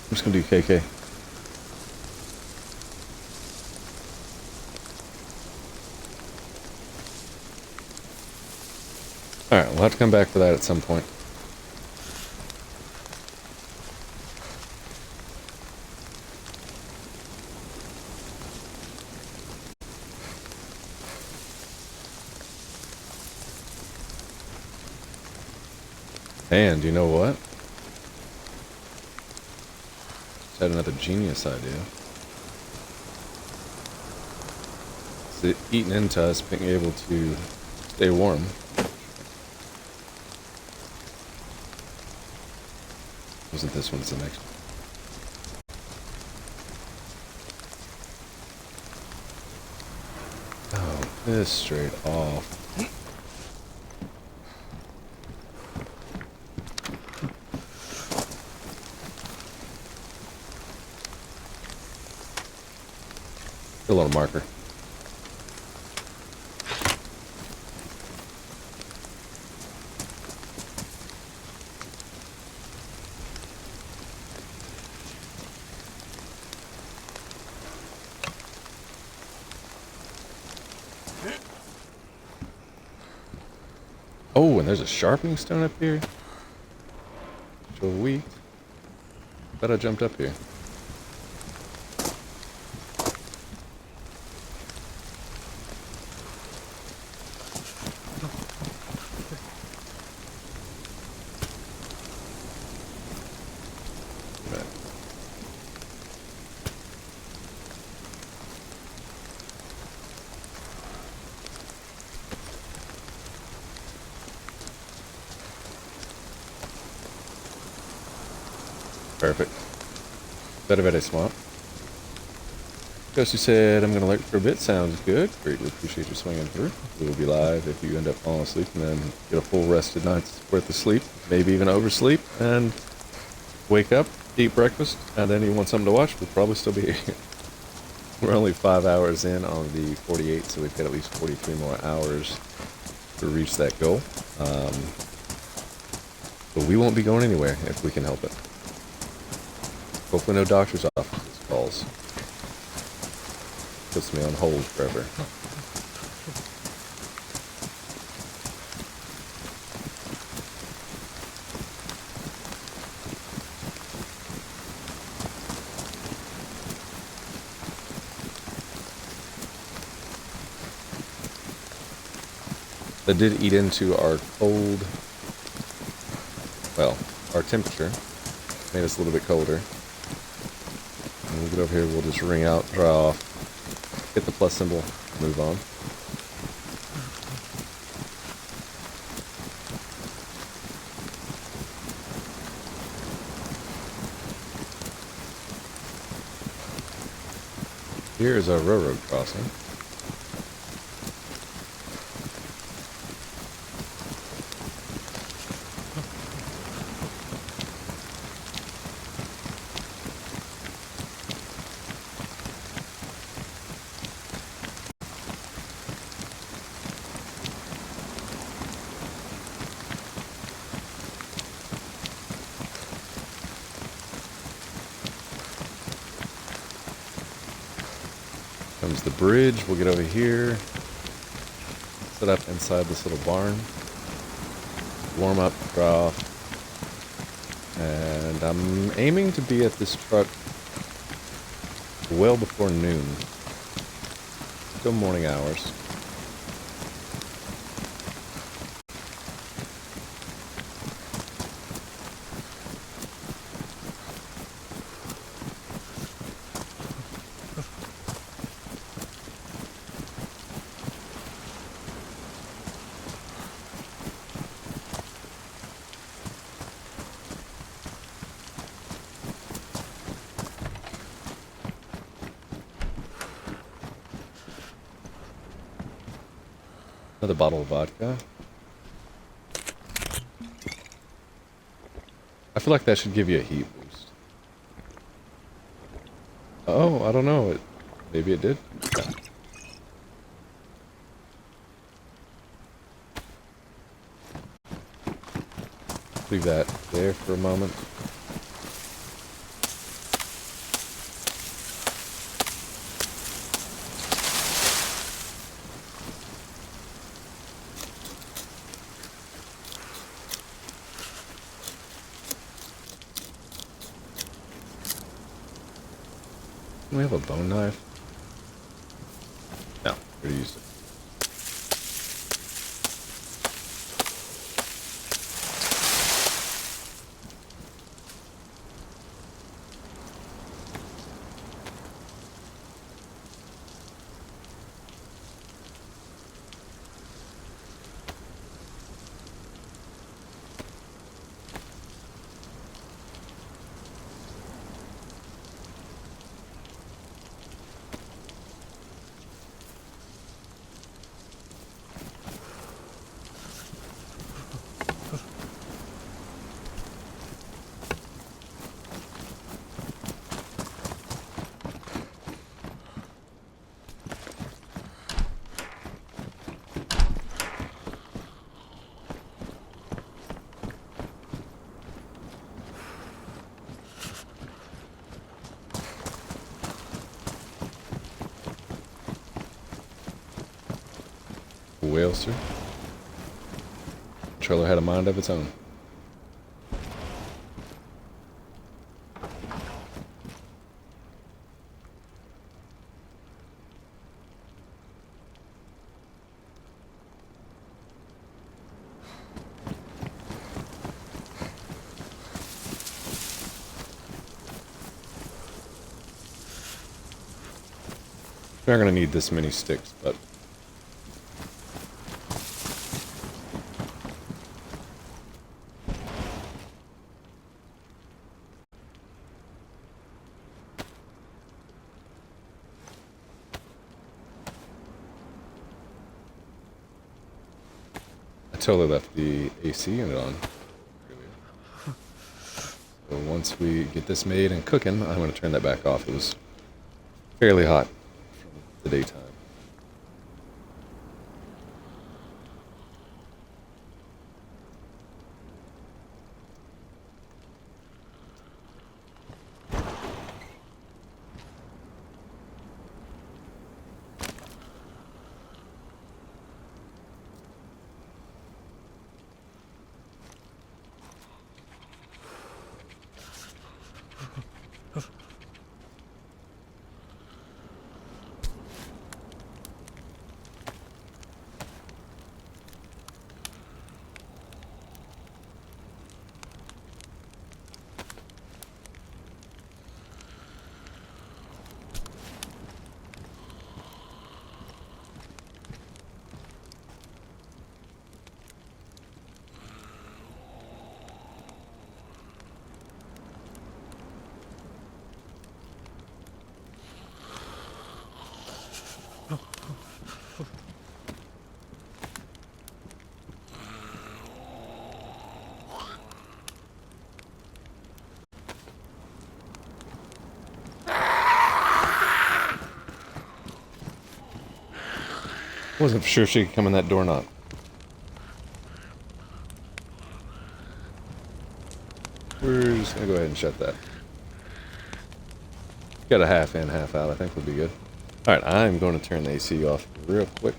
I'm just gonna do KK. Alright, we'll have to come back for that at some point. And you know what? Just had another genius idea. It's eating into us being able to stay warm. Wasn't this one, it's the next one. Oh, this straight off. A little marker. Oh, and there's a sharpening stone up here. Sweet. Bet I jumped up here. Perfect. Better bet I swamp. Ghosty said, I'm going to lurk for a bit. Sounds good. Greatly appreciate you swinging through. We will be live if you end up falling asleep and then get a full rested night's worth of sleep. Maybe even oversleep and wake up, eat breakfast, and then you want something to watch. We'll probably still be here. We're only 5 hours in on the 48, so we've got at least 43 more hours to reach that goal. But we won't be going anywhere if we can help it. Hopefully no doctor's office calls. Puts me on hold forever. That did eat into our cold, well, our temperature. Made us a little bit colder. And we'll get over here, we'll just ring out, draw off, hit the plus symbol, move on. Here is our railroad crossing. Comes the bridge. We'll get over here, set up inside this little barn, warm up, draw off, and I'm aiming to be at this truck well before noon. Still morning hours. Another bottle of vodka. I feel like that should give you a heat boost. Oh, I don't know. Maybe it did. Yeah. Leave that there for a moment. Do we have a bone knife? No, we used it. Whalester. Controller had a mind of its own. We're not going to need this many sticks, but... I totally left the AC unit on earlier. So once we get this made and cooking, I'm going to turn that back off. It was fairly hot from the daytime. Wasn't for sure if she could come in that door or not. We're just gonna go ahead and shut that. Got a half in, half out. I think we'll be good. All right, I'm going to turn the AC off real quick.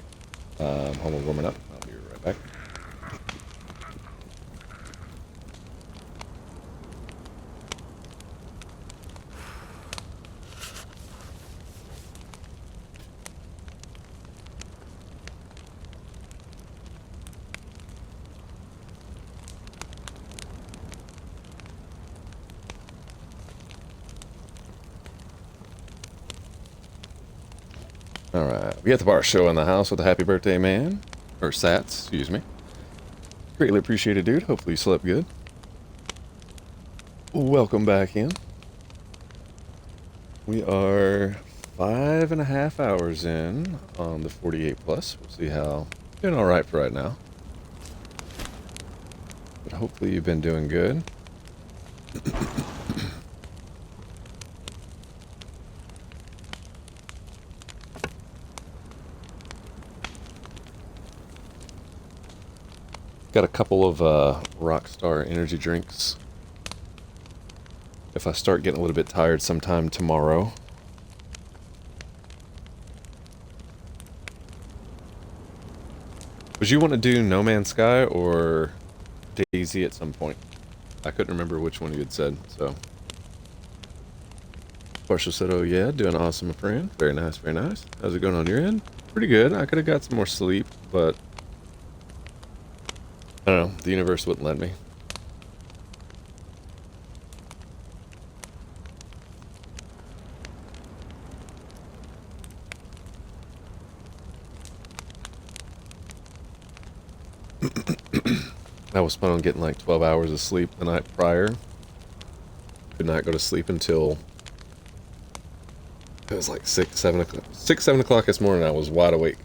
Hold on, warming up. I'll be right back. Alright, we got the bar show in the house with a happy birthday man. Or Sats, excuse me. Greatly appreciated, dude. Hopefully you slept good. Welcome back in. We are 5.5 hours in on the 48 plus. We'll see how... Doing alright for right now. But hopefully you've been doing good. Got a couple of Rockstar energy drinks. If I start getting a little bit tired sometime tomorrow. Would you want to do No Man's Sky or Daisy at some point? I couldn't remember which one you had said, so. Partial said, oh yeah, doing awesome, my friend. Very nice, very nice. How's it going on your end? Pretty good. I could have got some more sleep, but I don't know, the universe wouldn't let me. I was planning on getting like 12 hours of sleep the night prior. Could not go to sleep until it was like 6, 7 o'clock this morning. I was wide awake.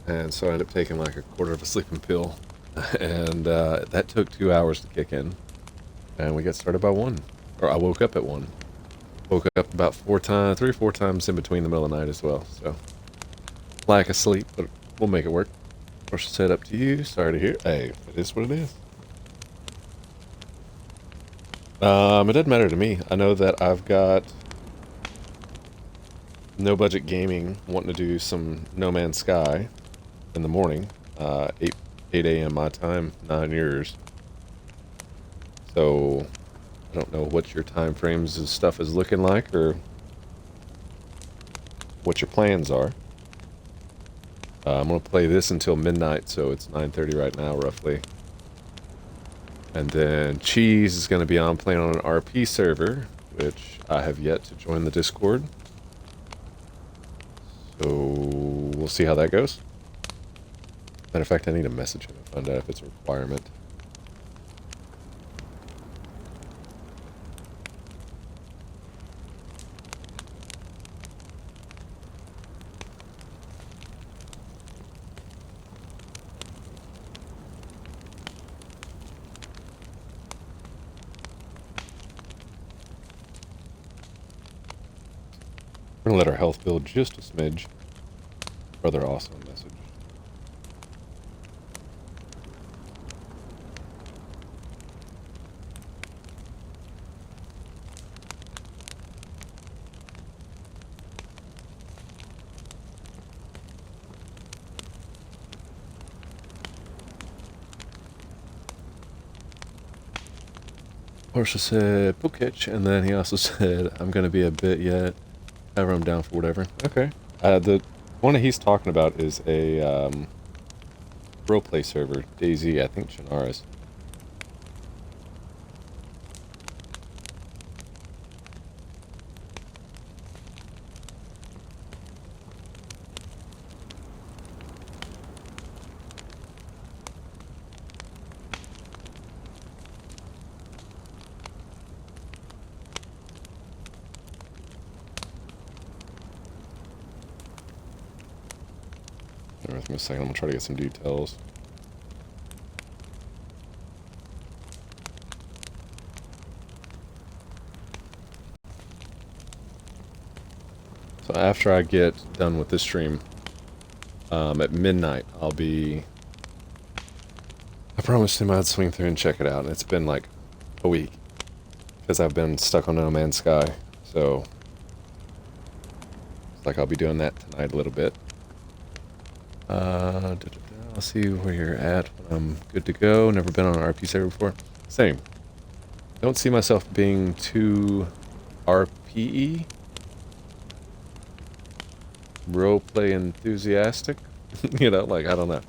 And so I ended up taking like a quarter of a sleeping pill. And that took 2 hours to kick in. And we got started by 1. Or I woke up at 1. Woke up about 3 or 4 times in between the middle of the night as well. So, lack of sleep, but we'll make it work. Push the set up to you. Sorry to hear. Hey, it is what it is. It doesn't matter to me. I know that I've got No Budget Gaming wanting to do some No Man's Sky in the morning. 8 a.m. my time, 9 yours. So I don't know what your time frames and stuff is looking like, or what your plans are. I'm gonna play this until midnight, so it's 9:30 right now, roughly. And then Cheese is gonna be on playing on an RP server, which I have yet to join the Discord. So we'll see how that goes. Matter of fact, I need to message him and find out if it's a requirement. We're gonna let our health build just a smidge. Brother awesome message. Porsche said Pukic, and then he also said, I'm gonna be a bit yet. However, I'm down for whatever. Okay. The one that he's talking about is a roleplay server, DayZ, I think Chernarus. Give me a second, I'm gonna try to get some details. So after I get done with this stream, at midnight, I promised him I'd swing through and check it out, and it's been like a week, because I've been stuck on No Man's Sky, so it's like I'll be doing that tonight a little bit. I'll see where you're at when I'm good to go. Never been on an RP server before. Same. Don't see myself being too RPE. Roleplay enthusiastic. You know, like, I don't know.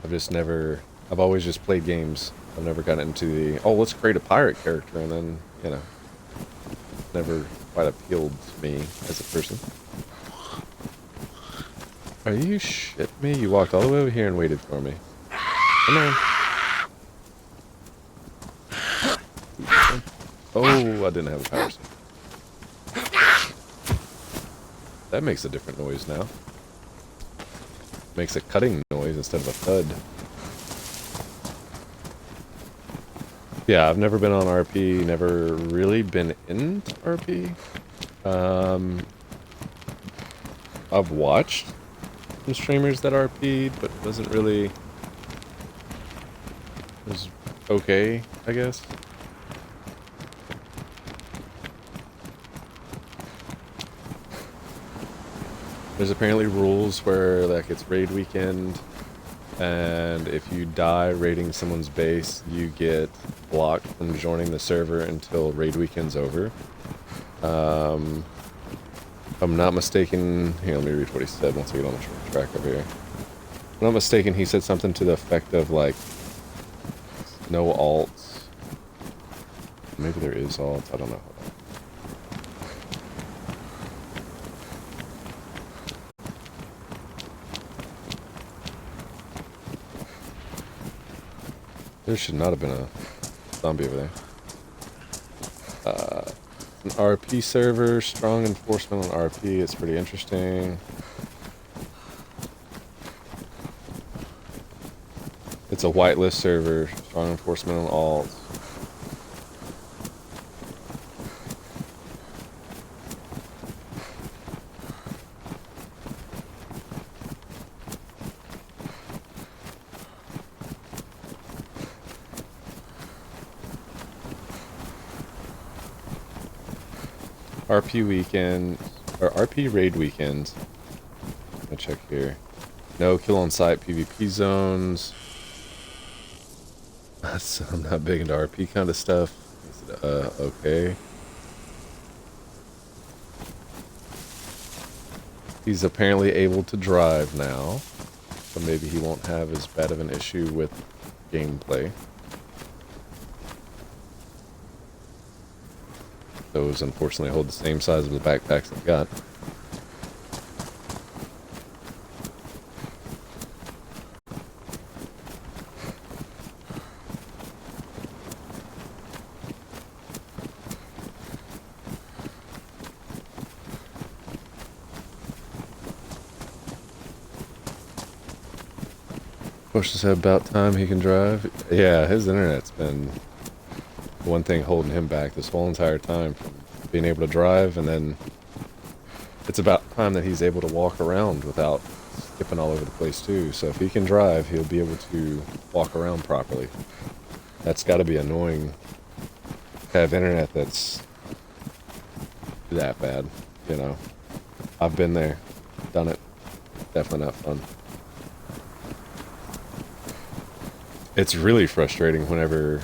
I've always just played games. I've never gotten into the, oh, let's create a pirate character, and then, you know, never quite appealed to me as a person. Are you shitting me? You walked all the way over here and waited for me. Come on. Oh, I didn't have a power stick. That makes a different noise now. Makes a cutting noise instead of a thud. Yeah, I've never been on RP, never really been into RP. I've watched some streamers that RP'd, but it wasn't really... It was okay, I guess. There's apparently rules where, like, it's raid weekend, and if you die raiding someone's base, you get blocked from joining the server until raid weekend's over. If I'm not mistaken, here, let me read what he said once I get on the track over here. If I'm not mistaken, he said something to the effect of, like, no alts. Maybe there is alts, I don't know. There should not have been a zombie over there. An RP server, strong enforcement on RP, it's pretty interesting. It's a whitelist server, strong enforcement on alts. RP weekend, or RP raid weekends. Let me check here. No kill on site PvP zones. So I'm not big into RP kind of stuff. Okay. He's apparently able to drive now, so maybe he won't have as bad of an issue with gameplay. Those unfortunately hold the same size of the backpacks I've got. Push said about time he can drive. Yeah, his internet's been one thing holding him back this whole entire time from being able to drive, and then it's about time that he's able to walk around without skipping all over the place too. So if he can drive, he'll be able to walk around properly. That's got to be annoying to have internet that's that bad, you know. I've been there, done it. Definitely not fun. It's really frustrating whenever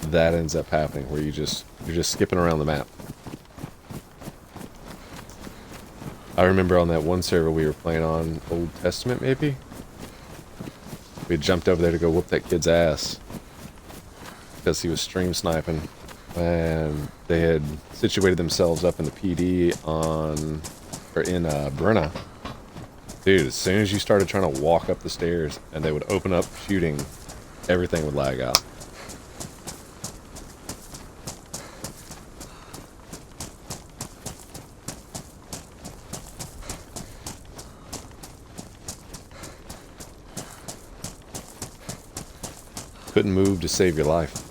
that ends up happening, where you're just skipping around the map. I remember on that one server we were playing on, Old Testament maybe? We jumped over there to go whoop that kid's ass because he was stream sniping, and they had situated themselves up in the PD in Brenna. Dude, as soon as you started trying to walk up the stairs and they would open up shooting, everything would lag out. Couldn't move to save your life.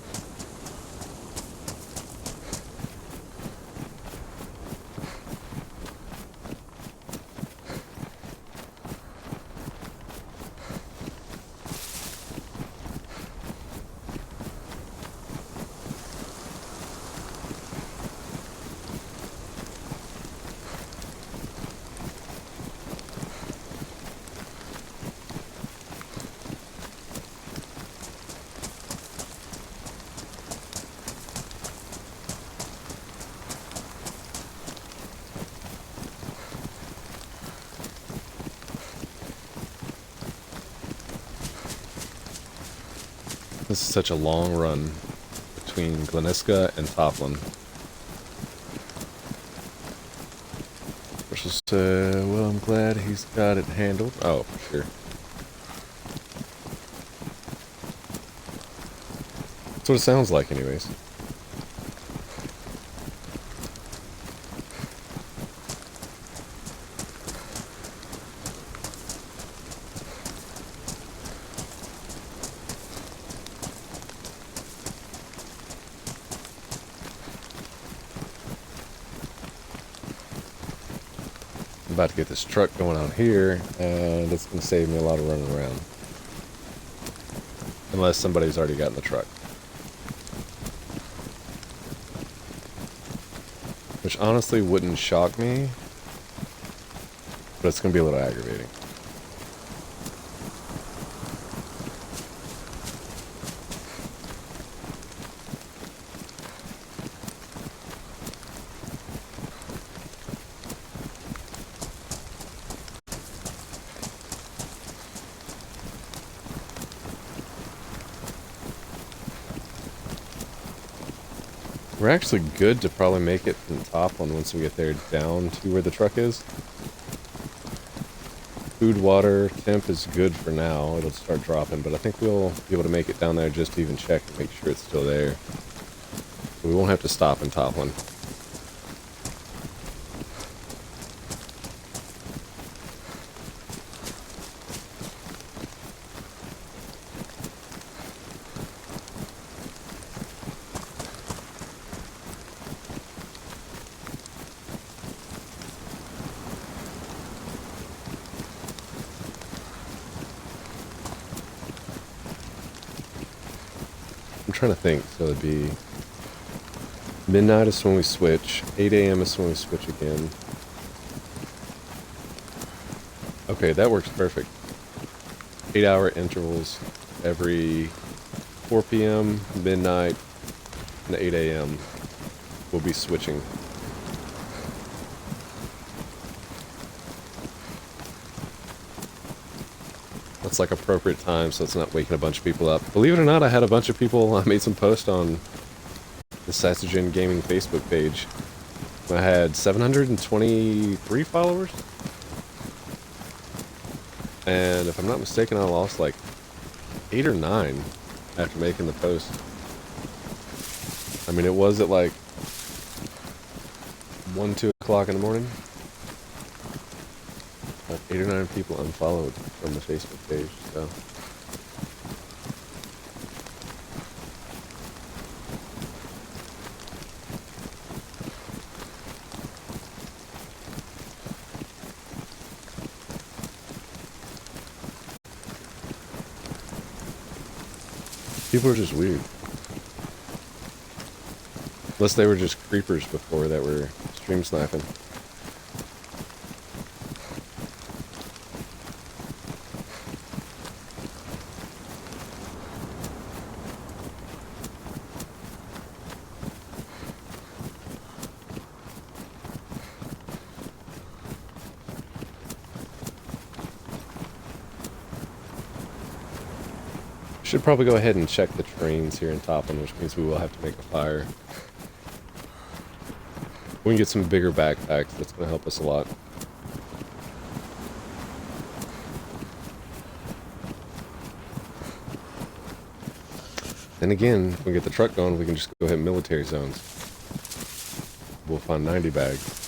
This is such a long run between Gleniska and Toplin. Which is, well, I'm glad he's got it handled. Oh, for sure. That's what it sounds like anyways. I'm about to get this truck going out here, and it's going to save me a lot of running around. Unless somebody's already gotten the truck. Which honestly wouldn't shock me, but it's going to be a little aggravating. We're actually good to probably make it from the top one once we get there down to where the truck is. Food, water, temp is good for now. It'll start dropping, but I think we'll be able to make it down there just to even check and make sure it's still there. So we won't have to stop in Toplin. I'm trying to think, so it'd be Midnight is when we switch. 8 a.m. is when we switch again. Okay, that works perfect. 8-hour intervals every 4 p.m., midnight, and 8 a.m. We'll be switching. That's like appropriate time, so it's not waking a bunch of people up. Believe it or not, I had a bunch of people. I made some posts on the Satsujin Gaming Facebook page. I had 723 followers. And if I'm not mistaken, I lost like 8 or 9 after making the post. I mean, it was at like 1, 2 o'clock in the morning. Like 8 or 9 people unfollowed from the Facebook page, so. People are just weird. Unless they were just creepers before that were stream sniping. Should probably go ahead and check the trains here in Topham, which means we will have to make a fire. We can get some bigger backpacks. That's going to help us a lot. Then again, if we get the truck going, we can just go hit military zones. We'll find 90 bags.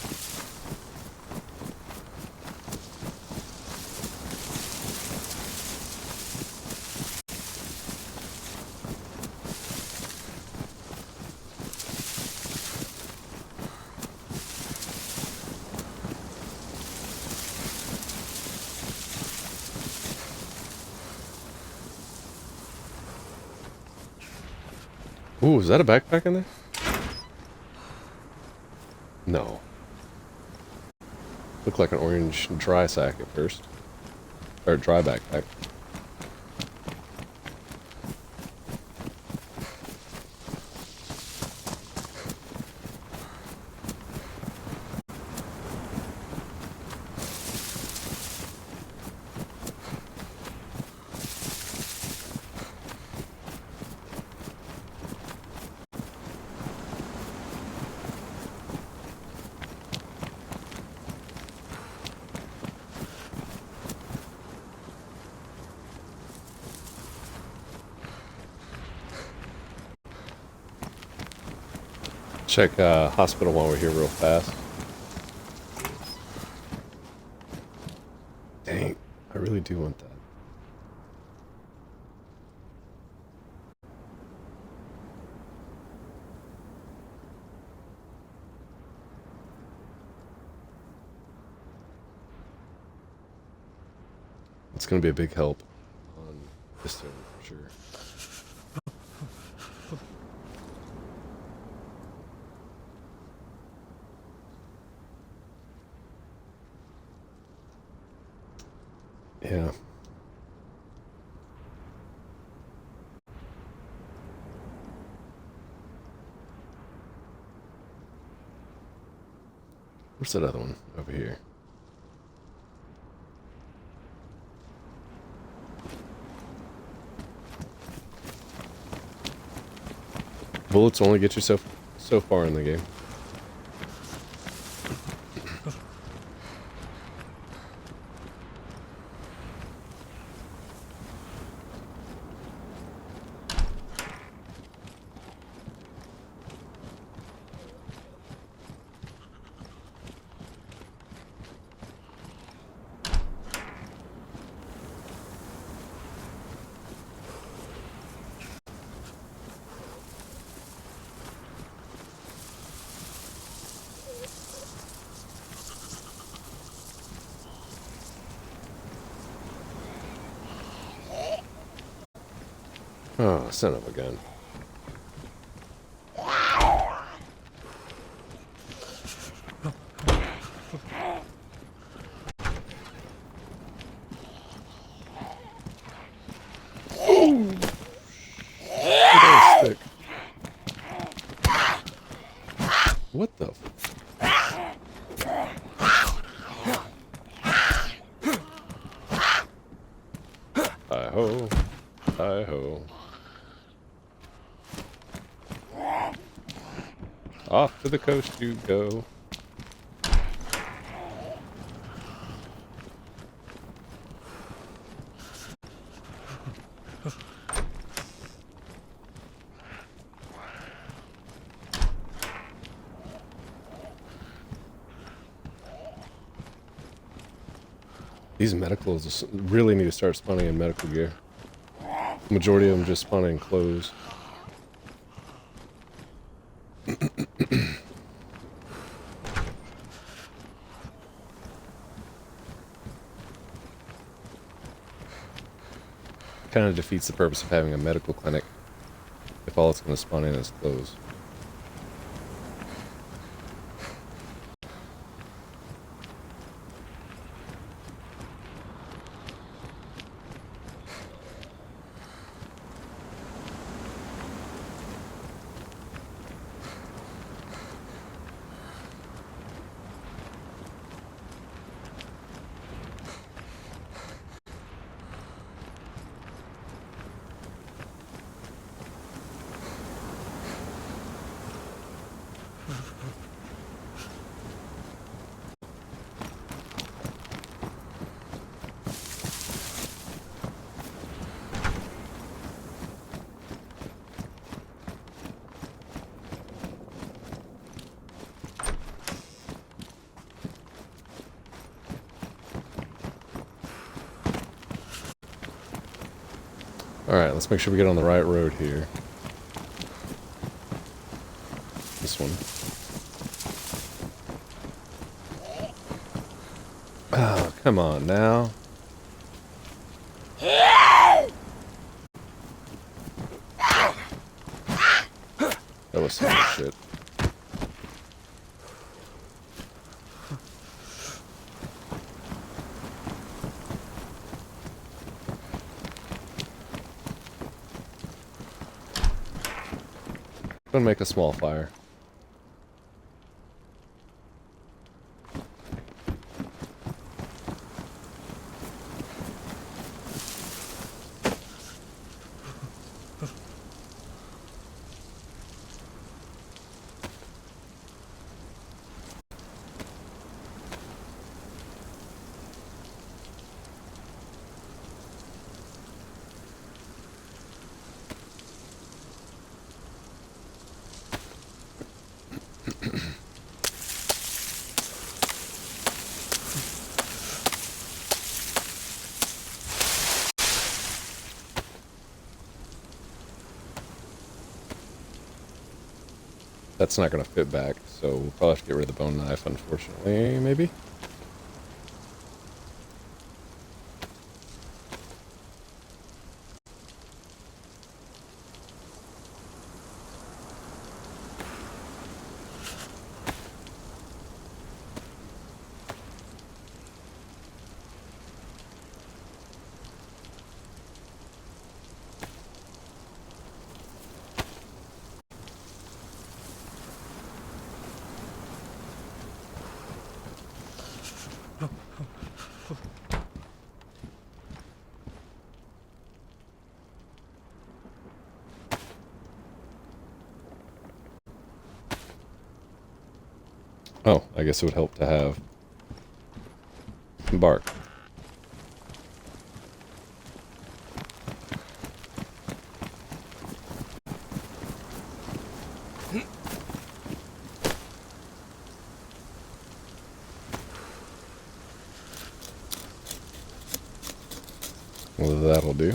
Ooh, is that a backpack in there? No. Looked like an orange dry sack at first. Or dry backpack. Check hospital while we're here real fast. Dang, I really do want that. It's going to be a big help on this server for sure. Yeah. Where's that other one? Over here. Bullets only get you so far in the game. Oh, son of a gun. What the? Hi-ho. Hi-ho. Off to the coast you go. These medicals really need to start spawning in medical gear. The majority of them just spawn in clothes. Kind of defeats the purpose of having a medical clinic if all it's going to spawn in is clothes. Alright, let's make sure we get on the right road here. This one. Oh, come on now. That was some shit. Gonna make a small fire. That's not going to fit back, so we'll probably have to get rid of the bone knife, unfortunately, maybe? Oh, I guess it would help to have some bark. Well, that'll do.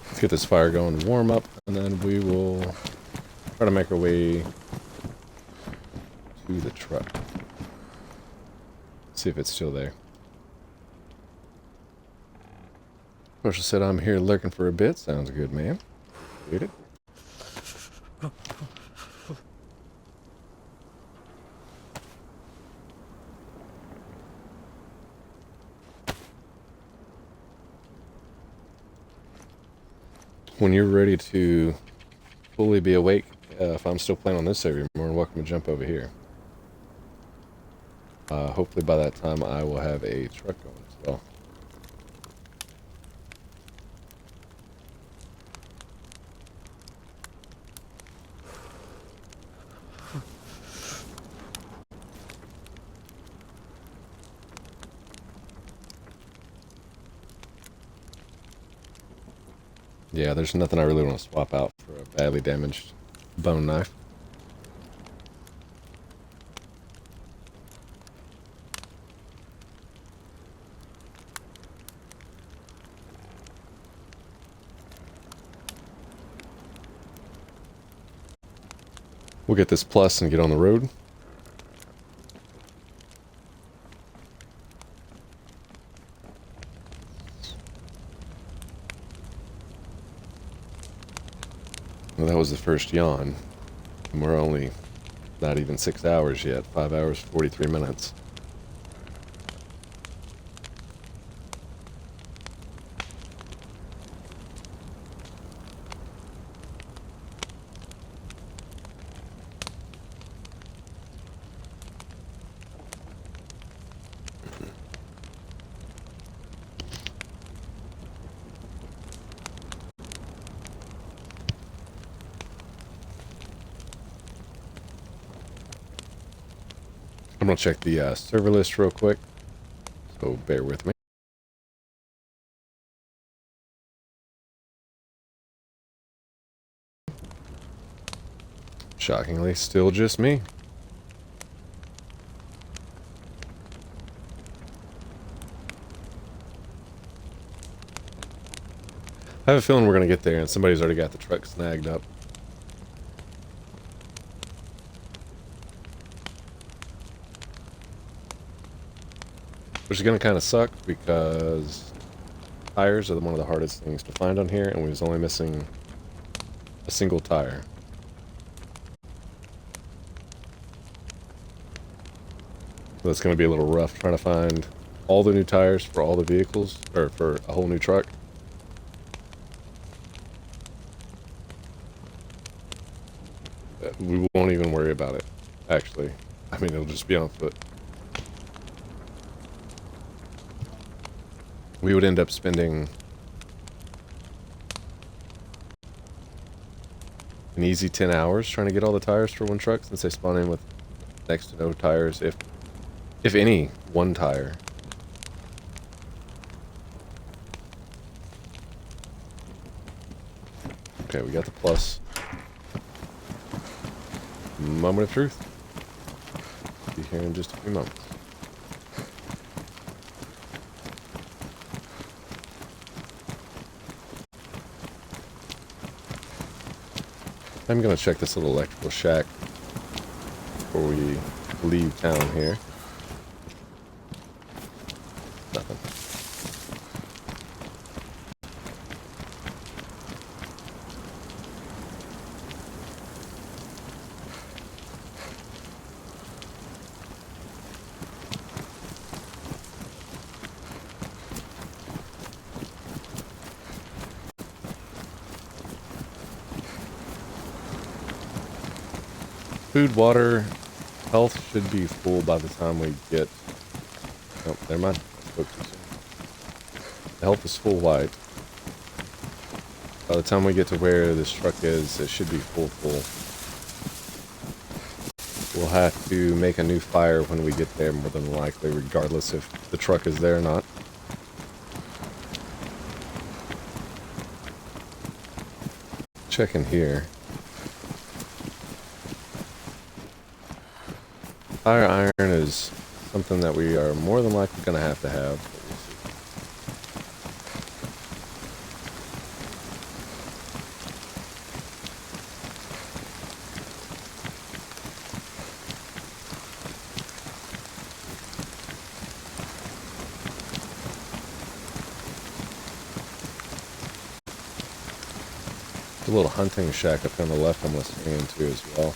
Let's get this fire going, warm up, and then we will try to make our way to the truck. See if it's still there. Marshall said, I'm here lurking for a bit. Sounds good, man. Read it. when you're ready to fully be awake, if I'm still playing on this server, you're more than welcome to jump over here. Hopefully by that time I will have a truck going as well. Yeah, there's nothing I really want to swap out for a badly damaged bone knife. We'll get this plus and get on the road. Well, that was the first yawn. And we're only not even 6 hours yet. 5 hours, 43 minutes. I'm going to check the server list real quick, so bear with me. Shockingly, still just me. I have a feeling we're going to get there and somebody's already got the truck snagged up. Which is going to kind of suck because tires are one of the hardest things to find on here, and we was only missing a single tire. So it's going to be a little rough trying to find all the new tires for all the vehicles, or for a whole new truck. We won't even worry about it, actually. I mean, it'll just be on foot. We would end up spending an easy 10 hours trying to get all the tires for one truck, since they spawn in with next to no tires, if any, one tire. Okay, we got the plus. Moment of truth. Be here in just a few moments. I'm gonna check this little electrical shack before we leave town here. Nothing. Food, water, health should be full by the time we get... Oh, never mind. I spoke too soon. The health is full white. By the time we get to where this truck is, it should be full. We'll have to make a new fire when we get there, more than likely, regardless if the truck is there or not. Checking here. Fire iron is something that we are more than likely going to have. But we'll see. There's a little hunting shack up on the left I'm listening into as well.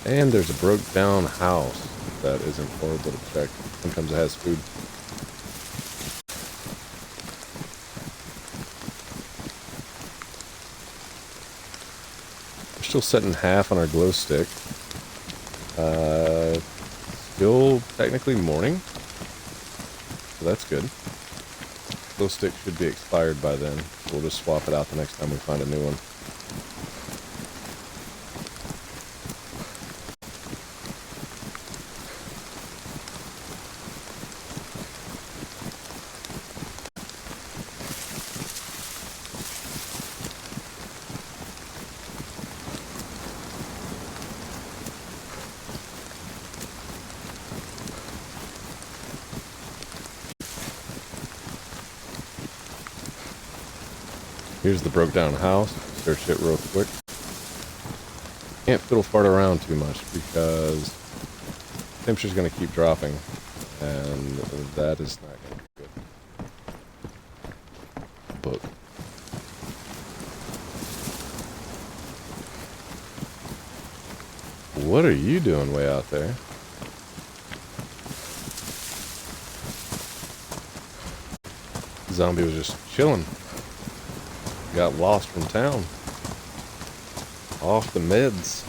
And there's a broke down house that isn't horrible to check. Sometimes it has food. still setting half on our glow stick. Still technically morning, so that's good. Glow stick should be expired by then. We'll just swap it out the next time we find a new one. Here's the broke down house. Search it real quick. Can't fiddle fart around too much because temperature's going to keep dropping, and that is not going to be good. Book. What are you doing way out there? Zombie was just chilling. Got lost from town. Off the meds.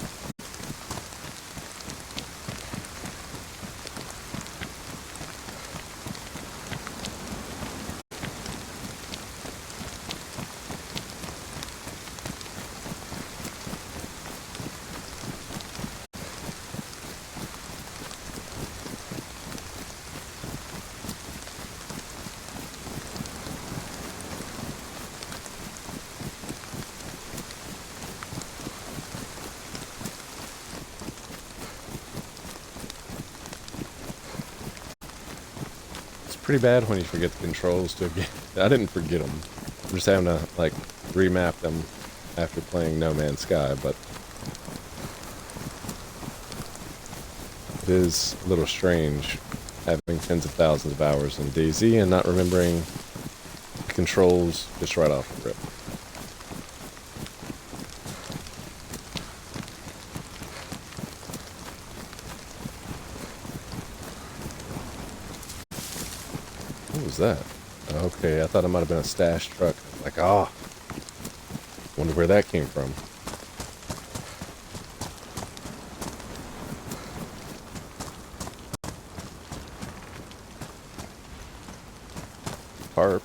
Pretty bad when you forget the controls to get. I didn't forget them. I'm just having to like remap them after playing No Man's Sky, but it is a little strange having tens of thousands of hours in DayZ and not remembering the controls just right off the rip. What was that? Okay, I thought it might have been a stash truck. Like, wonder where that came from. Tarp.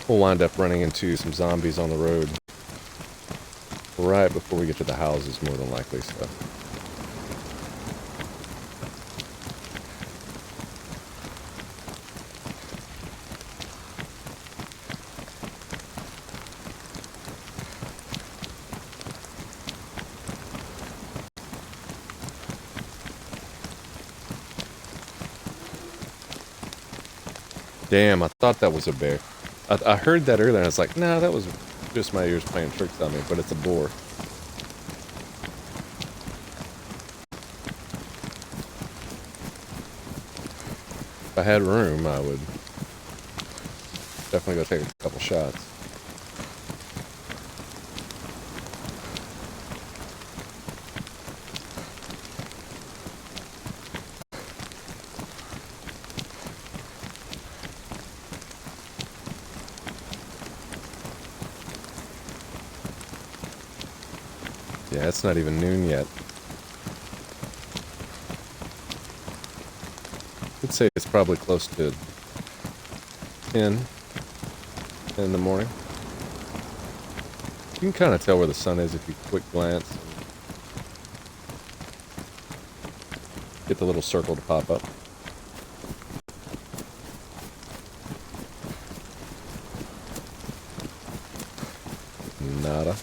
We'll wind up running into some zombies on the road right before we get to the houses, more than likely, so. Damn, I thought that was a bear. I heard that earlier and I was like, nah, that was just my ears playing tricks on me, but it's a boar. If I had room, I would definitely go take a couple shots. Yeah, it's not even noon yet. I'd say it's probably close to 10 in the morning. You can kind of tell where the sun is if you quick glance. Get the little circle to pop up. Nada.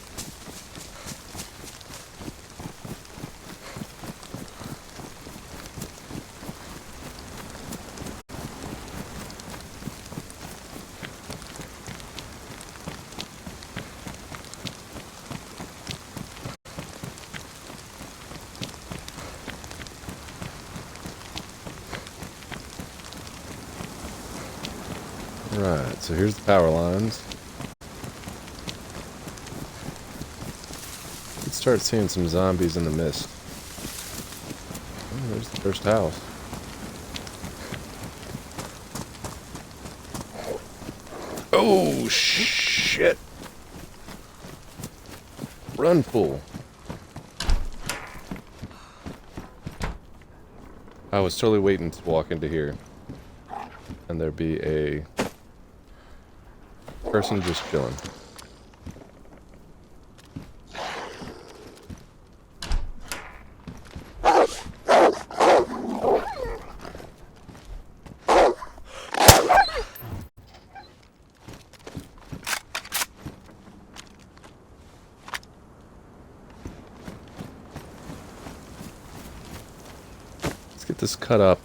Right, so here's the power lines. Let's start seeing some zombies in the mist. Oh, there's the first house. Oh, shit! Run, fool. I was totally waiting to walk into here. And there'd be a person just chilling. Get this cut up.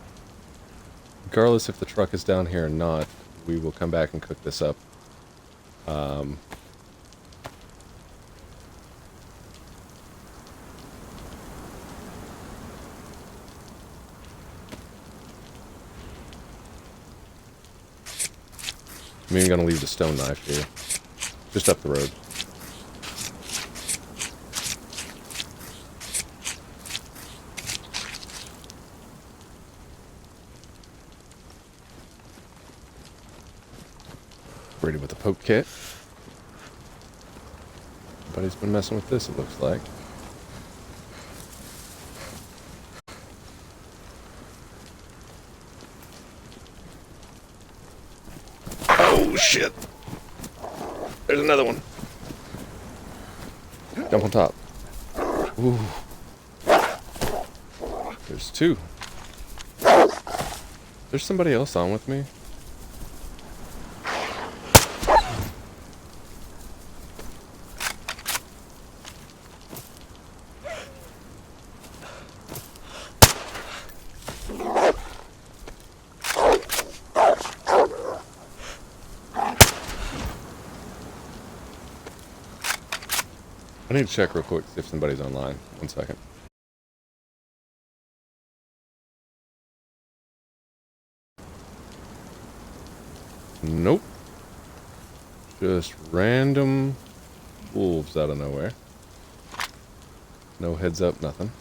Regardless if the truck is down here or not, we will come back and cook this up. I'm even gonna leave the stone knife here. Just up the road. Ready with the poke kit. Nobody's been messing with this, it looks like. Oh, shit! There's another one. Jump on top. Ooh. There's two. There's somebody else on with me. I need to check real quick, see if somebody's online. 1 second. Nope. Just random wolves out of nowhere. No heads up, nothing.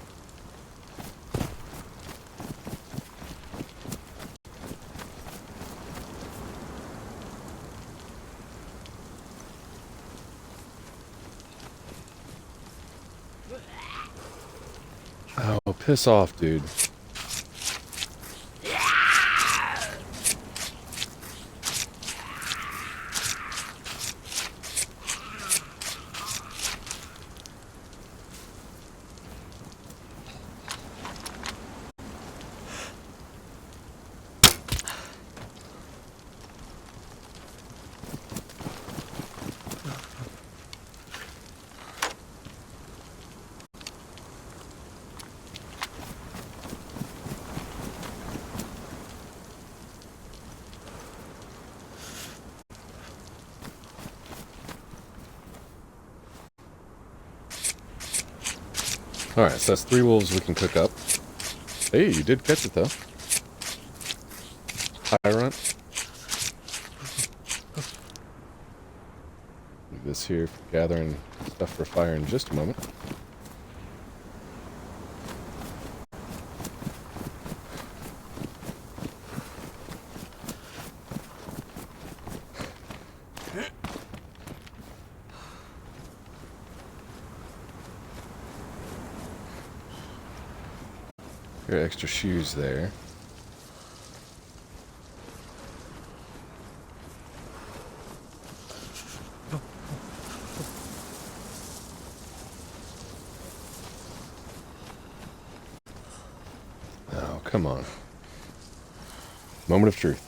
Oh, piss off, dude. Alright, so that's 3 wolves we can cook up. Hey, you did catch it, though. High runt. Leave this here for gathering stuff for fire in just a moment. Your extra shoes there. Oh, come on. Moment of truth.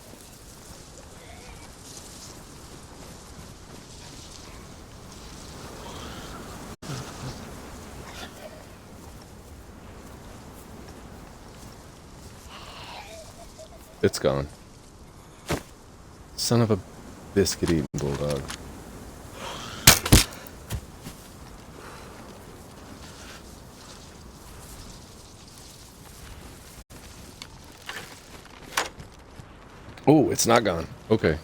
It's gone. Son of a biscuit-eating bulldog. Oh, it's not gone. Okay.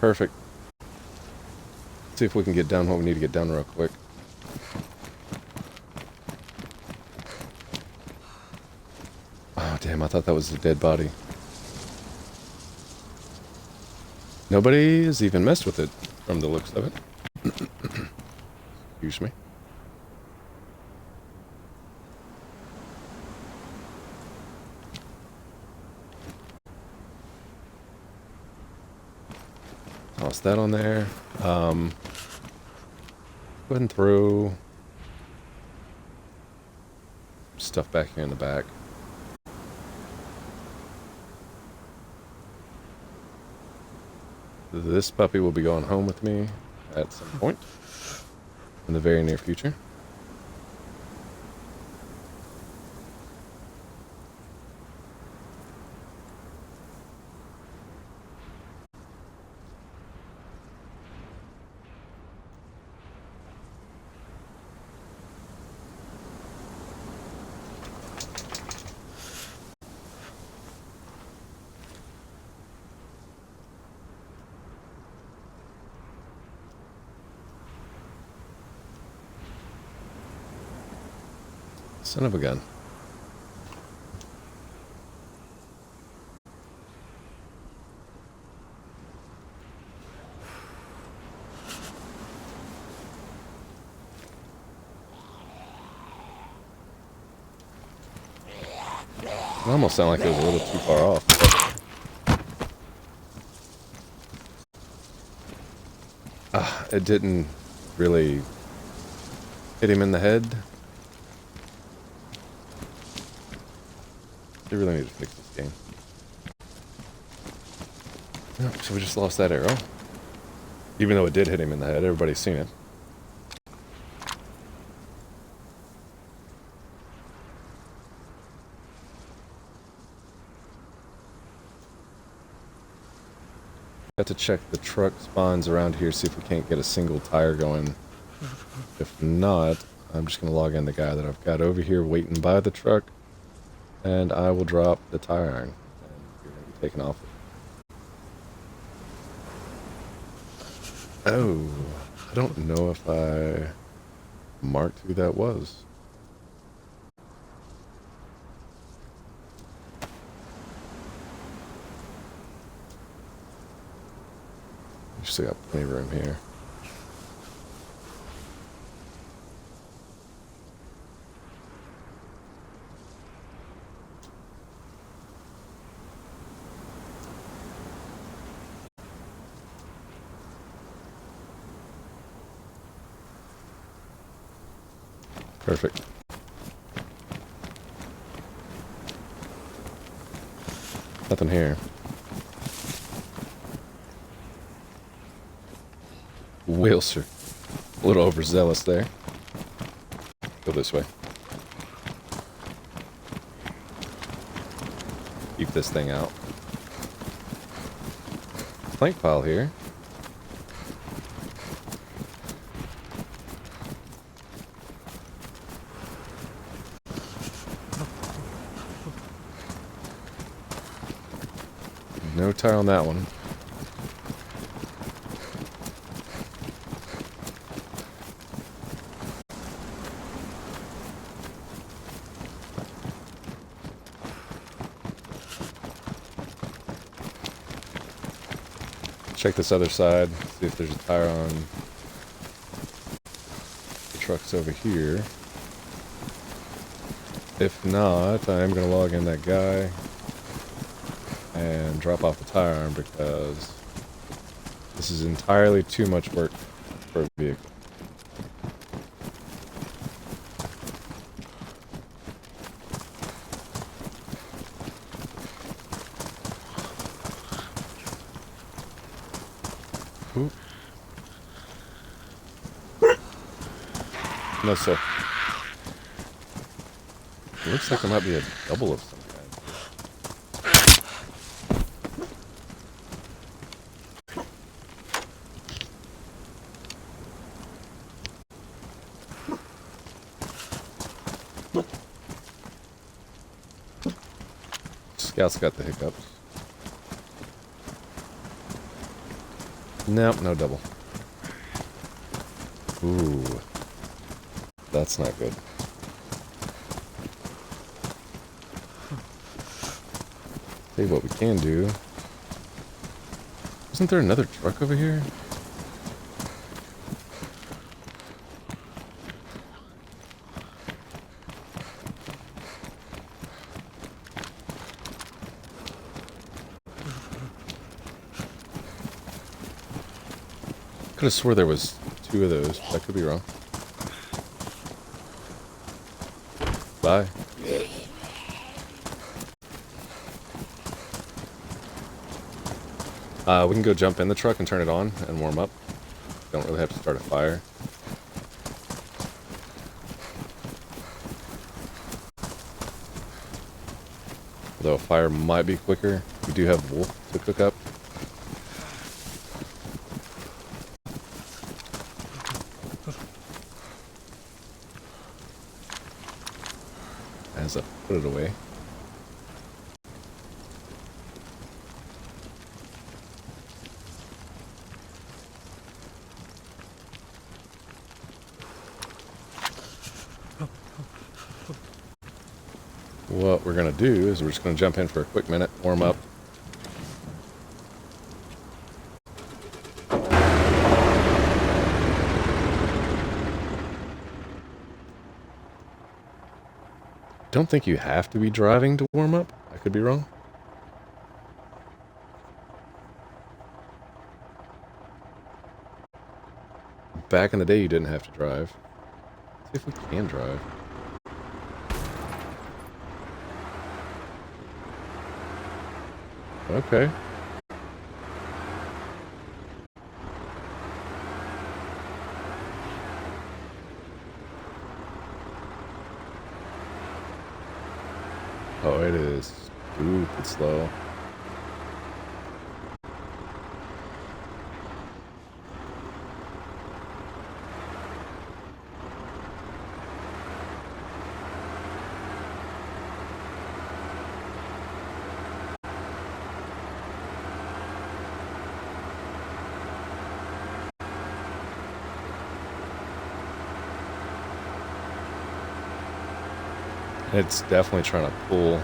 Perfect. See if we can get done what we need to get done real quick. Oh, damn, I thought that was a dead body. Nobody has even messed with it from the looks of it. Excuse me. Toss that on there. Go ahead and throw stuff back here in the back. This puppy will be going home with me at some point in the very near future. Son of a gun. It almost sounded like it was a little too far off. It didn't really hit him in the head. They really need to fix this game. Yep, so we just lost that arrow. Even though it did hit him in the head, everybody's seen it. Got to check the truck spawns around here, see if we can't get a single tire going. If not, I'm just going to log in the guy that I've got over here waiting by the truck, and I will drop the tire iron, and you're going to be taken off. Oh, I don't know if I marked who that was. You still got plenty of room here. Perfect. Nothing here. Wheels are a little overzealous there. Go this way. Keep this thing out. Plank pile here. No tire on that one. Check this other side, see if there's a tire on the trucks over here. If not, I am going to log in that guy and drop off the tire iron because this is entirely too much work for a vehicle. Oop. No, sir. It looks like there might be a double of some kind. Scout's got the hiccups. Nope, no double. Ooh. That's not good. Tell you what we can do. Isn't there another truck over here? Could have swore there was 2 of those. That could be wrong. Bye. We can go jump in the truck and turn it on and warm up. Don't really have to start a fire. Although a fire might be quicker. We do have wolf to cook up. As I put it away. What we're going to do is we're just going to jump in for a quick minute, warm up. Don't think you have to be driving to warm up. I could be wrong. Back in the day, you didn't have to drive. Let's see if we can drive. Okay. Oh, it is stupid slow. It's definitely trying to pull.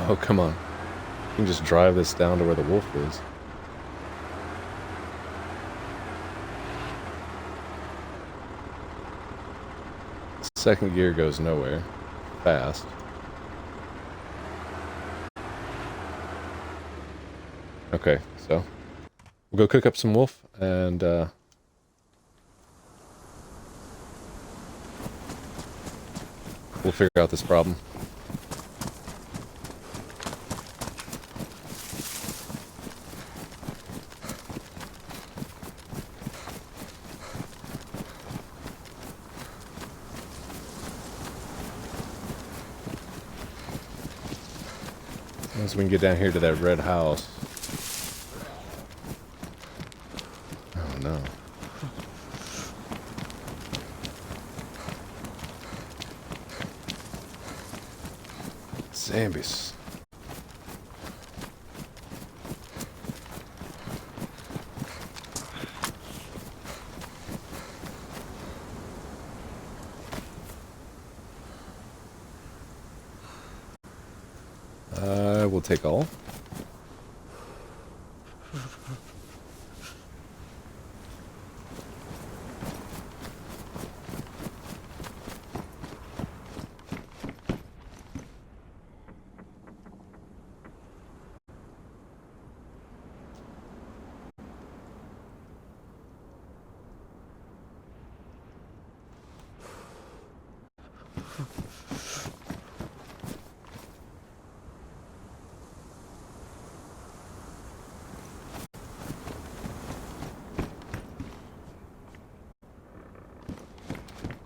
Oh, come on. You can just drive this down to where the wolf is. Second gear goes nowhere. Fast. Okay, so we'll go cook up some wolf and we'll figure out this problem. Once we can get down here to that red house. Oh no. Zombies. We'll take all.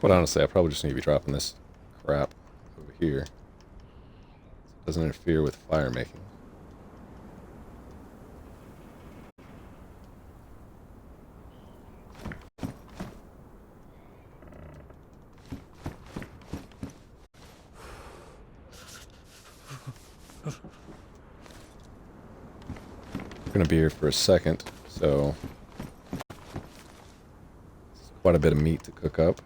But honestly, I probably just need to be dropping this crap over here. Doesn't interfere with fire making. We're going to be here for a second, so it's quite a bit of meat to cook up.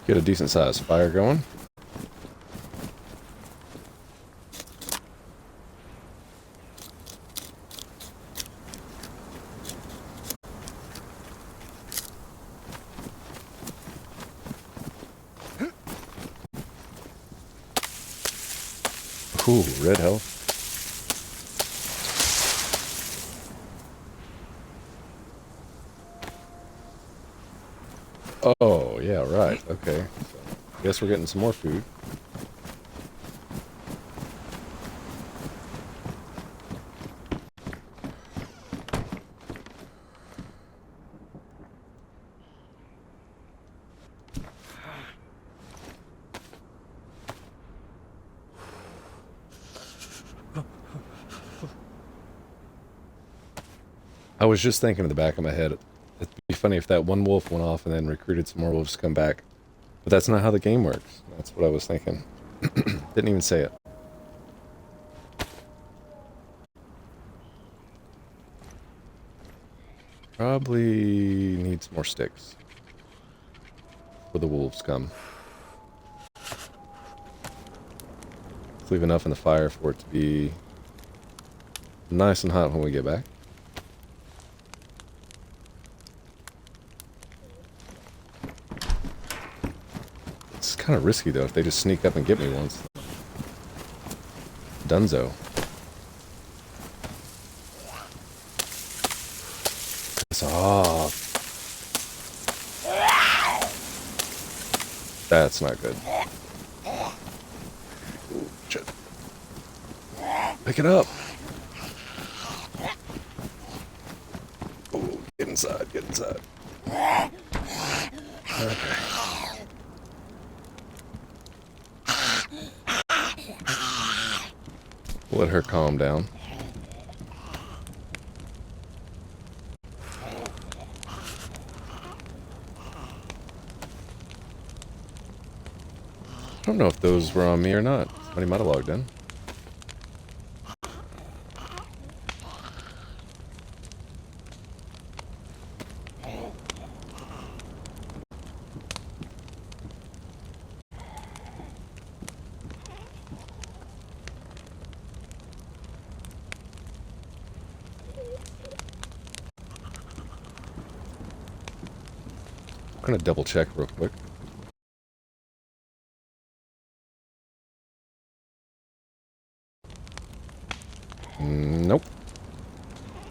Get a decent sized fire going. Ooh, red health. Oh, yeah, right. Okay. So, guess we're getting some more food. I was just thinking in the back of my head, it'd be funny if that one wolf went off and then recruited some more wolves to come back. But that's not how the game works. That's what I was thinking. Didn't even say it. Probably need some more sticks before the wolves come. Let's leave enough in the fire for it to be nice and hot when we get back. It's kind of risky though if they just sneak up and get me once. Dunzo. Piss off. That's not good. Ooh, shit. Pick it up. Ooh, get inside, get inside. Okay. Let her calm down. I don't know if those were on me or not. Somebody might have logged in. I'm gonna double check real quick. Nope.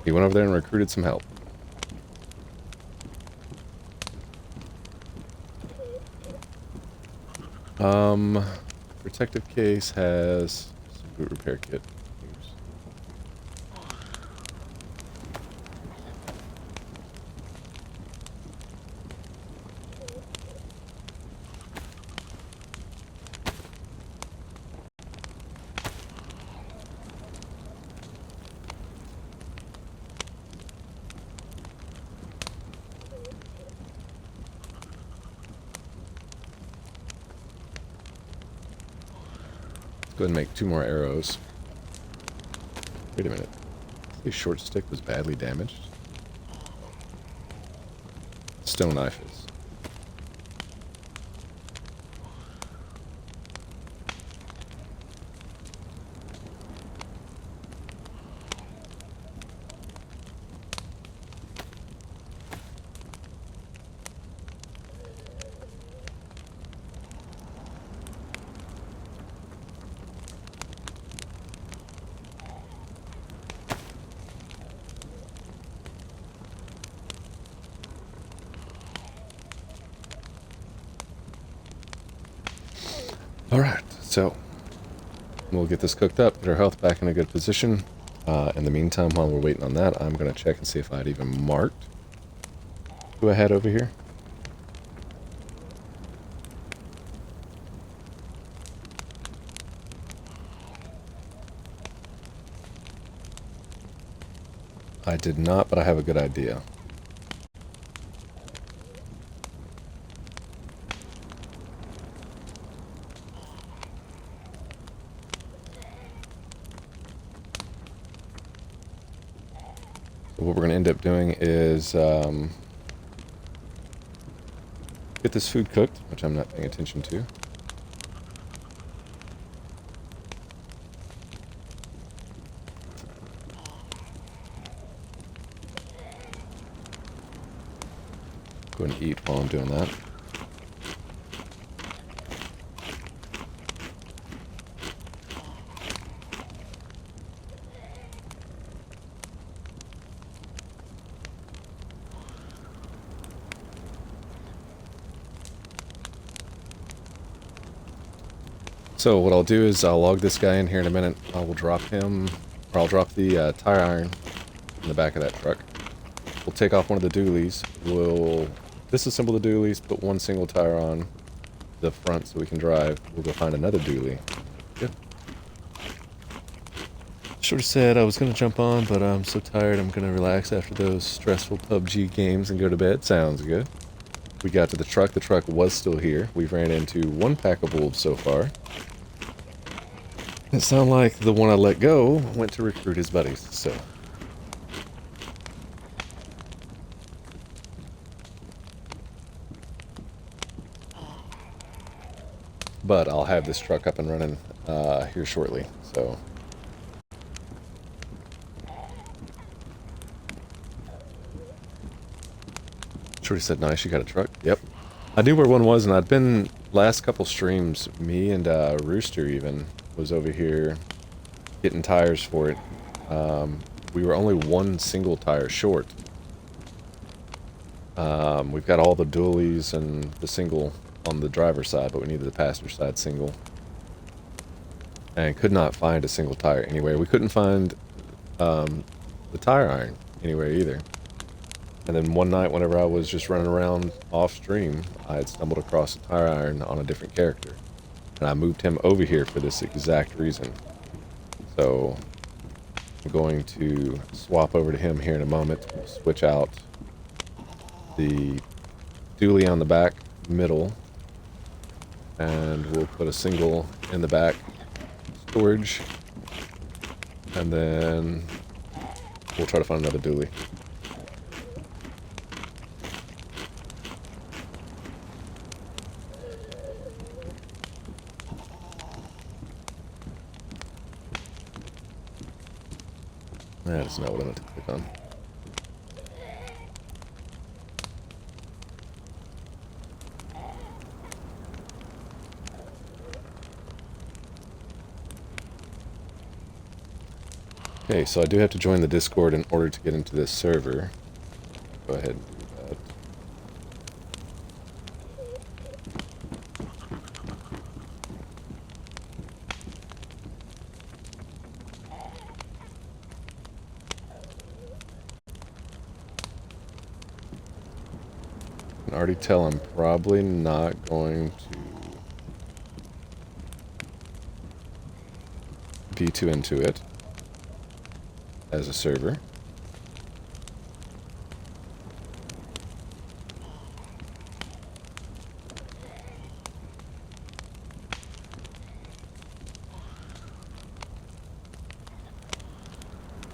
He went over there and recruited some help. Protective case has some boot repair kit. Go ahead and make 2 more arrows. Wait a minute. This short stick was badly damaged. stone knife is. Alright, so we'll get this cooked up, get our health back in a good position. In the meantime, while we're waiting on that, I'm going to check and see if I had even marked who I had over here. I did not, but I have a good idea. What we're going to end up doing is get this food cooked, which I'm not paying attention to. Go ahead and eat while I'm doing that. So what I'll do is I'll log this guy in here in a minute. I will drop him, or I'll drop the tire iron in the back of that truck. We'll take off one of the dualies. We'll disassemble the dualies, put one single tire on the front so we can drive. We'll go find another dually. Yep. Should have said I was going to jump on, but I'm so tired I'm going to relax after those stressful PUBG games and go to bed. Sounds good. We got to the truck. The truck was still here. We've ran into one pack of wolves so far. It sounded like the one I let go went to recruit his buddies, so. But I'll have this truck up and running here shortly, so. Shorty said, nice, you got a truck? Yep. I knew where one was, and I'd been, last couple streams, me and Rooster even was over here getting tires for it. We were only one single tire short. We've got all the dualies and the single on the driver's side, but we needed the passenger side single. And could not find a single tire anywhere. We couldn't find the tire iron anywhere either. And then one night, whenever I was just running around off stream, I had stumbled across a tire iron on a different character. And I moved him over here for this exact reason. So I'm going to swap over to him here in a moment. We'll switch out the dually on the back middle, and we'll put a single in the back storage, and then we'll try to find another dually. That's not what I meant to click on. Okay, so I do have to join the Discord in order to get into this server. Go ahead and do that. I can already tell I'm probably not going to be too into it as a server.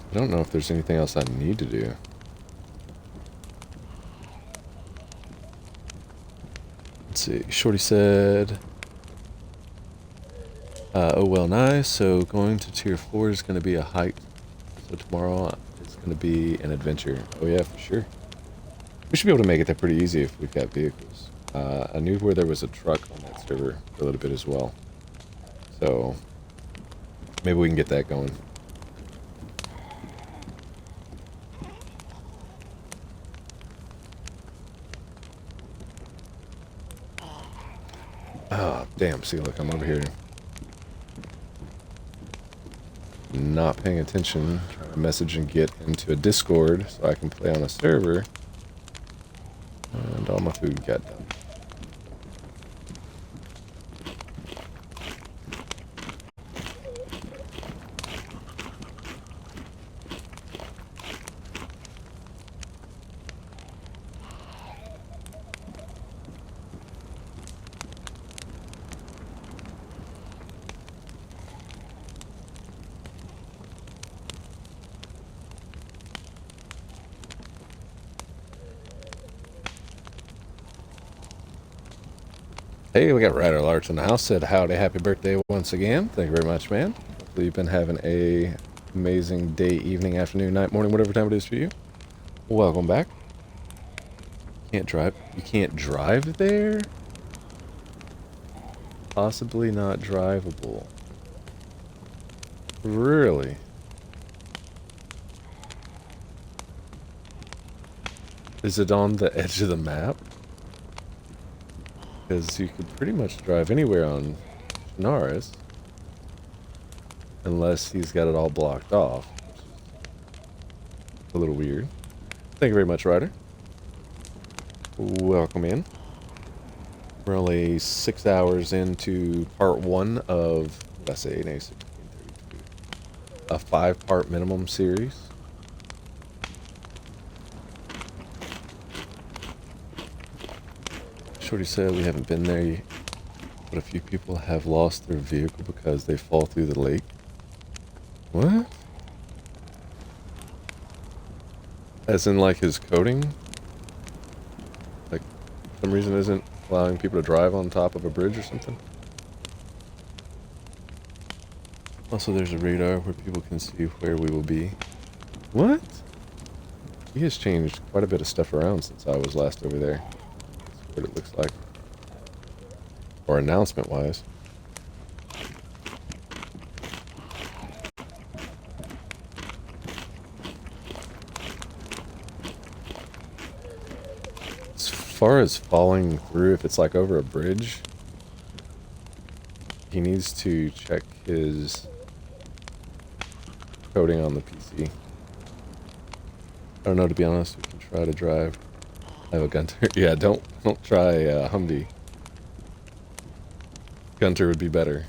I don't know if there's anything else I need to do. Let's see. Shorty said, oh well, nice. So going to tier 4 is going to be a hike. So tomorrow it's going to be an adventure. Oh yeah, for sure. We should be able to make it there pretty easy if we've got vehicles. I knew where there was a truck on that server for a little bit as well. So maybe we can get that going. Oh, damn. See, look, I'm over here. Not paying attention. Trying to message and get into a Discord so I can play on a server. And all my food got done. Hey, we got Ryder Larch in the house. Said howdy, happy birthday once again. Thank you very much, man. Hopefully you've been having a amazing day, evening, afternoon, night, morning, whatever time it is for you. Welcome back. Can't drive. You can't drive there? Possibly not drivable. Really? Is it on the edge of the map? Because you could pretty much drive anywhere on Chernarus. Unless he's got it all blocked off. Which is a little weird. Thank you very much, Ryder. Welcome in. We're only 6 hours into part 1 of, what did I say, NA 1632. A 5-part minimum series. Shorty said we haven't been there yet, but a few people have lost their vehicle because they fall through the lake. What? As in like his coding? Like, for some reason isn't allowing people to drive on top of a bridge or something? Also, there's a radar where people can see where we will be. What? He has changed quite a bit of stuff around since I was last over there. What it looks like, or announcement wise. As far as falling through, if it's like over a bridge, he needs to check his coding on the PC. I don't know, to be honest. We can try to drive. I have a Gunter. Yeah, don't try Humvee. Gunter would be better.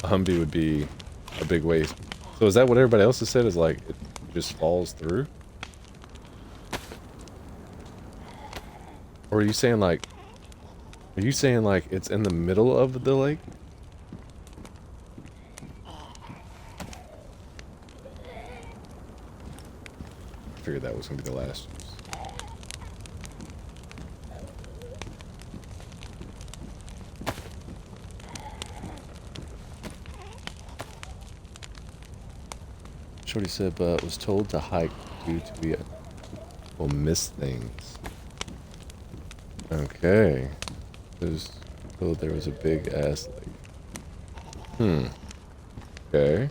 A Humvee would be a big waste. So is that what everybody else has said? Is like it just falls through? Or are you saying like? Are you saying like it's in the middle of the lake? I figured that was gonna be the last use. Shorty said, but was told to hike due to we will miss things. Okay. Was told there was a big ass lake. Okay.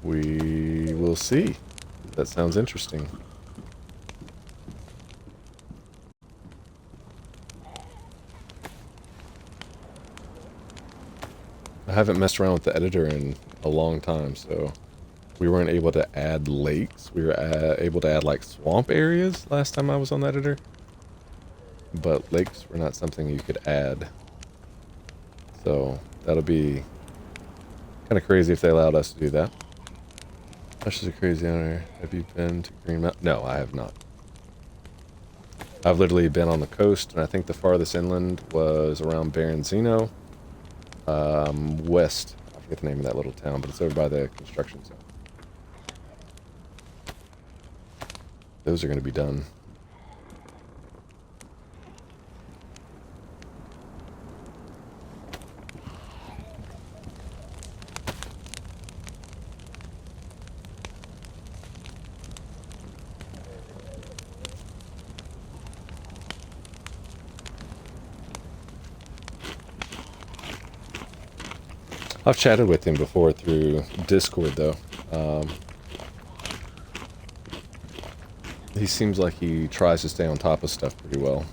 We will see. That sounds interesting. I haven't messed around with the editor in a long time, so we weren't able to add lakes. We were able to add like swamp areas last time I was on the editor. But lakes were not something you could add. So that'll be kind of crazy if they allowed us to do that. That's just a crazy honor. Have you been to Green Mountain? No, I have not. I've literally been on the coast, and I think the farthest inland was around Baronzino. west. I forget the name of that little town, but it's over by the construction zone. Those are going to be done. I've chatted with him before through Discord, though. He seems like he tries to stay on top of stuff pretty well.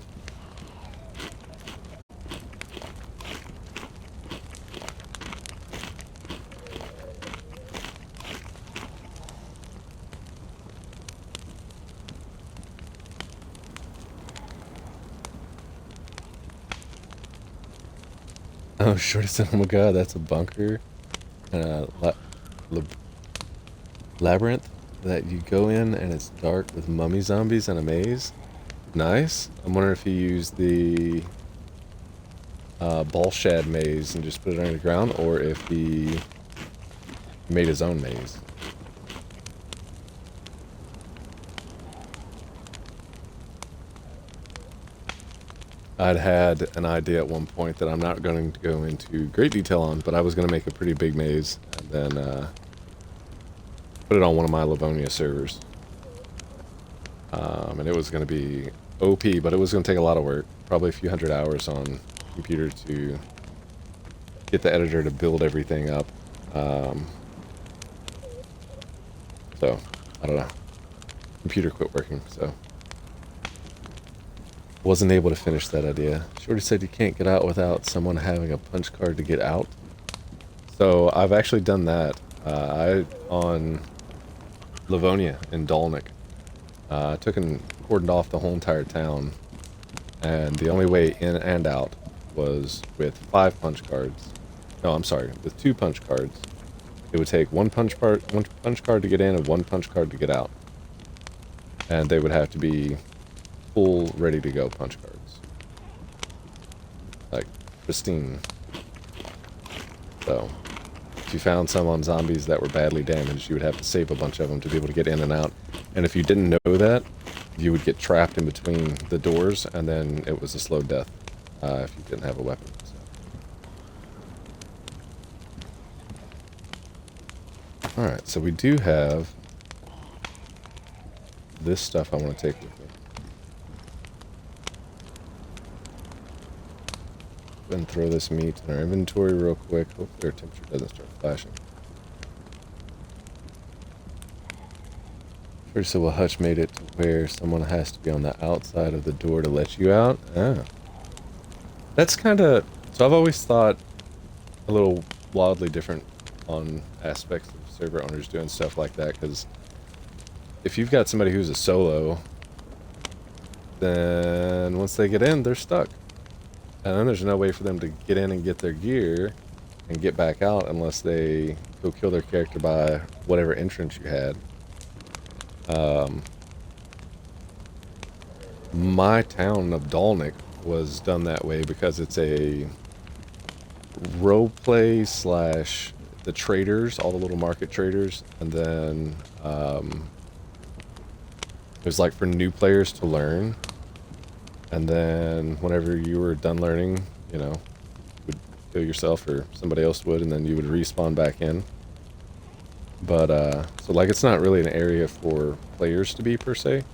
Oh, Shorty said, oh my god, that's a bunker. Labyrinth that you go in and it's dark with mummy zombies and a maze. Nice. I'm wondering if he used the ball shad maze and just put it underground, or if he made his own maze. I'd had an idea at one point that I'm not going to go into great detail on, but I was going to make a pretty big maze and then put it on one of my Livonia servers. And it was going to be OP, but it was going to take a lot of work, probably a few hundred hours on computer to get the editor to build everything up. So, I don't know. Computer quit working, so wasn't able to finish that idea. Shorty said you can't get out without someone having a punch card to get out. So I've actually done that. On Livonia in Dolnik. I took and cordoned off the whole entire town, and the only way in and out was with 5 punch cards. No, I'm sorry, with 2 punch cards. It would take one punch card to get in and 1 punch card to get out, and they would have to be full, ready to go punch cards, like pristine. So if you found some on zombies that were badly damaged, you would have to save a bunch of them to be able to get in and out. And if you didn't know that, you would get trapped in between the doors, and then it was a slow death if you didn't have a weapon. So. Alright, so we do have this stuff I want to take with me. Go ahead and throw this meat in our inventory real quick. Hopefully our temperature doesn't start flashing. First of all, Hutch made it to where someone has to be on the outside of the door to let you out. Ah. That's kind of... So I've always thought a little wildly different on aspects of server owners doing stuff like that, because if you've got somebody who's a solo, then once they get in, they're stuck. And then there's no way for them to get in and get their gear and get back out unless they go kill their character by whatever entrance you had. My town of Dolnik was done that way because it's a roleplay slash the traders, all the little market traders, and then it was like for new players to learn. And then whenever you were done learning, you know, you would kill yourself or somebody else would, and then you would respawn back in. But, so like it's not really an area for players to be per se,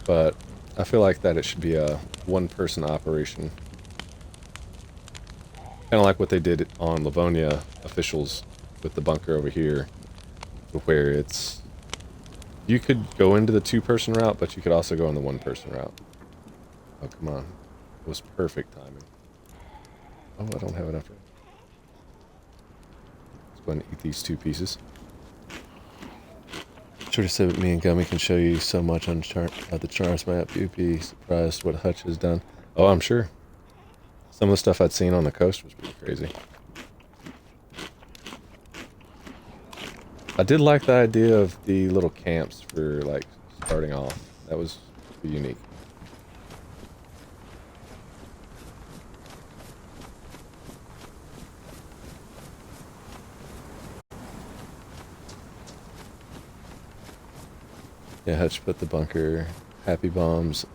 but I feel like that it should be a one-person operation. Kind of like what they did on Livonia officials with the bunker over here, where it's, you could go into the 2-person route, but you could also go on the 1-person route. Oh, come on. It was perfect timing. Oh, I don't have enough. Let's go ahead and eat these 2 pieces. Shorty said me and Gummy can show you so much on the Charms map. You'd be surprised what Hutch has done. Oh, I'm sure. Some of the stuff I'd seen on the coast was pretty crazy. I did like the idea of the little camps for, like, starting off. That was unique. Yeah, Hutch put the bunker. Happy Bombs.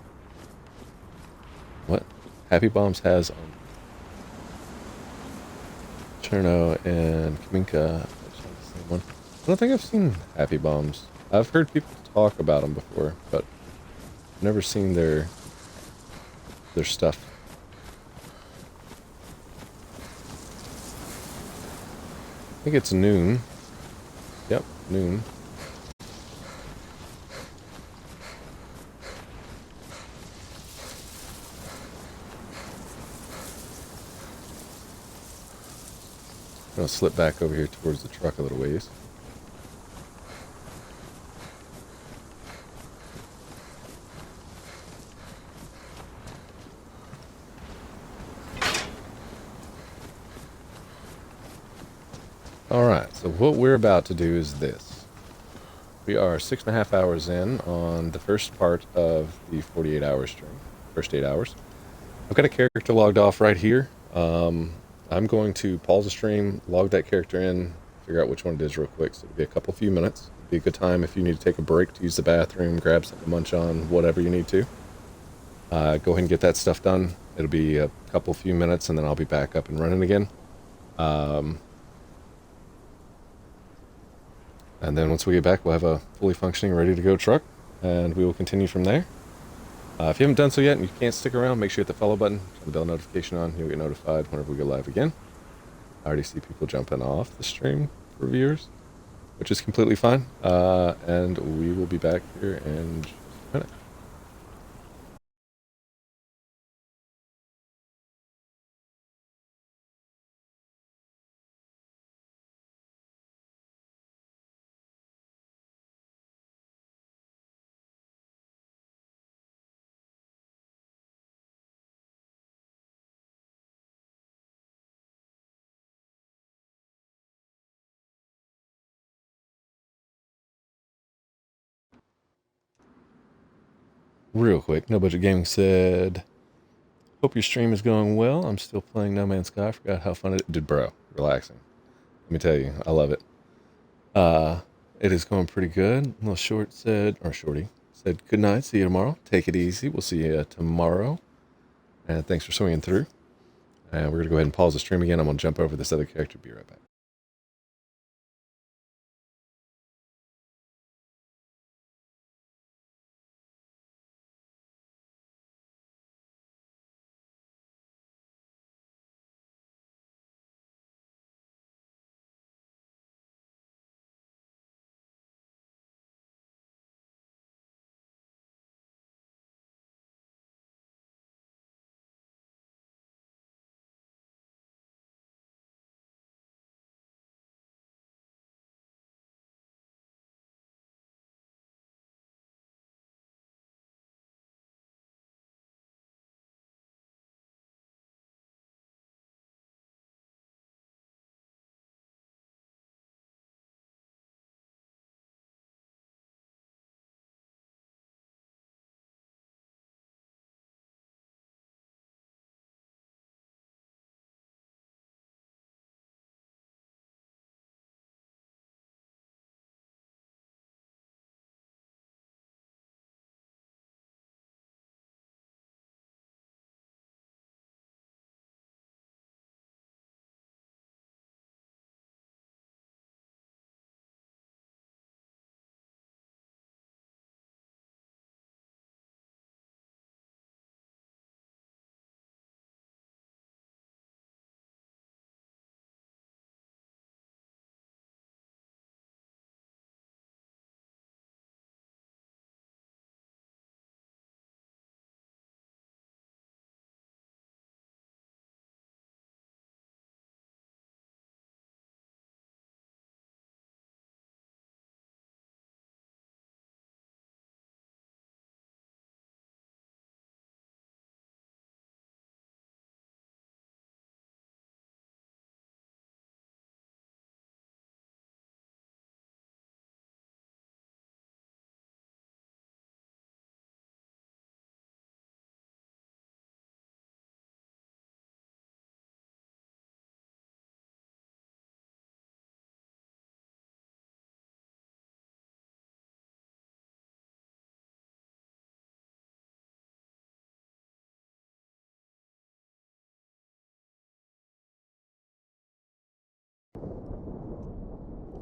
What? Happy Bombs has Cherno and Kaminka. Actually, the same one. I don't think I've seen Happy Bombs. I've heard people talk about them before, but I've never seen their stuff. I think it's noon. Yep, noon. I'm gonna slip back over here towards the truck a little ways. Alright, so what we're about to do is this. We are 6.5 hours in on the first part of the 48-hour stream. First 8 hours. I've got a character logged off right here. I'm going to pause the stream, log that character in, figure out which one it is real quick. So it'll be a few minutes. It'll be a good time if you need to take a break to use the bathroom, grab something to munch on, whatever you need to. Go ahead and get that stuff done. It'll be a few minutes, and then I'll be back up and running again. And then once we get back, we'll have a fully functioning, ready to go truck, and we will continue from there. If you haven't done so yet and you can't stick around, make sure you hit the follow button, turn the bell notification on. You'll get notified whenever we go live again. I already see people jumping off the stream for viewers, which is completely fine. And we will be back here in just a minute. Real quick, No Budget Gaming said, "Hope your stream is going well. I'm still playing No Man's Sky. Forgot how fun it did, bro. Relaxing. Let me tell you, I love it. It is going pretty good." Little Short said, or Shorty said, "Good night. See you tomorrow. Take it easy. We'll see you tomorrow. And thanks for swinging through." And we're gonna go ahead and pause the stream again. I'm gonna jump over this other character. Be right back.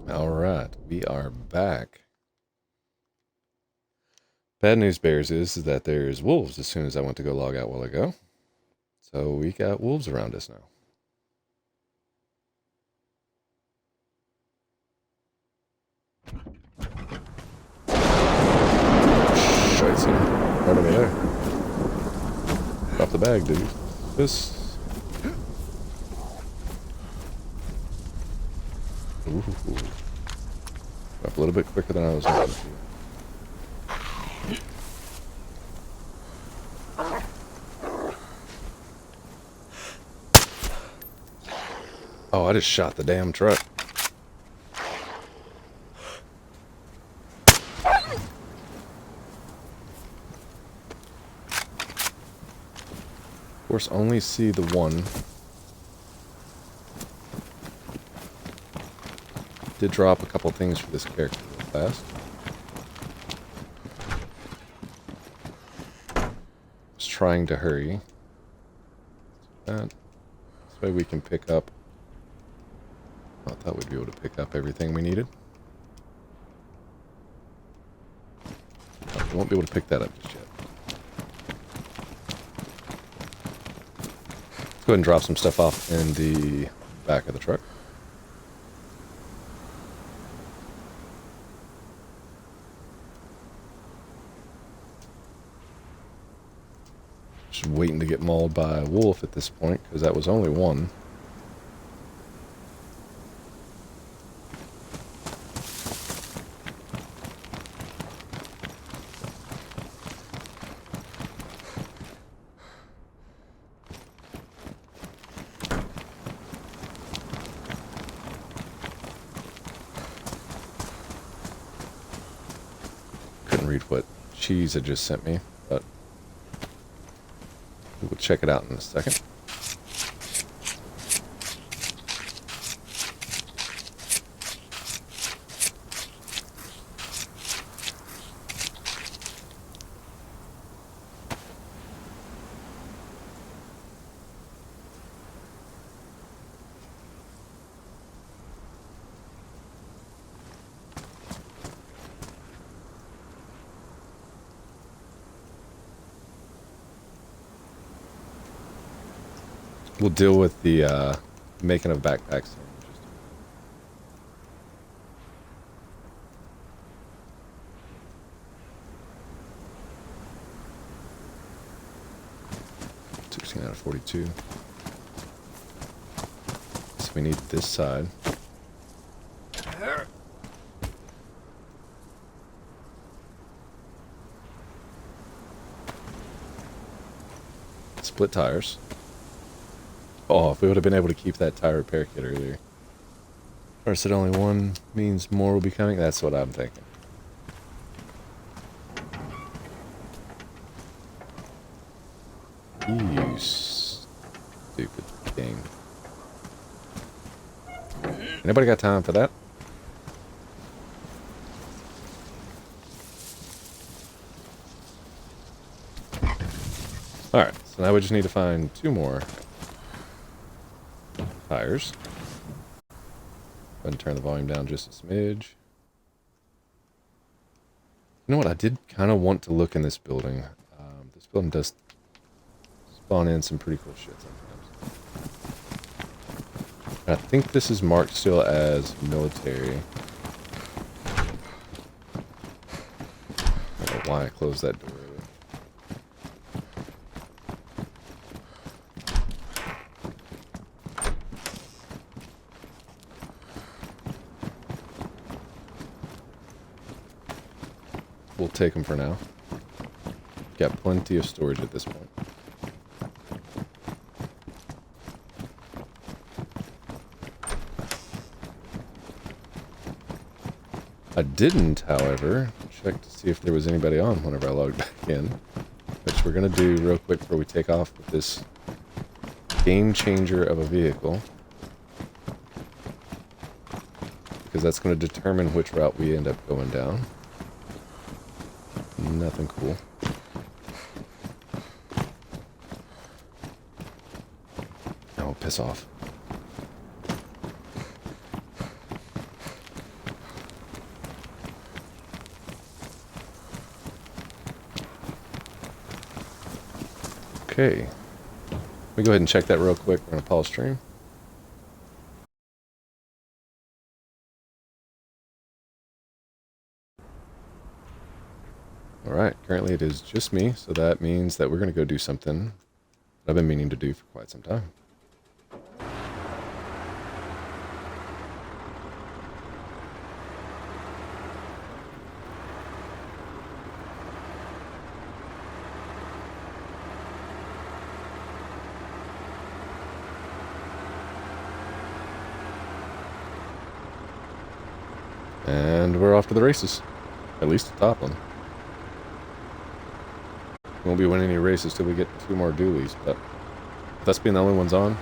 Alright, we are back. Bad news bears is that there's wolves as soon as I went to go log out a while ago. So we got wolves around us now. Scheiße. Right over there. Drop the bag, dude. This. Ooh. Up a little bit quicker than I was hoping to. Oh, I just shot the damn truck. Of course, only see the one. Did drop a couple things for this character real fast. Was trying to hurry. This way we can pick up. I thought we'd be able to pick up everything we needed. Oh, we won't be able to pick that up just yet. Let's go ahead and drop some stuff off in the back of the truck. Just waiting to get mauled by a wolf at this point, because that was only one. Couldn't read what Cheese had just sent me, but we'll check it out in a second. We'll deal with the making of backpacks. $16 out of 42. So we need this side. Split tires. Oh, if we would have been able to keep that tire repair kit earlier. Or said only one means more will be coming. That's what I'm thinking. You stupid game. Anybody got time for that? Alright, so now we just need to find two more tires. Go ahead and turn the volume down just a smidge. You know what? I did kind of want to look in this building. This building does spawn in some pretty cool shit sometimes. I think this is marked still as military. I don't know why I closed that door. We'll take them for now. Got plenty of storage at this point. I didn't, however, check to see if there was anybody on whenever I logged back in, which we're going to do real quick before we take off with this game changer of a vehicle, because that's going to determine which route we end up going down. Nothing cool. Oh, piss off. Okay. Let me go ahead and check that real quick. We're going to pause stream. Alright, currently it is just me, so that means that we're going to go do something that I've been meaning to do for quite some time. And we're off to the races. At least the top one. Won't be winning any races till we get 2 more dualies, but with us being the only ones on,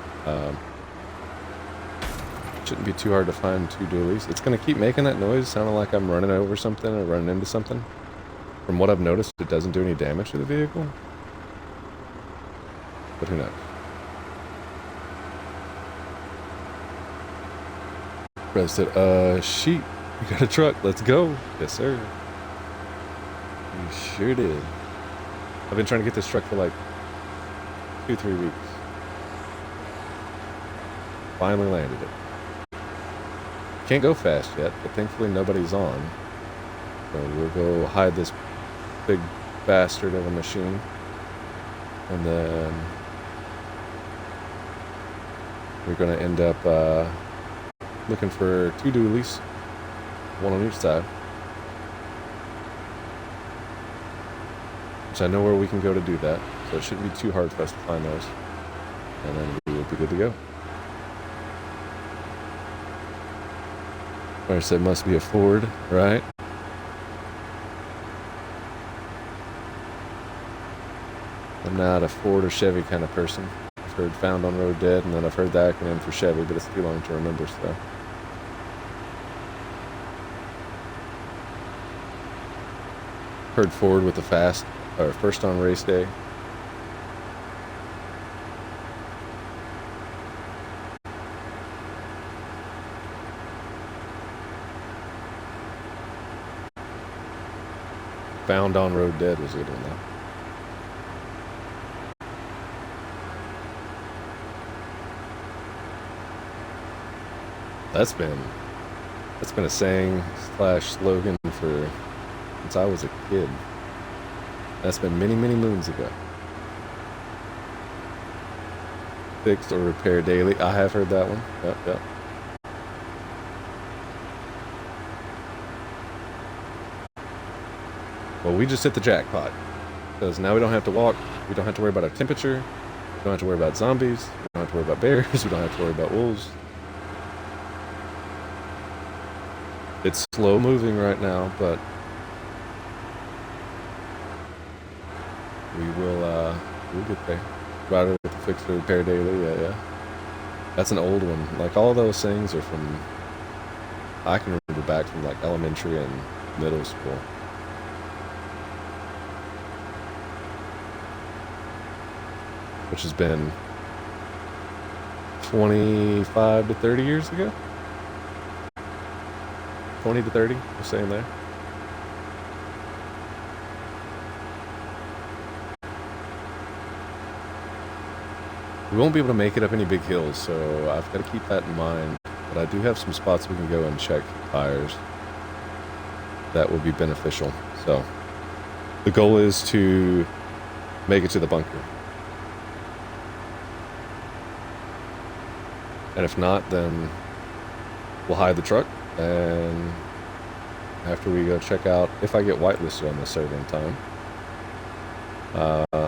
shouldn't be too hard to find 2 dualies. It's going to keep making that noise, sounding like I'm running over something or running into something. From what I've noticed, it doesn't do any damage to the vehicle. But who knows? Brett said, sheet, you got a truck, let's go. Yes, sir. You sure did. I've been trying to get this truck for like 2-3 weeks. Finally landed it. Can't go fast yet, but thankfully nobody's on. So we'll go hide this big bastard of a machine. And then we're going to end up looking for 2 dualies, 1 on each side. Which I know where we can go to do that, so it shouldn't be too hard for us to find those. And then we will be good to go. I said must be a Ford, right? I'm not a Ford or Chevy kind of person. I've heard Found on Road Dead, and then I've heard the acronym for Chevy, but it's too long to remember, so. Heard Ford with the fast, or first on race day. Found on Road Dead was a good one, though. That's been a saying / slogan for since I was a kid. That's been many, many moons ago. Fixed or repair daily. I have heard that one. Yep. Well, we just hit the jackpot. Because now we don't have to walk. We don't have to worry about our temperature. We don't have to worry about zombies. We don't have to worry about bears. We don't have to worry about wolves. It's slow moving right now, but we'll get there. Rider with the fix or repair daily, yeah. That's an old one. Like, all those things are from, I can remember back from like elementary and middle school. Which has been 25 to 30 years ago. 20 to 30, we're saying there. We won't be able to make it up any big hills, so I've got to keep that in mind. But I do have some spots we can go and check for tires. That will be beneficial. So the goal is to make it to the bunker. And if not, then we'll hide the truck. And after we go check out, if I get whitelisted on this server in time,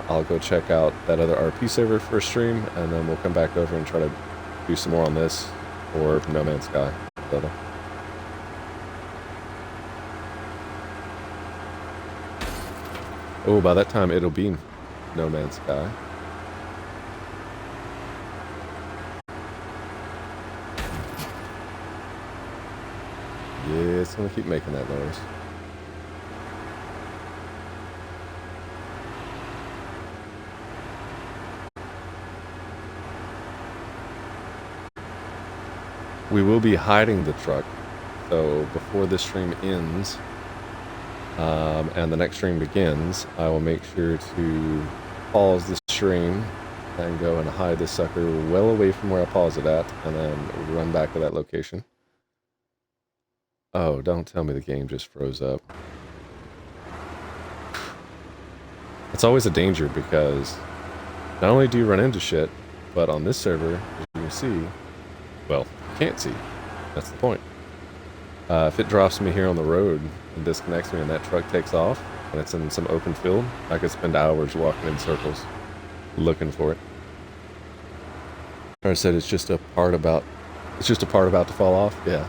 I'll go check out that other RP server for a stream, and then we'll come back over and try to do some more on this, or No Man's Sky. Oh, by that time it'll be No Man's Sky. Yeah, it's gonna keep making that noise. We will be hiding the truck, so before this stream ends, and the next stream begins, I will make sure to pause the stream and go and hide this sucker well away from where I paused it at, and then run back to that location. Oh, don't tell me the game just froze up. It's always a danger because not only do you run into shit, but on this server, as you can see, well, you can't see. That's the point. If it drops me here on the road and disconnects me and that truck takes off, and it's in some open field, I could spend hours walking in circles looking for it. I said it's just a part about to fall off. Yeah.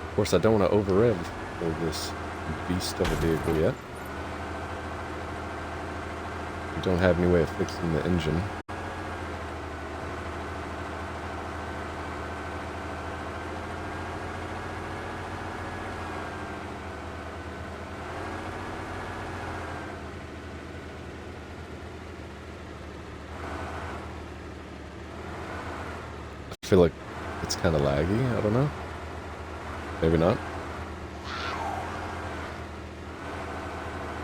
Of course, I don't want to over-rev this beast of a vehicle yet. We don't have any way of fixing the engine. I feel like it's kind of laggy. I don't know. Maybe not.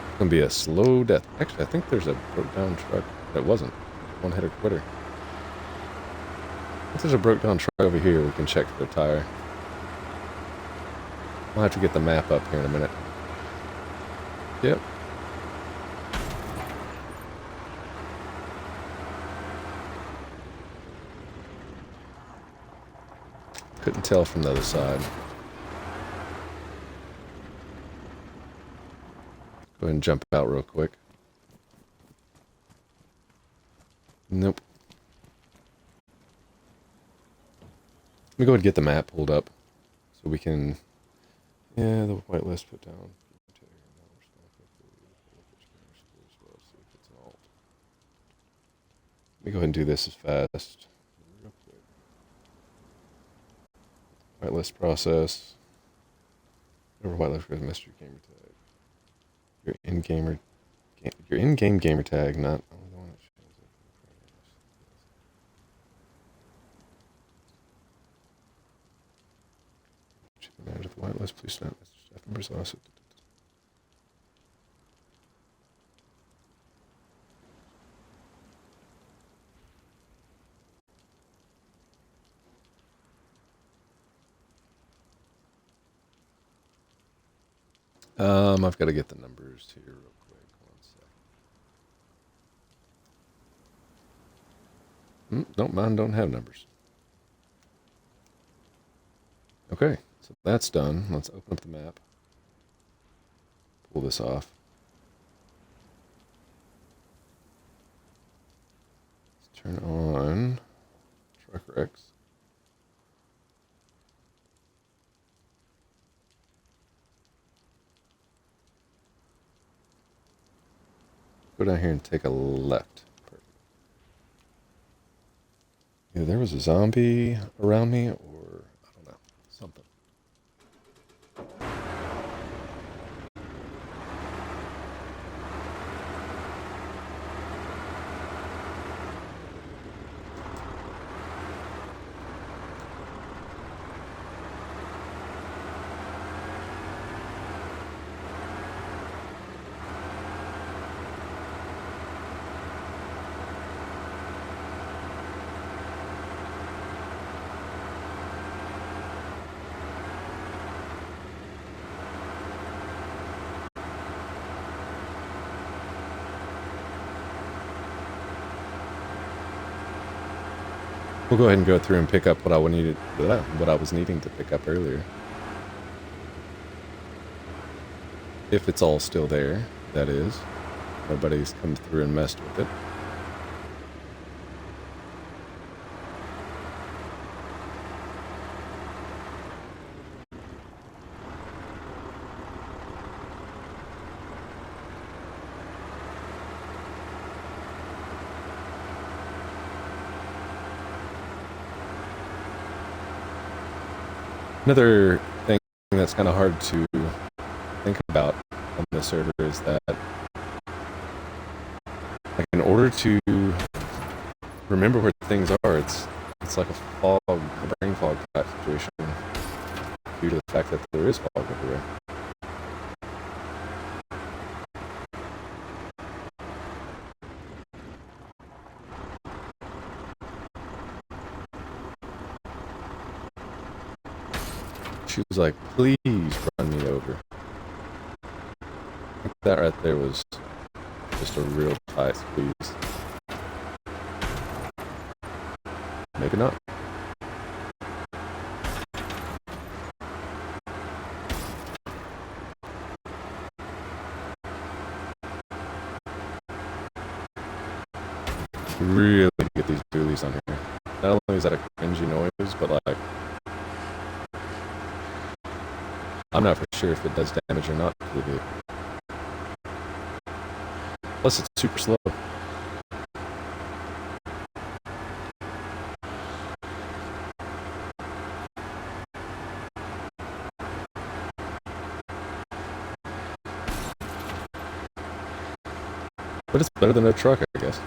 It's gonna be a slow death. Actually, I think there's a broke down truck. That wasn't. One-hitter quitter. If there's a broke down truck over here, we can check for the tire. I'll have to get the map up here in a minute. Yep. Couldn't tell from the other side. Go ahead and jump out real quick. Nope. Let me go ahead and get the map pulled up so we can... Yeah, the white list put down. Let me go ahead and do this as fast. Real quick. Whitelist process. Whatever whitelist with mystery gamer tag. Your in-game gamer tag, not the one that shows up in the manage the whitelist, please not staff members also. I've got to get the numbers here real quick. 1 sec. Don't mind, don't have numbers. Okay, so that's done. Let's open up the map. Pull this off. Let's turn on Truck Rex. Go down here and take a left. Perfect. Either there was a zombie around me, or I don't know, something. We'll go ahead and go through and pick up what I was needing to pick up earlier. If it's all still there, that is. Nobody's come through and messed with it. Another thing that's kind of hard to think about on this server is that, like, in order to remember where things are, it's it's like a brain fog type situation due to the fact that there is fog everywhere. She was like, please run me over. I think that right there was just a real tight squeeze. Maybe not. Really get these dualies on here. Not only is that a cringy noise, but like, I'm not for sure if it does damage or not to the vehicle. Plus, it's super slow. But it's better than a truck, I guess.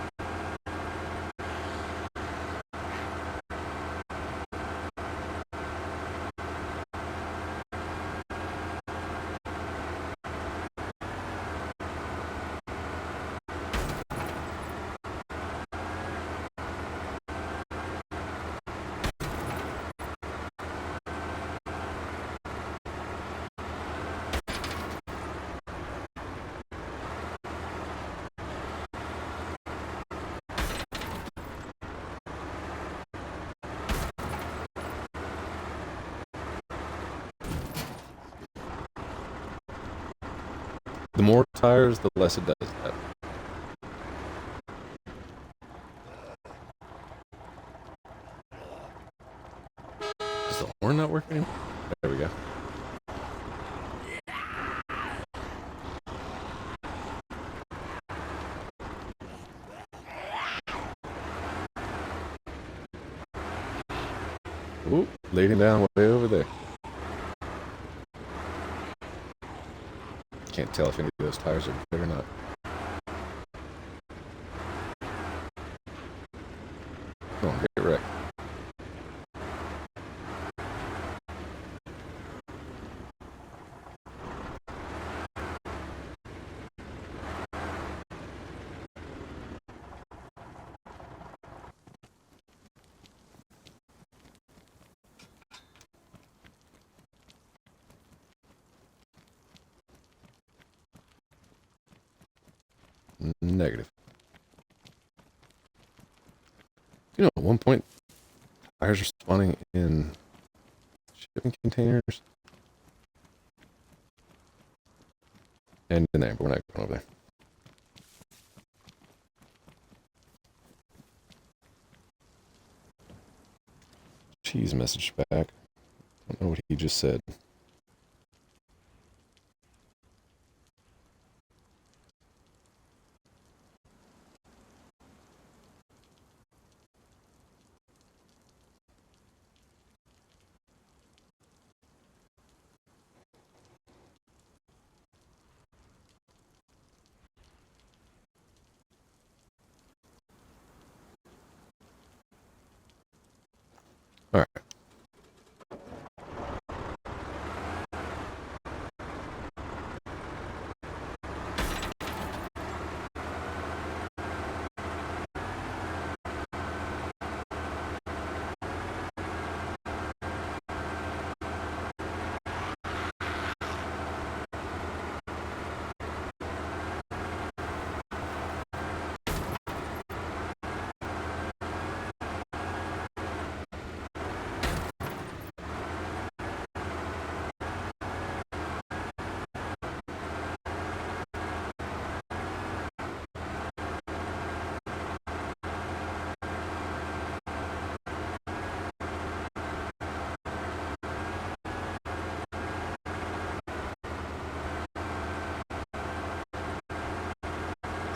The more tires, the less it does that. Is the horn not working anymore? There we go. Ooh, laying down way over there. Can't tell if any of those tires are good or not. Oh, get wrecked. Negative. You know, at one point, tires are spawning in shipping containers. And in there, but we're not going over there. Cheese message back. I don't know what he just said. All right.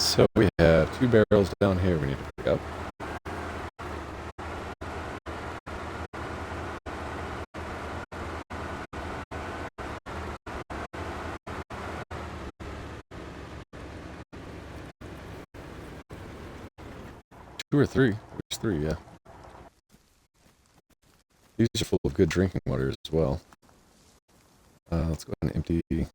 So we have 2 barrels down here we need to pick up. Two or three. There's 3, yeah. These are full of good drinking water as well. Let's go ahead and empty.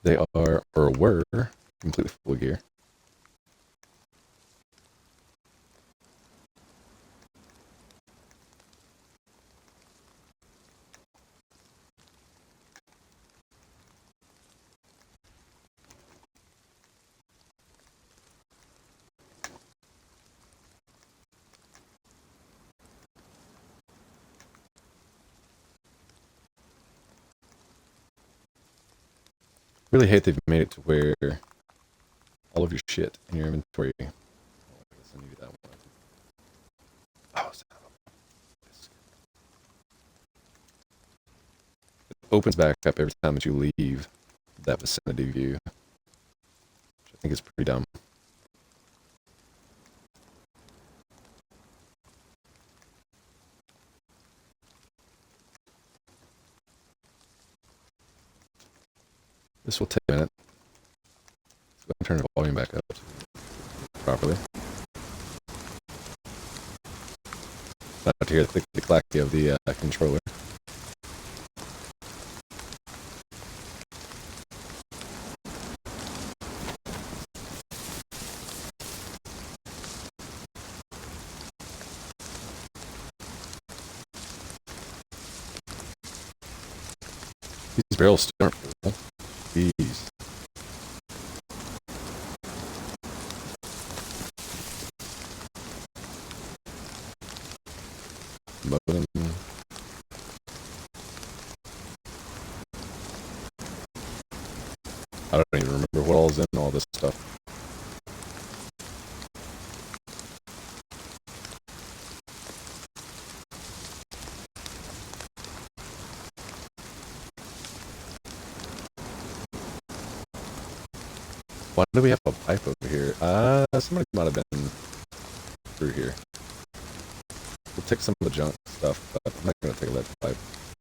They are, or were, completely full of gear. Really hate they've made it to where all of your shit in your inventory. Oh, I guess I needed that one. Oh, it opens back up every time that you leave that vicinity view, which I think is pretty dumb. This will take a minute. Let's go and turn the volume back up properly. Not to hear the clicky-clacky of the controller. These barrels still aren't full. Jeez. Modem. I don't even remember what all's in all this stuff. Why do we have a pipe over here? Somebody might have been through here. We'll take some of the junk stuff, but I'm not going to take a lead pipe.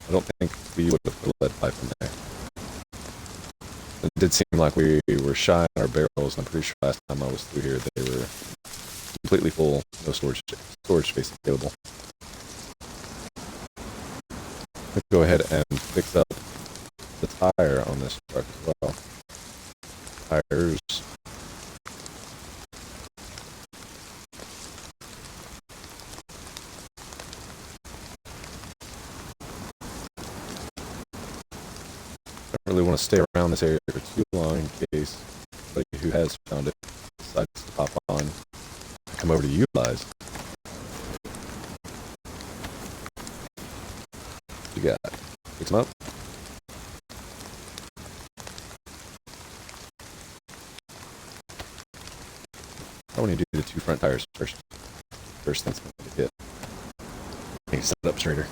I don't think we would have put a lead pipe in there. It did seem like we were shy on our barrels, and I'm pretty sure last time I was through here they were completely full, no storage space available. Let's go ahead and fix up the tire on this truck as well. Tires. Don't really want to stay around this area for too long in case somebody who has found it decides to pop on and come over to utilize. What you got? Fix them up? I want to do the two front tires first. First thing's going to hit. I need to set it up straighter.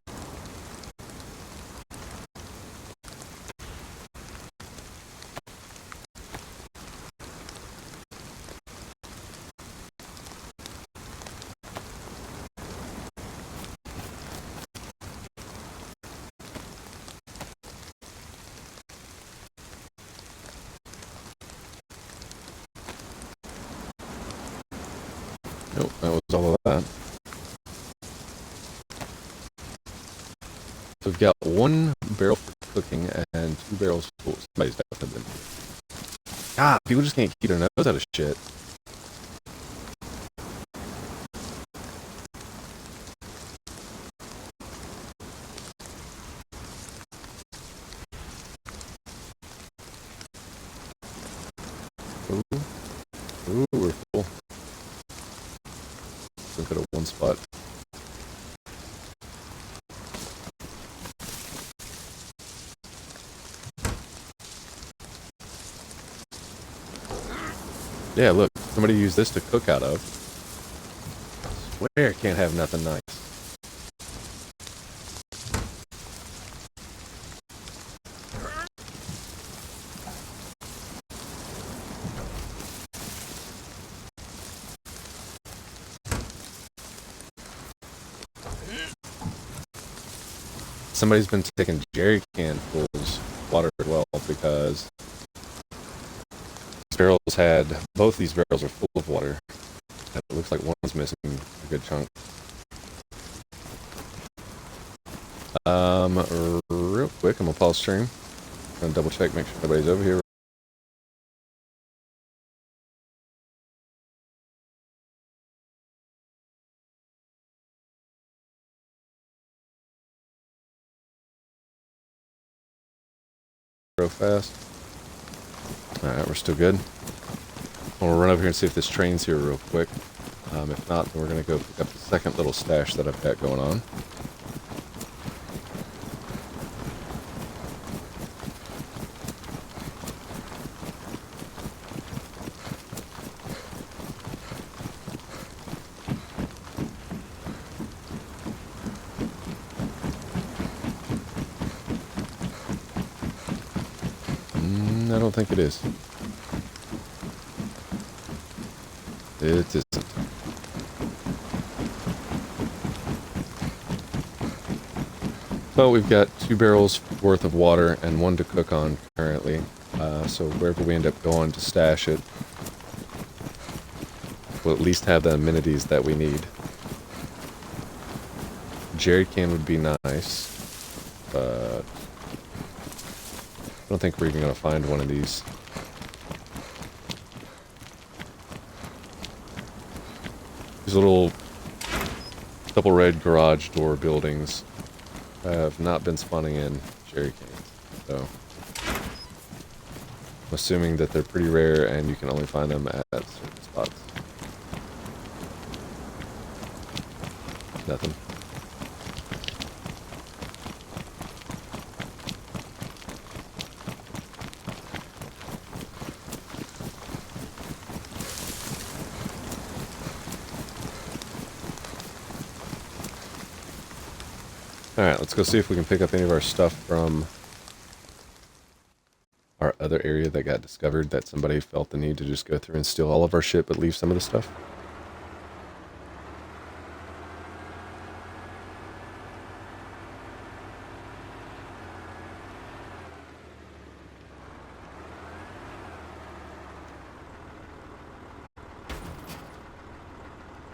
Nope, that was all of that. So we've got one barrel for cooking and 2 barrels full. Somebody's definitely been here. God, people just can't keep their nose out of shit. Ooh, we're full. Look at a one spot. Yeah, look, somebody used this to cook out of. I swear, can't have nothing nice. somebody's been taking jerry can fulls of water as well, because these barrels had, both these barrels are full of water. And it looks like one's missing a good chunk. Real quick, I'm gonna pause stream. I'm gonna double check, make sure nobody's over here. Real fast. Alright, we're still good. We'll run over here and see if this train's here real quick. If not, then we're gonna go pick up the second little stash that I've got going on. I don't think it is. It isn't. But we've got 2 barrels worth of water and 1 to cook on currently. So wherever we end up going to stash it, we'll at least have the amenities that we need. Jerry can would be nice, but I don't think we're even going to find one of these. These little double red garage door buildings have not been spawning in jerry cans, so I'm assuming that they're pretty rare and you can only find them at certain spots. Nothing. Alright, let's go see if we can pick up any of our stuff from our other area that got discovered, that somebody felt the need to just go through and steal all of our shit but leave some of the stuff.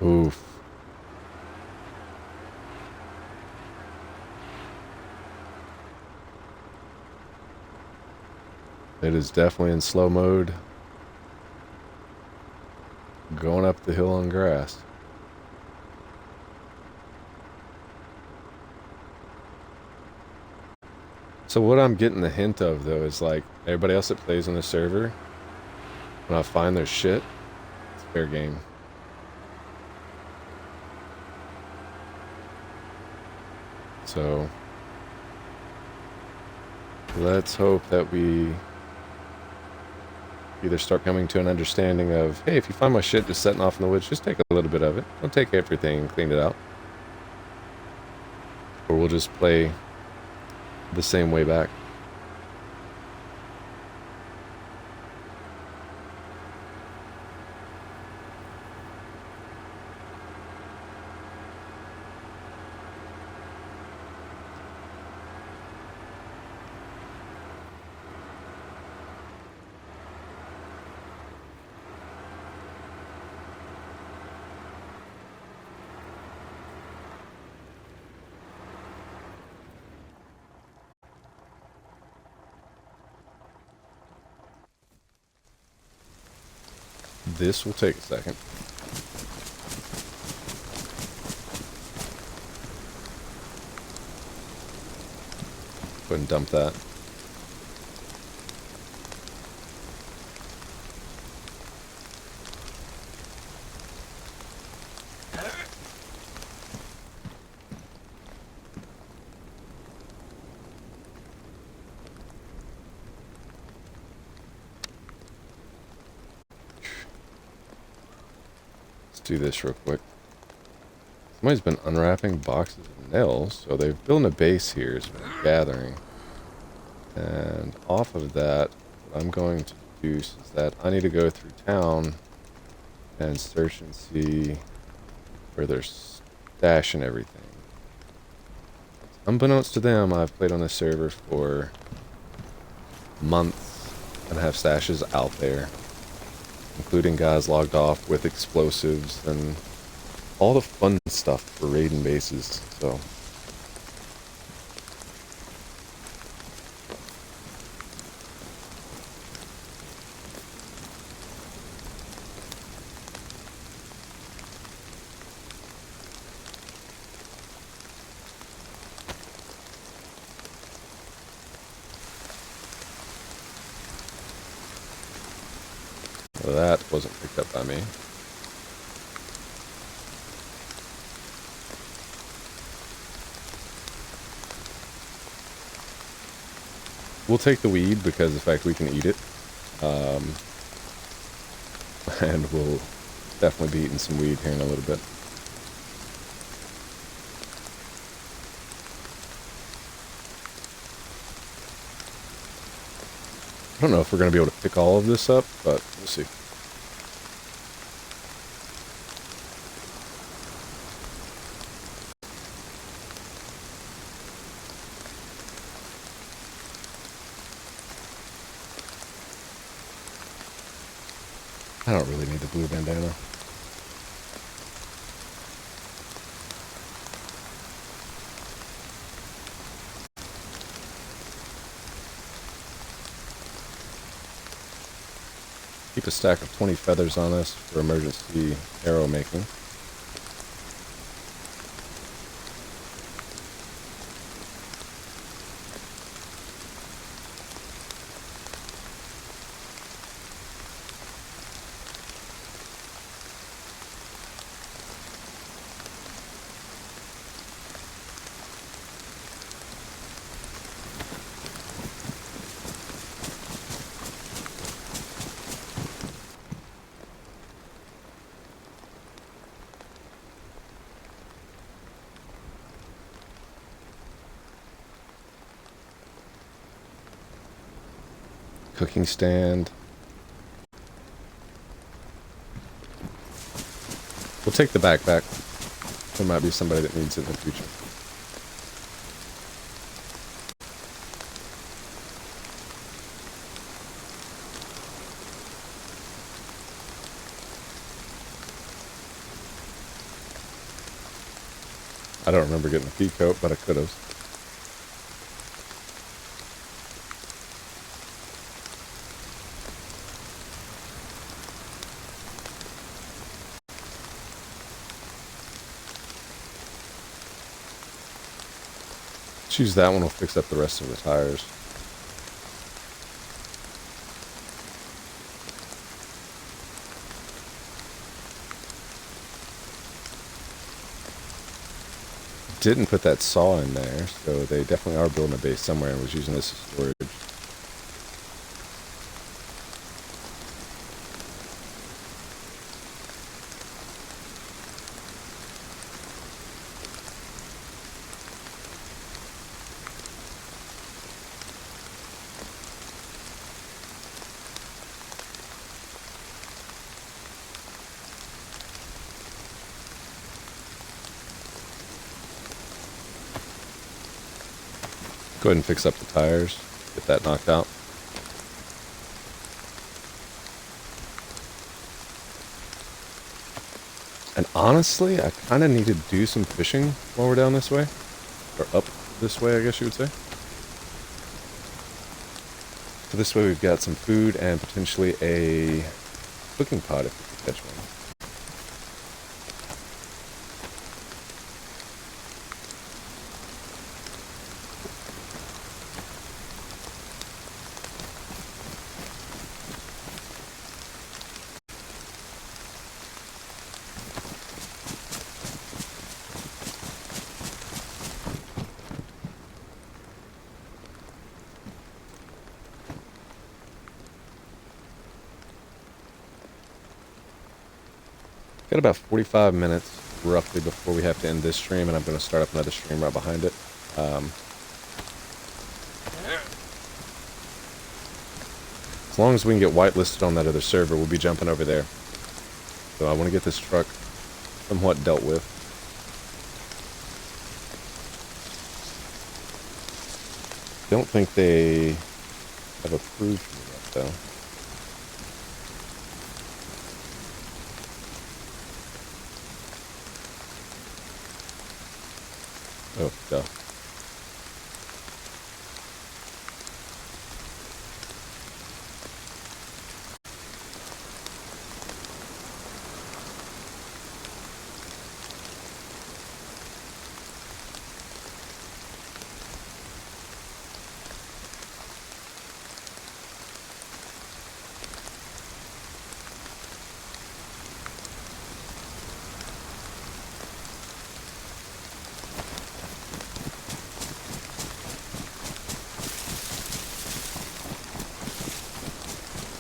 Oof. It is definitely in slow mode. Going up the hill on grass. So what I'm getting the hint of, though, is like everybody else that plays on the server, when I find their shit, it's fair game. So let's hope that we either start coming to an understanding of, hey, if you find my shit just setting off in the woods, just take a little bit of it. Don't take everything and clean it out. Or we'll just play the same way back. This will take a second. Go ahead and dump that. Do this real quick. Somebody's been unwrapping boxes of nails, so they've built a base here, is what I'm gathering. And off of that, what I'm going to do is that I need to go through town and search and see where they're stashing everything. Unbeknownst to them, I've played on this server for months and have stashes out there, including guys logged off with explosives and all the fun stuff for raiding bases, so... Well, that wasn't picked up by me. We'll take the weed because, in fact, we can eat it. And we'll definitely be eating some weed here in a little bit. I don't know if we're going to be able to pick all of this up, but we'll see. I don't really need the blue bandana. Keep a stack of 20 feathers on us for emergency arrow making. Cooking stand. We'll take the backpack. There might be somebody that needs it in the future. I don't remember getting a pea coat, but I could have. Choose that one, will fix up the rest of the tires. Didn't put that saw in there, so they definitely are building a base somewhere and was using this as storage. Go ahead and fix up the tires, get that knocked out. And honestly, I kind of need to do some fishing while we're down this way. Or up this way, I guess you would say. So this way we've got some food and potentially a cooking pot if we can catch one. Got about 45 minutes roughly before we have to end this stream, and I'm going to start up another stream right behind it. As long as we can get whitelisted on that other server, we'll be jumping over there. So I want to get this truck somewhat dealt with. Don't think they have approved me yet, though. Oh, duh.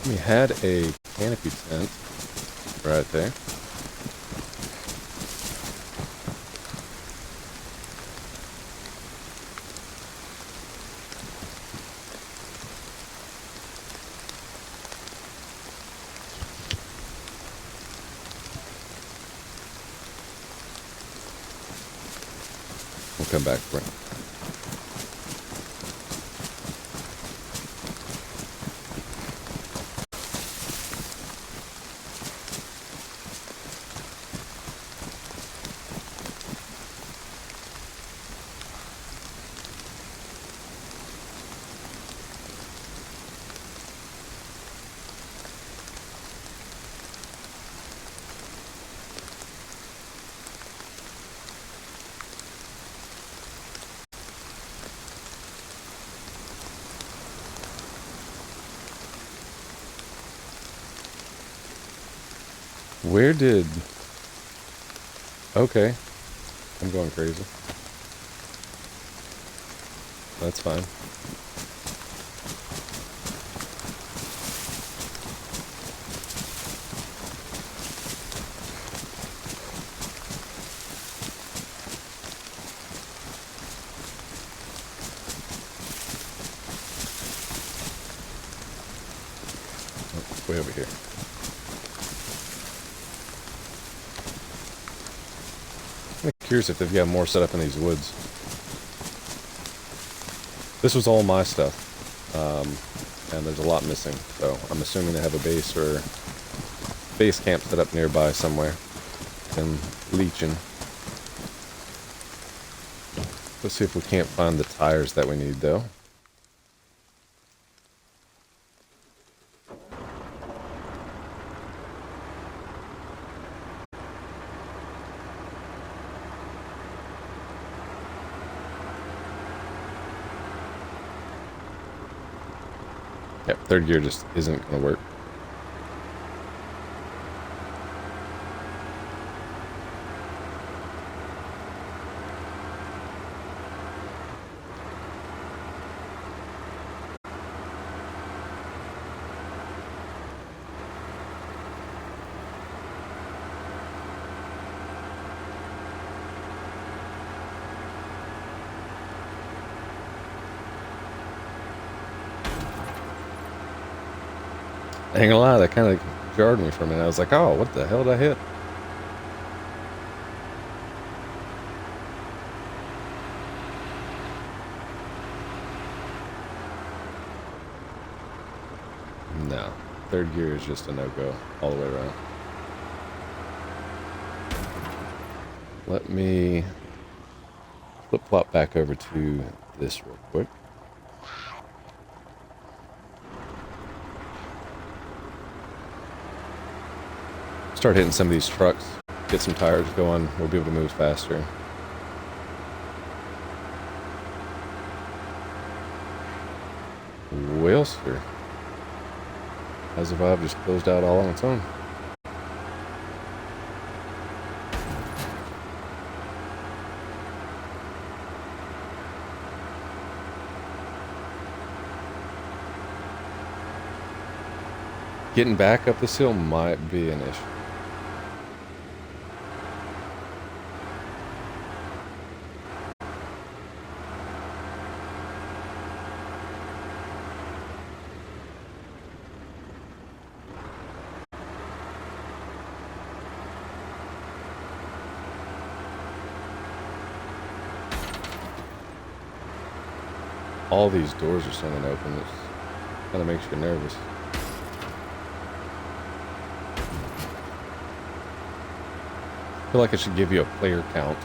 We had a canopy tent right there. We'll come back for it. Where did... Okay. I'm going crazy. That's fine. Oh, way over here. I'm curious if they've got more set up in these woods. This was all my stuff, and there's a lot missing, so I'm assuming they have a base or base camp set up nearby somewhere. And leeching. Let's see if we can't find the tires that we need, though. Yep, third gear just isn't going to work. I ain't gonna lie, that kind of jarred me for a minute. I was like, oh, what the hell did I hit? No. Third gear is just a no-go all the way around. Let me flip-flop back over to this real quick. Start hitting some of these trucks, get some tires going, we'll be able to move faster. Well, sir. As if I've just closed out all on its own. Getting back up this hill might be an issue. All these doors are swinging open. It kind of makes you nervous. I feel like it should give you a player count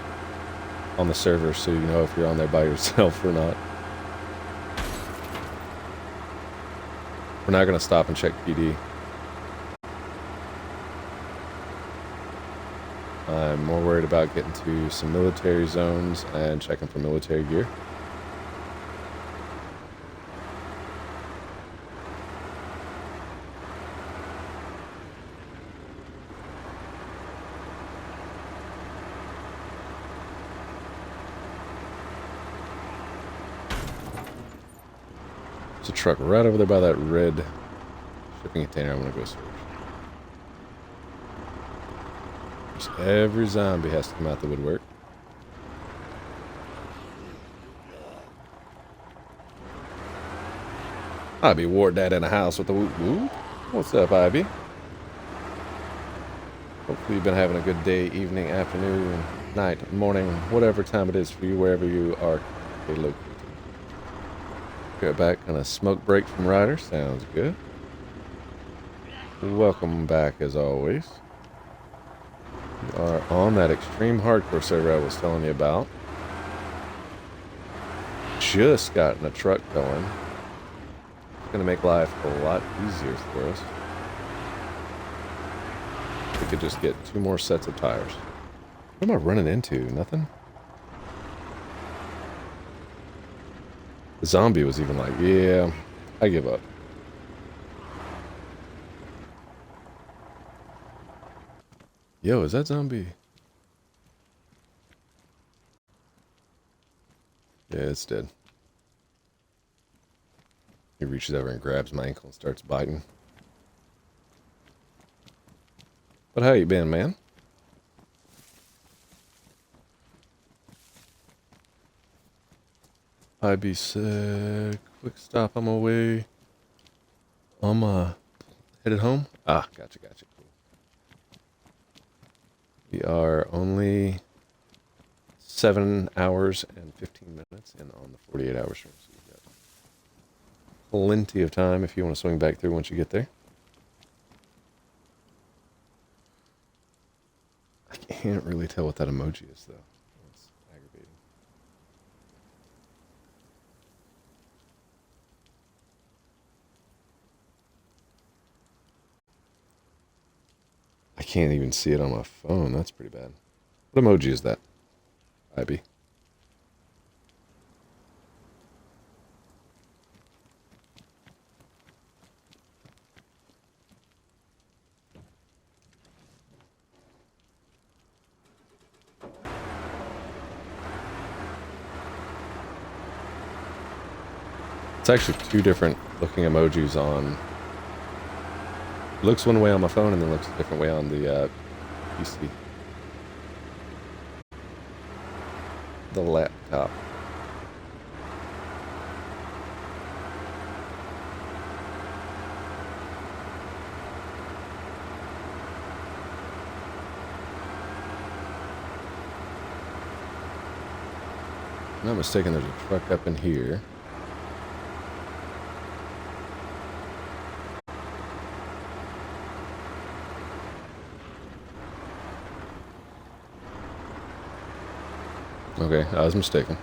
on the server so you know if you're on there by yourself or not. We're not going to stop and check PD. I'm more worried about getting to some military zones and checking for military gear. There's a truck right over there by that red shipping container. I'm going to go search. Every zombie has to come out the woodwork. I'd be Ward Dad in a house with the whoop whoop. What's up, Ivy? Hopefully you've been having a good day, evening, afternoon, night, morning, whatever time it is for you, wherever you are located. Get back on a smoke break from Ryder. Sounds good. Welcome back as always. We are on that extreme hardcore server I was telling you about. Just gotten a truck going. It's going to make life a lot easier for us. We could just get 2 more sets of tires. What am I running into? Nothing? The zombie was even like, yeah, I give up. Yo, is that zombie? Yeah, it's dead. He reaches over and grabs my ankle and starts biting. But how you been, man? I be sick. Quick stop on my way. I'm headed home. Ah, gotcha. Cool. We are only 7 hours and 15 minutes in on the 48-hour stream. So we've got plenty of time if you want to swing back through once you get there. I can't really tell what that emoji is, though. It's aggravating. I can't even see it on my phone. That's pretty bad. What emoji is that? IB. It's actually 2 different looking emojis on. It looks one way on my phone and then looks a different way on the PC. The laptop. If I'm not mistaken, there's a truck up in here. Okay, I was mistaken.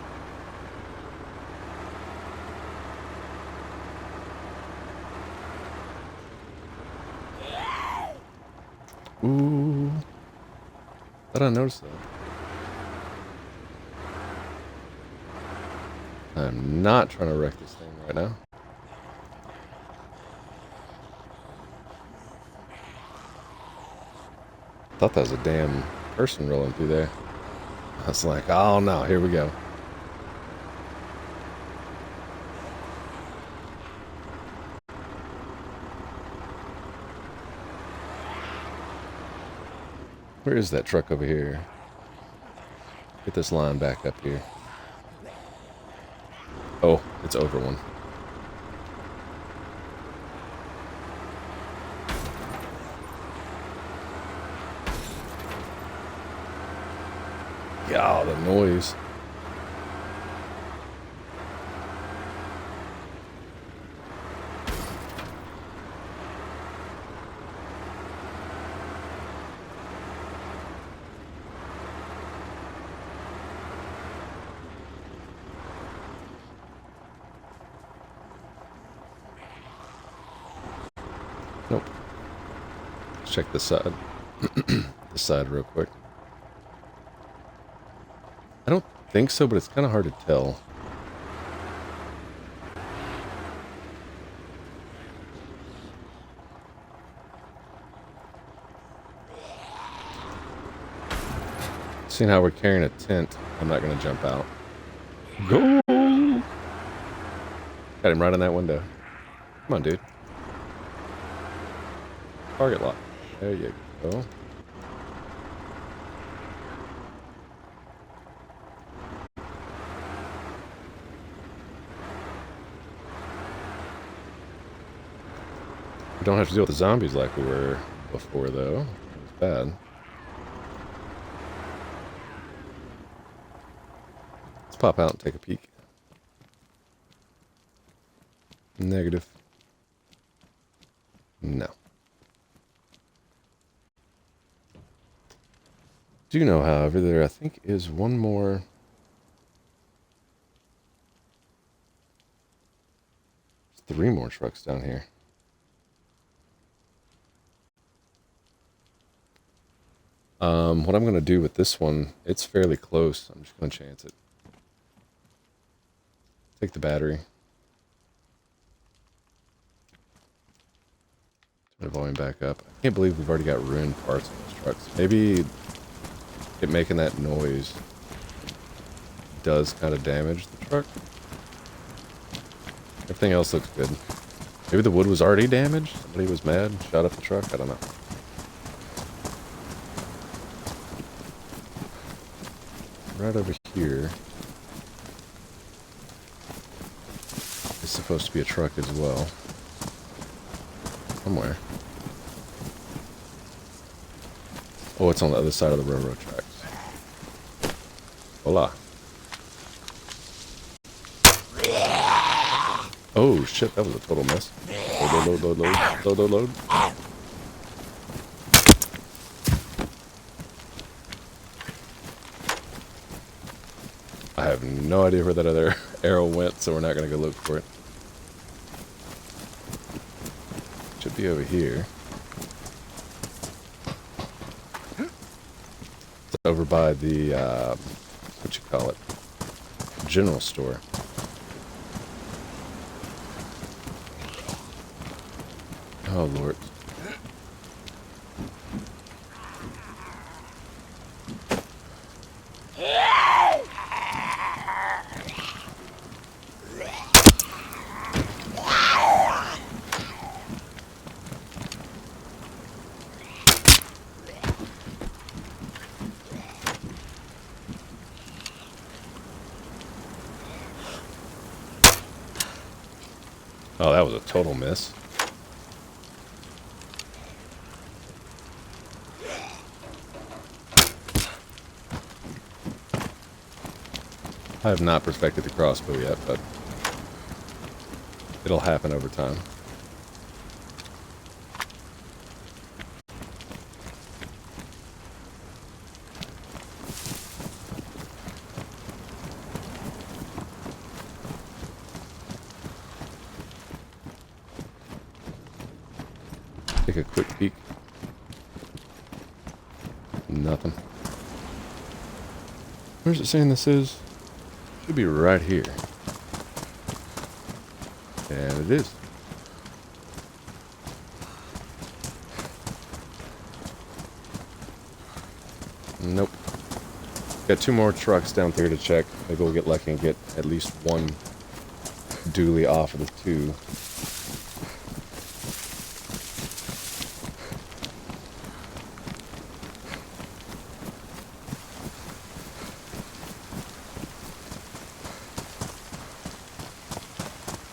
Ooh. Thought I noticed that. I'm not trying to wreck this thing right now. Thought that was a damn person rolling through there. I was like, oh no, here we go. Where is that truck over here? Get this line back up here. Oh, it's over one. Yeah, the noise. Let's check this side. This side real quick. I don't think so, but it's kind of hard to tell. Seeing how we're carrying a tent, I'm not going to jump out. Go! Got him right in that window. Come on, dude. Target lock. There you go. We don't have to deal with the zombies like we were before, though. It was bad. Let's pop out and take a peek. Negative. No. Do know, however, there I think is one more. There's 3 more trucks down here. What I'm going to do with this one, it's fairly close. I'm just going to chance it. Take the battery. Turn the volume back up. I can't believe we've already got ruined parts on those trucks. Maybe it making that noise does kind of damage the truck. Everything else looks good. Maybe the wood was already damaged? Somebody was mad and shot up the truck? I don't know. Right over here is supposed to be a truck as well. Somewhere. Oh, it's on the other side of the railroad tracks. Voila. Oh shit, that was a total mess. Load. I have no idea where that other arrow went, so we're not going to go look for it. Should be over here. It's over by the, what you call it? General store. Oh, Lord. Oh, that was a total miss. I have not perfected the crossbow yet, but it'll happen over time. Take a quick peek. Nothing. Where's it saying this is? Should be right here. And it is. Nope. Got 2 more trucks down here to check. Maybe we'll get lucky and get at least one dually off of the 2.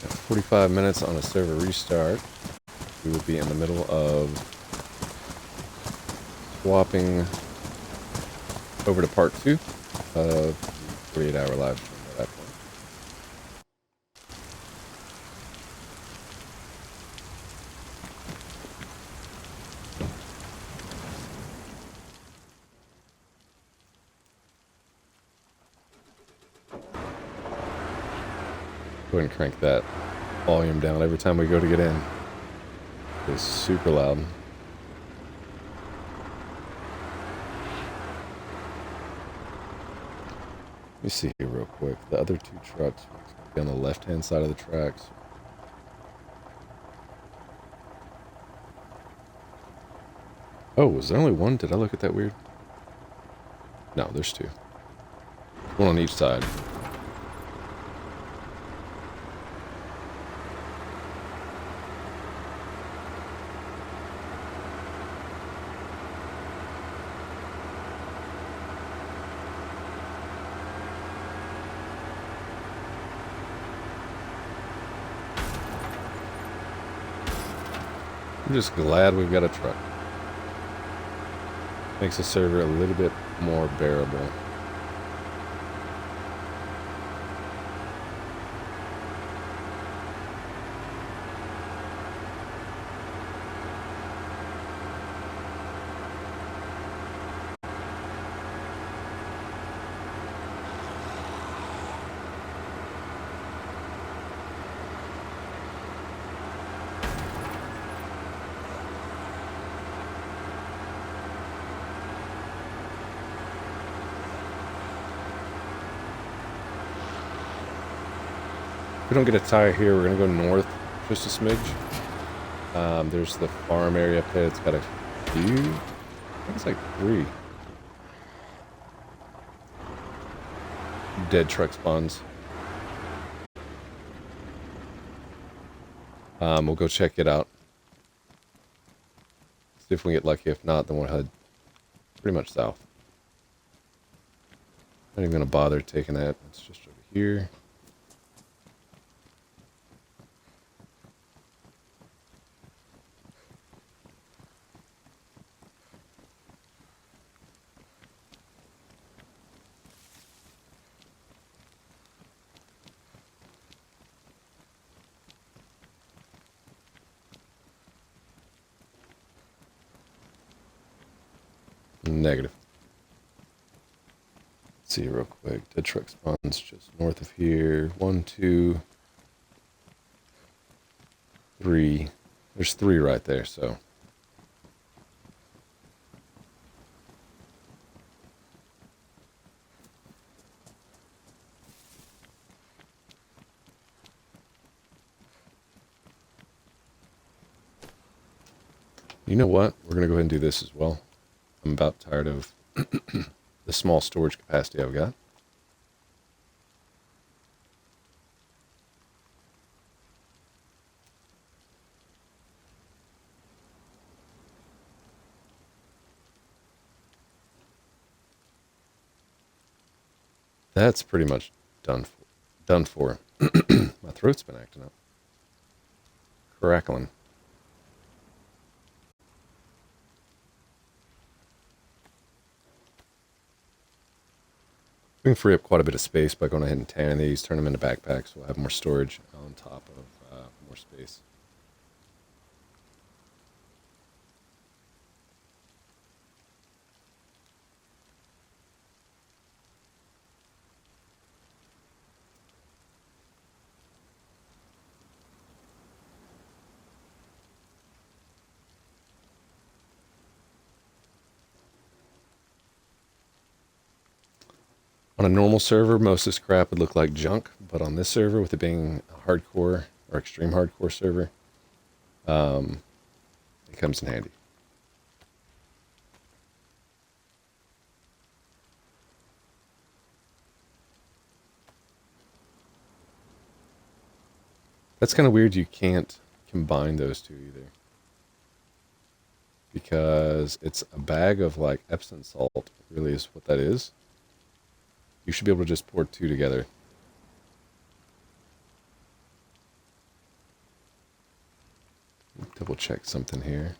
Got 45 minutes on a server restart. We will be in the middle of swapping over to part 2 of the 48-hour live stream at that point. Go ahead and crank that volume down every time we go to get in. It's super loud. me see here real quick. The other two trucks will be on the left-hand side of the tracks. Oh, was there only one? Did I look at that weird? No, there's two. One on each side. I'm just glad we've got a truck. Makes the server a little bit more bearable. If we don't get a tire here, we're going to go north just a smidge. There's the farm area pit. It's got a few, I think it's like 3 dead truck spawns. We'll go check it out. See if we get lucky. If not, then we'll head pretty much south. Not even going to bother taking that. It's just over here. Negative. Let's see real quick. Dead truck spawns just north of here. 1, 2, 3. There's 3 right there, so. You know what? We're going to go ahead and do this as well. I'm about tired of the small storage capacity I've got. That's pretty much done for. My throat's been acting up. Crackling. We can free up quite a bit of space by going ahead and tanning these, turn them into backpacks. We'll have more storage on top of more space. On a normal server, most of this crap would look like junk, but on this server, with it being a hardcore or extreme hardcore server, it comes in handy. That's kind of weird. You can't combine those two either, because it's a bag of like Epsom salt, really is what that is. You should be able to just pour 2 together. Double check something here.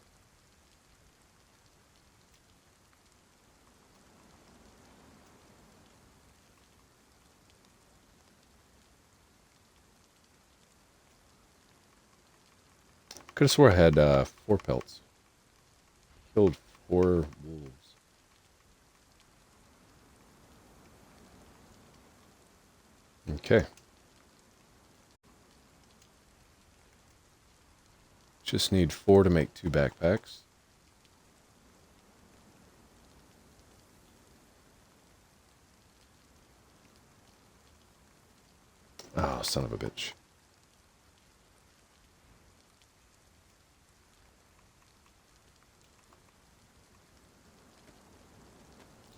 Could have swore I had 4 pelts. Killed 4 wolves. Okay. Just need 4 to make 2 backpacks. Oh, son of a bitch.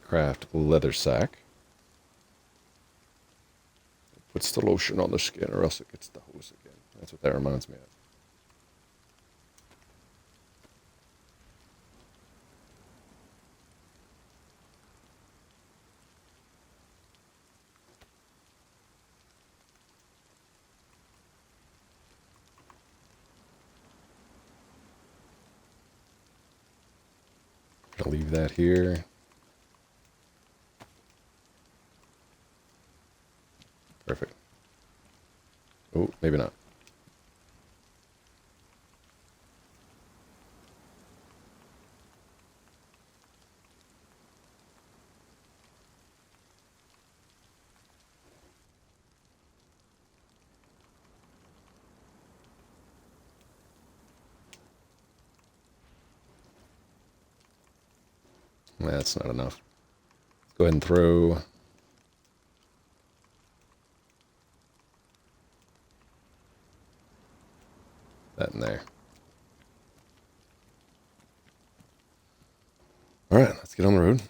Craft leather sack. Puts the lotion on the skin or else it gets the hose again. That's what that reminds me of. Gonna leave that here. Perfect. Oh, maybe not. That's not enough. Let's go ahead and throw that in there. All right, let's get on the road.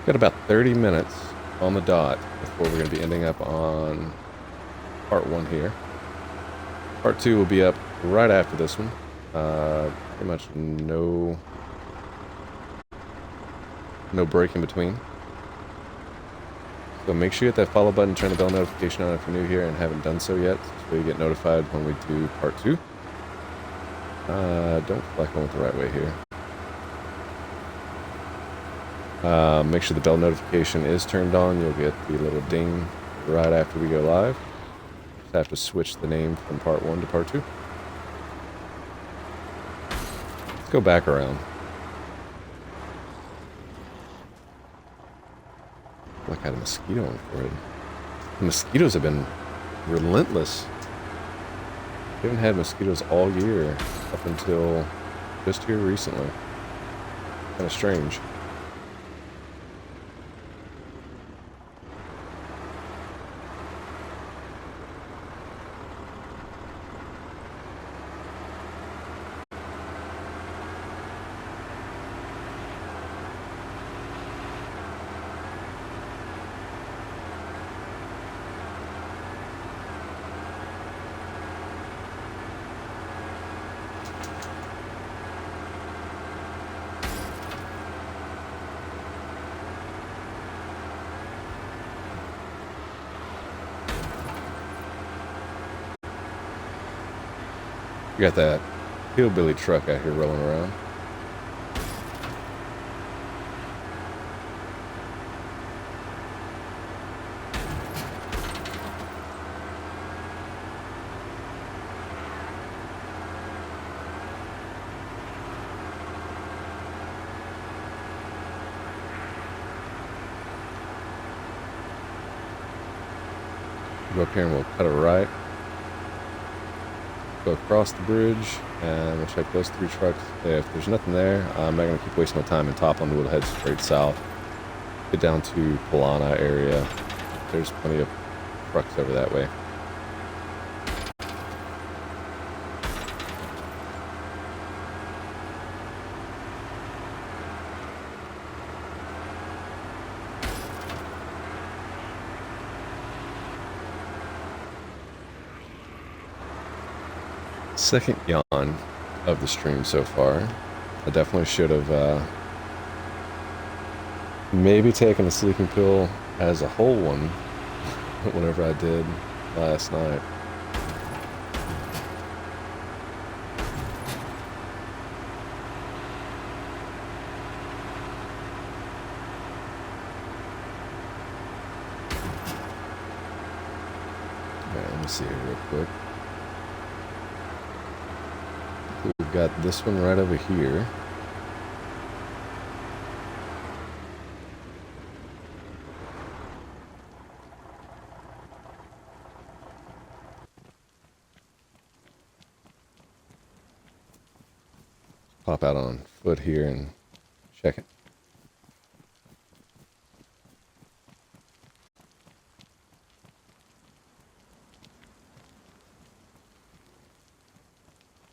Got about 30 minutes on the dot before we're going to be ending up on part 1 here. Part 2 will be up right after this one. Pretty much no break in between. So make sure you hit that follow button, turn the bell notification on if you're new here and haven't done so yet, so you get notified when we do part 2. Don't feel like I went the right way here. Make sure the bell notification is turned on. You'll get the little ding right after we go live. Just have to switch the name from part 1 to part 2. Let's go back around. Like I had a mosquito on forehead. The mosquitoes have been relentless. We haven't had mosquitoes all year up until just here recently. Kind of strange. We got that hillbilly truck out here rolling around. Go up here and we'll cut it right. Go across the bridge and we'll check those 3 trucks. If there's nothing there, I'm not going to keep wasting my time and top on. We'll head straight south. Get down to Polana area. There's plenty of trucks over that way. Second yawn of the stream so far. I definitely should have maybe taken a sleeping pill as a whole one whenever I did last night. Alright, let me see here real quick. We've got this one right over here. pop out on foot here and check it.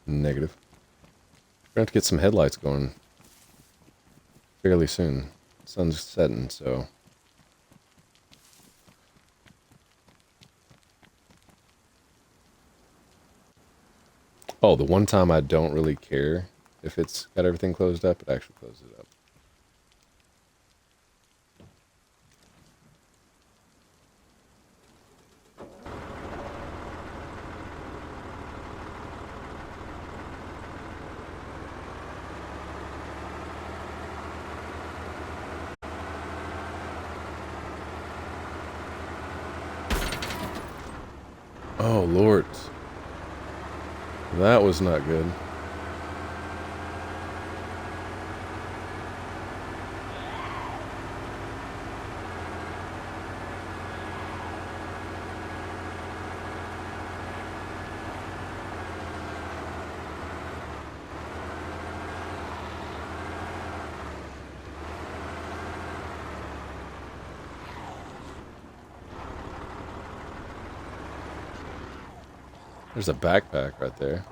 Negative. We're going to have to get some headlights going fairly soon. Sun's setting, so... Oh, the one time I don't really care if it's got everything closed up, it actually closes it up. Oh, Lord. That was not good. There's a backpack right there.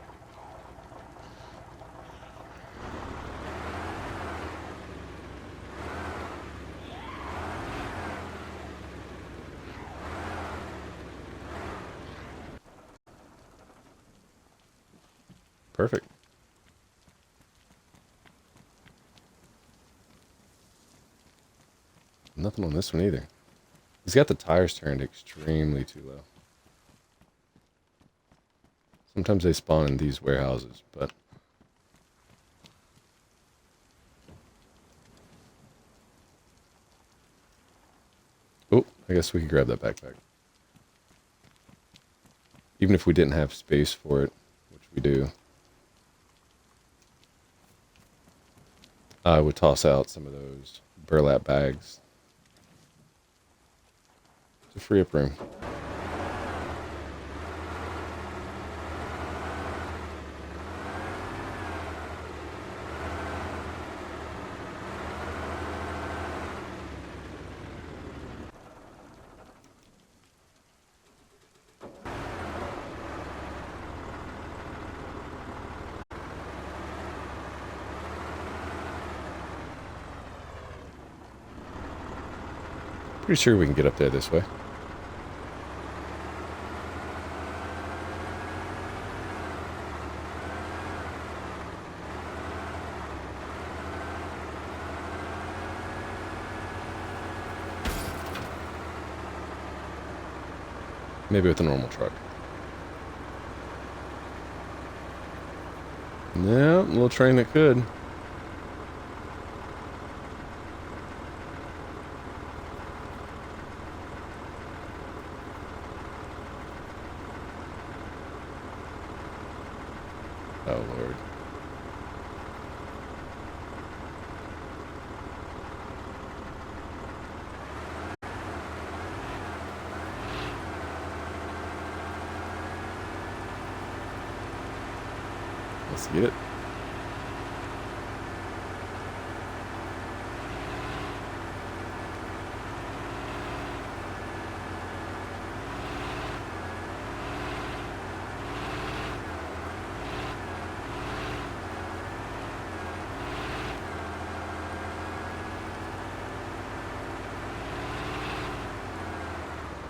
Perfect. Nothing on this one either. He's got the tires turned extremely too low. Sometimes they spawn in these warehouses, but... Oh, I guess we could grab that backpack. Even if we didn't have space for it, which we do. I would toss out some of those burlap bags to free up room. Pretty sure we can get up there this way. Maybe with a normal truck. Yeah, a little train that could. Oh, Lord. Let's get it.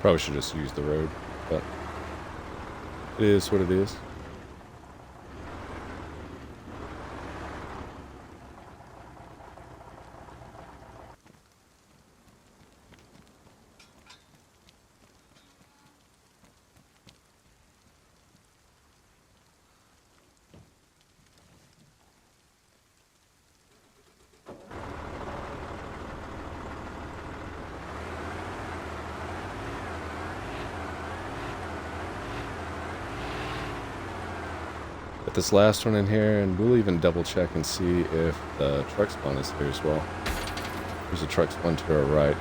Probably should just use the road, but it is what it is. Get this last one in here, and we'll even double check and see if the truck spawn is here as well. There's a truck spawn to our right.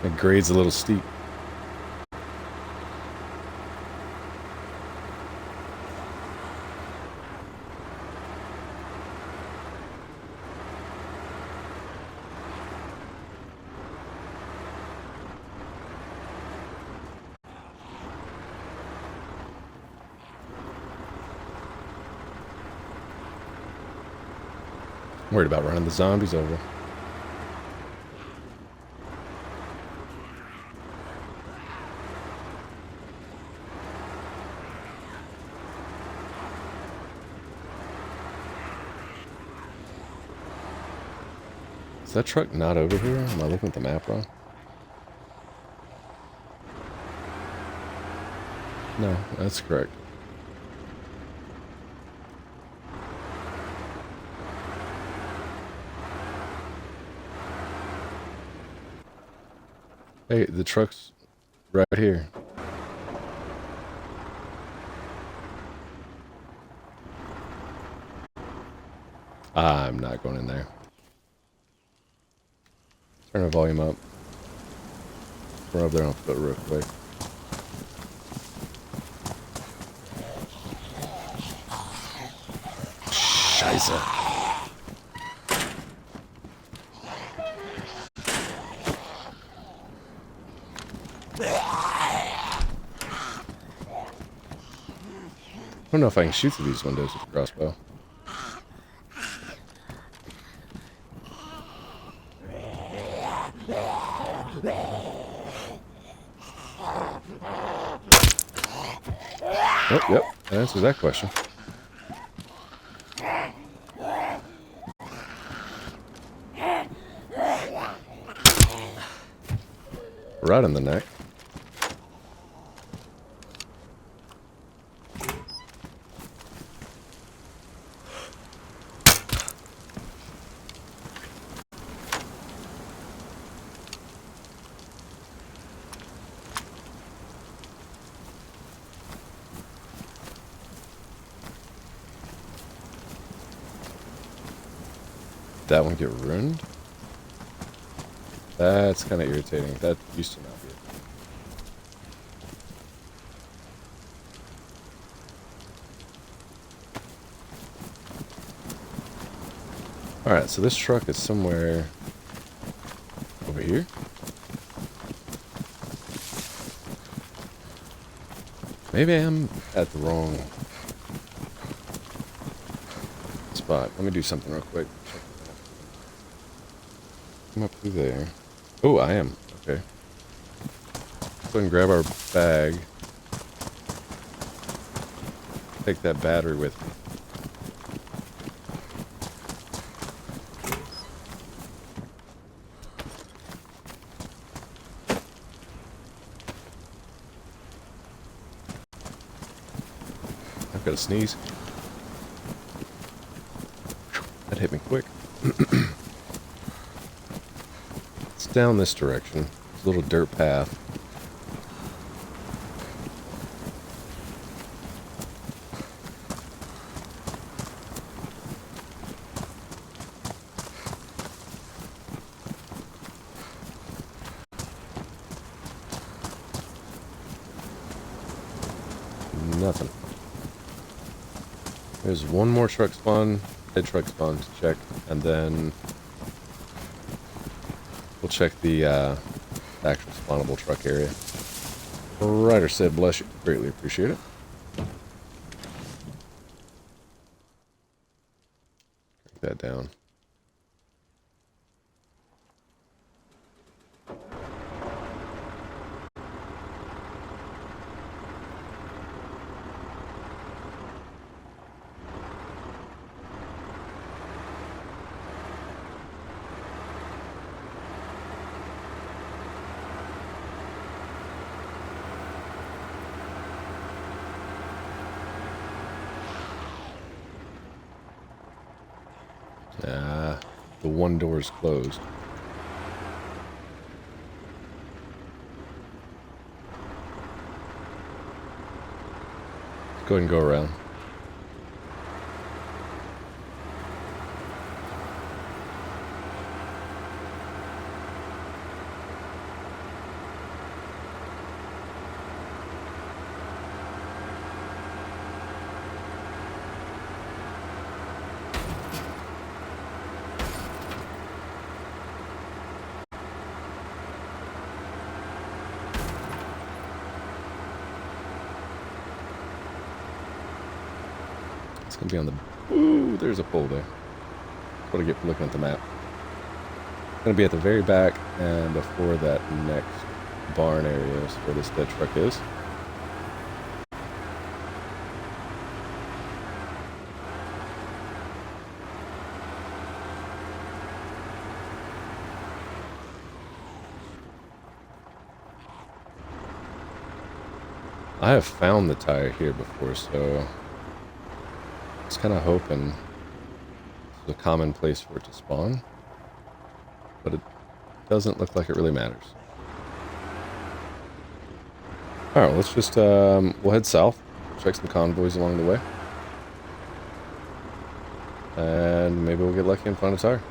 That grade's a little steep. I'm worried about running the zombies over. Is that truck not over here? Am I looking at the map wrong? No, that's correct. Hey, the truck's right here. I'm not going in there. Turn the volume up. Run over there on foot real quick. Scheiße. I don't know if I can shoot through these windows with a crossbow. Oh, yep, that answers that question. Right in the neck. That one get ruined? That's kind of irritating. That used to not be it. Alright, so this truck is somewhere over here. Maybe I'm at the wrong spot. Let me do something real quick. Come up through there. Oh, I am. Okay. Go ahead and grab our bag. Take that battery with me. I've got to sneeze. That hit me quick. It's down this direction. It's a little dirt path. Nothing. There's one more truck spawn, dead truck spawn to check, and then we'll check the actual spawnable truck area. Ryder said, bless you. Greatly appreciate it. Break that down. The one door is closed. Let's go ahead and go around. gonna be on the... Ooh, there's a pole there. What I get for looking at the map. It's gonna be at the very back and before that next barn area is where this dead truck is. I have found the tire here before, so I was kind of hoping it's a common place for it to spawn, but it doesn't look like it really matters. All right, let's just we'll head south, check some convoys along the way, and maybe we'll get lucky and find a tire.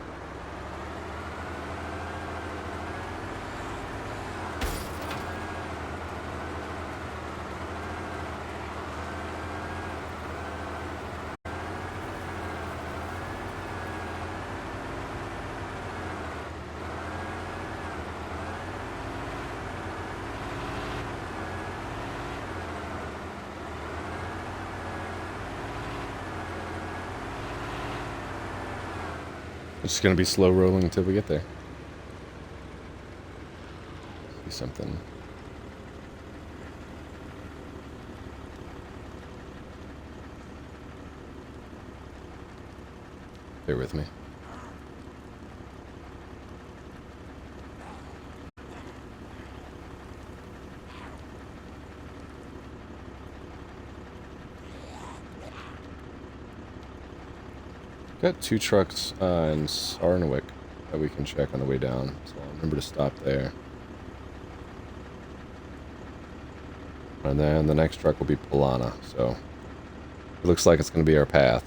It's just gonna be slow rolling until we get there. See something. Bear with me. Got 2 trucks in Sarnwick that we can check on the way down, so I'll remember to stop there. And then the next truck will be Polana, so it looks like it's going to be our path.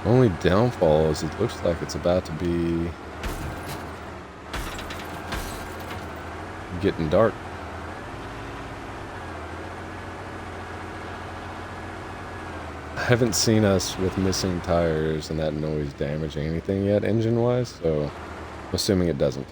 Only downfall is it looks like it's about to be getting dark. I haven't seen us with missing tires and that noise damaging anything yet engine-wise, so I'm assuming it doesn't.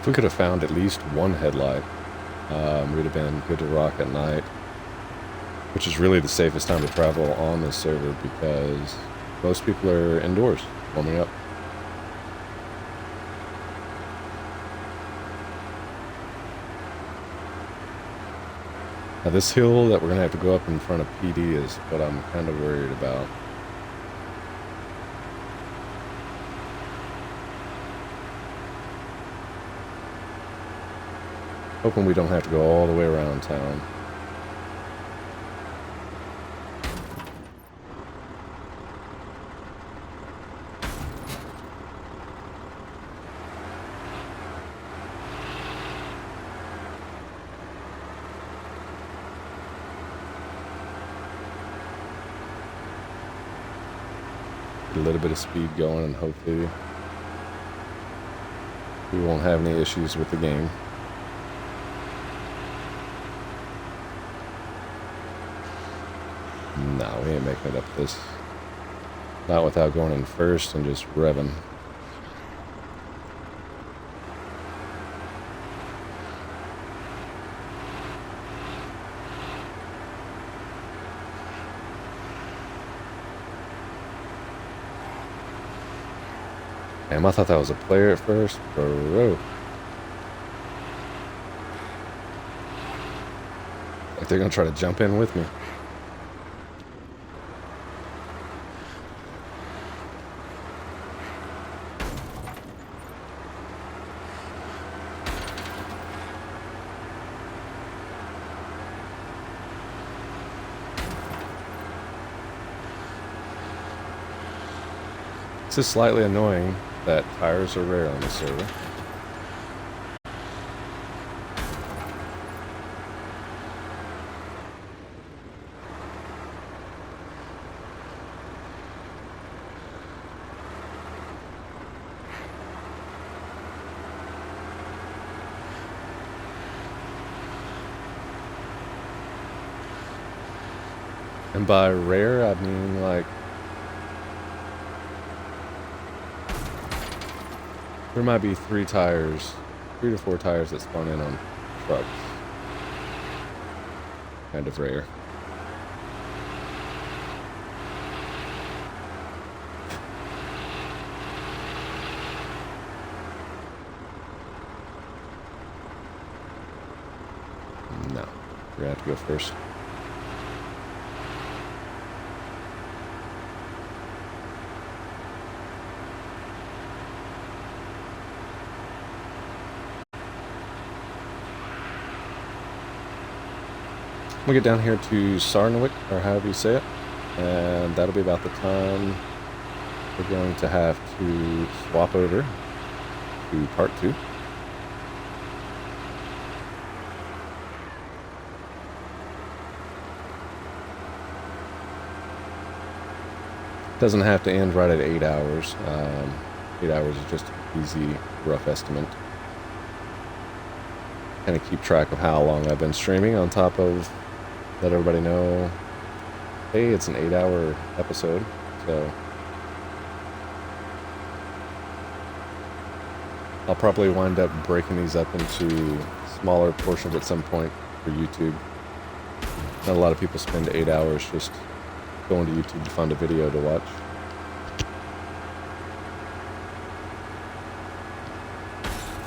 If we could have found at least one headlight, we'd have been good to rock at night, which is really the safest time to travel on this server because most people are indoors, warming up. Now this hill that we're going to have to go up in front of PD is what I'm kind of worried about. Hoping we don't have to go all the way around town. Get a little bit of speed going and hopefully we won't have any issues with the game. No, we ain't making it up this. Not without going in first and just revving. Damn, I thought that was a player at first, bro. Like they're gonna try to jump in with me. This is slightly annoying that tires are rare on the server. And by rare, I mean like there might be 3 to 4 tires that spawn in on trucks. Kind of rare. No, you're gonna have to go first. We'll get down here to Sarnwick, or however you say it, and that'll be about the time we're going to have to swap over to part 2. Doesn't have to end right at 8 hours. 8 hours is just an easy, rough estimate. Kind of keep track of how long I've been streaming on top of let everybody know, hey, it's an 8-hour episode, so I'll probably wind up breaking these up into smaller portions at some point for YouTube. Not a lot of people spend 8 hours just going to YouTube to find a video to watch.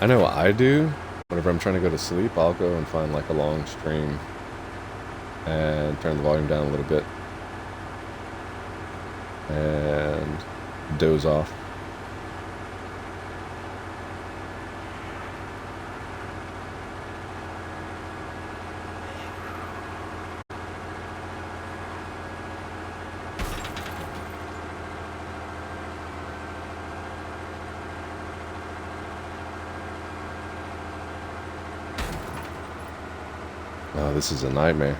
I know I do. Whenever I'm trying to go to sleep, I'll go and find like a long stream and turn the volume down a little bit and doze off. Oh, this is a nightmare.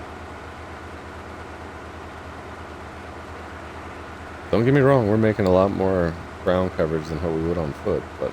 Don't get me wrong, we're making a lot more ground coverage than what we would on foot, but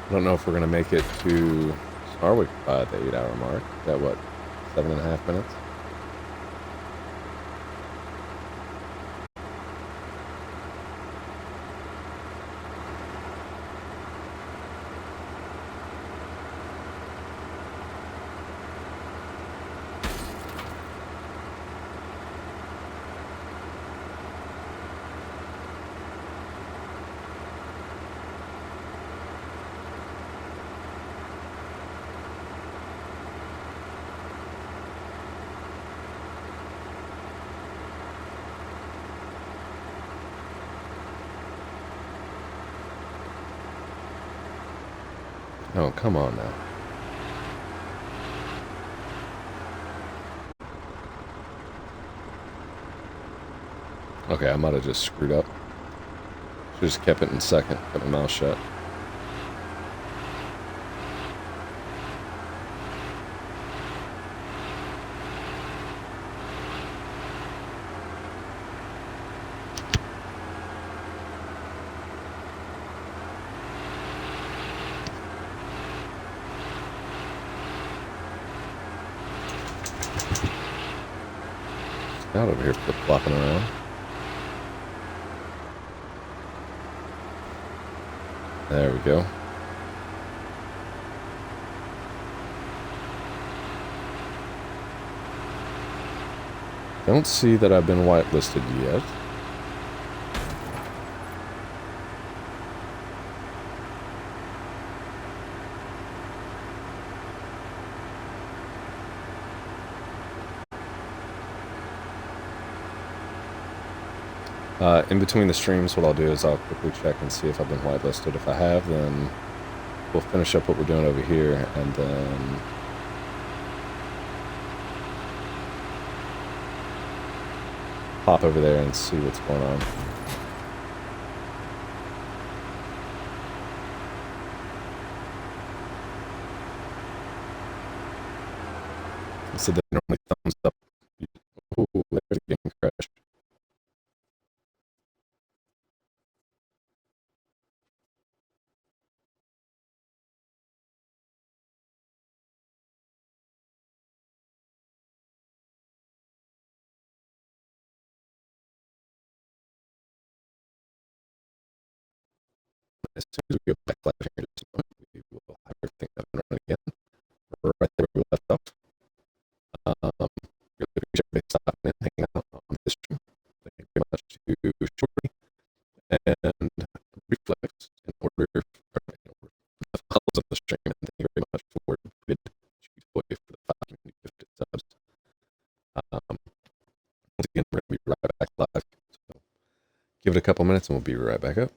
I don't know if we're going to make it to Sarwick by the 8-hour mark. Is that what, 7.5 minutes? Oh, come on now. Okay, I might have just screwed up. Should just kept it in second, kept my mouth shut. Out over here flip-flopping around. There we go. Don't see that I've been whitelisted yet. In between the streams, what I'll do is I'll quickly check and see if I've been whitelisted. If I have, then we'll finish up what we're doing over here, and then pop over there and see what's going on. So they normally thumbs up. Ooh, there's a game crash. As soon as we go back live here, we will have everything up and running again. Right there where we left off. Really appreciate everybody stopping and hanging out on this stream. Thank you very much to Shorty and Reflex in order for the follows on the stream. And thank you very much for David for the 5 community gifted subs. Once again, we're going to be right back live. So give it a couple minutes and we'll be right back up.